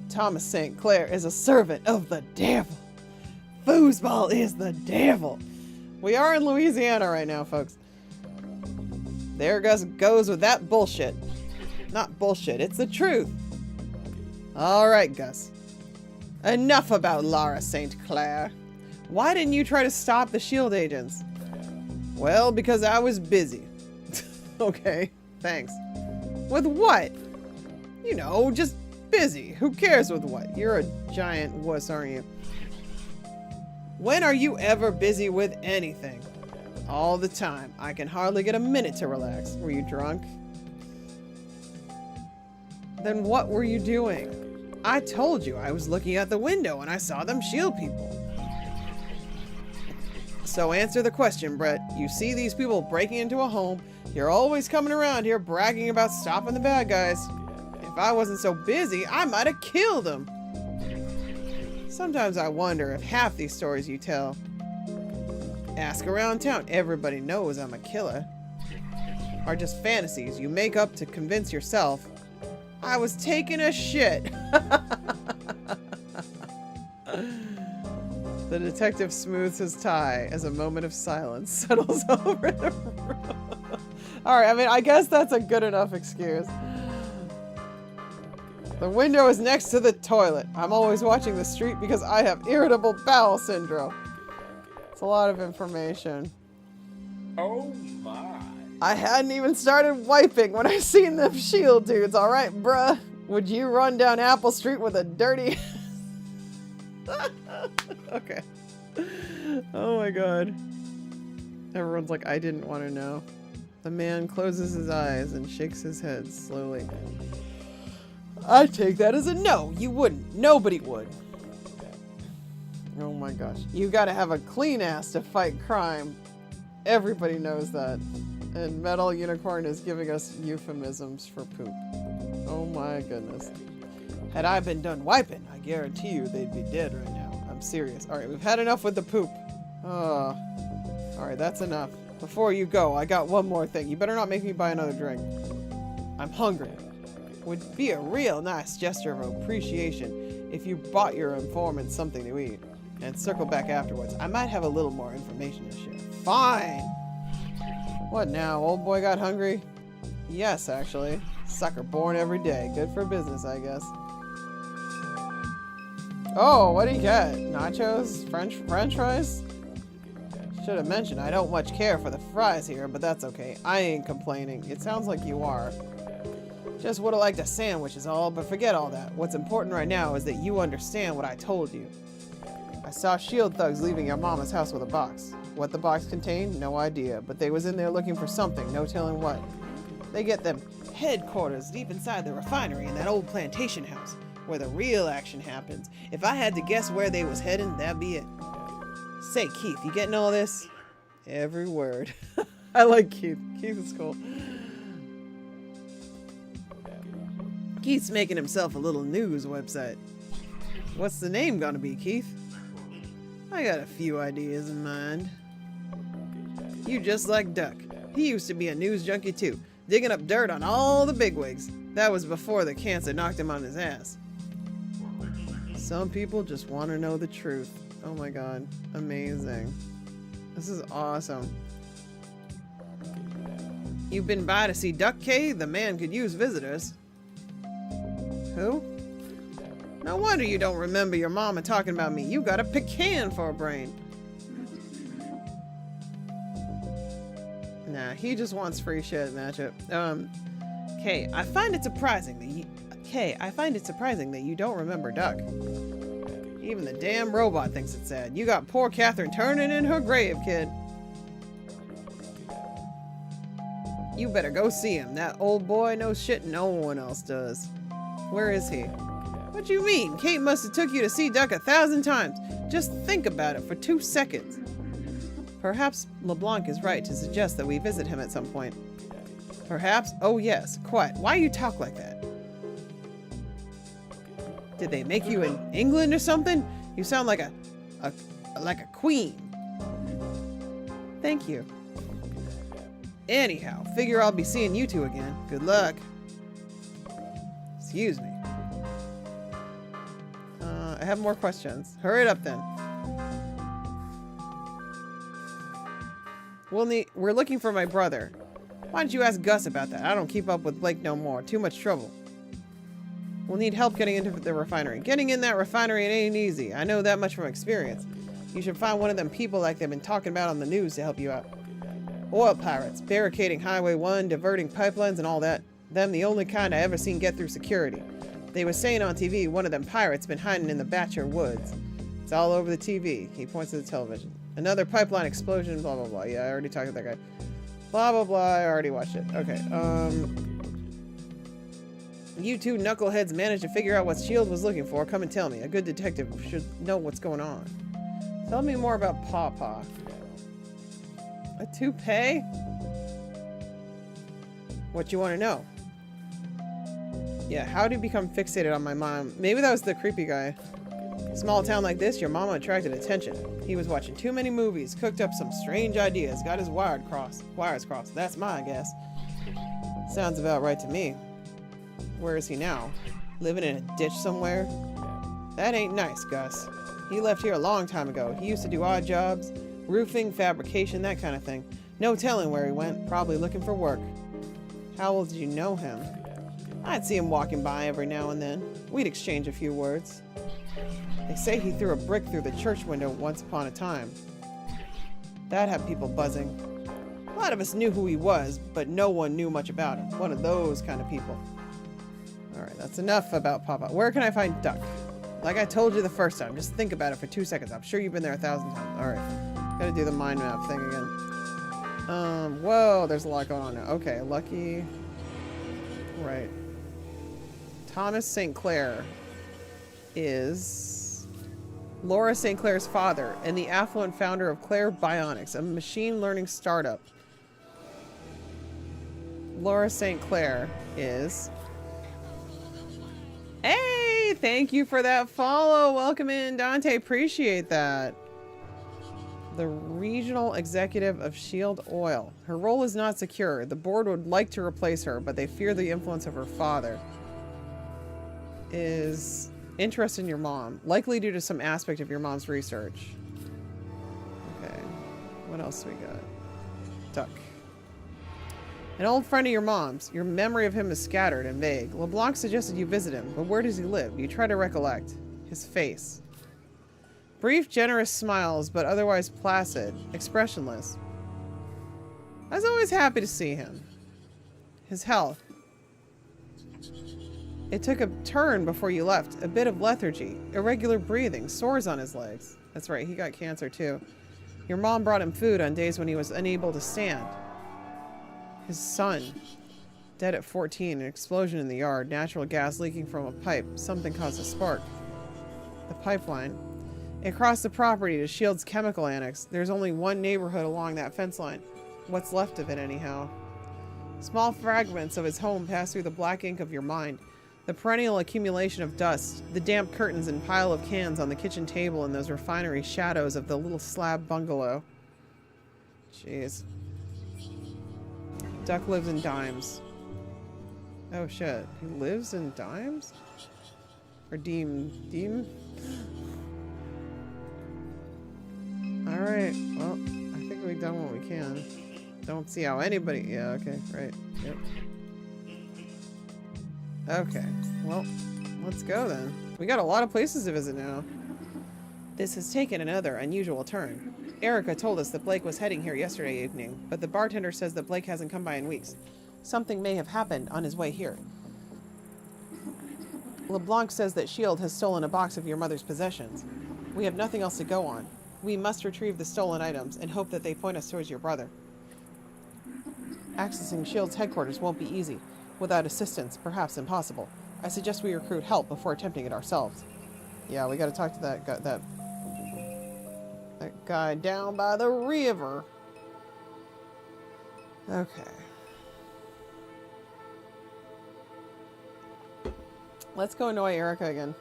Thomas St. Clair is a servant of the devil. Foosball is the devil. We are in Louisiana right now, folks. There goes with that bullshit. Not bullshit, it's the truth. Alright, Gus. Enough about Lara St. Clair. Why didn't you try to stop the SHIELD agents? Well, because I was busy. Okay, thanks. With what? You know, just busy. Who cares with what? You're a giant wuss, aren't you? When are you ever busy with anything? All the time. I can hardly get a minute to relax. Were you drunk? Then what were you doing? I told you I was looking out the window and I saw them SHIELD people. So answer the question, Brett. You see these people breaking into a home. You're always coming around here bragging about stopping the bad guys. If I wasn't so busy, I might have killed them. Sometimes I wonder if half these stories you tell. Ask around town. Everybody knows I'm a killer. Are just fantasies you make up to convince yourself. I was taking a shit. The detective smooths his tie as a moment of silence settles over the room. Alright, I mean, I guess that's a good enough excuse. The window is next to the toilet. I'm always watching the street because I have irritable bowel syndrome. It's a lot of information. Oh my. I hadn't even started wiping when I seen them SHIELD dudes. Alright, bruh. Would you run down Apple Street with a dirty... Okay. Oh my god. Everyone's like, I didn't want to know. The man closes his eyes and shakes his head slowly. I take that as a no. You wouldn't. Nobody would. Oh my gosh. You gotta have a clean ass to fight crime. Everybody knows that. And Metal Unicorn is giving us euphemisms for poop. Oh my goodness. Had I been done wiping, I guarantee you they'd be dead right now. I'm serious. Alright, we've had enough with the poop. Oh. Alright, that's enough. Before you go, I got one more thing. You better not make me buy another drink. I'm hungry. Would be a real nice gesture of appreciation if you bought your informant something to eat. And circle back afterwards. I might have a little more information to share. Fine! What now? Old boy got hungry? Yes, actually. Sucker born every day. Good for business, I guess. Oh, what do you get? Nachos? French fries? Should have mentioned I don't much care for the fries here, but that's okay. I ain't complaining. It sounds like you are. Just would have liked a sandwich is all, but forget all that. What's important right now is that you understand what I told you. I saw SHIELD thugs leaving your mama's house with a box. What the box contained? No idea, but they was in there looking for something, no telling what. They get them headquarters deep inside the refinery in that old plantation house, where the real action happens. If I had to guess where they was heading, that'd be it. Say, Keith, you getting all this? Every word. I like Keith. Keith is cool. Keith's making himself a little news website. What's the name gonna be, Keith? I got a few ideas in mind. You just like Duck. He used to be a news junkie too, digging up dirt on all the bigwigs. That was before the cancer knocked him on his ass. Some people just want to know the truth. Oh my god. Amazing. This is awesome. You've been by to see Duck Cave? The man could use visitors. Who? No wonder you don't remember your mama talking about me. You got a pecan for a brain. Nah, he just wants free shit, matchup. Kay, I find it surprising that you don't remember Duck. Even the damn robot thinks it's sad. You got poor Catherine turning in her grave, kid. You better go see him. That old boy knows shit no one else does. Where is he? What do you mean? Kate must have took you to see Duck 1,000 times. Just think about it for 2 seconds. Perhaps LeBlanc is right to suggest that we visit him at some point. Perhaps? Oh yes. Quiet. Why you talk like that? Did they make you in England or something? You sound like a queen. Thank you. Anyhow, figure I'll be seeing you two again. Good luck. Excuse me. I have more questions. Hurry it up then. We're looking for my brother. Why don't you ask Gus about that? I don't keep up with Blake no more. Too much trouble. We'll need help getting into the refinery. Getting in that refinery, it ain't easy. I know that much from experience. You should find one of them people like they've been talking about on the news to help you out. Oil pirates, barricading Highway 1, diverting pipelines and all that. Them the only kind I ever seen get through security. They was saying on TV one of them pirates been hiding in the Batcher Woods. It's all over the TV. He points to the television. Another pipeline explosion, blah, blah, blah. Yeah, I already talked to that guy. Blah, blah, blah. I already watched it. Okay, you two knuckleheads managed to figure out what S.H.I.E.L.D. was looking for. Come and tell me. A good detective should know what's going on. Tell me more about Pawpaw. A toupee? What you want to know? Yeah, how did he become fixated on my mom? Maybe that was the creepy guy. Small town like this, your mama attracted attention. He was watching too many movies, cooked up some strange ideas, got his wires crossed. That's my guess. Sounds about right to me. Where is he now? Living in a ditch somewhere? That ain't nice, Gus. He left here a long time ago. He used to do odd jobs, roofing, fabrication, that kind of thing. No telling where he went, probably looking for work. How well did you know him? I'd see him walking by every now and then. We'd exchange a few words. They say he threw a brick through the church window once upon a time. That had people buzzing. A lot of us knew who he was, but no one knew much about him. One of those kind of people. Alright, that's enough about Papa. Where can I find Duck? Like I told you the first time, just think about it for 2 seconds. I'm sure you've been there 1,000 times. Alright, gotta do the mind map thing again. Whoa, there's a lot going on now. Okay, Lucky. Right. Thomas St. Clair is Laura St. Clair's father and the affluent founder of Claire Bionics, a machine learning startup. Laura St. Clair is... Hey, thank you for that follow. Welcome in, Dante. Appreciate that. The regional executive of Shield Oil. Her role is not secure. The board would like to replace her, but they fear the influence of her father. Is interest in your mom. Likely due to some aspect of your mom's research. Okay. What else we got? Duck. An old friend of your mom's. Your memory of him is scattered and vague. LeBlanc suggested you visit him, but where does he live? You try to recollect. His face. Brief, generous smiles, but otherwise placid, expressionless. I was always happy to see him. His health. It took a turn before you left. A bit of lethargy, irregular breathing, sores on his legs. That's right, he got cancer too. Your mom brought him food on days when he was unable to stand. His son. Dead at 14, an explosion in the yard, natural gas leaking from a pipe. Something caused a spark. The pipeline. Across the property to S.H.I.E.L.D.'s chemical annex. There's only one neighborhood along that fence line. What's left of it, anyhow. Small fragments of his home pass through the black ink of your mind. The perennial accumulation of dust, the damp curtains and pile of cans on the kitchen table, and those refinery shadows of the little slab bungalow. Jeez. Duck lives in dimes. Oh shit. He lives in dimes? Or deem? Alright, well, I think we've done what we can. Don't see how anybody... Yeah, okay, right. Yep. Okay, well, let's go then. We got a lot of places to visit now. This has taken another unusual turn. Erica told us that Blake was heading here yesterday evening, but the bartender says that Blake hasn't come by in weeks. Something may have happened on his way here. LeBlanc says that S.H.I.E.L.D. has stolen a box of your mother's possessions. We have nothing else to go on. We must retrieve the stolen items and hope that they point us towards your brother. Accessing S.H.I.E.L.D.'s headquarters won't be easy. Without assistance, perhaps impossible. I suggest we recruit help before attempting it ourselves. Yeah, we gotta talk to that guy down by the river. Okay. Let's go annoy Erica again.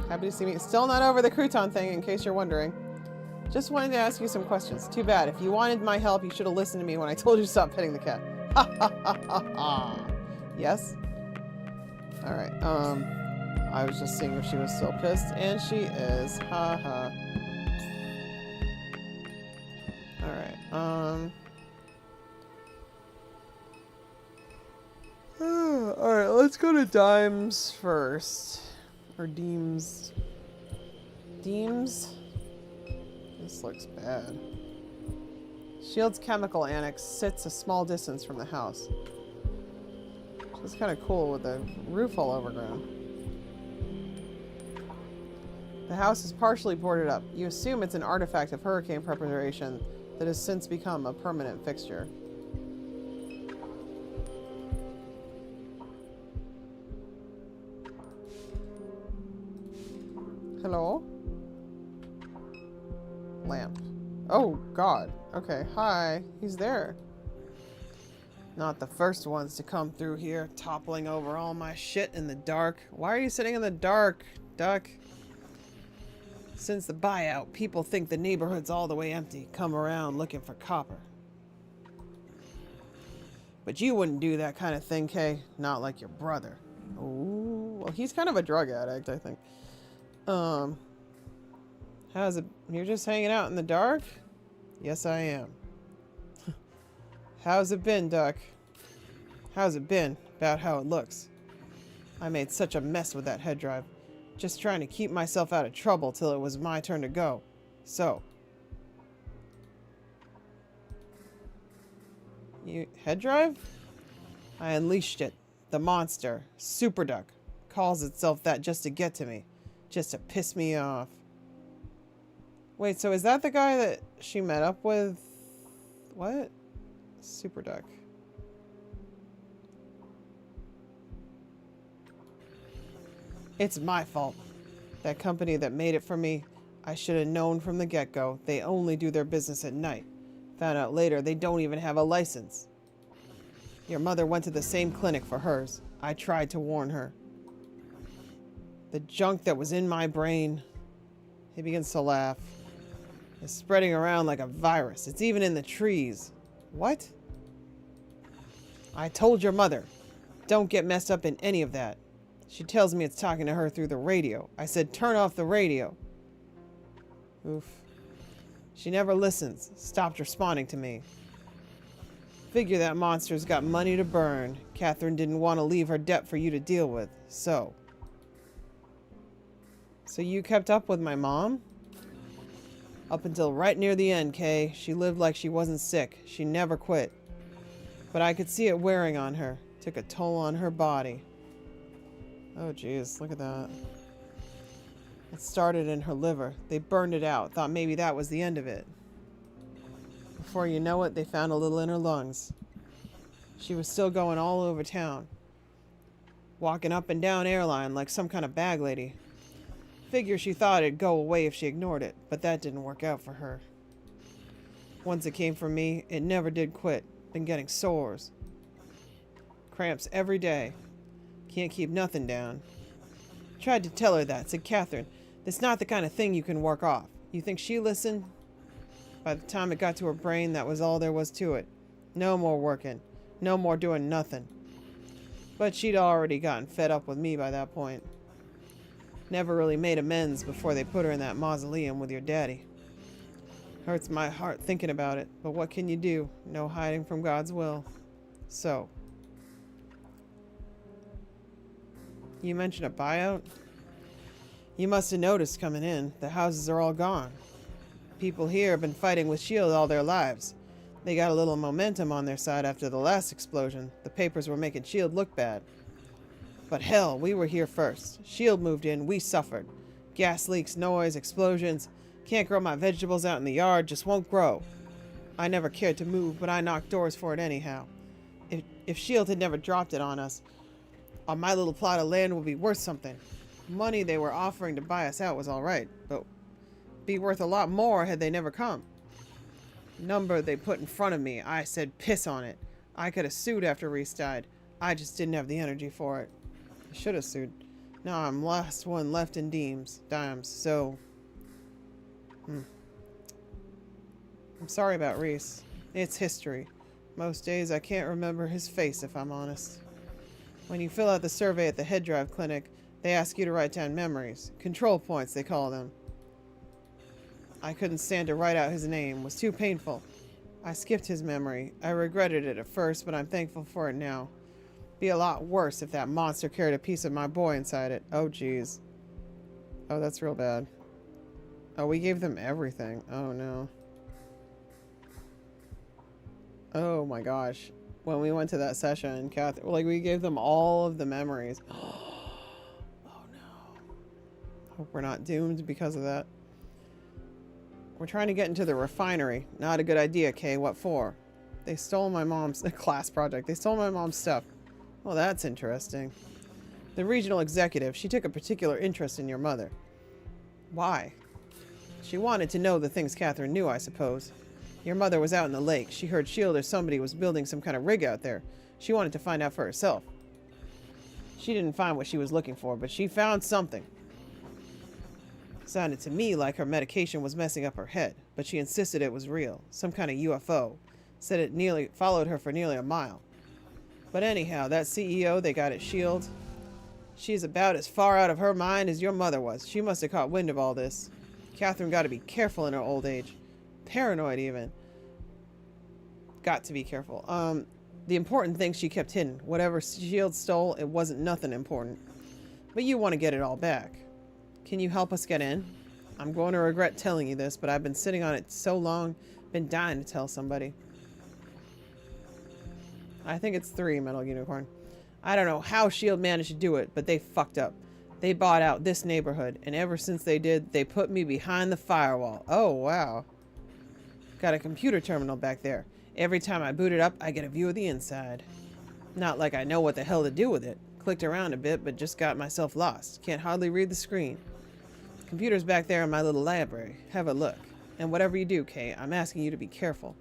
Happy to see me. Still not over the crouton thing, in case you're wondering. Just wanted to ask you some questions. Too bad. If you wanted my help, you should have listened to me when I told you to stop petting the cat. Ha ha ha ha ha. Yes? Alright, I was just seeing if she was still pissed, and she is. Ha ha. Alright, alright, let's go to Dimes first. Or Deems. Deems? This looks bad. S.H.I.E.L.D.'s chemical annex sits a small distance from the house. It's kind of cool with the roof all overgrown. The house is partially boarded up. You assume it's an artifact of hurricane preparation that has since become a permanent fixture. Hello? Lamp. Oh, God. Okay, hi. He's there. Not the first ones to come through here, toppling over all my shit in the dark. Why are you sitting in the dark, Duck? Since the buyout, people think the neighborhood's all the way empty, come around looking for copper. But you wouldn't do that kind of thing, Kay. Not like your brother. Ooh, well, he's kind of a drug addict, I think. How's it? You're just hanging out in the dark? Yes, I am. How's it been, Duck? How's it been? About how it looks. I made such a mess with that head drive. Just trying to keep myself out of trouble till it was my turn to go. So. You head drive? I unleashed it. The monster, Super Duck, calls itself that just to get to me. Just to piss me off. Wait, so is that the guy that she met up with? What? Super Duck. It's my fault. That company that made it for me, I should have known from the get-go. They only do their business at night. Found out later they don't even have a license. Your mother went to the same clinic for hers. I tried to warn her. The junk that was in my brain. He begins to laugh. It's spreading around like a virus. It's even in the trees. What? I told your mother. Don't get messed up in any of that. She tells me it's talking to her through the radio. I said, turn off the radio. Oof. She never listens. Stopped responding to me. Figure that monster's got money to burn. Catherine didn't want to leave her debt for you to deal with. So you kept up with my mom? Up until right near the end, Kay. She lived like she wasn't sick. She never quit. But I could see it wearing on her. Took a toll on her body. Oh, jeez. Look at that. It started in her liver. They burned it out. Thought maybe that was the end of it. Before you know it, they found a little in her lungs. She was still going all over town. Walking up and down airline like some kind of bag lady. Figure she thought it'd go away if she ignored it, but that didn't work out for her. Once it came from me, it never did quit. Been getting sores. Cramps every day. Can't keep nothing down. Tried to tell her that, said Catherine. That's not the kind of thing you can work off. You think she listened? By the time it got to her brain, that was all there was to it. No more working. No more doing nothing. But she'd already gotten fed up with me by that point. Never really made amends before they put her in that mausoleum with your daddy. Hurts my heart thinking about it, but what can you do? No hiding from God's will. So. You mentioned a buyout? You must have noticed coming in. The houses are all gone. People here have been fighting with S.H.I.E.L.D. all their lives. They got a little momentum on their side after the last explosion. The papers were making S.H.I.E.L.D. look bad. But hell, we were here first. S.H.I.E.L.D. moved in, we suffered. Gas leaks, noise, explosions. Can't grow my vegetables out in the yard, just won't grow. I never cared to move, but I knocked doors for it anyhow. If S.H.I.E.L.D. had never dropped it on us, my little plot of land would be worth something. Money they were offering to buy us out was alright, but be worth a lot more had they never come. Number they put in front of me, I said piss on it. I could have sued after Reese died. I just didn't have the energy for it. I should have sued. Now I'm last one left in dimes, so... I'm sorry about Reese. It's history. Most days I can't remember his face if I'm honest. When you fill out the survey at the head drive clinic, they ask you to write down memories. Control points, they call them. I couldn't stand to write out his name. It was too painful. I skipped his memory. I regretted it at first, but I'm thankful for it now. Be a lot worse if that monster carried a piece of my boy inside it. Oh, jeez. Oh, that's real bad. Oh, we gave them everything. Oh, no. Oh, my gosh. When we went to that session, like, we gave them all of the memories. Oh, no. Hope we're not doomed because of that. We're trying to get into the refinery. Not a good idea, Kay. What for? They stole my mom's class project. They stole my mom's stuff. Well, that's interesting. The regional executive, she took a particular interest in your mother. Why? She wanted to know the things Catherine knew, I suppose. Your mother was out in the lake. She heard S.H.I.E.L.D. or somebody was building some kind of rig out there. She wanted to find out for herself. She didn't find what she was looking for, but she found something. Sounded to me like her medication was messing up her head, but she insisted it was real. Some kind of UFO. Said it nearly followed her for nearly a mile. But anyhow, that CEO they got at S.H.I.E.L.D., she's about as far out of her mind as your mother was. She must have caught wind of all this. Catherine got to be careful in her old age. Paranoid, even. Got to be careful. The important things she kept hidden. Whatever S.H.I.E.L.D. stole, it wasn't nothing important. But you want to get it all back. Can you help us get in? I'm going to regret telling you this, but I've been sitting on it so long, been dying to tell somebody. I think it's 3, Metal Unicorn. I don't know how S.H.I.E.L.D. managed to do it, but they fucked up. They bought out this neighborhood, and ever since they did, they put me behind the firewall. Oh, wow. Got a computer terminal back there. Every time I boot it up, I get a view of the inside. Not like I know what the hell to do with it. Clicked around a bit, but just got myself lost. Can't hardly read the screen. Computer's back there in my little library. Have a look. And whatever you do, Kay, I'm asking you to be careful.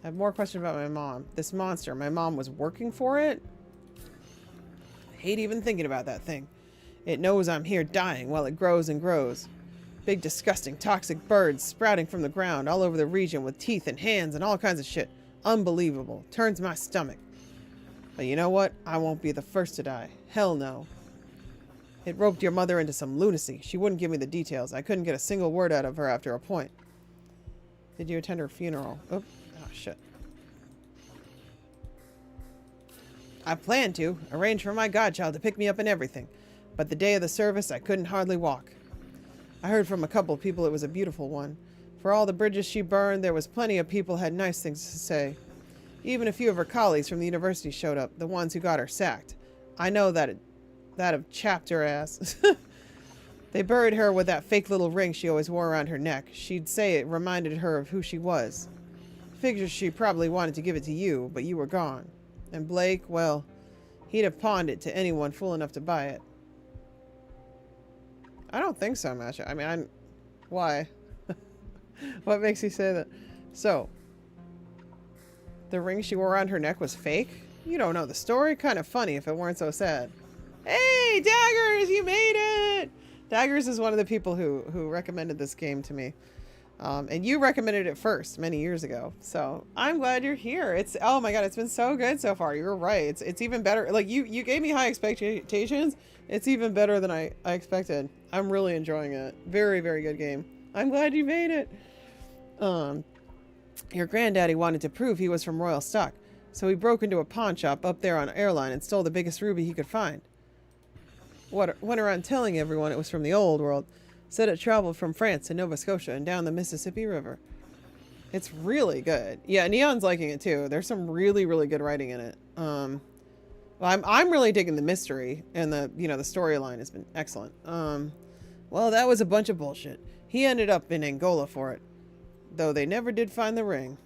I have more questions about my mom. This monster, my mom was working for it? I hate even thinking about that thing. It knows I'm here dying while it grows and grows. Big, disgusting, toxic birds sprouting from the ground all over the region with teeth and hands and all kinds of shit. Unbelievable. Turns my stomach. But you know what? I won't be the first to die. Hell no. It roped your mother into some lunacy. She wouldn't give me the details. I couldn't get a single word out of her after a point. Did you attend her funeral? Oh, shit. I planned to. Arrange for my godchild to pick me up and everything. But the day of the service, I couldn't hardly walk. I heard from a couple of people it was a beautiful one. For all the bridges she burned, there was plenty of people had nice things to say. Even a few of her colleagues from the university showed up, the ones who got her sacked. I know that have chapped her ass. They buried her with that fake little ring she always wore around her neck. She'd say it reminded her of who she was. Figures she probably wanted to give it to you, but you were gone. And Blake, well, he'd have pawned it to anyone fool enough to buy it. I don't think so, Masha. I mean, why? What makes you say that? So, the ring she wore around her neck was fake? You don't know the story? Kind of funny if it weren't so sad. Hey, Daggers, you made it! Daggers is one of the people who recommended this game to me. And you recommended it first many years ago. So I'm glad you're here. It's, oh my God, it's been so good so far. You were right. It's even better. Like you gave me high expectations. It's even better than I expected. I'm really enjoying it. Very, very good game. I'm glad you made it. Your granddaddy wanted to prove he was from royal stock. So he broke into a pawn shop up there on Airline and stole the biggest ruby he could find. Went around telling everyone it was from the old world. Said it traveled from France to Nova Scotia and down the Mississippi River. It's really good. Yeah, Neon's liking it too. There's some really, really good writing in it. Well, I'm really digging the mystery, and the storyline has been excellent. Well, that was a bunch of bullshit. He ended up in Angola for it, though they never did find the ring.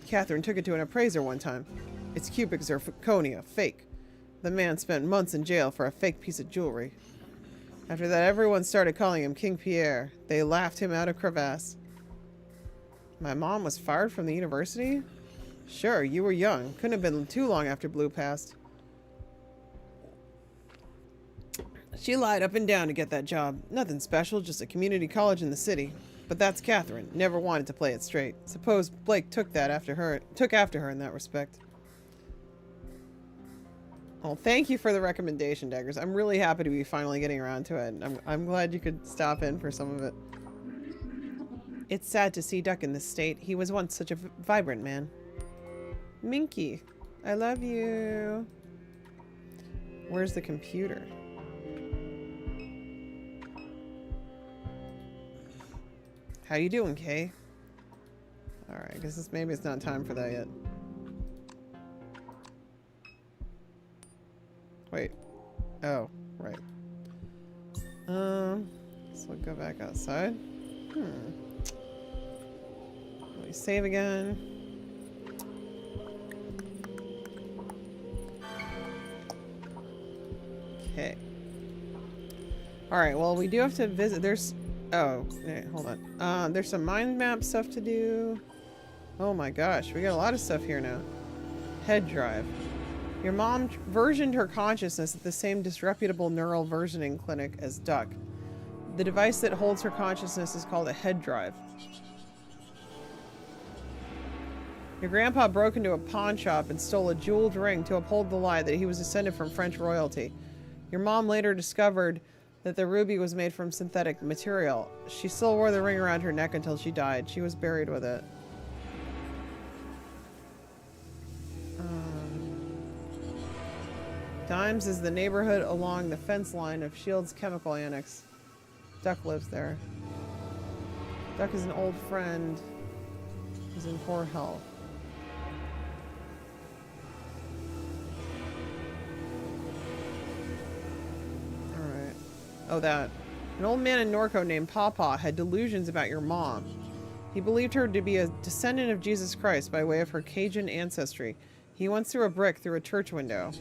Catherine took it to an appraiser one time. It's cubic zirconia, fake. The man spent months in jail for a fake piece of jewelry. After that, everyone started calling him King Pierre. They laughed him out of crevasse. My mom was fired from the university? Sure, you were young. Couldn't have been too long after Blue passed. She lied up and down to get that job. Nothing special, just a community college in the city. But that's Catherine. Never wanted to play it straight. Suppose Blake took after her in that respect. Well, thank you for the recommendation, Daggers. I'm really happy to be finally getting around to it. I'm glad you could stop in for some of it. It's sad to see Duck in this state. He was once such a vibrant man. Minky, I love you. Where's the computer? How you doing, Kay? Alright, I guess maybe it's not time for that yet. Wait. Oh, right. So we'll go back outside. Let me save again. Okay. Alright, well, we do have to visit. There's... Oh, yeah, hold on. There's some mind map stuff to do. Oh my gosh, we got a lot of stuff here now. Head drive. Your mom versioned her consciousness at the same disreputable neural versioning clinic as Duck. The device that holds her consciousness is called a head drive. Your grandpa broke into a pawn shop and stole a jeweled ring to uphold the lie that he was descended from French royalty. Your mom later discovered that the ruby was made from synthetic material. She still wore the ring around her neck until she died. She was buried with it. Dimes is the neighborhood along the fence line of Shield's chemical annex. Duck lives there. Duck is an old friend. He's in poor health. Alright. Oh, that. An old man in Norco named Pawpaw had delusions about your mom. He believed her to be a descendant of Jesus Christ by way of her Cajun ancestry. He once threw a brick through a church window.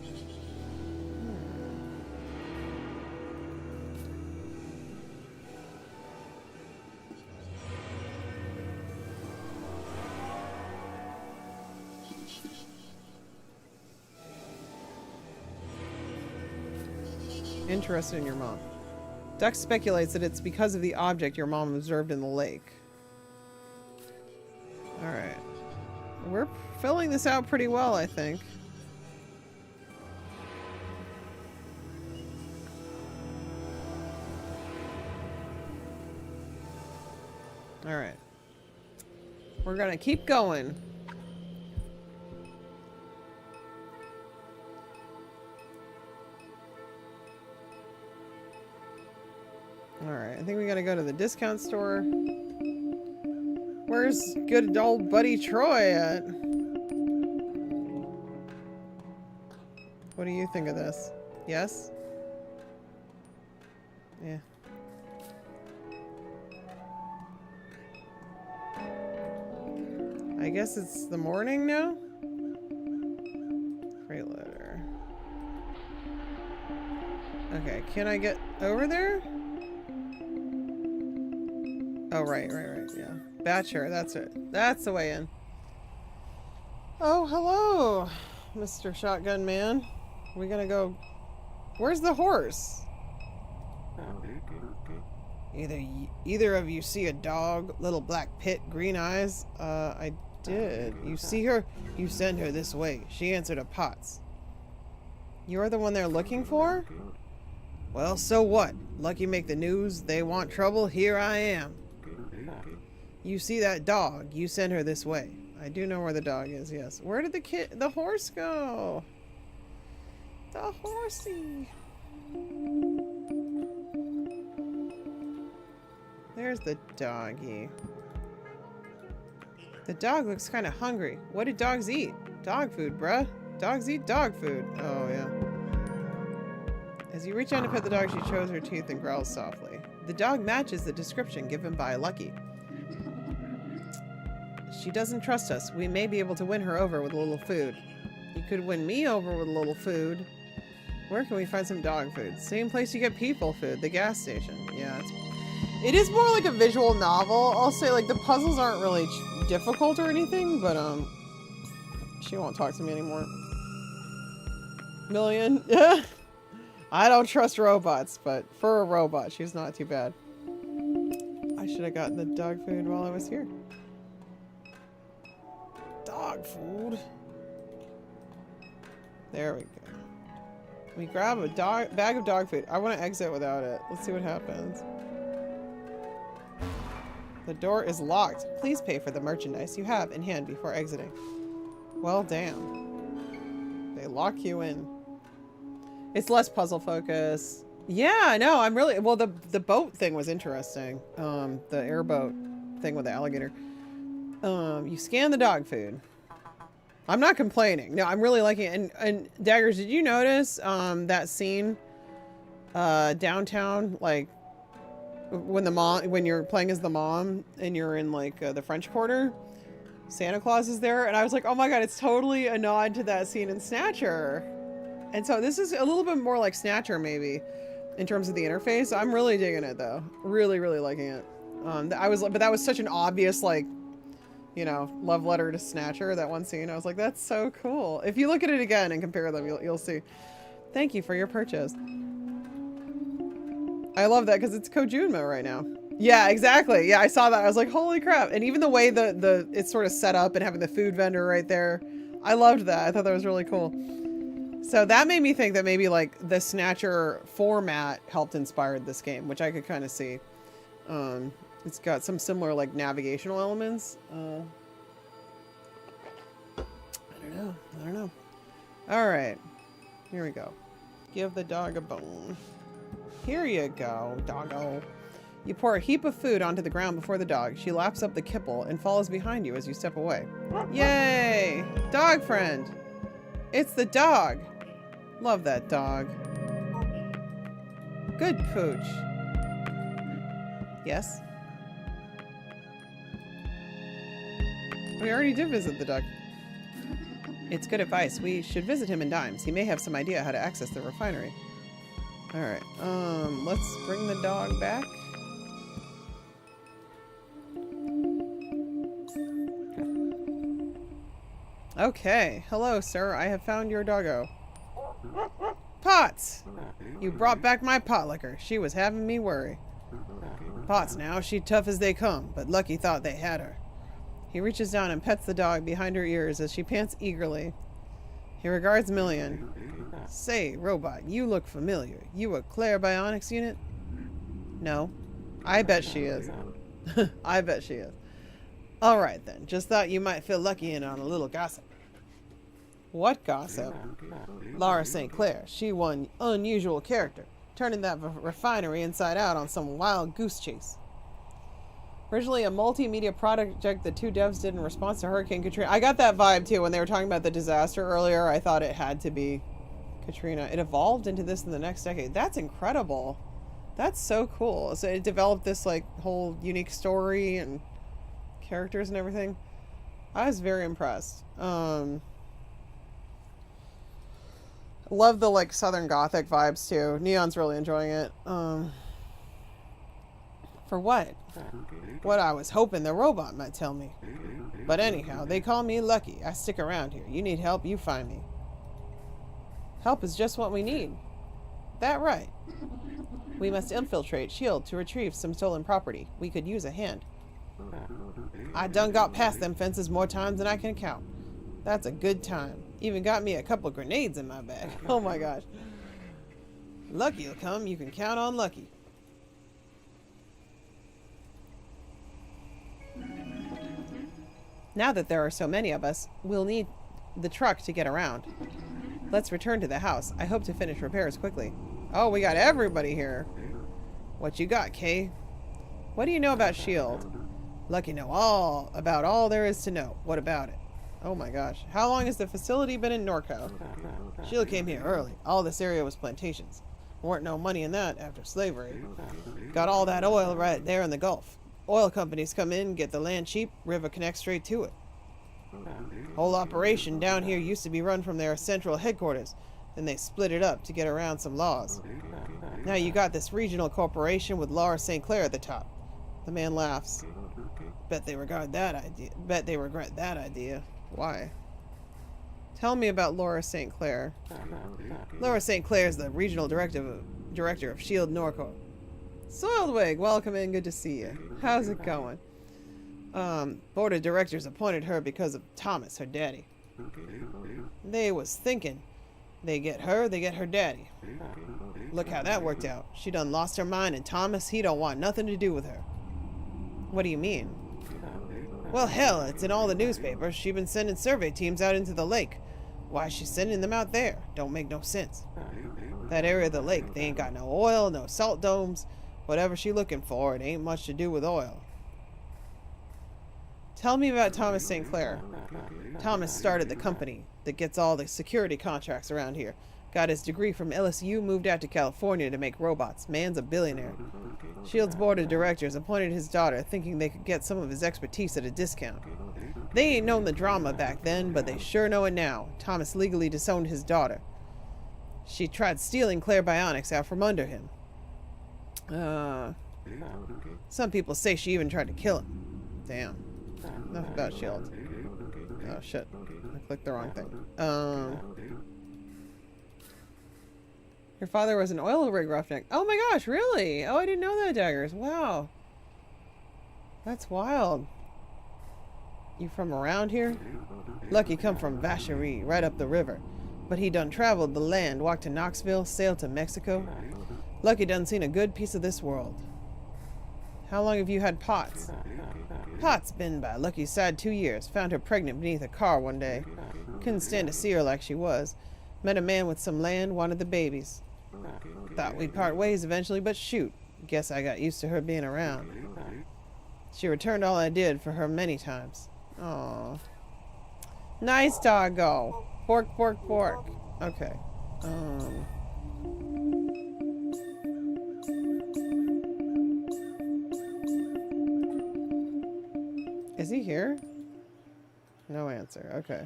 Interested in your mom. Duck speculates that it's because of the object your mom observed in the lake. Alright. We're filling this out pretty well, I think. Alright. We're gonna keep going. Alright, I think we gotta go to the discount store. Where's good old buddy Troy at? What do you think of this? Yes? Yeah. I guess it's the morning now? Freight letter. Okay, can I get over there? Oh, right, yeah. Batcher, that's it. That's the way in. Oh, hello, Mr. Shotgun Man. We gonna go... Where's the horse? Either of you see a dog, little black pit, green eyes? I did. You see her? You send her this way. She answered a Potts. You're the one they're looking for? Well, so what? Lucky make the news. They want trouble. Here I am. You see that dog? You send her this way. I do know where the dog is, yes. Where did the horse go? The horsey. There's the doggy. The dog looks kind of hungry. What do dogs eat? Dog food, bruh. Dogs eat dog food. Oh, yeah. As you reach down to pet the dog, she shows her teeth and growls softly. The dog matches the description given by Lucky. She doesn't trust us. We may be able to win her over with a little food. You could win me over with a little food. Where can we find some dog food? Same place you get people food, the gas station. Yeah, it is more like a visual novel. I'll say, like, the puzzles aren't really difficult or anything, but, she won't talk to me anymore. Million? I don't trust robots, but for a robot, she's not too bad. I should have gotten the dog food while I was here. Dog food. There we go. We grab a bag of dog food. I want to exit without it. Let's see what happens. The door is locked. Please pay for the merchandise you have in hand before exiting. Well, damn. They lock you in. It's less puzzle focus. Yeah, no, I'm really... Well, the boat thing was interesting. The airboat thing with the alligator. You scan the dog food. I'm not complaining. No, I'm really liking it. And Daggers, did you notice that scene downtown, like when you're playing as the mom and you're in like the French Quarter? Santa Claus is there, and I was like, oh my god, it's totally a nod to that scene in Snatcher. And so this is a little bit more like Snatcher maybe in terms of the interface. I'm really digging it though. Really, really liking it. But that was such an obvious, like, you know, love letter to Snatcher, that one scene. I was like, that's so cool. If you look at it again and compare them, you'll see. Thank you for your purchase. I love that because it's Kojunma right now. Yeah, exactly. Yeah, I saw that. I was like, holy crap. And even the way it's sort of set up and having the food vendor right there. I loved that. I thought that was really cool. So that made me think that maybe like the Snatcher format helped inspire this game, which I could kind of see. It's got some similar like navigational elements. I don't know. All right, here we go. Give the dog a bone. Here you go, doggo. You pour a heap of food onto the ground before the dog. She laps up the kibble and follows behind you as you step away. Yay! Dog friend! It's the dog! Love that dog. Good pooch. Yes? We already did visit the dog. It's good advice. We should visit him in Dimes. He may have some idea how to access the refinery. Alright, let's bring the dog back. Okay, hello sir, I have found your doggo. Potts! You brought back my pot liquor. She was having me worry. Potts now, she tough as they come, but Lucky thought they had her. He reaches down and pets the dog behind her ears as she pants eagerly. He regards Million. Say, robot, you look familiar. You a Claire Bionics unit? No. I bet she is. I bet she is. Alright then, just thought you might feel lucky in on a little gossip. What gossip? Laura St. Clair, she one unusual character, turning that refinery inside out on some wild goose chase. Originally a multimedia project the two devs did in response to Hurricane Katrina. I got that vibe too when they were talking about the disaster earlier. I thought it had to be Katrina. It evolved into this in the next decade. That's incredible. That's so cool. So it developed this like whole unique story and characters and everything. I was very impressed. Love the like Southern Gothic vibes too. Neon's really enjoying it. For what? What I was hoping the robot might tell me. But anyhow, they call me lucky. I stick around here. You need help, you find me. Help is just what we need. That right. We must infiltrate S.H.I.E.L.D. to retrieve some stolen property. We could use a hand. I done got past them fences more times than I can count. That's a good time. Even got me a couple grenades in my bag. Oh my gosh. Lucky'll come. You can count on Lucky. Now that there are so many of us, we'll need the truck to get around. Let's return to the house. I hope to finish repairs quickly. Oh, we got everybody here. What you got, Kay? What do you know about S.H.I.E.L.D.? Lucky know all about all there is to know. What about it? Oh my gosh. How long has the facility been in NORCO? S.H.I.E.L.D. came here early. All this area was plantations. Weren't no money in that after slavery. Got all that oil right there in the Gulf. Oil companies come in, get the land cheap, river connects straight to it. Whole operation down here used to be run from their central headquarters. Then they split it up to get around some laws. Now you got this regional corporation with Laura St. Clair at the top. The man laughs. Bet they regret that idea. Why? Tell me about Laura St. Clair. Laura St. Clair is the regional director of S.H.I.E.L.D. NORCO. Soilwig, welcome in. Good to see you. How's it going? Board of directors appointed her because of Thomas, her daddy. They was thinking, they get her daddy. Look how that worked out. She done lost her mind, and Thomas, he don't want nothing to do with her. What do you mean? Well, hell, it's in all the newspapers. She been sending survey teams out into the lake. Why is she sending them out there? Don't make no sense. That area of the lake, they ain't got no oil, no salt domes. Whatever she looking for, it ain't much to do with oil. Tell me about Thomas St. Clair. Thomas started the company that gets all the security contracts around here. Got his degree from LSU, moved out to California to make robots. Man's a billionaire. S.H.I.E.L.D.'s board of directors appointed his daughter, thinking they could get some of his expertise at a discount. They ain't known the drama back then, but they sure know it now. Thomas legally disowned his daughter. She tried stealing Claire Bionics out from under him. Some people say she even tried to kill him. Damn. Enough about S.H.I.E.L.D. Oh shit. I clicked the wrong thing. Your father was an oil rig roughneck. Oh my gosh, really? Oh, I didn't know that, Daggers. Wow. That's wild. You from around here? Lucky come from Vacherie, right up the river. But he done traveled the land, walked to Knoxville, sailed to Mexico. Lucky done seen a good piece of this world. How long have you had Potts? Potts been by Lucky's side 2 years. Found her pregnant beneath a car one day. Couldn't stand to see her like she was. Met a man with some land, wanted the babies. Thought we'd part ways eventually, but shoot. Guess I got used to her being around. She returned all I did for her many times. Aww. Nice doggo. Bork, bork, bork. Okay. Is he here? No answer. Okay.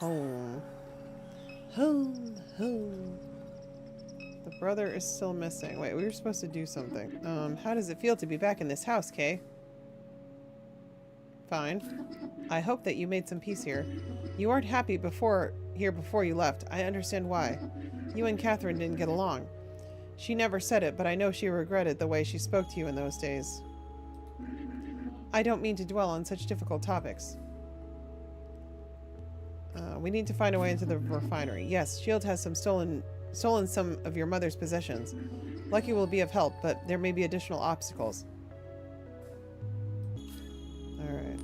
Home. Home. Home. The brother is still missing. Wait, we were supposed to do something. How does it feel to be back in this house, Kay? Fine. I hope that you made some peace here. You weren't happy before you left. I understand why. You and Catherine didn't get along. She never said it, but I know she regretted the way she spoke to you in those days. I don't mean to dwell on such difficult topics. We need to find a way into the refinery. Yes, S.H.I.E.L.D. has stolen some of your mother's possessions. Lucky will be of help, but there may be additional obstacles. Alright.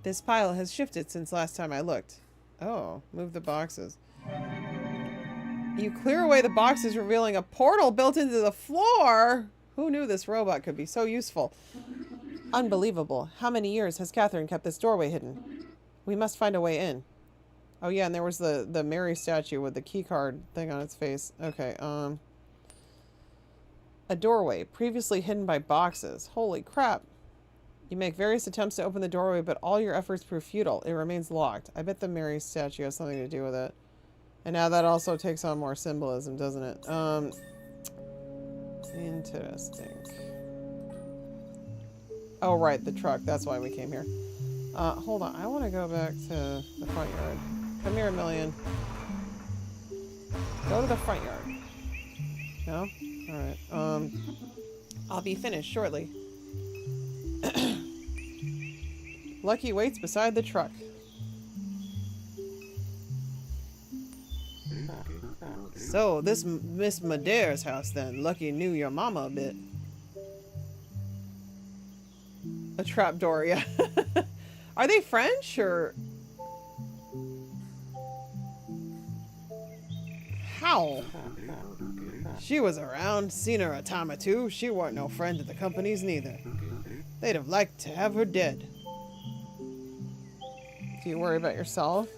This pile has shifted since last time I looked. Oh, move the boxes. You clear away the boxes, revealing a portal built into the floor! Who knew this robot could be so useful? Unbelievable. How many years has Catherine kept this doorway hidden? We must find a way in. Oh yeah, and there was the Mary statue with the key card thing on its face. Okay, A doorway, previously hidden by boxes. Holy crap. You make various attempts to open the doorway, but all your efforts prove futile. It remains locked. I bet the Mary statue has something to do with it. And now that also takes on more symbolism, doesn't it? Interesting. Oh, right, the truck. That's why we came here. Hold on. I want to go back to the front yard. Come here, Million. Go to the front yard. No? Alright. I'll be finished shortly. Lucky waits beside the truck. So, this Miss Madeire's house then. Lucky knew your mama a bit. A trapdoor, yeah. Are they French, or... How? She was around, seen her a time or two. She weren't no friend to the companies neither. They'd have liked to have her dead. Do you worry about yourself?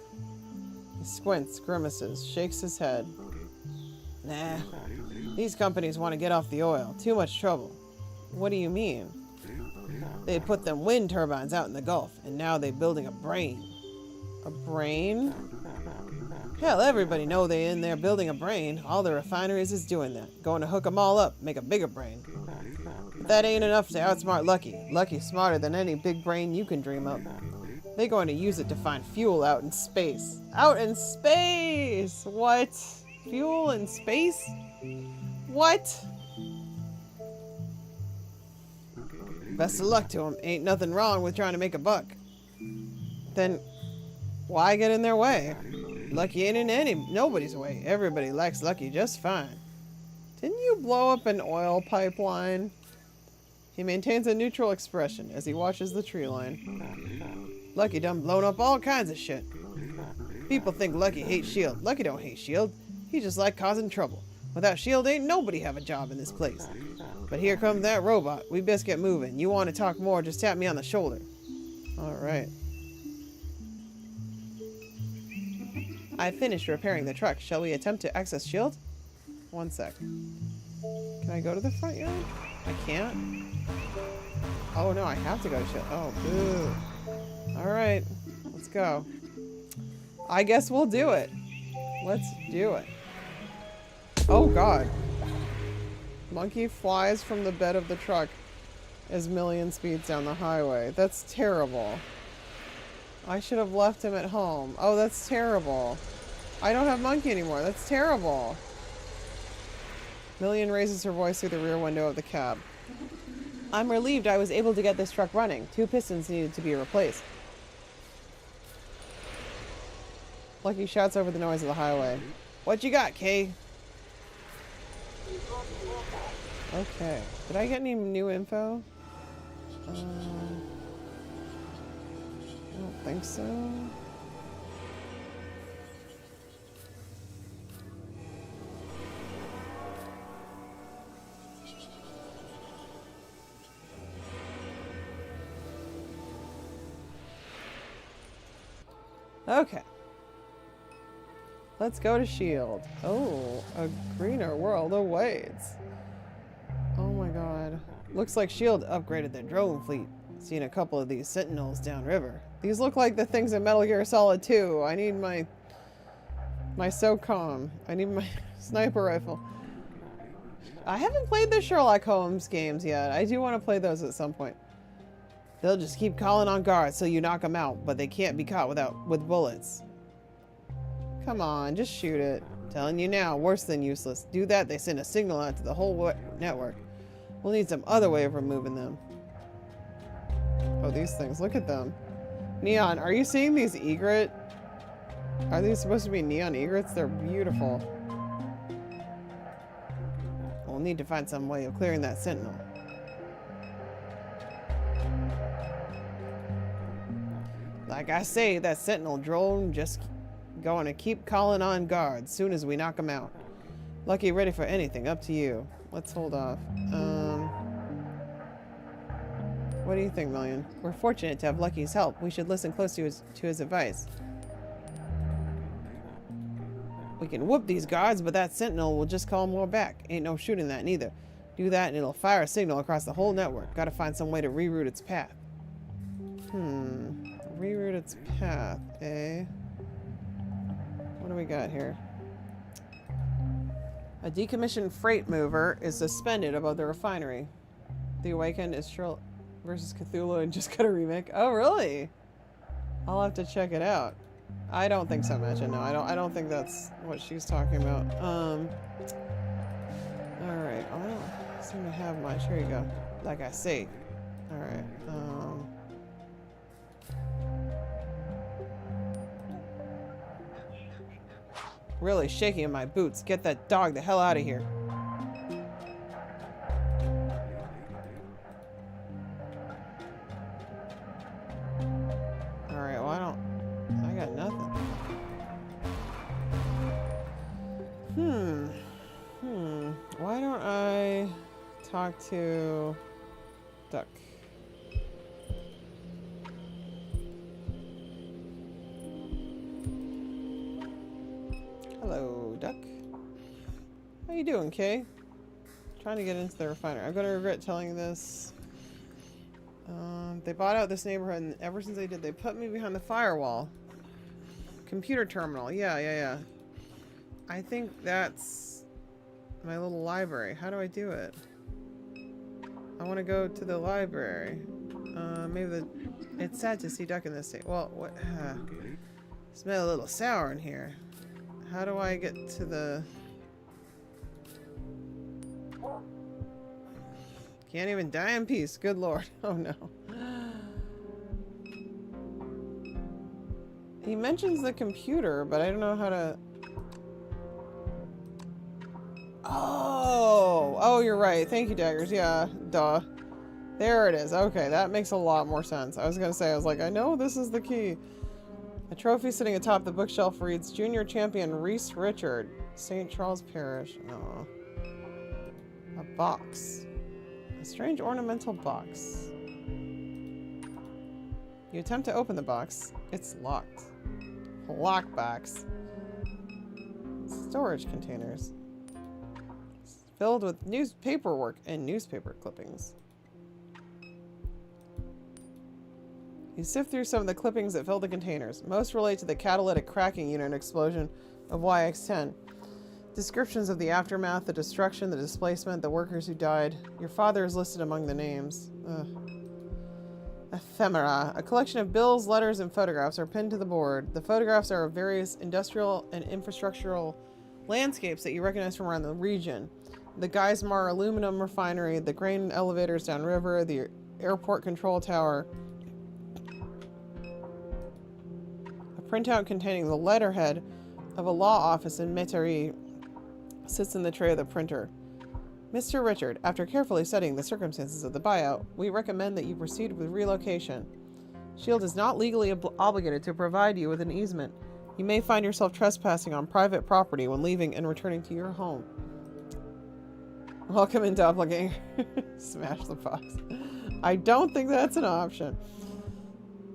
He squints, grimaces, shakes his head. Nah. These companies want to get off the oil. Too much trouble. What do you mean? They put them wind turbines out in the Gulf, and now they're building a brain. A brain? Hell, everybody know they in there building a brain. All the refineries is doing that. Going to hook them all up, make a bigger brain. But that ain't enough to outsmart Lucky. Lucky's smarter than any big brain you can dream up. They're going to use it to find fuel out in space. Out in space! What? Fuel in space? What? Best of luck to them. Ain't nothing wrong with trying to make a buck. Then, why get in their way? Lucky ain't in nobody's way. Everybody likes Lucky just fine. Didn't you blow up an oil pipeline? He maintains a neutral expression as he watches the tree line. Lucky done blown up all kinds of shit. People think Lucky hates S.H.I.E.L.D. Lucky don't hate S.H.I.E.L.D. He just like causing trouble. Without S.H.I.E.L.D. ain't nobody have a job in this place. But here comes that robot. We best get moving. You want to talk more, just tap me on the shoulder. Alright. I finished repairing the truck. Shall we attempt to access S.H.I.E.L.D.? 1 sec. Can I go to the front yard? I can't? Oh no, I have to go to S.H.I.E.L.D. Oh, boo. Alright. Let's go. I guess we'll do it. Let's do it. Oh god. Monkey flies from the bed of the truck as Million speeds down the highway. That's terrible. I should have left him at home. Oh, that's terrible. I don't have Monkey anymore. That's terrible. Million raises her voice through the rear window of the cab. I'm relieved I was able to get this truck running. 2 pistons needed to be replaced. Lucky shouts over the noise of the highway. What you got, Kay? Okay. Did I get any new info? I don't think so. Okay. Let's go to S.H.I.E.L.D. Oh, a greener world awaits. Oh my god. Looks like S.H.I.E.L.D. upgraded their drone fleet. Seen a couple of these sentinels downriver. These look like the things in Metal Gear Solid 2. I need my SOCOM. I need my sniper rifle. I haven't played the Sherlock Holmes games yet. I do want to play those at some point. They'll just keep calling on guards till you knock them out, but they can't be caught with bullets. Come on, just shoot it. Telling you now, worse than useless. Do that, they send a signal out to the whole network. We'll need some other way of removing them. Oh, these things. Look at them. Neon, are you seeing these egret? Are these supposed to be neon egrets? They're beautiful. We'll need to find some way of clearing that sentinel. Like I say, that sentinel drone just going to keep calling on guards soon as we knock them out. Lucky ready for anything, up to you. Let's hold off. What do you think, Million? We're fortunate to have Lucky's help. We should listen close to his advice. We can whoop these guards, but that sentinel will just call more back. Ain't no shooting that neither. Do that and it'll fire a signal across the whole network. Gotta find some way to reroute its path. Reroute its path, eh? What do we got here? A decommissioned freight mover is suspended above the refinery. The Awakened is Shrill versus Cthulhu and just got a remake. Oh, really? I'll have to check it out. I don't think so, Magic. No, I don't think that's what she's talking about. Alright. I don't seem to have much. Here you go. Like I say. Alright. Really shaking in my boots. Get that dog the hell out of here. Alright, well I got nothing. Why don't I talk to Duck? Hello, Duck. How you doing, Kay? Trying to get into the refinery. I'm gonna regret telling you this. They bought out this neighborhood, and ever since they did, they put me behind the firewall. Computer terminal. Yeah. I think that's my little library. How do I do it? I want to go to the library. Maybe it's sad to see Duck in this state. Well, what? Smell a little sour in here. How do I get to the... Can't even die in peace. Good lord. Oh no. He mentions the computer, but I don't know how to... Oh, you're right. Thank you, Daggers. Yeah, duh. There it is. Okay, that makes a lot more sense. I was gonna say, I was like, I know this is the key. A trophy sitting atop the bookshelf reads, Junior Champion Reese Richard, St. Charles Parish. Oh. A box. A strange ornamental box. You attempt to open the box. It's locked. Lockbox. Storage containers. It's filled with paperwork and newspaper clippings. You sift through some of the clippings that fill the containers. Most relate to the catalytic cracking unit explosion of YX-10. Descriptions of the aftermath, the destruction, the displacement, the workers who died. Your father is listed among the names. Ephemera. A collection of bills, letters, and photographs are pinned to the board. The photographs are of various industrial and infrastructural landscapes that you recognize from around the region. The Geismar aluminum refinery, the grain elevators downriver, the airport control tower. A printout containing the letterhead of a law office in Metairie sits in the tray of the printer. Mr. Richard, after carefully studying the circumstances of the buyout, we recommend that you proceed with relocation. Shield is not legally obligated to provide you with an easement. You may find yourself trespassing on private property when leaving and returning to your home. Welcome in, Doppelganger. Smash the box. I don't think that's an option.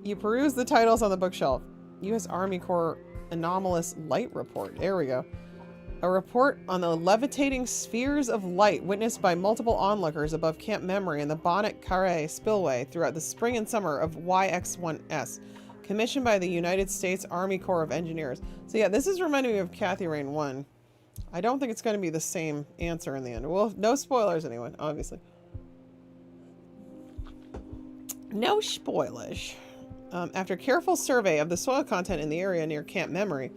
You peruse the titles on the bookshelf. U.S. Army Corps Anomalous Light Report. There we go. A report on the levitating spheres of light witnessed by multiple onlookers above Camp Memory and the Bonnet Carré spillway throughout the spring and summer of YX-1S. Commissioned by the United States Army Corps of Engineers. So yeah, this is reminding me of Kathy Rain 1. I don't think it's going to be the same answer in the end. Well, no spoilers, anyone, obviously. No spoilers. After careful survey of the soil content in the area near Camp Memory,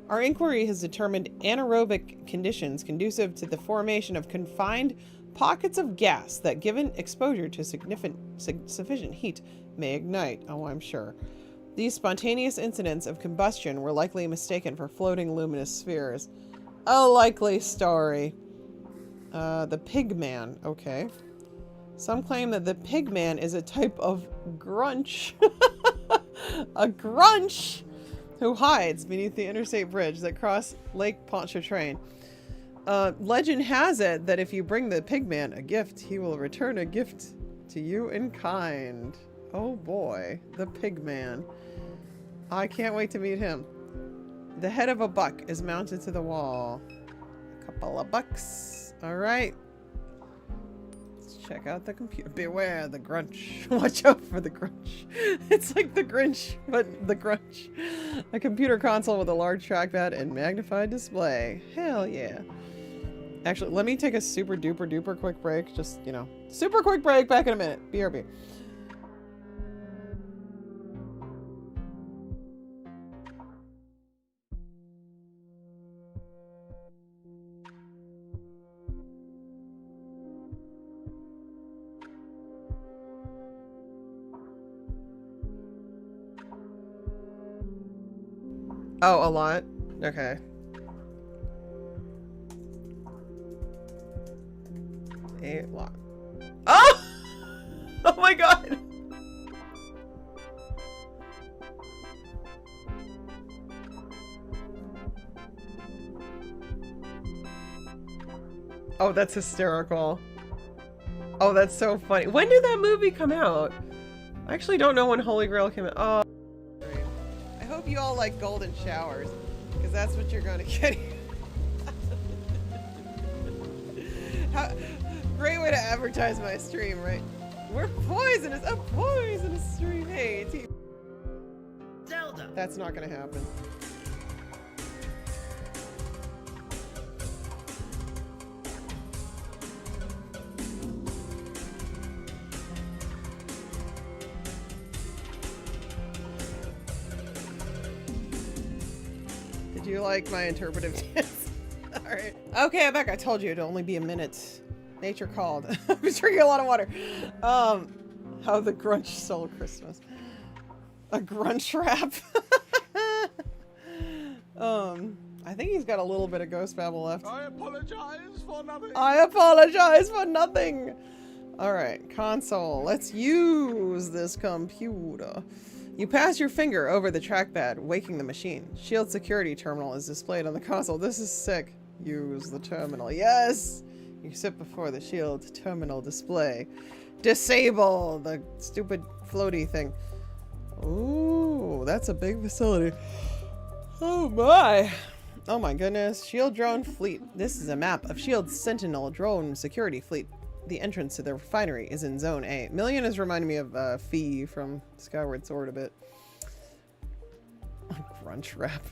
our inquiry has determined anaerobic conditions conducive to the formation of confined pockets of gas that, given exposure to sufficient heat, may ignite. Oh, I'm sure. These spontaneous incidents of combustion were likely mistaken for floating luminous spheres. A likely story. The Pigman. Okay. Some claim that the Pigman is a type of grunch. A grunch! Who hides beneath the interstate bridge that cross Lake Pontchartrain. Legend has it that if you bring the Pigman a gift, he will return a gift to you in kind. Oh boy, the Pigman. I can't wait to meet him. The head of a buck is mounted to the wall. A couple of bucks. Alright. Check out the computer. Beware the grunch. Watch out for the grunch. It's like the Grinch, but the grunch. A computer console with a large trackpad and magnified display. Hell yeah. Actually, let me take a super duper duper quick break. Just, you know, super quick break. Back in a minute. BRB. Oh, a lot? Okay. A lot. Oh! Oh my god! Oh, that's hysterical. Oh, that's so funny. When did that movie come out? I actually don't know when Holy Grail came out. Oh. I hope you all like golden showers, because that's what you're going to get here. Great way to advertise my stream, right? We're poisonous! A poisonous stream! Hey, team. Zelda! That's not going to happen. Did you like my interpretive dance? Alright. Okay, I'm back. I told you it'd only be a minute. Nature called. I'm drinking a lot of water. How the Grunch stole Christmas. A Grunch rap. I think he's got a little bit of ghost babble left. I apologize for nothing. I apologize for nothing. Alright, console. Let's use this computer. You pass your finger over the trackpad, waking the machine. Shield security terminal is displayed on the console. This is sick. Use the terminal. Yes! You sit before the shield terminal display. Disable the stupid floaty thing. Ooh, that's a big facility. Oh my. Oh my goodness. Shield drone fleet. This is a map of Shield's Sentinel drone security fleet. The entrance to the refinery is in Zone A. Million is reminding me of Fee from Skyward Sword a bit. Grunch rap.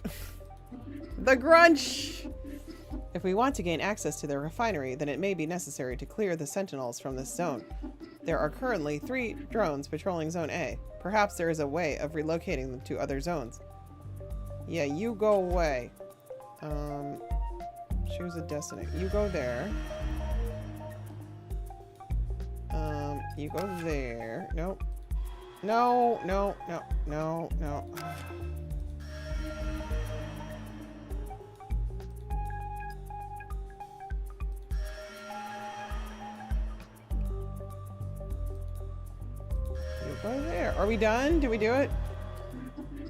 The Grunch! If we want to gain access to the refinery, then it may be necessary to clear the sentinels from this zone. There are currently 3 drones patrolling Zone A. Perhaps there is a way of relocating them to other zones. Yeah, you go away. Choose a destiny. You go there. You go there. Nope. No, no, no, no, no. Go there. Are we done? Did we do it?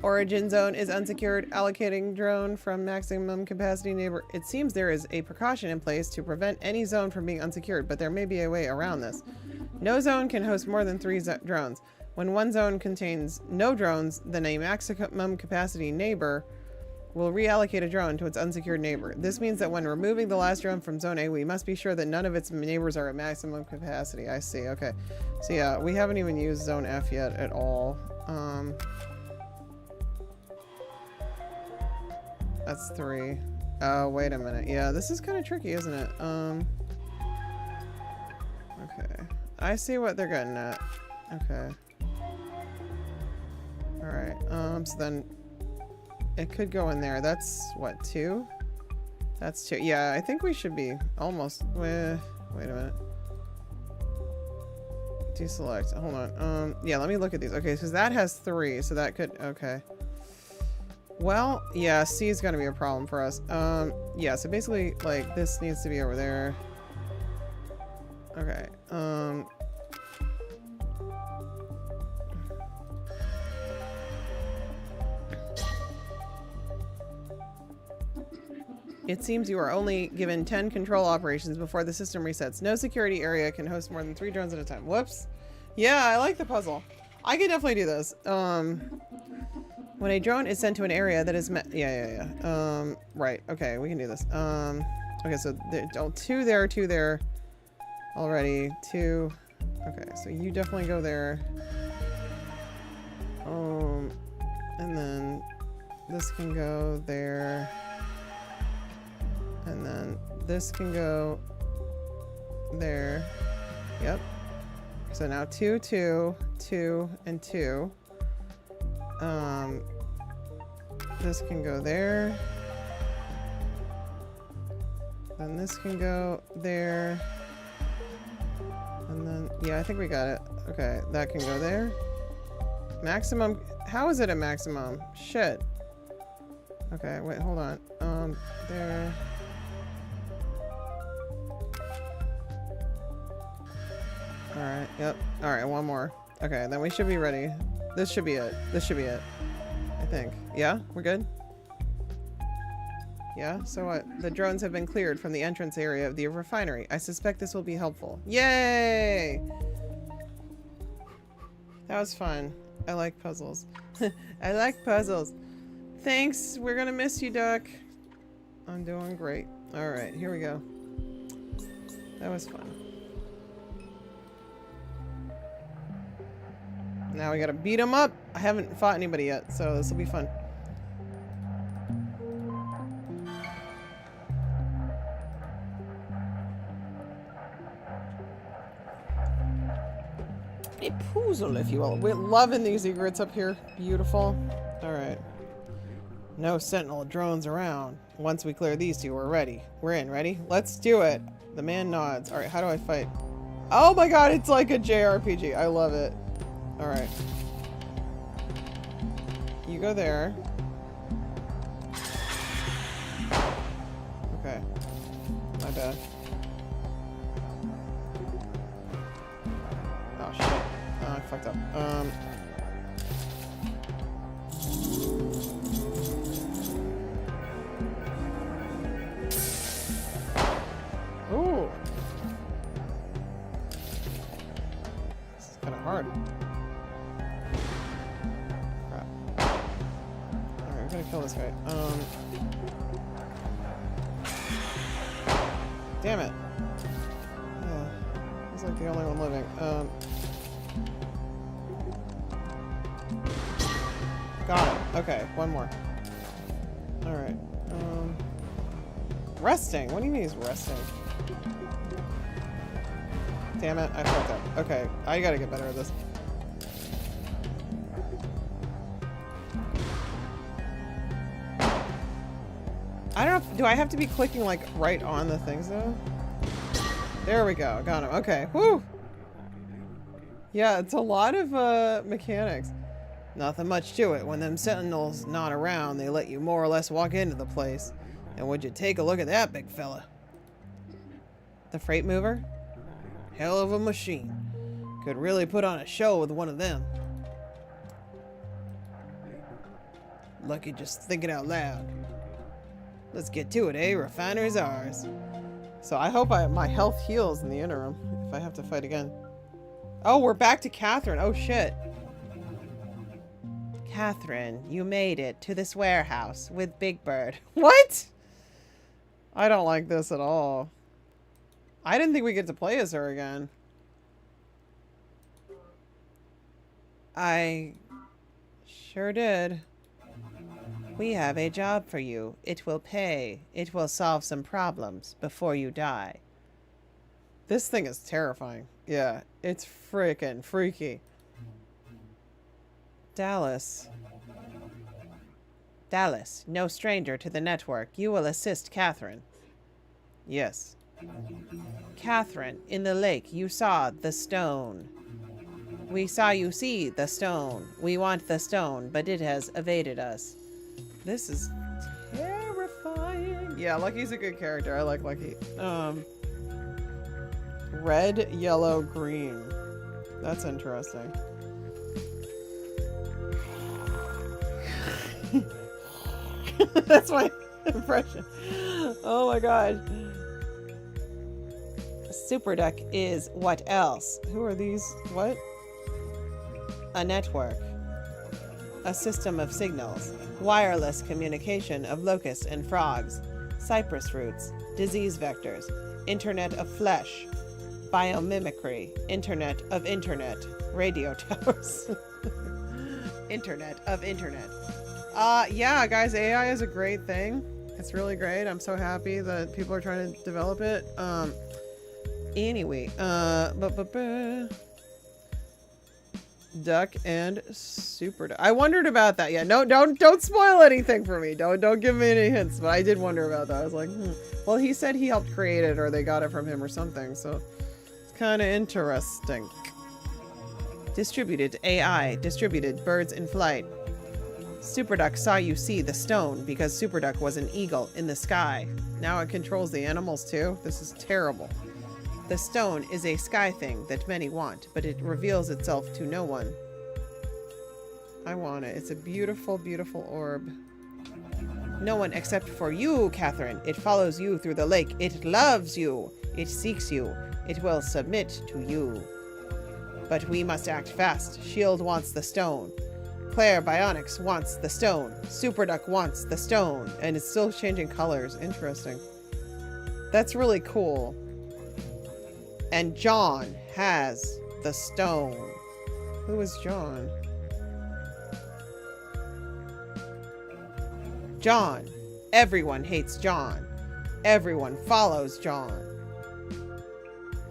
Origin zone is unsecured. Allocating drone from maximum capacity neighbor. It seems there is a precaution in place to prevent any zone from being unsecured, but there may be a way around this. No zone can host more than 3 drones. When one zone contains no drones, then a maximum capacity neighbor will reallocate a drone to its unsecured neighbor. This means that when removing the last drone from Zone A, we must be sure that none of its neighbors are at maximum capacity. I see, okay. So yeah, we haven't even used Zone F yet at all. That's 3. Oh, wait a minute. Yeah, this is kind of tricky, isn't it? Okay. I see what they're getting at. Okay. Alright, so then it could go in there. That's what, 2? That's 2. Yeah, I think we should be almost. Wait a minute. Deselect. Hold on. Yeah, let me look at these. Okay, because that has 3, so that could. Okay. Well, yeah, C is gonna be a problem for us. Yeah, so basically, like, this needs to be over there. Okay. It seems you are only given 10 control operations before the system resets. No security area can host more than 3 drones at a time. Whoops. Yeah, I like the puzzle. I can definitely do this. When a drone is sent to an area that is right. Okay, we can do this. Okay, so there, 2 there, 2 there. Already. 2. Okay, so you definitely go there. And then this can go there. And then this can go there. Yep. So now 2, 2, 2, and 2. This can go there. Then this can go there. And then, yeah, I think we got it. Okay, that can go there. Maximum. How is it a maximum? Shit. Okay, wait, hold on. There. Alright, yep. Alright, one more. Okay, then we should be ready. This should be it. This should be it. I think. Yeah? We're good? Yeah? So what? The drones have been cleared from the entrance area of the refinery. I suspect this will be helpful. Yay! That was fun. I like puzzles. I like puzzles. Thanks. We're gonna miss you, Duck. I'm doing great. Alright, here we go. That was fun. Now we gotta beat him up. I haven't fought anybody yet, so this will be fun. A puzzle, if you will. We're loving these egrets up here. Beautiful. Alright. No sentinel drones around. Once we clear these two, we're ready. We're in. Ready? Let's do it. The man nods. Alright, how do I fight? Oh my god, it's like a JRPG. I love it. Alright. You go there. Okay. My bad. Oh shit. Oh, I fucked up. Ooh. This is kind of hard. Crap. Alright, I'm gonna kill this guy. Damn it. He's like the only one living. Got it. Okay, one more. Alright. Resting? What do you mean he's resting? Damn it, I fucked up. Okay, I gotta get better at this. I don't know if, do I have to be clicking like right on the things though? There we go, got him. Okay, whoo! Yeah, it's a lot of mechanics. Nothing much to it. When them sentinels not around, they let you more or less walk into the place. And would you take a look at that big fella? The freight mover? Hell of a machine. Could really put on a show with one of them. Lucky just thinking out loud. Let's get to it, eh? Refinery's ours. So I hope my health heals in the interim if I have to fight again. Oh, we're back to Catherine. Oh, shit. Catherine, you made it to this warehouse with Big Bird. What? I don't like this at all. I didn't think we get to play as her again. I sure did. We have a job for you. It will pay. It will solve some problems before you die. This thing is terrifying. Yeah, it's freaking freaky. Dallas. Dallas, no stranger to the network. You will assist Catherine. Yes. Catherine, in the lake, you saw the stone. We saw you see the stone. We want the stone, but it has evaded us. This is terrifying. Yeah, Lucky's a good character. I like Lucky. Red, yellow, green. That's interesting. That's my impression. Oh my god. Super Duck is what else? Who are these? What? A network. A system of signals. Wireless communication of locusts and frogs. Cypress roots. Disease vectors. Internet of flesh. Biomimicry. Internet of Internet. Radio towers. Internet of Internet. Yeah, guys, AI is a great thing. It's really great. I'm so happy that people are trying to develop it. Anyway, Duck and Super Duck. I wondered about that. Yeah, no, don't spoil anything for me. Don't give me any hints. But I did wonder about that. I was like, well, he said he helped create it, or they got it from him, or something. So it's kind of interesting. Distributed AI. Distributed birds in flight. Super Duck saw you see the stone because Super Duck was an eagle in the sky. Now it controls the animals too. This is terrible. The stone is a sky thing that many want, but it reveals itself to no one. I want it. It's a beautiful, beautiful orb. No one except for you, Catherine. It follows you through the lake. It loves you. It seeks you. It will submit to you. But we must act fast. Shield wants the stone. Claire Bionics wants the stone. Super Duck wants the stone. And it's still changing colors. Interesting. That's really cool. And John has the stone. Who is John? John. Everyone hates John. Everyone follows John.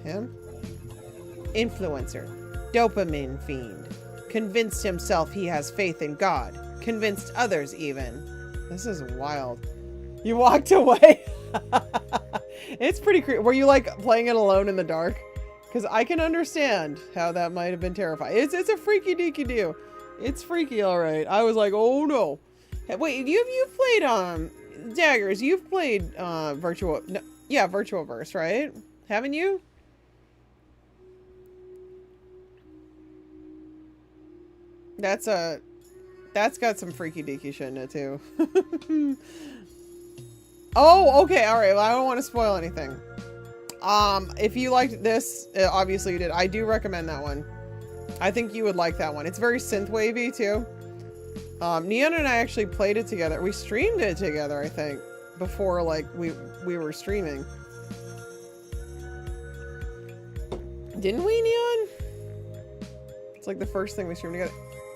Him? Influencer. Dopamine fiend. Convinced himself he has faith in God. Convinced others even. This is wild. You walked away. It's pretty creepy. Were you like playing it alone in the dark? Because I can understand how that might have been terrifying. It's a freaky deaky do. It's freaky, all right. I was like, oh no. Wait, you've played Daggers. You've played Virtuaverse, right? Haven't you? That's got some freaky deaky shit in it too. Oh, okay, all right. Well, I don't want to spoil anything. If you liked this, obviously you did. I do recommend that one. I think you would like that one. It's very synth-wavy too. Neon and I actually played it together. We streamed it together, I think, before like we were streaming. Didn't we, Neon? It's like the first thing we streamed together.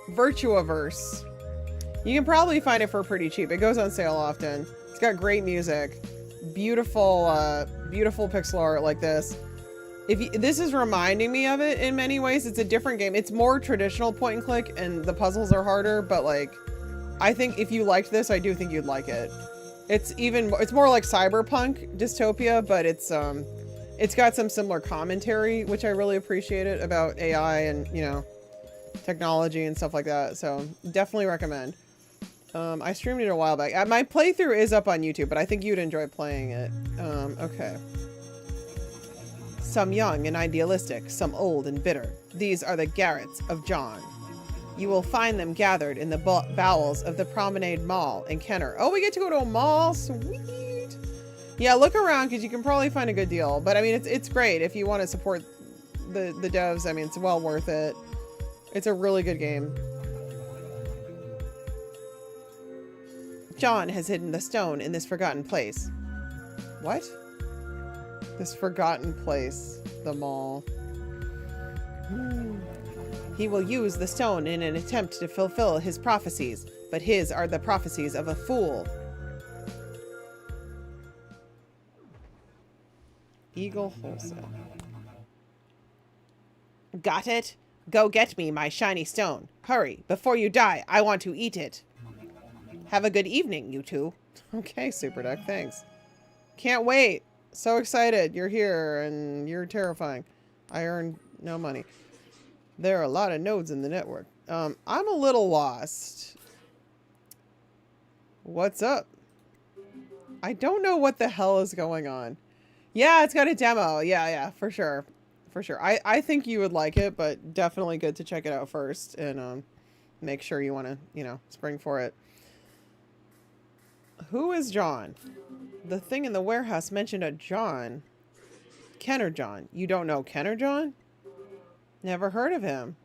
Virtuaverse. You can probably find it for pretty cheap. It goes on sale often. It's got great music. Beautiful, beautiful pixel art like this. This is reminding me of it in many ways. It's a different game. It's more traditional point and click and the puzzles are harder, but like, I think if you liked this, I do think you'd like it. It's more like cyberpunk dystopia, but it's got some similar commentary, which I really appreciated about AI and, you know, technology and stuff like that. So definitely recommend. I streamed it a while back. My playthrough is up on YouTube, but I think you'd enjoy playing it. Okay. Some young and idealistic, some old and bitter. These are the Garrets of John. You will find them gathered in the bowels of the Promenade Mall in Kenner. Oh, we get to go to a mall? Sweet. Yeah, look around because you can probably find a good deal. But I mean, it's great if you want to support the devs. I mean, it's well worth it. It's a really good game. John has hidden the stone in this forgotten place. What? This forgotten place. The mall. He will use the stone in an attempt to fulfill his prophecies, but his are the prophecies of a fool. Eagle Wholesale. Got it? Go get me my shiny stone. Hurry, before you die, I want to eat it. Have a good evening, you two. Okay, Super Duck, thanks. Can't wait. So excited you're here and you're terrifying. I earned no money. There are a lot of nodes in the network. I'm a little lost. What's up? I don't know what the hell is going on. Yeah, it's got a demo. Yeah, for sure. For sure. I think you would like it, but definitely good to check it out first and make sure you want to, you know, spring for it. Who is John? The thing in the warehouse mentioned a John. Kenner John. You don't know Kenner John? Never heard of him.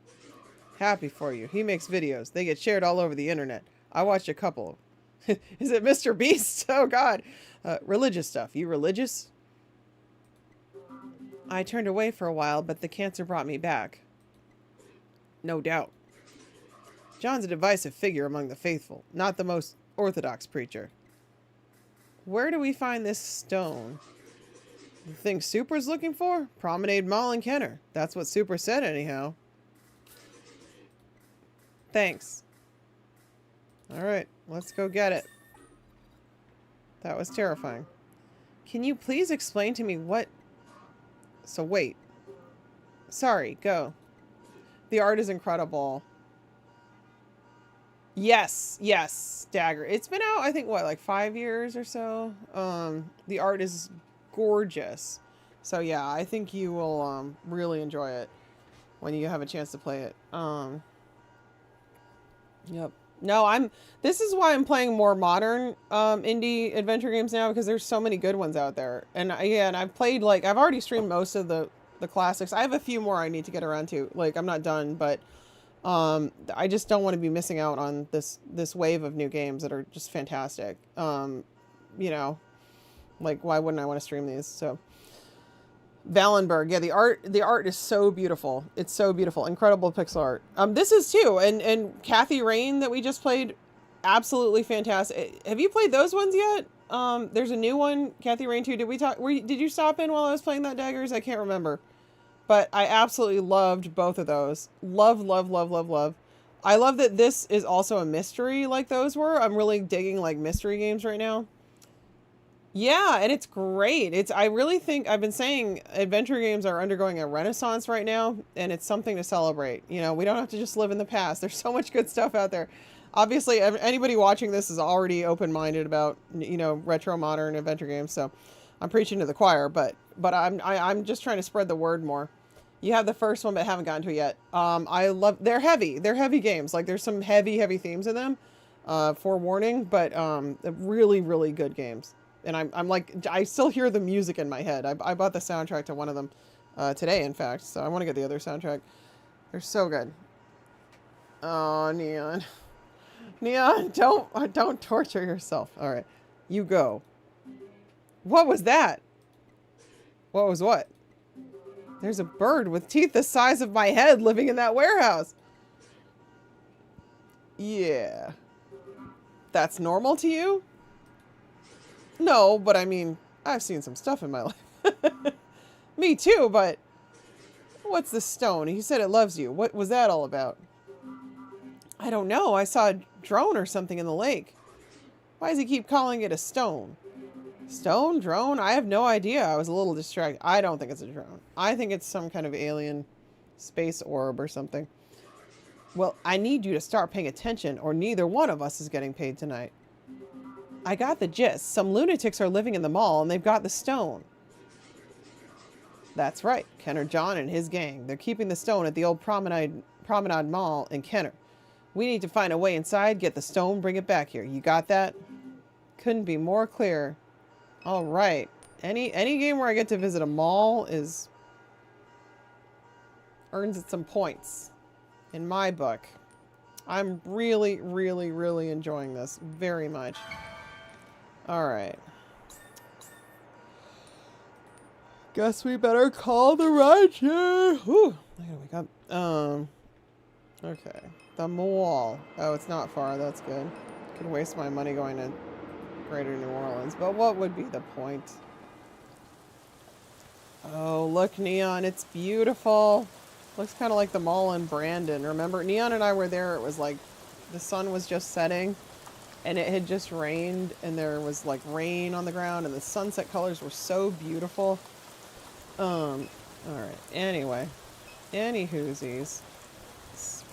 Happy for you. He makes videos. They get shared all over the internet. I watched a couple. Is it Mr. Beast? Oh, God. Religious stuff. You religious? I turned away for a while, but the cancer brought me back. No doubt. John's a divisive figure among the faithful, not the most orthodox preacher. Where do we find this stone? The thing Supra's looking for? Promenade Mall in Kenner. That's what Supra said anyhow. Thanks. Alright, let's go get it. That was terrifying. Can you please explain to me what... So wait. Sorry, go. The art is incredible. Yes, yes, Dagger. It's been out, I think, what, like 5 years or so? The art is gorgeous. So yeah, I think you will really enjoy it when you have a chance to play it. Yep. No, this is why I'm playing more modern indie adventure games now, because there's so many good ones out there. And yeah, and I've played, like, I've already streamed most of the classics. I have a few more I need to get around to. Like, I'm not done, but I just don't want to be missing out on this wave of new games that are just fantastic. You know, like, why wouldn't I want to stream these? So Valenberg, yeah, the art is so beautiful. It's so beautiful. Incredible pixel art. This is too, and Kathy Rain that we just played, absolutely fantastic. Have you played those ones yet? There's a new one, Kathy Rain 2. Did we talk? Did you stop in while I was playing that, Daggers? I can't remember. But I absolutely loved both of those. Love, love, love, love, love. I love that this is also a mystery like those were. I'm really digging like mystery games right now. Yeah, and it's great. I really think, I've been saying adventure games are undergoing a renaissance right now, and it's something to celebrate. You know, we don't have to just live in the past. There's so much good stuff out there. Obviously, anybody watching this is already open-minded about, you know, retro modern adventure games, so I'm preaching to the choir, but I'm just trying to spread the word more. You have the first one, but haven't gotten to it yet. They're heavy. They're heavy games. Like, there's some heavy themes in them, forewarning, but really, really good games. And I'm like, I still hear the music in my head. I bought the soundtrack to one of them today, in fact. So I want to get the other soundtrack. They're so good. Oh, Neon. Neon, don't torture yourself. All right, you go. What was that? What was what? There's a bird with teeth the size of my head living in that warehouse. Yeah. That's normal to you? No, but I mean, I've seen some stuff in my life. Me too, but what's this stone? He said it loves you. What was that all about? I don't know. I saw a drone or something in the lake. Why does he keep calling it a stone? Stone? Drone? I have no idea. I was a little distracted. I don't think it's a drone. I think it's some kind of alien space orb or something. Well, I need you to start paying attention or neither one of us is getting paid tonight. I got the gist. Some lunatics are living in the mall and they've got the stone. That's right. Kenner John and his gang. They're keeping the stone at the old Promenade Mall in Kenner. We need to find a way inside, get the stone, bring it back here. You got that? Couldn't be more clear. All right. Any game where I get to visit a mall earns it some points in my book. I'm really, really, really enjoying this very much. All right. Guess we better call the rancher. Whew. I gotta wake up. Okay. The mall. Oh, it's not far. That's good. Could waste my money going to Greater New Orleans, but what would be the point? Oh, look, Neon. It's beautiful. Looks kind of like the mall in Brandon. Remember, Neon and I were there. It was like the sun was just setting. And it had just rained, and there was like rain on the ground, and the sunset colors were so beautiful. All right. Anyway, anywhoosies.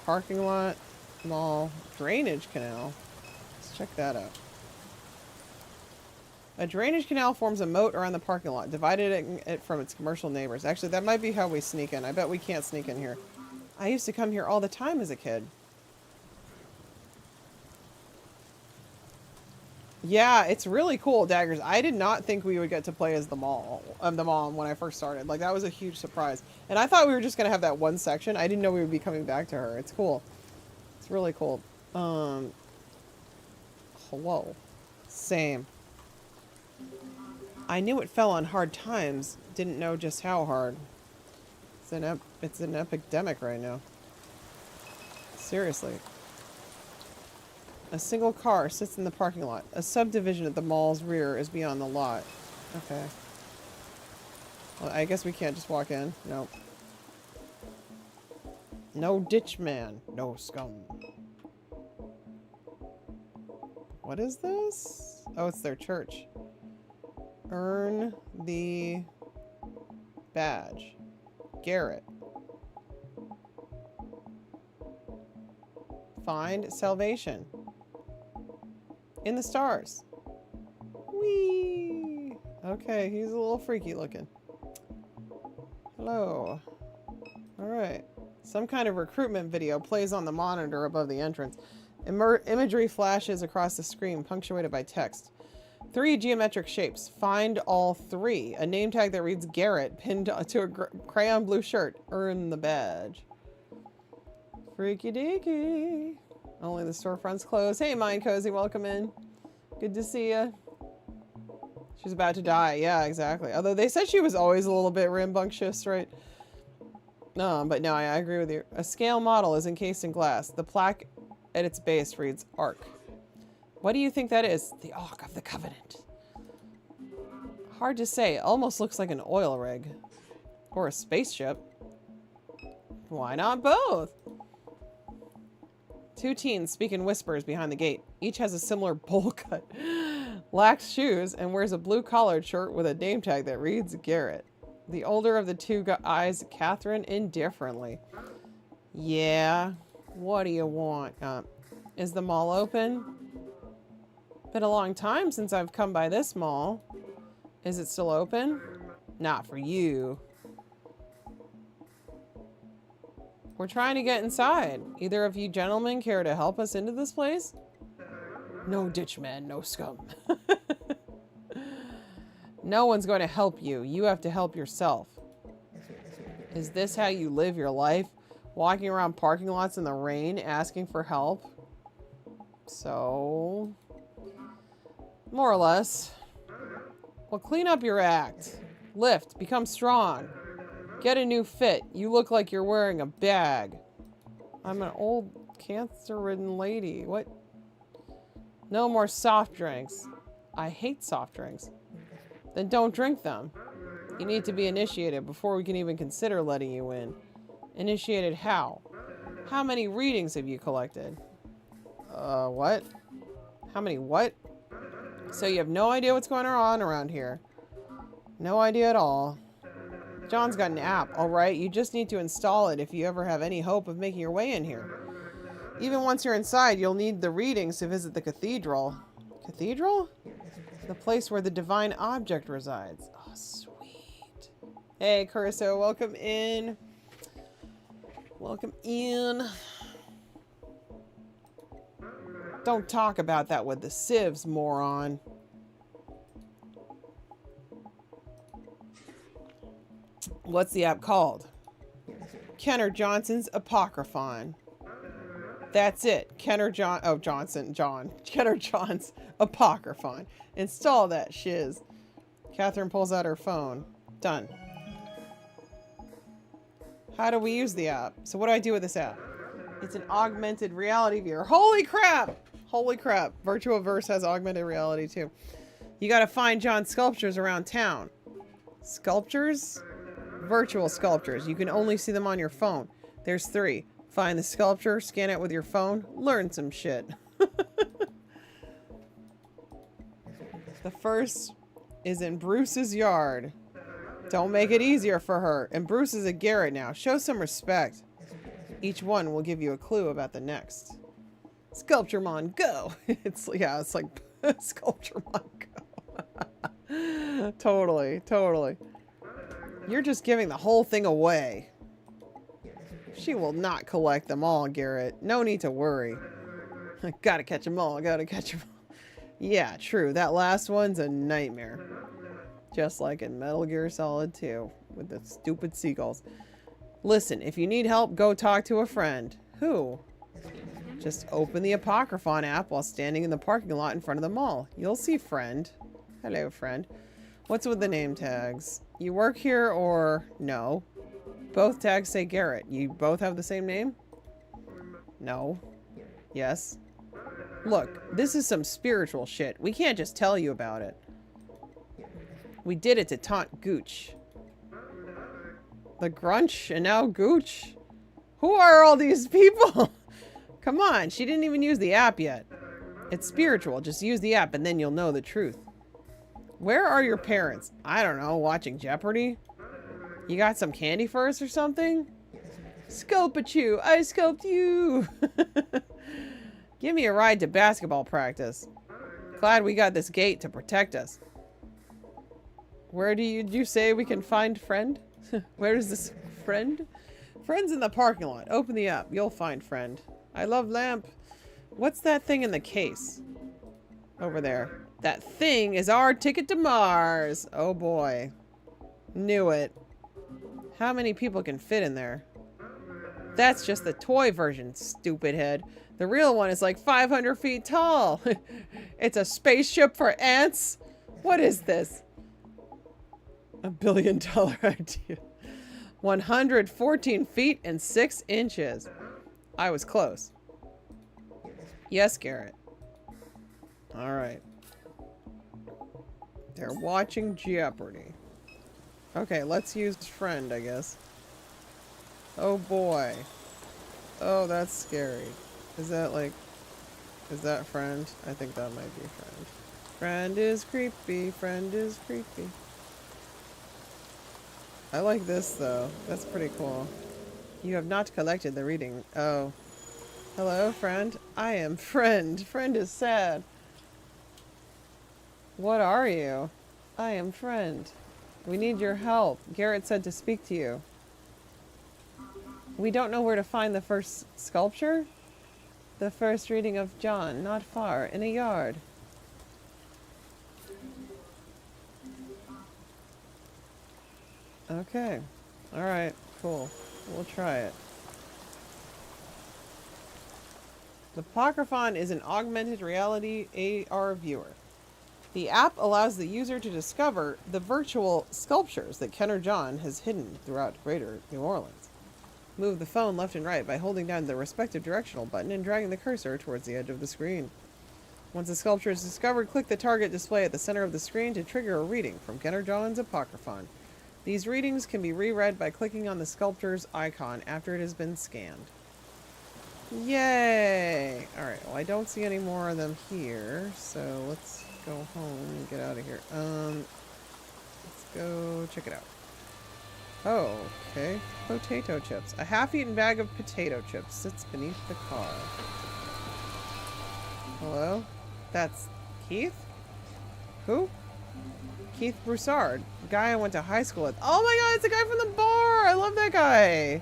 Parking lot, mall, drainage canal. Let's check that out. A drainage canal forms a moat around the parking lot, dividing it from its commercial neighbors. Actually, that might be how we sneak in. I bet we can't sneak in here. I used to come here all the time as a kid. Yeah, it's really cool, Daggers. I did not think we would get to play as the mom when I first started. Like, that was a huge surprise. And I thought we were just going to have that one section. I didn't know we would be coming back to her. It's cool. It's really cool. Hello. Same. I knew it fell on hard times, didn't know just how hard. It's an epidemic right now. Seriously. A single car sits in the parking lot. A subdivision at the mall's rear is beyond the lot. Okay. Well, I guess we can't just walk in. Nope. No ditch man. No scum. What is this? Oh, it's their church. Earn the badge. Garrett. Find salvation. In the stars. Whee! Okay, he's a little freaky looking. Hello. Alright. Some kind of recruitment video plays on the monitor above the entrance. Imagery flashes across the screen, punctuated by text. 3 geometric shapes. Find all 3. A name tag that reads Garrett, pinned to a crayon blue shirt. Earn the badge. Freaky deaky. Only the storefront's closed. Hey, Mind Cozy, welcome in. Good to see ya. She's about to die. Yeah, exactly. Although they said she was always a little bit rambunctious, right? No, but no, I agree with you. A scale model is encased in glass. The plaque at its base reads Ark. What do you think that is? The Ark of the Covenant. Hard to say. It almost looks like an oil rig. Or a spaceship. Why not both? 2 teens speak in whispers behind the gate. Each has a similar bowl cut, lacks shoes, and wears a blue-collared shirt with a name tag that reads Garrett. The older of the 2 eyes Catherine indifferently. Yeah, what do you want? Is the mall open? Been a long time since I've come by this mall. Is it still open? Not for you. We're trying to get inside. Either of you gentlemen care to help us into this place? No ditch man, no scum. No one's going to help you. You have to help yourself. Is this how you live your life? Walking around parking lots in the rain, asking for help? So... more or less. Well, clean up your act. Lift. Become strong. Get a new fit. You look like you're wearing a bag. I'm an old cancer-ridden lady. What? No more soft drinks. I hate soft drinks. Then don't drink them. You need to be initiated before we can even consider letting you in. Initiated how? How many readings have you collected? What? How many what? So you have no idea what's going on around here. No idea at all. John's got an app, alright? You just need to install it if you ever have any hope of making your way in here. Even once you're inside, you'll need the readings to visit the cathedral. Cathedral? The place where the divine object resides. Oh, sweet. Hey, Curso, welcome in. Welcome in. Don't talk about that with the sieves, moron. What's the app called? Kenner Johnson's Apocryphon. That's it. Kenner John John's Apocryphon. Install that shiz. Catherine pulls out her phone. Done. How do we use the app? So what do I do with this app? It's an augmented reality viewer. Holy crap! Holy crap. Virtuaverse has augmented reality too. You gotta find John's sculptures around town. Sculptures? Virtual sculptures. You can only see them on your phone. There's 3. Find the sculpture, scan it with your phone, learn some shit. The first is in Bruce's yard. Don't make it easier for her. And Bruce is a Garrett now. Show some respect. Each one will give you a clue about the next. Sculpturemon, go! It's like Sculpturemon, go. Totally, totally. You're just giving the whole thing away. She will not collect them all, Garrett. No need to worry. I gotta catch them all. I gotta catch them all. Yeah, true. That last one's a nightmare. Just like in Metal Gear Solid 2 with the stupid seagulls. Listen, if you need help, go talk to a friend. Who? Just open the Apocryphon app while standing in the parking lot in front of the mall. You'll see friend. Hello, friend. What's with the name tags? You work here or no? Both tags say Garrett. You both have the same name? No. Yes. Look, this is some spiritual shit. We can't just tell you about it. We did it to taunt Gooch. The Grunch and now Gooch? Who are all these people? Come on, she didn't even use the app yet. It's spiritual. Just use the app and then you'll know the truth. Where are your parents? I don't know, watching Jeopardy? You got some candy for us or something? Sculpt at you. I sculpt you. Give me a ride to basketball practice. Glad we got this gate to protect us. Where do you say we can find friend? Where is this friend? Friend's in the parking lot. Open the app. You'll find friend. I love lamp. What's that thing in the case? Over there. That thing is our ticket to Mars. Oh boy. Knew it. How many people can fit in there? That's just the toy version, stupid head. The real one is like 500 feet tall. It's a spaceship for ants? What is this? $1 billion idea. 114 feet and 6 inches. I was close. Yes, Garrett. Alright. They're watching Jeopardy. Okay, let's use friend, I guess. Oh boy. Oh, that's scary. Is that like... Is that friend? I think that might be friend. Friend is creepy. Friend is creepy. I like this though. That's pretty cool. You have not collected the reading. Oh. Hello, friend. I am friend. Friend is sad. What are you? I am friend. We need your help. Garrett said to speak to you. We don't know where to find the first sculpture? The first reading of John, not far, in a yard. Okay. Alright, cool. We'll try it. The Apocryphon is an augmented reality AR viewer. The app allows the user to discover the virtual sculptures that Kenner John has hidden throughout Greater New Orleans. Move the phone left and right by holding down the respective directional button and dragging the cursor towards the edge of the screen. Once a sculpture is discovered, click the target display at the center of the screen to trigger a reading from Kenner John's Apocryphon. These readings can be reread by clicking on the sculpture's icon after it has been scanned. Yay! Alright, well I don't see any more of them here, so let's go home and get out of here. Let's go check it out. Oh, okay. Potato chips. A half-eaten bag of potato chips sits beneath the car. Hello? That's Keith? Who? Keith Broussard. The guy I went to high school with. Oh my god, it's the guy from the bar! I love that guy!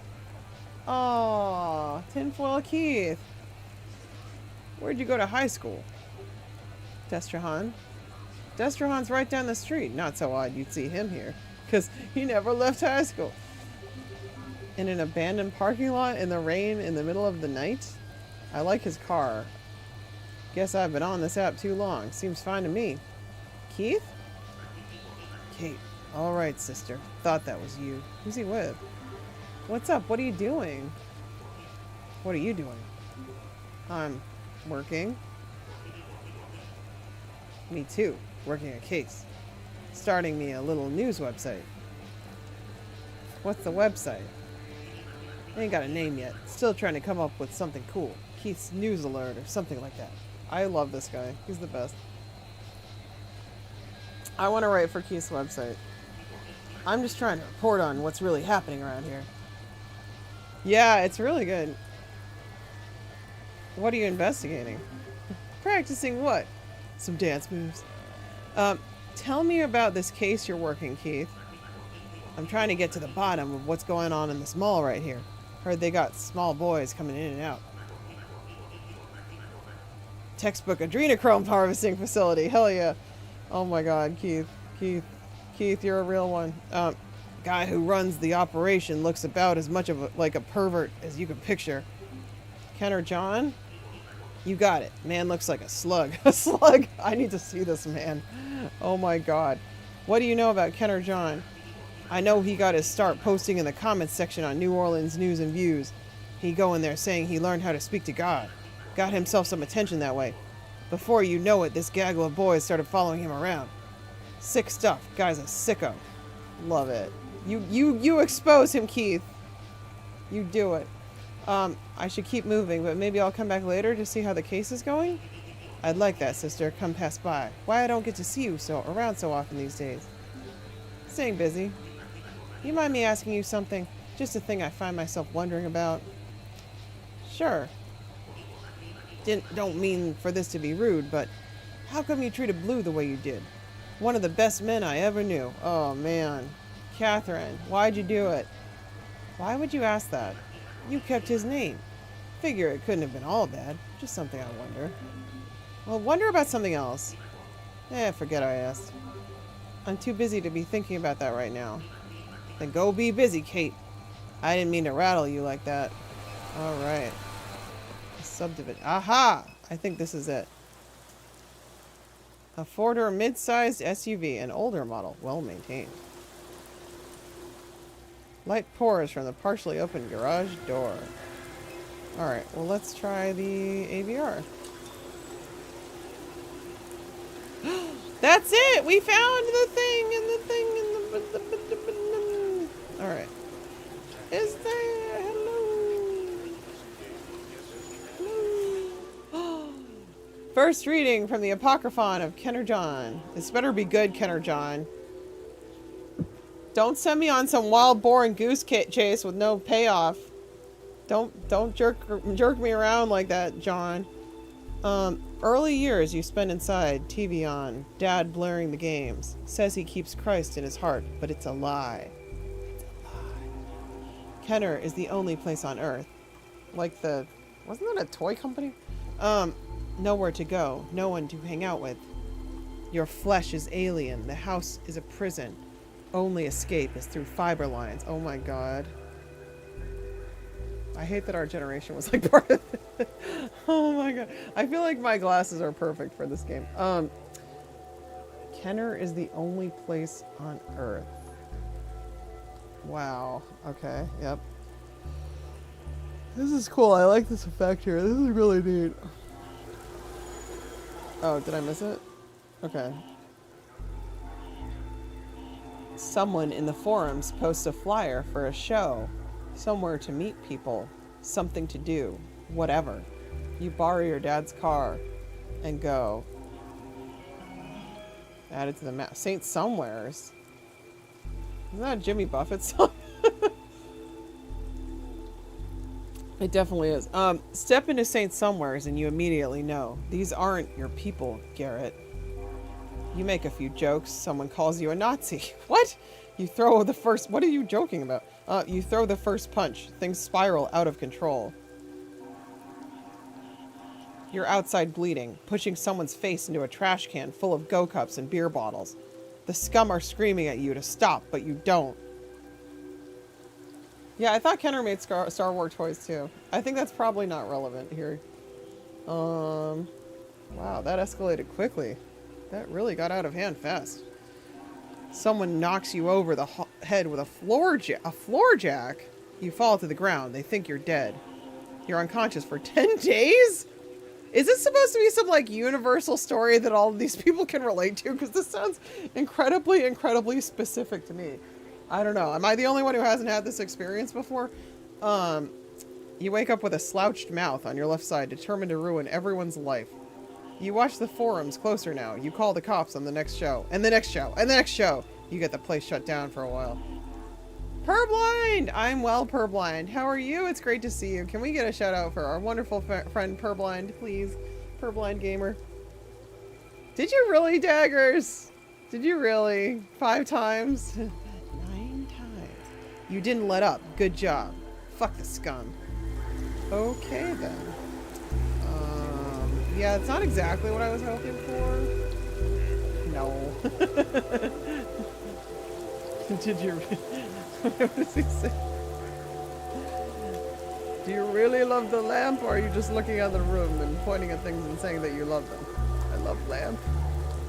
Aww, tinfoil Keith. Where'd you go to high school? Destrehan. Destrehan's right down the street. Not so odd you'd see him here, because he never left high school. In an abandoned parking lot in the rain in the middle of the night? I like his car. Guess I've been on this app too long. Seems fine to me. Keith? Kate. Alright, sister. Thought that was you. Who's he with? What's up? What are you doing? What are you doing? I'm working. Me too. Working a case. Starting me a little news website. What's the website? Ain't got a name yet. Still trying to come up with something cool. Keith's News Alert or something like that. I love this guy. He's the best. I want to write for Keith's website. I'm just trying to report on what's really happening around here. Yeah, it's really good. What are you investigating? Practicing what? Some dance moves. Tell me about this case you're working, Keith. I'm trying to get to the bottom of what's going on in this mall right here. Heard they got small boys coming in and out. Textbook adrenochrome harvesting facility. Hell yeah. Oh my god, Keith. Keith, you're a real one. Guy who runs the operation looks about as much of like a pervert as you can picture. Kenner John? You got it. Man looks like a slug. A slug? I need to see this man. Oh my god. What do you know about Kenner John? I know he got his start posting in the comments section on New Orleans News and Views. He go in there saying he learned how to speak to God. Got himself some attention that way. Before you know it, this gaggle of boys started following him around. Sick stuff. Guy's a sicko. Love it. You expose him, Keith. You do it. I should keep moving, but maybe I'll come back later to see how the case is going? I'd like that, sister. Come pass by. Why I don't get to see you around so often these days? Staying busy. You mind me asking you something? Just a thing I find myself wondering about. Sure. Don't mean for this to be rude, but how come you treated Blue the way you did? One of the best men I ever knew. Oh, man. Catherine, why'd you do it? Why would you ask that? You kept his name. Figure it couldn't have been all bad. Just something I wonder. Well, wonder about something else. Forget I asked. I'm too busy to be thinking about that right now. Then go be busy, Kate. I didn't mean to rattle you like that. Alright. Subdivision. Aha! I think this is it. A 4-door mid-sized SUV, an older model, well maintained. Light pours from the partially open garage door. Alright, well let's try the AVR. That's it! We found the thing and the thing and the... Alright. Is there... Hello? First reading from the Apocryphon of Kenner John. This better be good, Kenner John. Don't send me on some wild boar and goose chase with no payoff. Don't jerk me around like that, John. Early years you spend inside, TV on, Dad blaring the games. Says he keeps Christ in his heart, but it's a lie. It's a lie. Kenner is the only place on earth. Like the... Wasn't that a toy company? Nowhere to go. No one to hang out with. Your flesh is alien. The house is a prison. Only escape is through fiber lines. Oh my god. I hate that our generation was like part of it. Oh my god. I feel like my glasses are perfect for this game. Kenner is the only place on Earth. Wow. Okay. Yep. This is cool. I like this effect here. This is really neat. Oh, did I miss it? Okay. Someone in the forums posts a flyer for a show. Somewhere to meet people. Something to do. Whatever. You borrow your dad's car and go. Add it to the map. St. Somewheres. Isn't that a Jimmy Buffett song? It definitely is. Step into St. Somewheres and you immediately know. These aren't your people, Garrett. You make a few jokes. Someone calls you a Nazi. What? You throw the first... What are you joking about? You throw the first punch. Things spiral out of control. You're outside bleeding, pushing someone's face into a trash can full of Go Cups and beer bottles. The scum are screaming at you to stop, but you don't. Yeah, I thought Kenner made Star Wars toys too. I think that's probably not relevant here. Wow, that escalated quickly. That really got out of hand fast. Someone knocks you over the head with a floor jack. You fall to the ground. They think you're dead. You're unconscious for 10 days? Is this supposed to be some like universal story that all of these people can relate to? Because this sounds incredibly, incredibly specific to me. I don't know. Am I the only one who hasn't had this experience before? You wake up with a slouched mouth on your left side, determined to ruin everyone's life. You watch the forums closer now. You call the cops on the next show. And the next show. And the next show. You get the place shut down for a while. Purblind! I'm well, Purblind. How are you? It's great to see you. Can we get a shout out for our wonderful friend Purblind, please? Purblind Gamer. Did you really, Daggers? Did you really? 5 times? 9 times. You didn't let up. Good job. Fuck the scum. Okay, then. Yeah, it's not exactly what I was hoping for. No. Did you... What does he say? Do you really love the lamp, or are you just looking at the room and pointing at things and saying that you love them? I love lamp.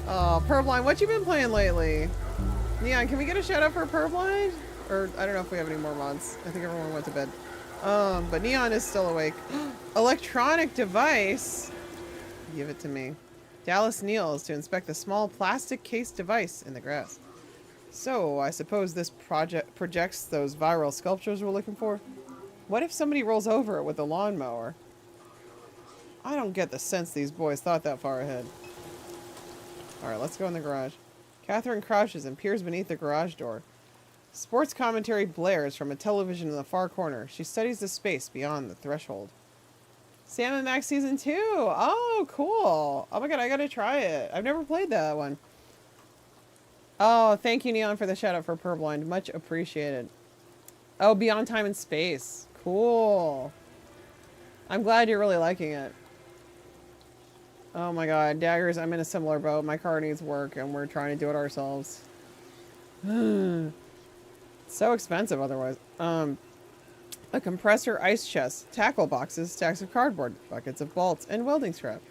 Oh, Purblind, what you been playing lately? Neon, can we get a shout out for Purblind? Or I don't know if we have any more mods. I think everyone went to bed. But Neon is still awake. Electronic device. Give it to me. Dallas kneels to inspect a small plastic case device in the grass. So, I suppose this project projects those viral sculptures we're looking for? What if somebody rolls over it with a lawnmower? I don't get the sense these boys thought that far ahead. Alright, let's go in the garage. Catherine crouches and peers beneath the garage door. Sports commentary blares from a television in the far corner. She studies the space beyond the threshold. Sam & Max Season 2! Oh, cool! Oh my god, I gotta try it. I've never played that one. Oh, thank you, Neon, for the shout out for Purblind. Much appreciated. Oh, Beyond Time and Space. Cool. I'm glad you're really liking it. Oh my god, Daggers, I'm in a similar boat. My car needs work and we're trying to do it ourselves. So expensive otherwise. A compressor ice chest, tackle boxes, stacks of cardboard, buckets of bolts, and welding scrap.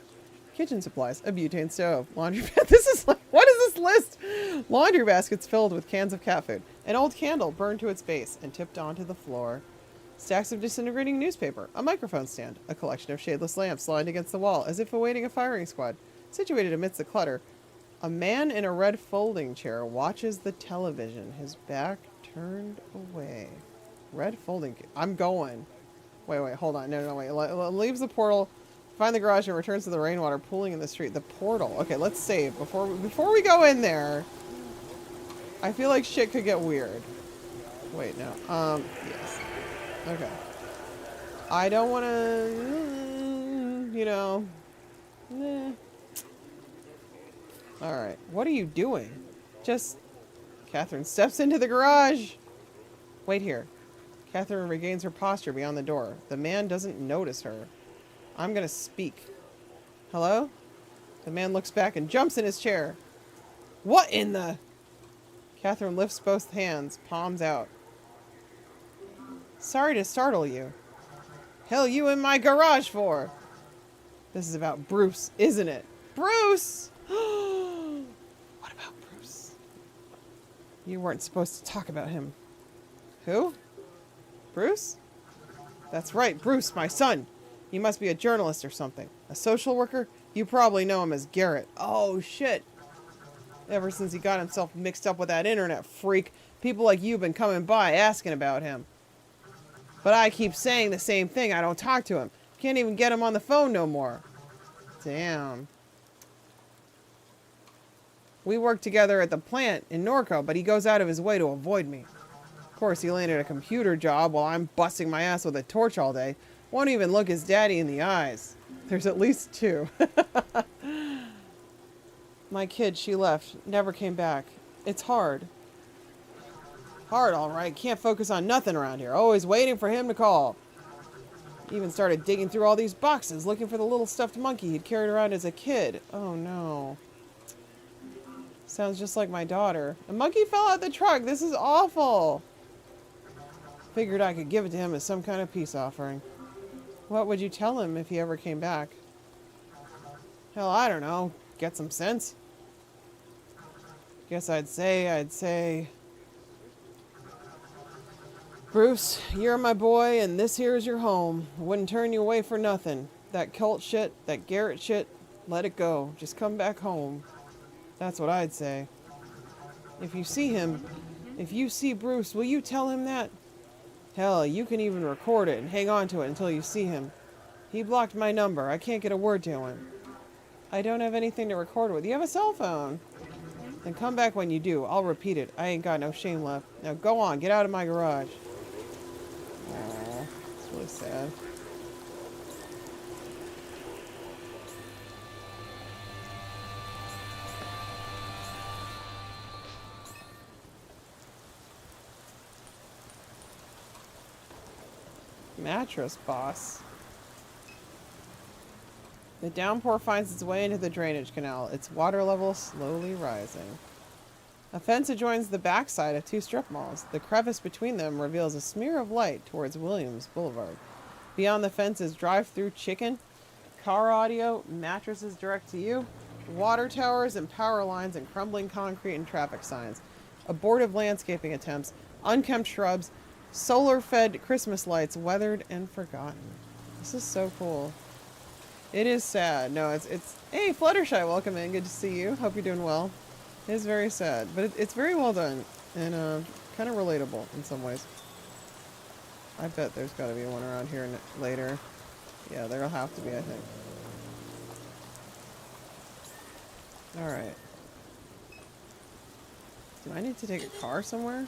Kitchen supplies, a butane stove, laundry basket. This is like, what is this list? Laundry baskets filled with cans of cat food. An old candle burned to its base and tipped onto the floor. Stacks of disintegrating newspaper, a microphone stand, a collection of shadeless lamps lined against the wall as if awaiting a firing squad. Situated amidst the clutter, a man in a red folding chair watches the television, his back turned away. Red folding... I'm going. Wait, hold on. No, wait. Leaves the portal, find the garage, and returns to the rainwater pooling in the street. The portal. Okay, let's save. Before we go in there, I feel like shit could get weird. Wait, no. Yes. Okay. I don't want to... You know... Alright. What are you doing? Just... Catherine steps into the garage. Wait here. Catherine regains her posture beyond the door. The man doesn't notice her. I'm gonna speak. Hello? The man looks back and jumps in his chair. What in the... Catherine lifts both hands, palms out. Sorry to startle you. Hell you in my garage for? This is about Bruce, isn't it? Bruce! What about Bruce? You weren't supposed to talk about him. Who? Bruce? That's right, Bruce, my son. He must be a journalist or something. A social worker? You probably know him as Garrett. Oh, shit. Ever since he got himself mixed up with that internet freak, people like you have been coming by asking about him. But I keep saying the same thing. I don't talk to him. Can't even get him on the phone no more. Damn. We work together at the plant in NORCO, but he goes out of his way to avoid me. Of course, he landed a computer job while I'm busting my ass with a torch all day. Won't even look his daddy in the eyes. There's at least two. My kid, she left. Never came back. It's hard. Hard, all right. Can't focus on nothing around here. Always waiting for him to call. Even started digging through all these boxes, looking for the little stuffed monkey he'd carried around as a kid. Oh, no. Sounds just like my daughter. A monkey fell out the truck. This is awful. Figured I could give it to him as some kind of peace offering. What would you tell him if he ever came back? Hell, I don't know. Get some sense. Guess I'd say... Bruce, you're my boy, and this here is your home. I wouldn't turn you away for nothing. That cult shit, that Garrett shit, let it go. Just come back home. That's what I'd say. If you see him, if you see Bruce, will you tell him that? Hell, you can even record it and hang on to it until you see him. He blocked my number. I can't get a word to him. I don't have anything to record with. You have a cell phone. Then come back when you do. I'll repeat it. I ain't got no shame left. Now go on. Get out of my garage. Aww. It's really sad. Mattress boss. The downpour finds its way into the drainage canal, its water level slowly rising. A fence adjoins the backside of two strip malls. The crevice between them reveals a smear of light towards Williams Boulevard. Beyond the fence is drive-through chicken, car audio, mattresses direct to you, water towers and power lines and crumbling concrete and traffic signs. abortive landscaping attempts, unkempt shrubs, solar-fed Christmas lights, weathered and forgotten. This is so cool. It is sad. No, it's hey, Fluttershy, welcome in. Good to see you. Hope you're doing well. It is very sad, but it's very well done and kind of relatable in some ways. I bet there's got to be one around here later. Yeah, there'll have to be, I think. Alright. Do I need to take a car somewhere?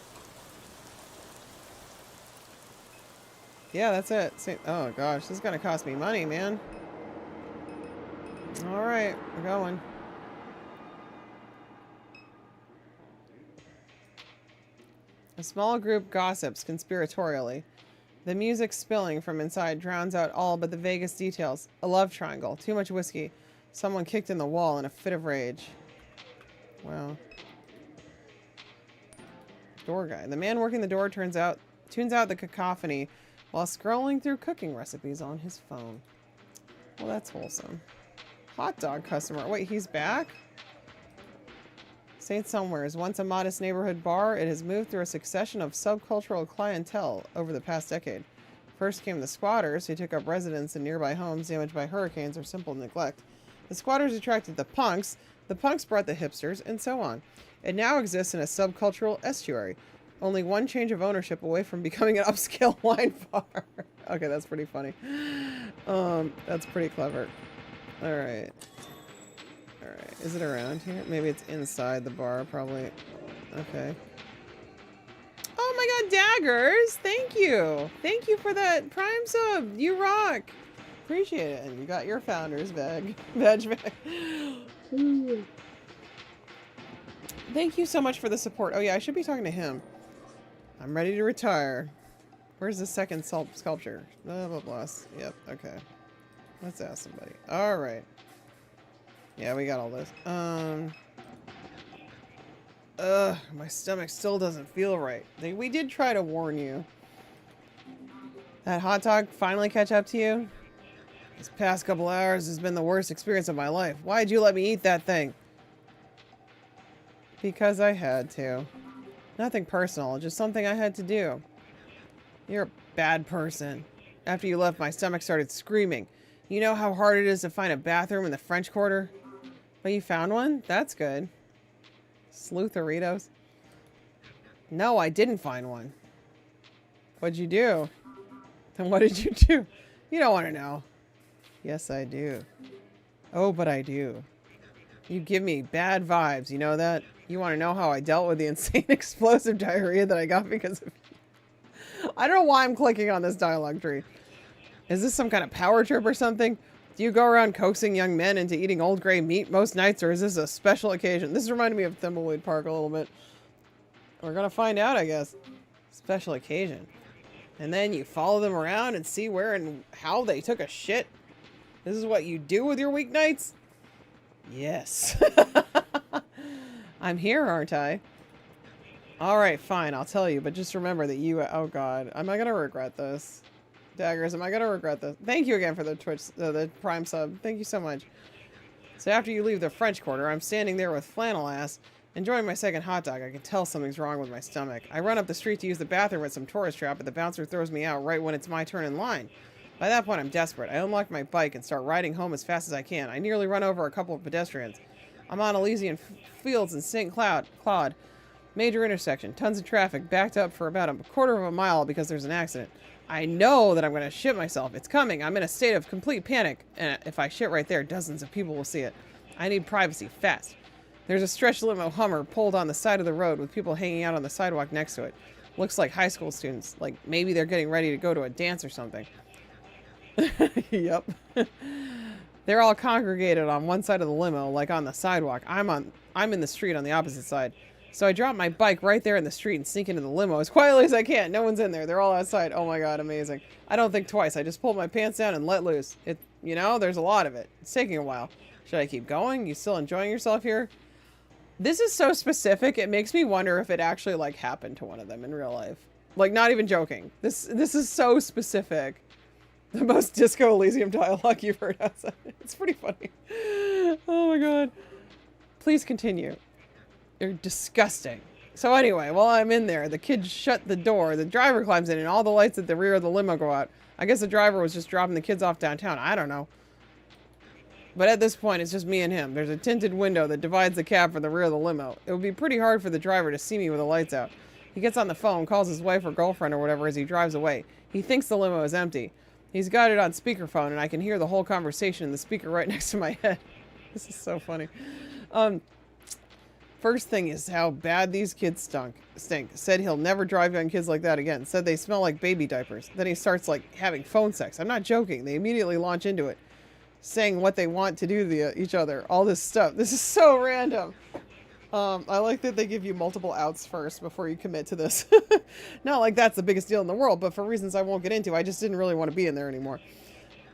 Yeah, that's it. Oh gosh, this is gonna cost me money, man. Alright, we're going. A small group gossips conspiratorially. The music spilling from inside drowns out all but the vaguest details. A love triangle, too much whiskey, someone kicked in the wall in a fit of rage. Wow. Door guy. The man working the door tunes out the cacophony while scrolling through cooking recipes on his phone. Well, that's wholesome. Hot dog customer. Wait, he's back? St. Somewheres, once a modest neighborhood bar, it has moved through a succession of subcultural clientele over the past decade. First came the squatters, who took up residence in nearby homes damaged by hurricanes or simple neglect. The squatters attracted the punks brought the hipsters, and so on. It now exists in a subcultural estuary, only one change of ownership away from becoming an upscale wine bar. Okay, that's pretty funny. That's pretty clever. Alright. Alright, is it around here? Maybe it's inside the bar, probably. Okay. Oh my god, Daggers! Thank you! Thank you for that Prime sub! You rock! Appreciate it. And you got your founder's badge bag. Thank you so much for the support. Oh yeah, I should be talking to him. I'm ready to retire. Where's the second sculpture? Blah, blah, blah. Yep, okay. Let's ask somebody. Alright. Yeah, we got all this. My stomach still doesn't feel right. We did try to warn you. That hot dog finally catch up to you? This past couple hours has been the worst experience of my life. Why'd you let me eat that thing? Because I had to. Nothing personal, just something I had to do. You're a bad person. After you left, my stomach started screaming. You know how hard it is to find a bathroom in the French Quarter? But you found one? That's good. Sleutheritos. No, I didn't find one. What'd you do? Then what did you do? You don't want to know. Yes, I do. Oh, but I do. You give me bad vibes, you know that? You want to know how I dealt with the insane explosive diarrhea that I got because of you? I don't know why I'm clicking on this dialogue tree. Is this some kind of power trip or something? Do you go around coaxing young men into eating old gray meat most nights, or is this a special occasion? This reminded me of Thimbleweed Park a little bit. We're gonna find out, I guess. Special occasion. And then you follow them around and see where and how they took a shit. This is what you do with your weeknights? Yes. I'm here, aren't I? Alright, fine, I'll tell you, but just remember that you... Oh god, am I gonna regret this? Daggers, am I gonna regret this? Thank you again for the Twitch, the Prime sub. Thank you so much. So after you leave the French Quarter, I'm standing there with flannel ass, enjoying my second hot dog. I can tell something's wrong with my stomach. I run up the street to use the bathroom at some tourist trap, but the bouncer throws me out right when it's my turn in line. By that point, I'm desperate. I unlock my bike and start riding home as fast as I can. I nearly run over a couple of pedestrians. I'm on Elysian Fields in St. Claude. Major intersection. Tons of traffic. Backed up for about a quarter of a mile because there's an accident. I know that I'm going to shit myself. It's coming. I'm in a state of complete panic. And if I shit right there, dozens of people will see it. I need privacy. Fast. There's a stretch limo Hummer pulled on the side of the road with people hanging out on the sidewalk next to it. Looks like high school students. Like maybe they're getting ready to go to a dance or something. Yep. They're all congregated on one side of the limo, like on the sidewalk. I'm in the street on the opposite side. So I drop my bike right there in the street and sneak into the limo as quietly as I can. No one's in there. They're all outside. Oh my god, amazing. I don't think twice. I just pulled my pants down and let loose. You know, there's a lot of it. It's taking a while. Should I keep going? You still enjoying yourself here? This is so specific. It makes me wonder if it actually like happened to one of them in real life. Like, not even joking. This is so specific. The most Disco Elysium dialogue you've heard outside. It's pretty funny. Oh my god. Please continue. You're disgusting. So anyway, while I'm in there, the kids shut the door. The driver climbs in and all the lights at the rear of the limo go out. I guess the driver was just dropping the kids off downtown. I don't know. But at this point, it's just me and him. There's a tinted window that divides the cab from the rear of the limo. It would be pretty hard for the driver to see me with the lights out. He gets on the phone, calls his wife or girlfriend or whatever as he drives away. He thinks the limo is empty. He's got it on speakerphone, and I can hear the whole conversation in the speaker right next to my head. This is so funny. First thing is how bad these kids stink. Said he'll never drive young kids like that again. Said they smell like baby diapers. Then he starts like having phone sex. I'm not joking. They immediately launch into it, saying what they want to do to each other. All this stuff. This is so random. I like that they give you multiple outs first before you commit to this. Not like that's the biggest deal in the world, but for reasons I won't get into, I just didn't really want to be in there anymore.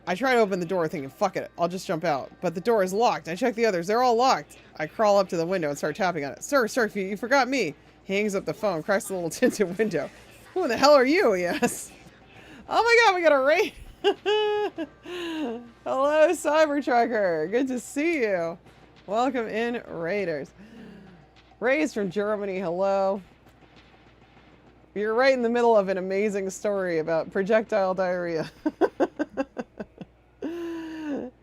I try to open the door thinking, fuck it, I'll just jump out. But the door is locked. I check the others. They're all locked. I crawl up to the window and start tapping on it. Sir, you forgot me. He hangs up the phone, cracks the little tinted window. Who in the hell are you? He asks. Oh my god, we got a raid. Hello, Cybertrucker. Good to see you. Welcome in, Raiders. Ray's from Germany. Hello. You're right in the middle of an amazing story about projectile diarrhea.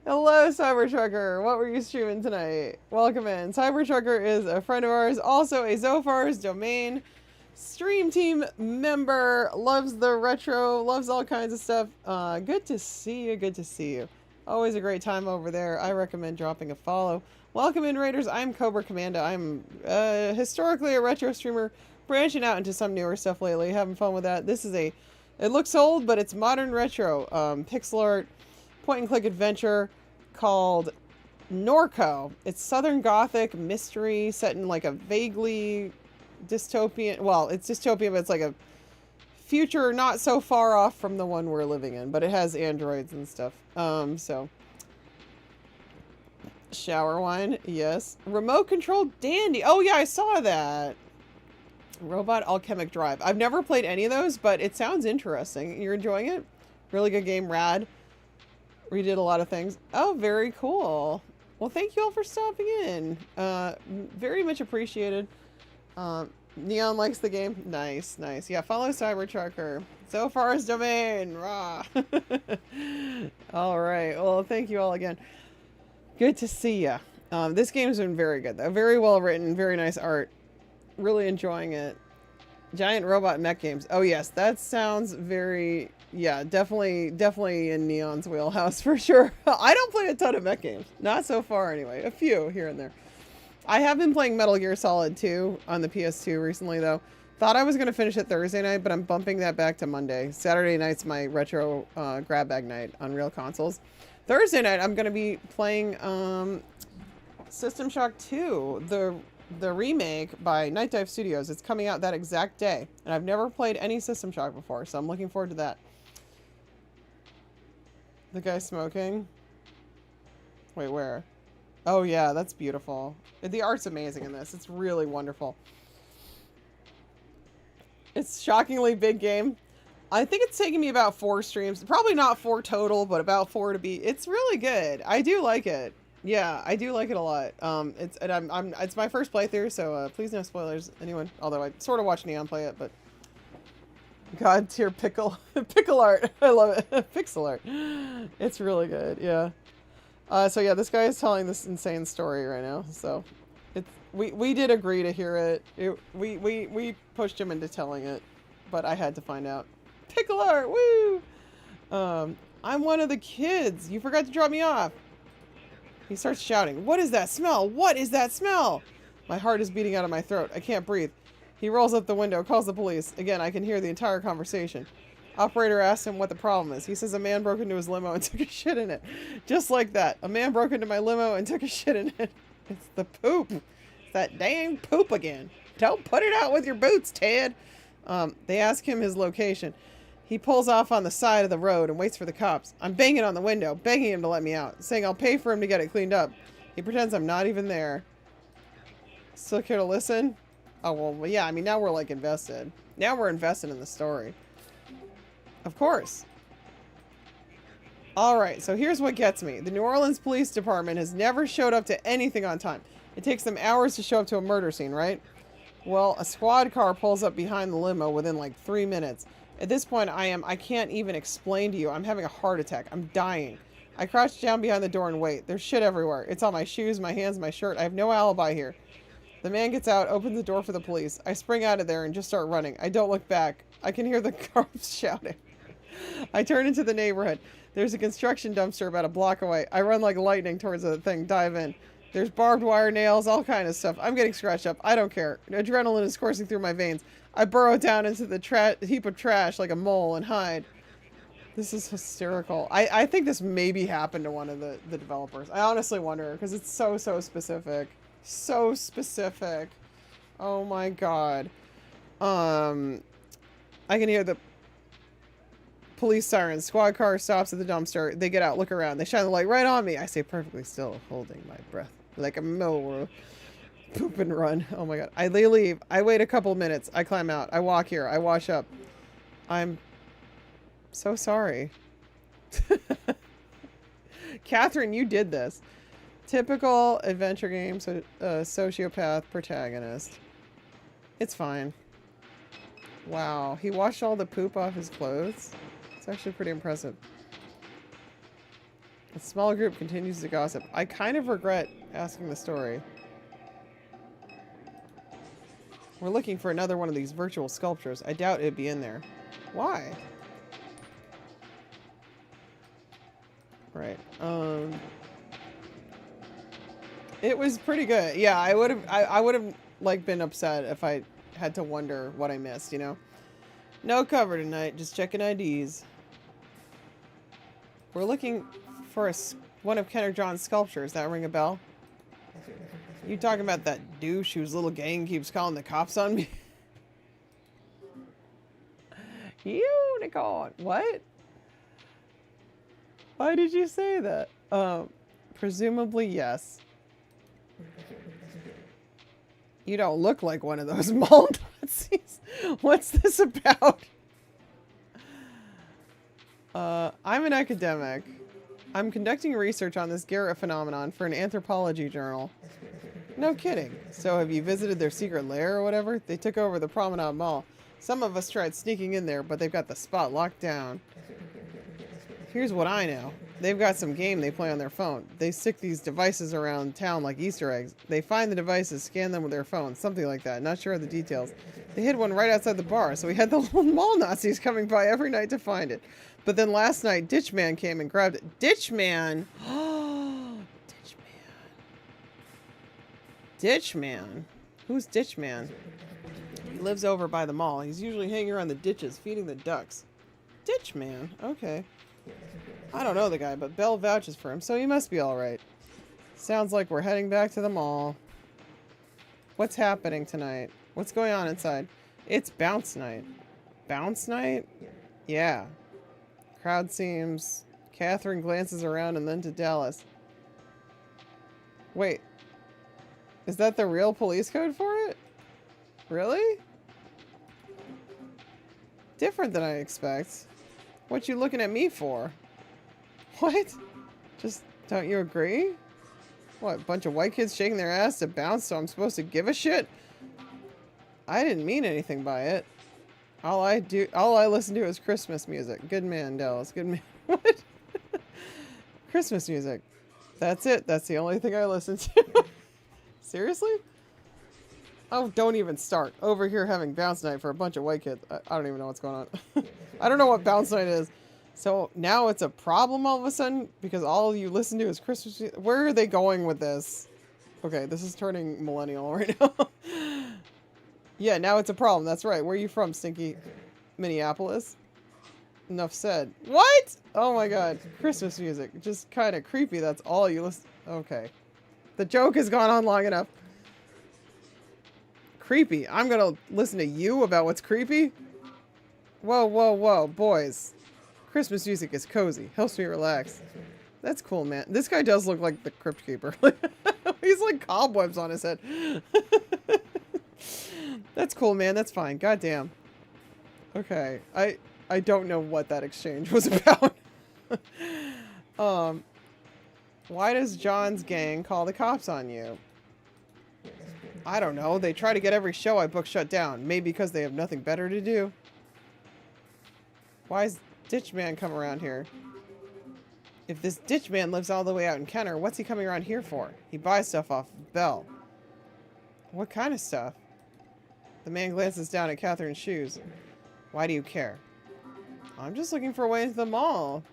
Hello, Cybertrucker. What were you streaming tonight? Welcome in. Cybertrucker is a friend of ours, also a Zophar's Domain stream team member, loves the retro, loves all kinds of stuff. Good to see you. Good to see you. Always a great time over there. I recommend dropping a follow. Welcome in, Raiders. I'm Cobra Commando. I'm historically a retro streamer, branching out into some newer stuff lately, having fun with that. This is it looks old, but it's modern retro. Pixel art, point-and-click adventure called NORCO. It's Southern Gothic mystery set in like a vaguely dystopian, well, it's dystopian, but it's like a future not so far off from the one we're living in, but it has androids and stuff. So shower wine, yes. Remote control dandy. Oh yeah, I saw that. Robot Alchemic Drive. I've never played any of those, but it sounds interesting. You're enjoying it? Really good game, rad. Redid a lot of things. Oh, very cool. Well, thank you all for stopping in. Very much appreciated. Neon likes the game. Nice, nice. Yeah, follow Cybertrucker. So far as Domain. Rah. All right. Well, thank you all again. Good to see ya. This game's been very good, though. Very well written. Very nice art. Really enjoying it. Giant robot mech games. Oh, yes. That sounds very... Yeah, definitely in Neon's wheelhouse for sure. I don't play a ton of mech games. Not so far, anyway. A few here and there. I have been playing Metal Gear Solid 2 on the PS2 recently, though. Thought I was going to finish it Thursday night, but I'm bumping that back to Monday. Saturday night's my retro grab bag night on real consoles. Thursday night, I'm going to be playing System Shock 2, the remake by Night Dive Studios. It's coming out that exact day, and I've never played any System Shock before, so I'm looking forward to that. The guy smoking? Wait, where? Oh yeah, that's beautiful. The art's amazing in this. It's really wonderful. It's shockingly big game. I think it's taken me about 4 streams. Probably not 4 total, but about 4 to be. It's really good. I do like it. Yeah, I do like it a lot. It's my first playthrough, so please no spoilers, anyone. Although I sort of watched Neon play it, but God tier pickle art. I love it. Pixel art. It's really good. Yeah. So yeah, this guy is telling this insane story right now. So we did agree to hear it. We pushed him into telling it, but I had to find out. Pickle art. Woo. I'm one of the kids. You forgot to drop me off. He starts shouting, "What is that smell? What is that smell?" My heart is beating out of my throat. I can't breathe. He rolls up the window, calls the police. Again, I can hear the entire conversation. Operator asks him what the problem is. He says a man broke into his limo and took a shit in it. Just like that. A man broke into my limo and took a shit in it. It's the poop. It's that dang poop again. Don't put it out with your boots, Ted. They ask him his location. He pulls off on the side of the road and waits for the cops. I'm banging on the window, begging him to let me out, saying I'll pay for him to get it cleaned up. He pretends I'm not even there. Still care to listen? Oh, well, yeah, I mean, now we're, like, invested. Now we're invested in the story. Of course. Alright, so here's what gets me. The New Orleans Police Department has never showed up to anything on time. It takes them hours to show up to a murder scene, right? Well, a squad car pulls up behind the limo within like 3 minutes. At this point, I can't even explain to you. I'm having a heart attack. I'm dying. I crouch down behind the door and wait. There's shit everywhere. It's on my shoes, my hands, my shirt. I have no alibi here. The man gets out, opens the door for the police. I spring out of there and just start running. I don't look back. I can hear the cops shouting. I turn into the neighborhood. There's a construction dumpster about a block away. I run like lightning towards the thing, dive in. There's barbed wire, nails, all kind of stuff. I'm getting scratched up. I don't care. Adrenaline is coursing through my veins. I burrow down into the heap of trash like a mole and hide. This is hysterical. I think this maybe happened to one of the developers. I honestly wonder, because it's so specific. So specific. Oh my god. I can hear the police sirens. Squad car stops at the dumpster. They get out, look around. They shine the light right on me. I stay perfectly still, holding my breath like a mole. Poop and run. Oh my god. They leave. I wait a couple minutes. I climb out. I walk here. I wash up. I'm so sorry. Catherine, you did this. Typical adventure game, so sociopath protagonist. It's fine. Wow, he washed all the poop off his clothes. It's actually pretty impressive. The small group continues to gossip. I kind of regret asking the story. We're looking for another one of these virtual sculptures. I doubt it'd be in there. Why? Right. It was pretty good. Yeah, I would have like been upset if I had to wonder what I missed, you know? No cover tonight, just checking IDs. We're looking for one of Ken or John's sculptures. That ring a bell? You talking about that douche whose little gang keeps calling the cops on me? Unicorn. What? Why did you say that? Presumably yes. You don't look like one of those mall Nazis. What's this about? I'm an academic. I'm conducting research on this Garrett phenomenon for an anthropology journal. No kidding. So have you visited their secret lair or whatever? They took over the Promenade Mall. Some of us tried sneaking in there, but they've got the spot locked down. Here's what I know. They've got some game they play on their phone. They stick these devices around town like Easter eggs. They find the devices, scan them with their phone, something like that. Not sure of the details. They hid one right outside the bar, so we had the little mall Nazis coming by every night to find it. But then last night, Ditchman came and grabbed it. Ditchman? Ditchman? Who's Ditchman? He lives over by the mall. He's usually hanging around the ditches, feeding the ducks. Ditchman? Okay. I don't know the guy, but Belle vouches for him, so he must be alright. Sounds like we're heading back to the mall. What's happening tonight? What's going on inside? It's bounce night. Bounce night? Yeah. Crowd seems... Catherine glances around and then to Dallas. Wait. Is that the real police code for it? Really? Different than I expect. What you looking at me for? What? Just don't you agree? What, bunch of white kids shaking their ass to bounce so I'm supposed to give a shit? I didn't mean anything by it. All I listen to is Christmas music. Good man, Dallas. Good man. What? Christmas music. That's it. That's the only thing I listen to. Seriously? Oh, don't even start. Over here having bounce night for a bunch of white kids. I don't even know what's going on. I don't know what bounce night is. So now it's a problem all of a sudden because all you listen to is Christmas music. Where are they going with this? Okay, this is turning millennial right now. Yeah, now it's a problem. That's right. Where are you from, Stinky? Minneapolis? Enough said. What? Oh my god. Christmas music. Just kind of creepy. That's all you listen. Okay. The joke has gone on long enough. Creepy. I'm gonna listen to you about what's creepy? Whoa, whoa, whoa. Boys. Christmas music is cozy. Helps me relax. That's cool, man. This guy does look like the Crypt Keeper. He's like cobwebs on his head. That's cool, man. That's fine. Goddamn. Okay. I don't know what that exchange was about. Why does John's gang call the cops on you? I don't know. They try to get every show I book shut down. Maybe because they have nothing better to do. Why is Ditch Man come around here? If this Ditch Man lives all the way out in Kenner, what's he coming around here for? He buys stuff off Belle. What kind of stuff? The man glances down at Catherine's shoes. Why do you care? I'm just looking for a way into the mall.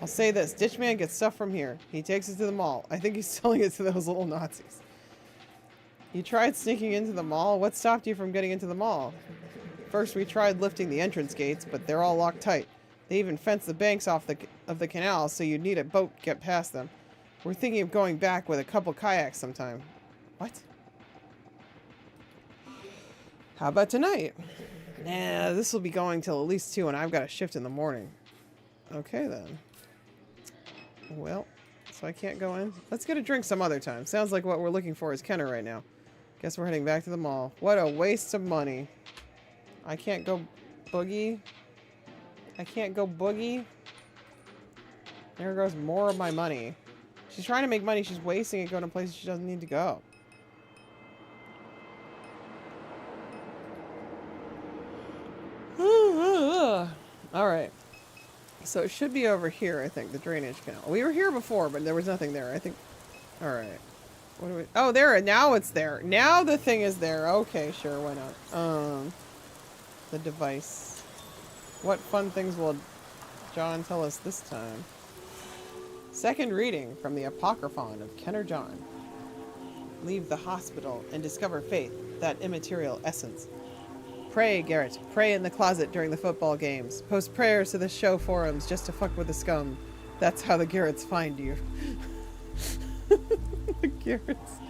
I'll say this. Ditch Man gets stuff from here. He takes it to the mall. I think he's selling it to those little Nazis. You tried sneaking into the mall? What stopped you from getting into the mall? First, we tried lifting the entrance gates, but they're all locked tight. They even fenced the banks off of the canal, so you'd need a boat to get past them. We're thinking of going back with a couple kayaks sometime. What? How about tonight? Nah, this will be going till at least 2, and I've got a shift in the morning. Okay, then. Well, so I can't go in? Let's get a drink some other time. Sounds like what we're looking for is Kenner right now. Guess we're heading back to the mall. What a waste of money. I can't go boogie. I can't go boogie. There goes more of my money. She's trying to make money. She's wasting it going to places she doesn't need to go. Alright. So it should be over here, I think, the drainage canal. We were here before, but there was nothing there. I think... Alright. What do we... Oh, there! Now it's there! Now the thing is there! Okay, sure, why not? The device. What fun things will John tell us this time? Second reading from the Apocryphon of Kenner John. Leave the hospital and discover faith, that immaterial essence. Pray, Garrett. Pray in the closet during the football games. Post prayers to the show forums just to fuck with the scum. That's how the Garretts find you. The Garretts.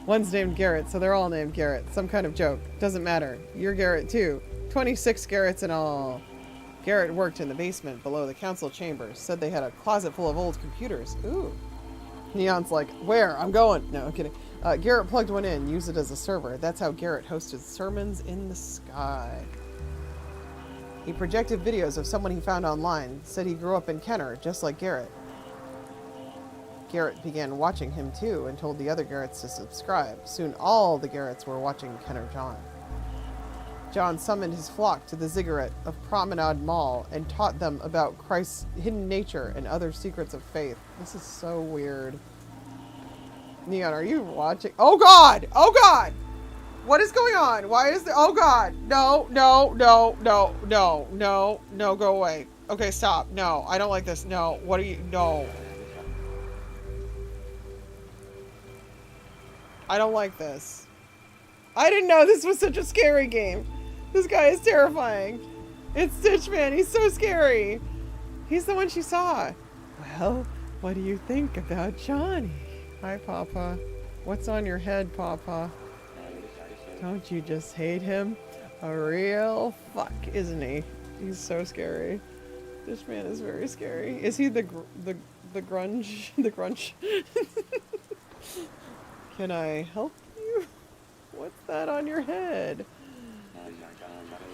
One's named Garrett, so they're all named Garrett. Some kind of joke. Doesn't matter. You're Garrett too. 26 Garretts in all. Garrett worked in the basement below the council chambers. Said they had a closet full of old computers. Ooh. Neon's like, where? I'm going. No, I'm kidding. Garrett plugged one in, used it as a server. That's how Garrett hosted sermons in the sky. He projected videos of someone he found online. Said he grew up in Kenner, just like Garrett. Garrett began watching him too and told the other Garretts to subscribe. Soon all the Garretts were watching Kenner John. John summoned his flock to the ziggurat of Promenade Mall and taught them about Christ's hidden nature and other secrets of faith. This is so weird. Neon, are you watching? Oh God! Oh God! What is going on? Why is there? Oh God! No, no, no, no, no, no, no, go away. Okay, stop. No, I don't like this. No, what are you? No. I don't like this. I didn't know this was such a scary game. This guy is terrifying. It's Ditch Man. He's so scary. He's the one she saw. Well, what do you think about Johnny? Hi, Papa. What's on your head, Papa? Don't you just hate him? A real fuck, isn't he? He's so scary. This man is very scary. Is he the grunge? The grunge? Can I help you? What's that on your head?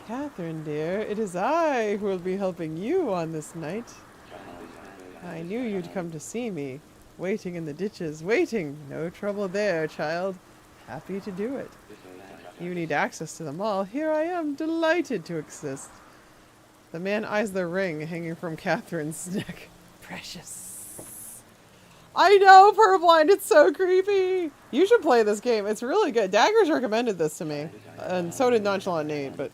Catherine, dear, it is I who will be helping you on this night. I knew you'd come to see me. Waiting in the ditches, waiting. No trouble there, child. Happy to do it. You need access to the mall. Here I am, delighted to assist. The man eyes the ring hanging from Catherine's neck. Precious. I know, Purblind, it's so creepy. You should play this game. It's really good. Daggers recommended this to me. And so did Nonchalant Nate, but...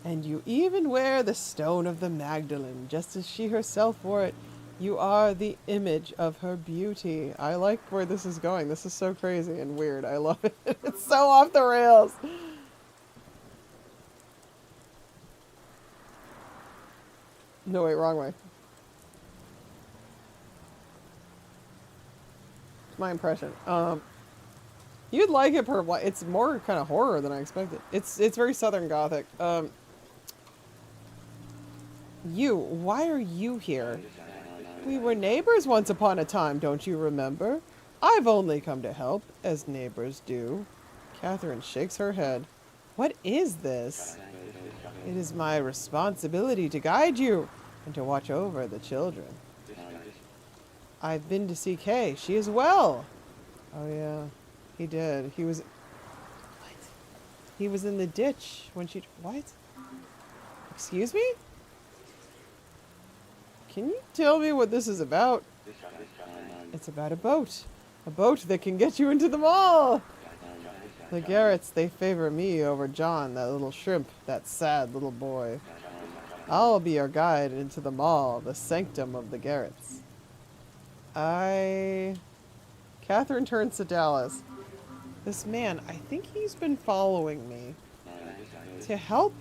And you even wear the Stone of the Magdalene, just as she herself wore it. You are the image of her beauty. I like where this is going. This is so crazy and weird. I love it. It's so off the rails. No, wait, wrong way. It's my impression. You'd like it, Purple. It's more kind of horror than I expected. It's very Southern Gothic. Why are you here? We were neighbors once upon a time, don't you remember? I've only come to help, as neighbors do. Catherine shakes her head. What is this? It is my responsibility to guide you and to watch over the children. I've been to see Kay. She is well. Oh yeah, he did. He was... What? He was in the ditch when she... What? Excuse me? Can you tell me what this is about? It's about a boat. A boat that can get you into the mall. The Garretts, they favor me over John, that little shrimp, that sad little boy. I'll be your guide into the mall, the sanctum of the Garretts. Catherine turns to Dallas. This man, I think he's been following me. To help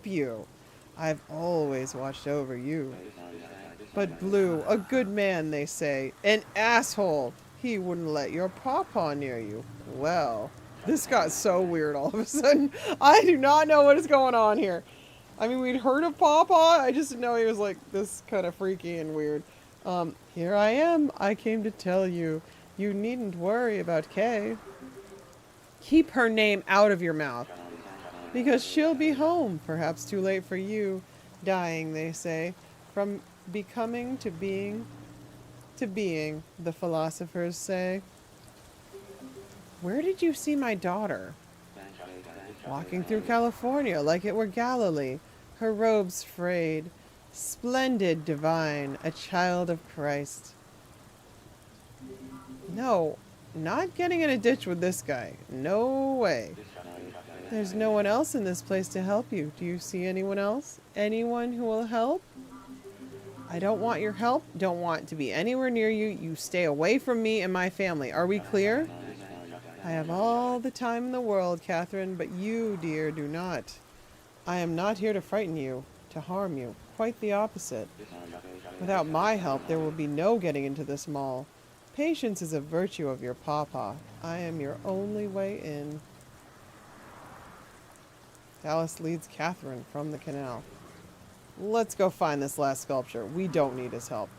you. I've always watched over you. But Blue, a good man, they say. An asshole. He wouldn't let your pawpaw near you. Well, this got so weird all of a sudden. I do not know what is going on here. I mean, we'd heard of pawpaw. I just didn't know he was like this kind of freaky and weird. Here I am. I came to tell you. You needn't worry about Kay. Keep her name out of your mouth. Because she'll be home. Perhaps too late for you. Dying, they say. From becoming to being, the philosophers say. Where did you see my daughter? Walking through California like it were Galilee. Her robes frayed. Splendid, divine, a child of Christ. No, not getting in a ditch with this guy. No way. There's no one else in this place to help you. Do you see anyone else? Anyone who will help? I don't want your help. Don't want to be anywhere near you. You stay away from me and my family. Are we clear? I have all the time in the world, Catherine, but you, dear, do not. I am not here to frighten you, to harm you. Quite the opposite. Without my help, there will be no getting into this mall. Patience is a virtue of your pawpaw. I am your only way in. Dallas leads Catherine from the canal. Let's go find this last sculpture. We don't need his help.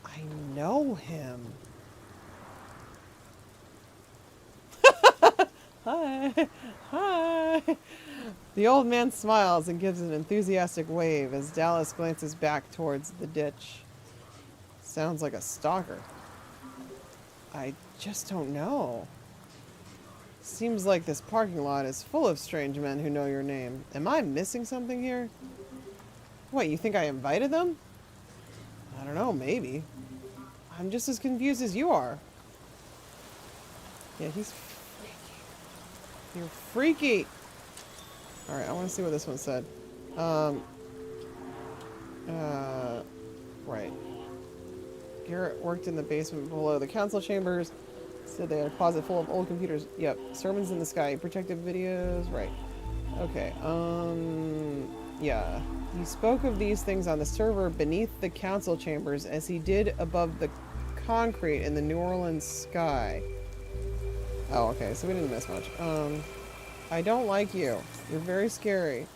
I know him. Hi. Hi. The old man smiles and gives an enthusiastic wave as Dallas glances back towards the ditch. Sounds like a stalker. I just don't know. Seems like this parking lot is full of strange men who know your name. Am I missing something here? What, you think I invited them? I don't know, maybe. I'm just as confused as you are. Yeah, he's freaky. You're freaky! Alright, I want to see what this one said. Right. Garrett worked in the basement below the council chambers. Said they had a closet full of old computers. Yep. Sermons in the sky. Protective videos. Right. Okay. Yeah. He spoke of these things on the server beneath the council chambers as he did above the concrete in the New Orleans sky. Oh, okay. So we didn't miss much. I don't like you. You're very scary.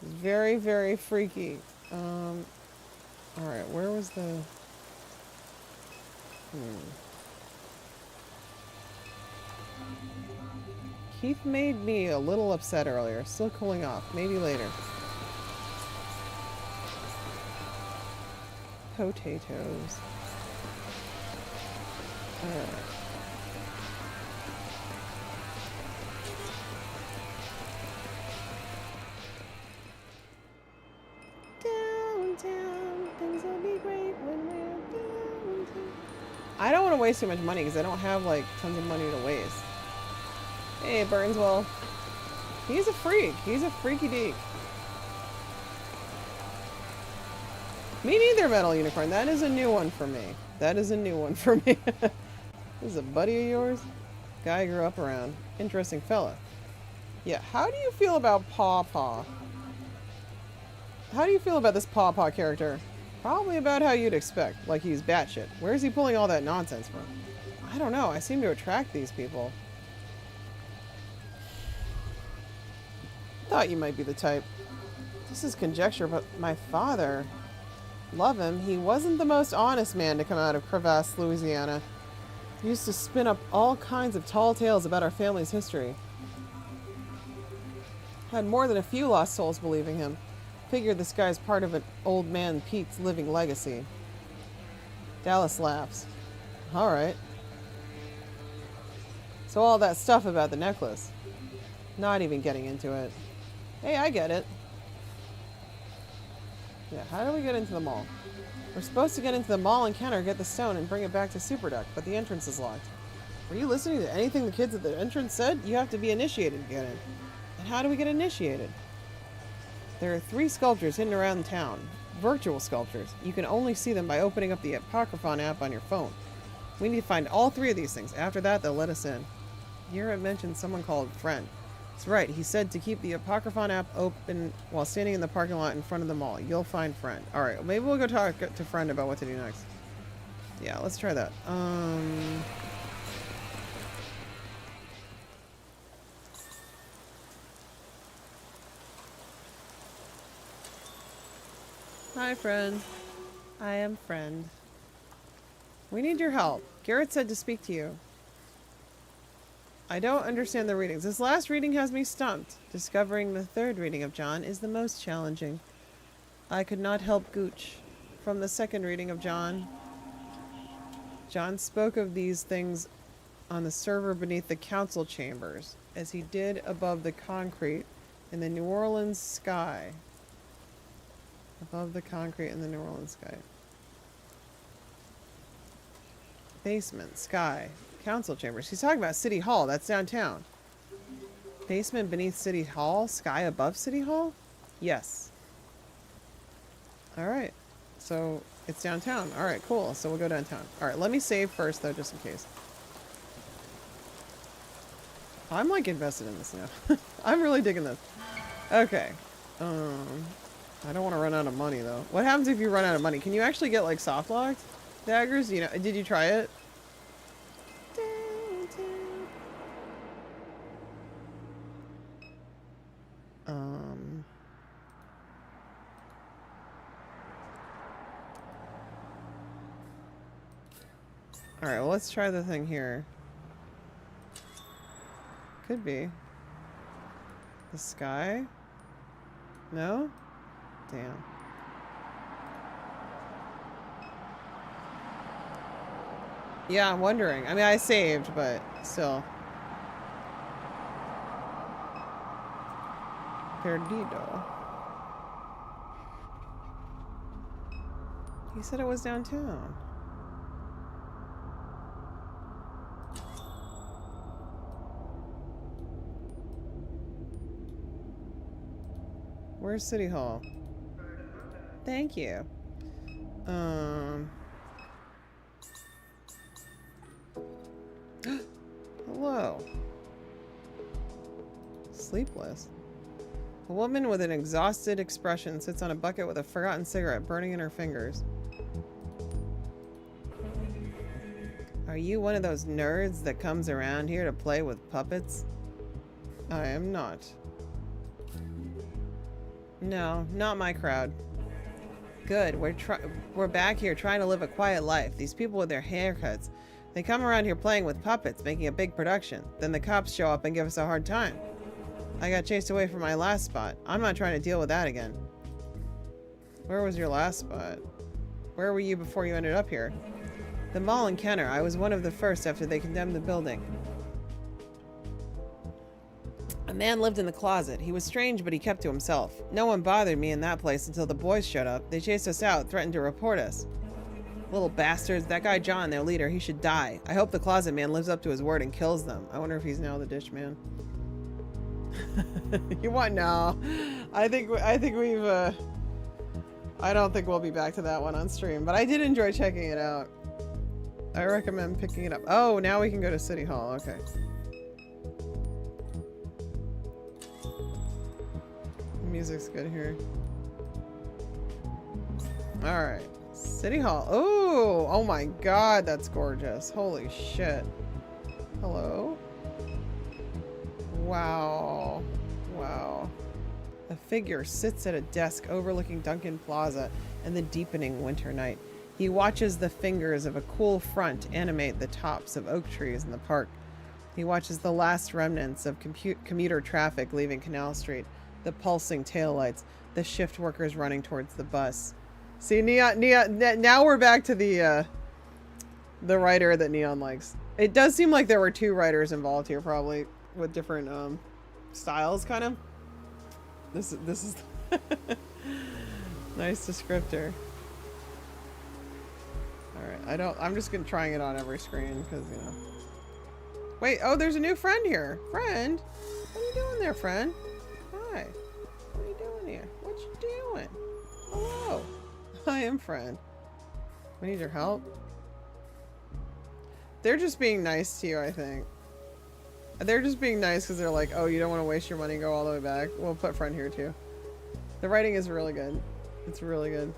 Very, very freaky. Alright. Where was the... Keith made me a little upset earlier. Still cooling off. Maybe later. Potatoes. Alright. Downtown, things will be great when we're downtown. I don't want to waste too much money because I don't have like tons of money to waste. Hey, Burnswell. He's a freak. He's a freaky deek. Me neither, Metal Unicorn. That is a new one for me. That is a new one for me. This is a buddy of yours? Guy I grew up around. Interesting fella. Yeah, how do you feel about Paw Paw? How do you feel about this Paw Paw character? Probably about how you'd expect. Like he's batshit. Where's he pulling all that nonsense from? I don't know. I seem to attract these people. Thought you might be the type. This is conjecture, but my father... Love him. He wasn't the most honest man to come out of Crevasse, Louisiana. He used to spin up all kinds of tall tales about our family's history. Had more than a few lost souls believing him. Figured this guy's part of an old man Pete's living legacy. Dallas laughs. Alright. So all that stuff about the necklace. Not even getting into it. Hey, I get it. Yeah, how do we get into the mall? We're supposed to get into the mall and Kenner, get the stone, and bring it back to Superduck, but the entrance is locked. Were you listening to anything the kids at the entrance said? You have to be initiated to get in. And how do we get initiated? There are 3 sculptures hidden around town. Virtual sculptures. You can only see them by opening up the Apocryphon app on your phone. We need to find all 3 of these things. After that, they'll let us in. Garrett mentioned someone called Friend. That's right. He said to keep the Apocryphon app open while standing in the parking lot in front of the mall. You'll find Friend. Alright, maybe we'll go talk to Friend about what to do next. Yeah, let's try that. Hi, Friend. I am Friend. We need your help. Garrett said to speak to you. I don't understand the readings. This last reading has me stumped. Discovering the 3rd reading of John is the most challenging. I could not help Gooch. From the 2nd reading of John, John spoke of these things on the server beneath the council chambers, as he did above the concrete in the New Orleans sky. Above the concrete in the New Orleans sky. Basement, sky. Council chambers. He's talking about City Hall. That's downtown. Basement beneath City Hall? Sky above City Hall? Yes. Alright. So, it's downtown. Alright, cool. So we'll go downtown. Alright, let me save first, though, just in case. I'm, like, invested in this now. I'm really digging this. Okay. I don't want to run out of money, though. What happens if you run out of money? Can you actually get, like, soft-locked daggers? You know, did you try it? Alright, well, let's try the thing here. Could be. The sky? No? Damn. Yeah, I'm wondering. I mean, I saved, but still. Perdido. He said it was downtown. Where's City Hall? Thank you. Hello. Sleepless. A woman with an exhausted expression sits on a bucket with a forgotten cigarette burning in her fingers. Are you one of those nerds that comes around here to play with puppets? I am not. No, not my crowd. Good, we're back here trying to live a quiet life. These people with their haircuts, they come around here playing with puppets, making a big production. Then the cops show up and give us a hard time. I got chased away from my last spot. I'm not trying to deal with that again. Where was your last spot? Where were you before you ended up here? The mall in Kenner. I was one of the first after they condemned the building. A man lived in the closet. He was strange, but he kept to himself. No one bothered me in that place until the boys showed up. They chased us out, threatened to report us. Little bastards. That guy John, their leader, he should die. I hope the closet man lives up to his word and kills them. I wonder if he's now the dish man. You want? No. I think we've, I don't think we'll be back to that one on stream, but I did enjoy checking it out. I recommend picking it up. Oh, now we can go to City Hall. Okay. Music's good here. Alright. City Hall. Oh! Oh my god, that's gorgeous. Holy shit. Hello? Wow. Wow. A figure sits at a desk overlooking Duncan Plaza in the deepening winter night. He watches the fingers of a cool front animate the tops of oak trees in the park. He watches the last remnants of commuter traffic leaving Canal Street. The pulsing taillights, the shift workers running towards the bus. See, now we're back to the The writer that Neon likes. It does seem like there were 2 writers involved here, probably with different styles, kind of. This is nice descriptor. All right, I'm just gonna trying it on every screen because you know. Wait, oh, there's a new friend here. Friend, what are you doing there, friend? Hi, what are you doing here? What you doing? Hello, I am friend. We need your help. They're just being nice to you, I think. They're just being nice because they're like, oh, you don't want to waste your money and go all the way back. We'll put friend here too. The writing is really good. It's really good.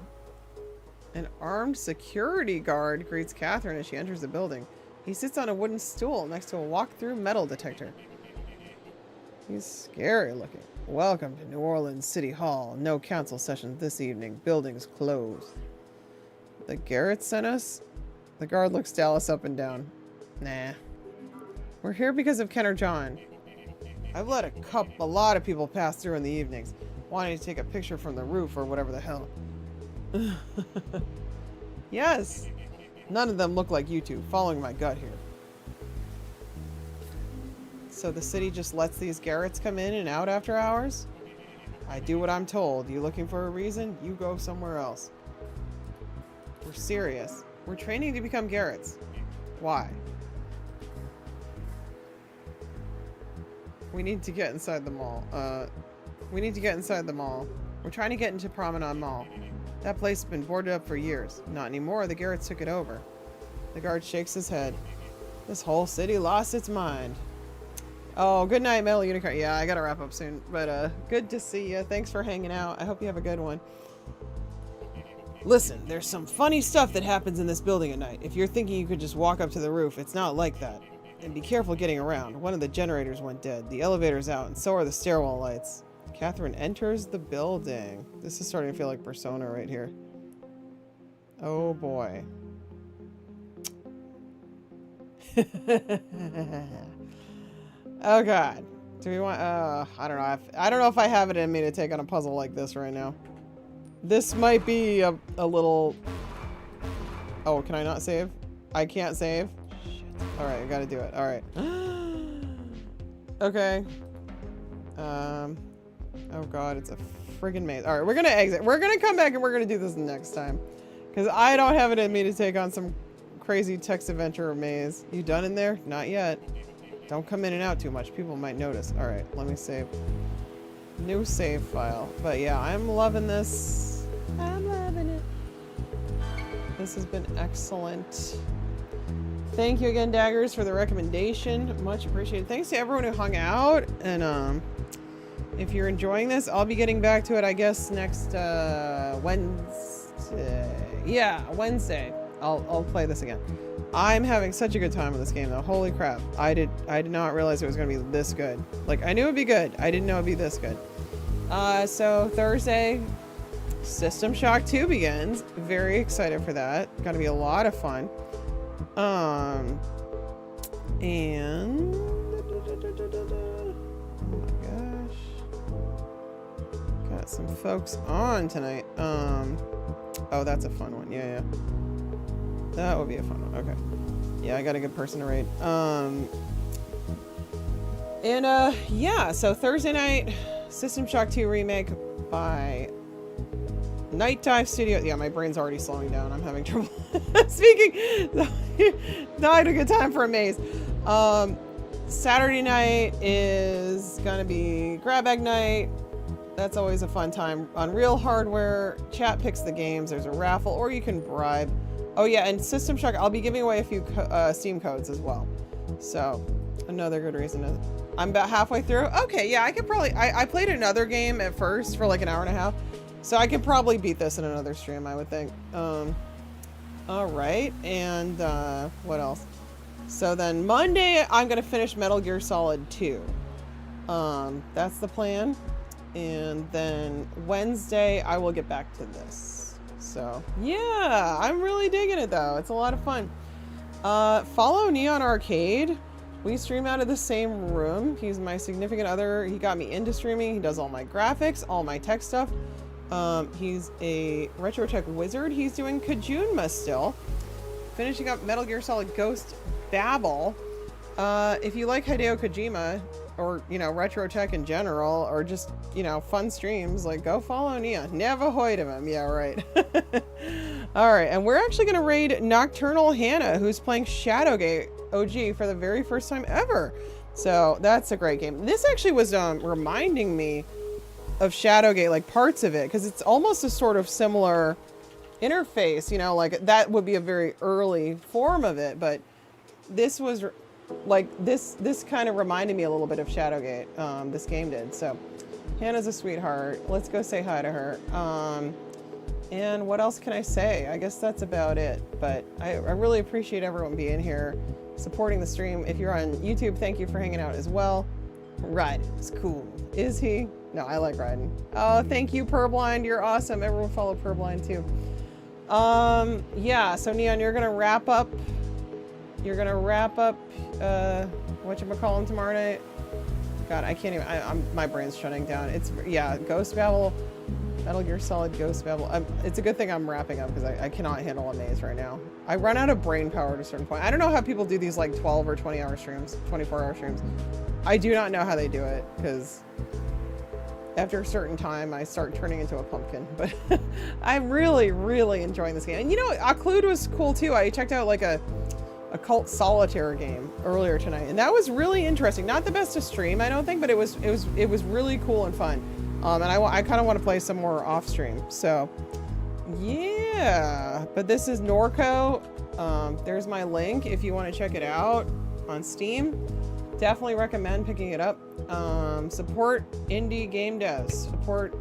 An armed security guard greets Catherine as she enters the building. He sits on a wooden stool next to a walk-through metal detector. He's scary looking. Welcome to New Orleans City Hall. No council sessions this evening. Buildings closed. The Garretts sent us? The guard looks Dallas up and down. Nah. We're here because of Ken or John. I've let a lot of people pass through in the evenings, wanting to take a picture from the roof or whatever the hell. Yes. None of them look like you two, following my gut here. So the city just lets these Garretts come in and out after hours? I do what I'm told. You looking for a reason? You go somewhere else. We're serious. We're training to become Garretts. Why? We need to get inside the mall. We need to get inside the mall. We're trying to get into Promenade Mall. That place has been boarded up for years. Not anymore. The Garretts took it over. The guard shakes his head. This whole city lost its mind. Oh, good night, Metal Unicorn. Yeah, I gotta wrap up soon. But good to see you. Thanks for hanging out. I hope you have a good one. Listen, there's some funny stuff that happens in this building at night. If you're thinking you could just walk up to the roof, it's not like that. And be careful getting around. One of the generators went dead. The elevator's out, and so are the stairwell lights. Catherine enters the building. This is starting to feel like Persona right here. Oh boy. Oh god. Do we want I don't know. I don't know if I have it in me to take on a puzzle like this right now. This might be a little... Oh, can I not save? I can't save? Shit. Alright, I gotta do it. Alright. Okay. Oh god, it's a friggin' maze. Alright, we're gonna exit. We're gonna come back and we're gonna do this next time. Because I don't have it in me to take on some crazy text adventure maze. You done in there? Not yet. Don't come in and out too much. People might notice. Alright, let me save. New save file. But yeah, I'm loving this. I'm loving it. This has been excellent. Thank you again, Daggers, for the recommendation. Much appreciated. Thanks to everyone who hung out. And if you're enjoying this, I'll be getting back to it, I guess, next Wednesday. Yeah, Wednesday. I'll play this again. I'm having such a good time with this game, though. Holy crap. I did not realize it was going to be this good. Like, I knew it'd be good. I didn't know it'd be this good. So Thursday, System Shock 2 begins. Very excited for that. Gonna be a lot of fun. And... Oh my gosh. Got some folks on tonight. Oh, that's a fun one. Yeah. That would be a fun one. Okay. Yeah, I got a good person to rate. Yeah, so Thursday night, System Shock 2 remake by Night Dive Studio. Yeah, my brain's already slowing down. I'm having trouble speaking. No, I had a good time for a maze. Saturday night is gonna be grab bag night. That's always a fun time. On Real Hardware, chat picks the games. There's a raffle, or you can bribe. Oh yeah, and System Shock, I'll be giving away a few Steam codes as well. So, another good reason to... I'm about halfway through. Okay, yeah, I could probably... I played another game at first for like an hour and a half. So I could probably beat this in another stream, I would think. Alright, and what else? So then Monday, I'm going to finish Metal Gear Solid 2. That's the plan. And then Wednesday, I will get back to this. So, yeah, I'm really digging it, though. It's a lot of fun. Follow Neon Arcade. We stream out of the same room. He's my significant other. He got me into streaming. He does all my graphics, all my tech stuff. He's a retro tech wizard. He's doing Kajunma still. finishing up Metal Gear Solid Ghost Babel. If you like Hideo Kojima, or, you know, retro tech in general, or just, you know, fun streams, like, go follow Neon. Never heard of him. Yeah, right. Alright, and we're actually going to raid Nocturnal Hannah, who's playing Shadowgate OG for the very first time ever. So, that's a great game. This actually was reminding me of Shadowgate, like, parts of it, because it's almost a sort of similar interface, you know, like, that would be a very early form of it, but this was... like this kind of reminded me a little bit of Shadowgate. This game did. So Hannah's a sweetheart. Let's go say hi to her. And what else can I say? I guess that's about it. But I really appreciate everyone being here, supporting the stream. If you're on YouTube, thank you for hanging out as well. Raiden is cool. Is he? No, I like Raiden. Oh, thank you, Purblind. You're awesome. Everyone follow Purblind too. Yeah, so Neon, you're gonna wrap up. You're gonna wrap up, whatchamacallin tomorrow night? God, I can't even, my brain's shutting down. It's, yeah, Ghost Babel, Metal Gear Solid Ghost Babel. It's a good thing I'm wrapping up because I cannot handle a maze right now. I run out of brain power at a certain point. I don't know how people do these like 12 or 20 hour streams, 24 hour streams. I do not know how they do it because after a certain time I start turning into a pumpkin, but I'm really, really enjoying this game. And you know, Occlude was cool too. I checked out like a occult solitaire game earlier tonight, and that was really interesting. Not the best to stream, I don't think, but it was really cool and fun. And I kind of want to play some more off stream. So yeah, but this is Norco. There's my link if you want to check it out on Steam. Definitely recommend picking it up. Support indie game devs, support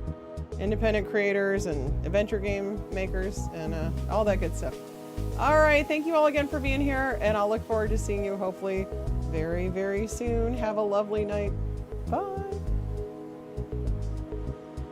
independent creators and adventure game makers, and all that good stuff. All right, thank you all again for being here, and I'll look forward to seeing you hopefully very, very soon. Have a lovely night. Bye.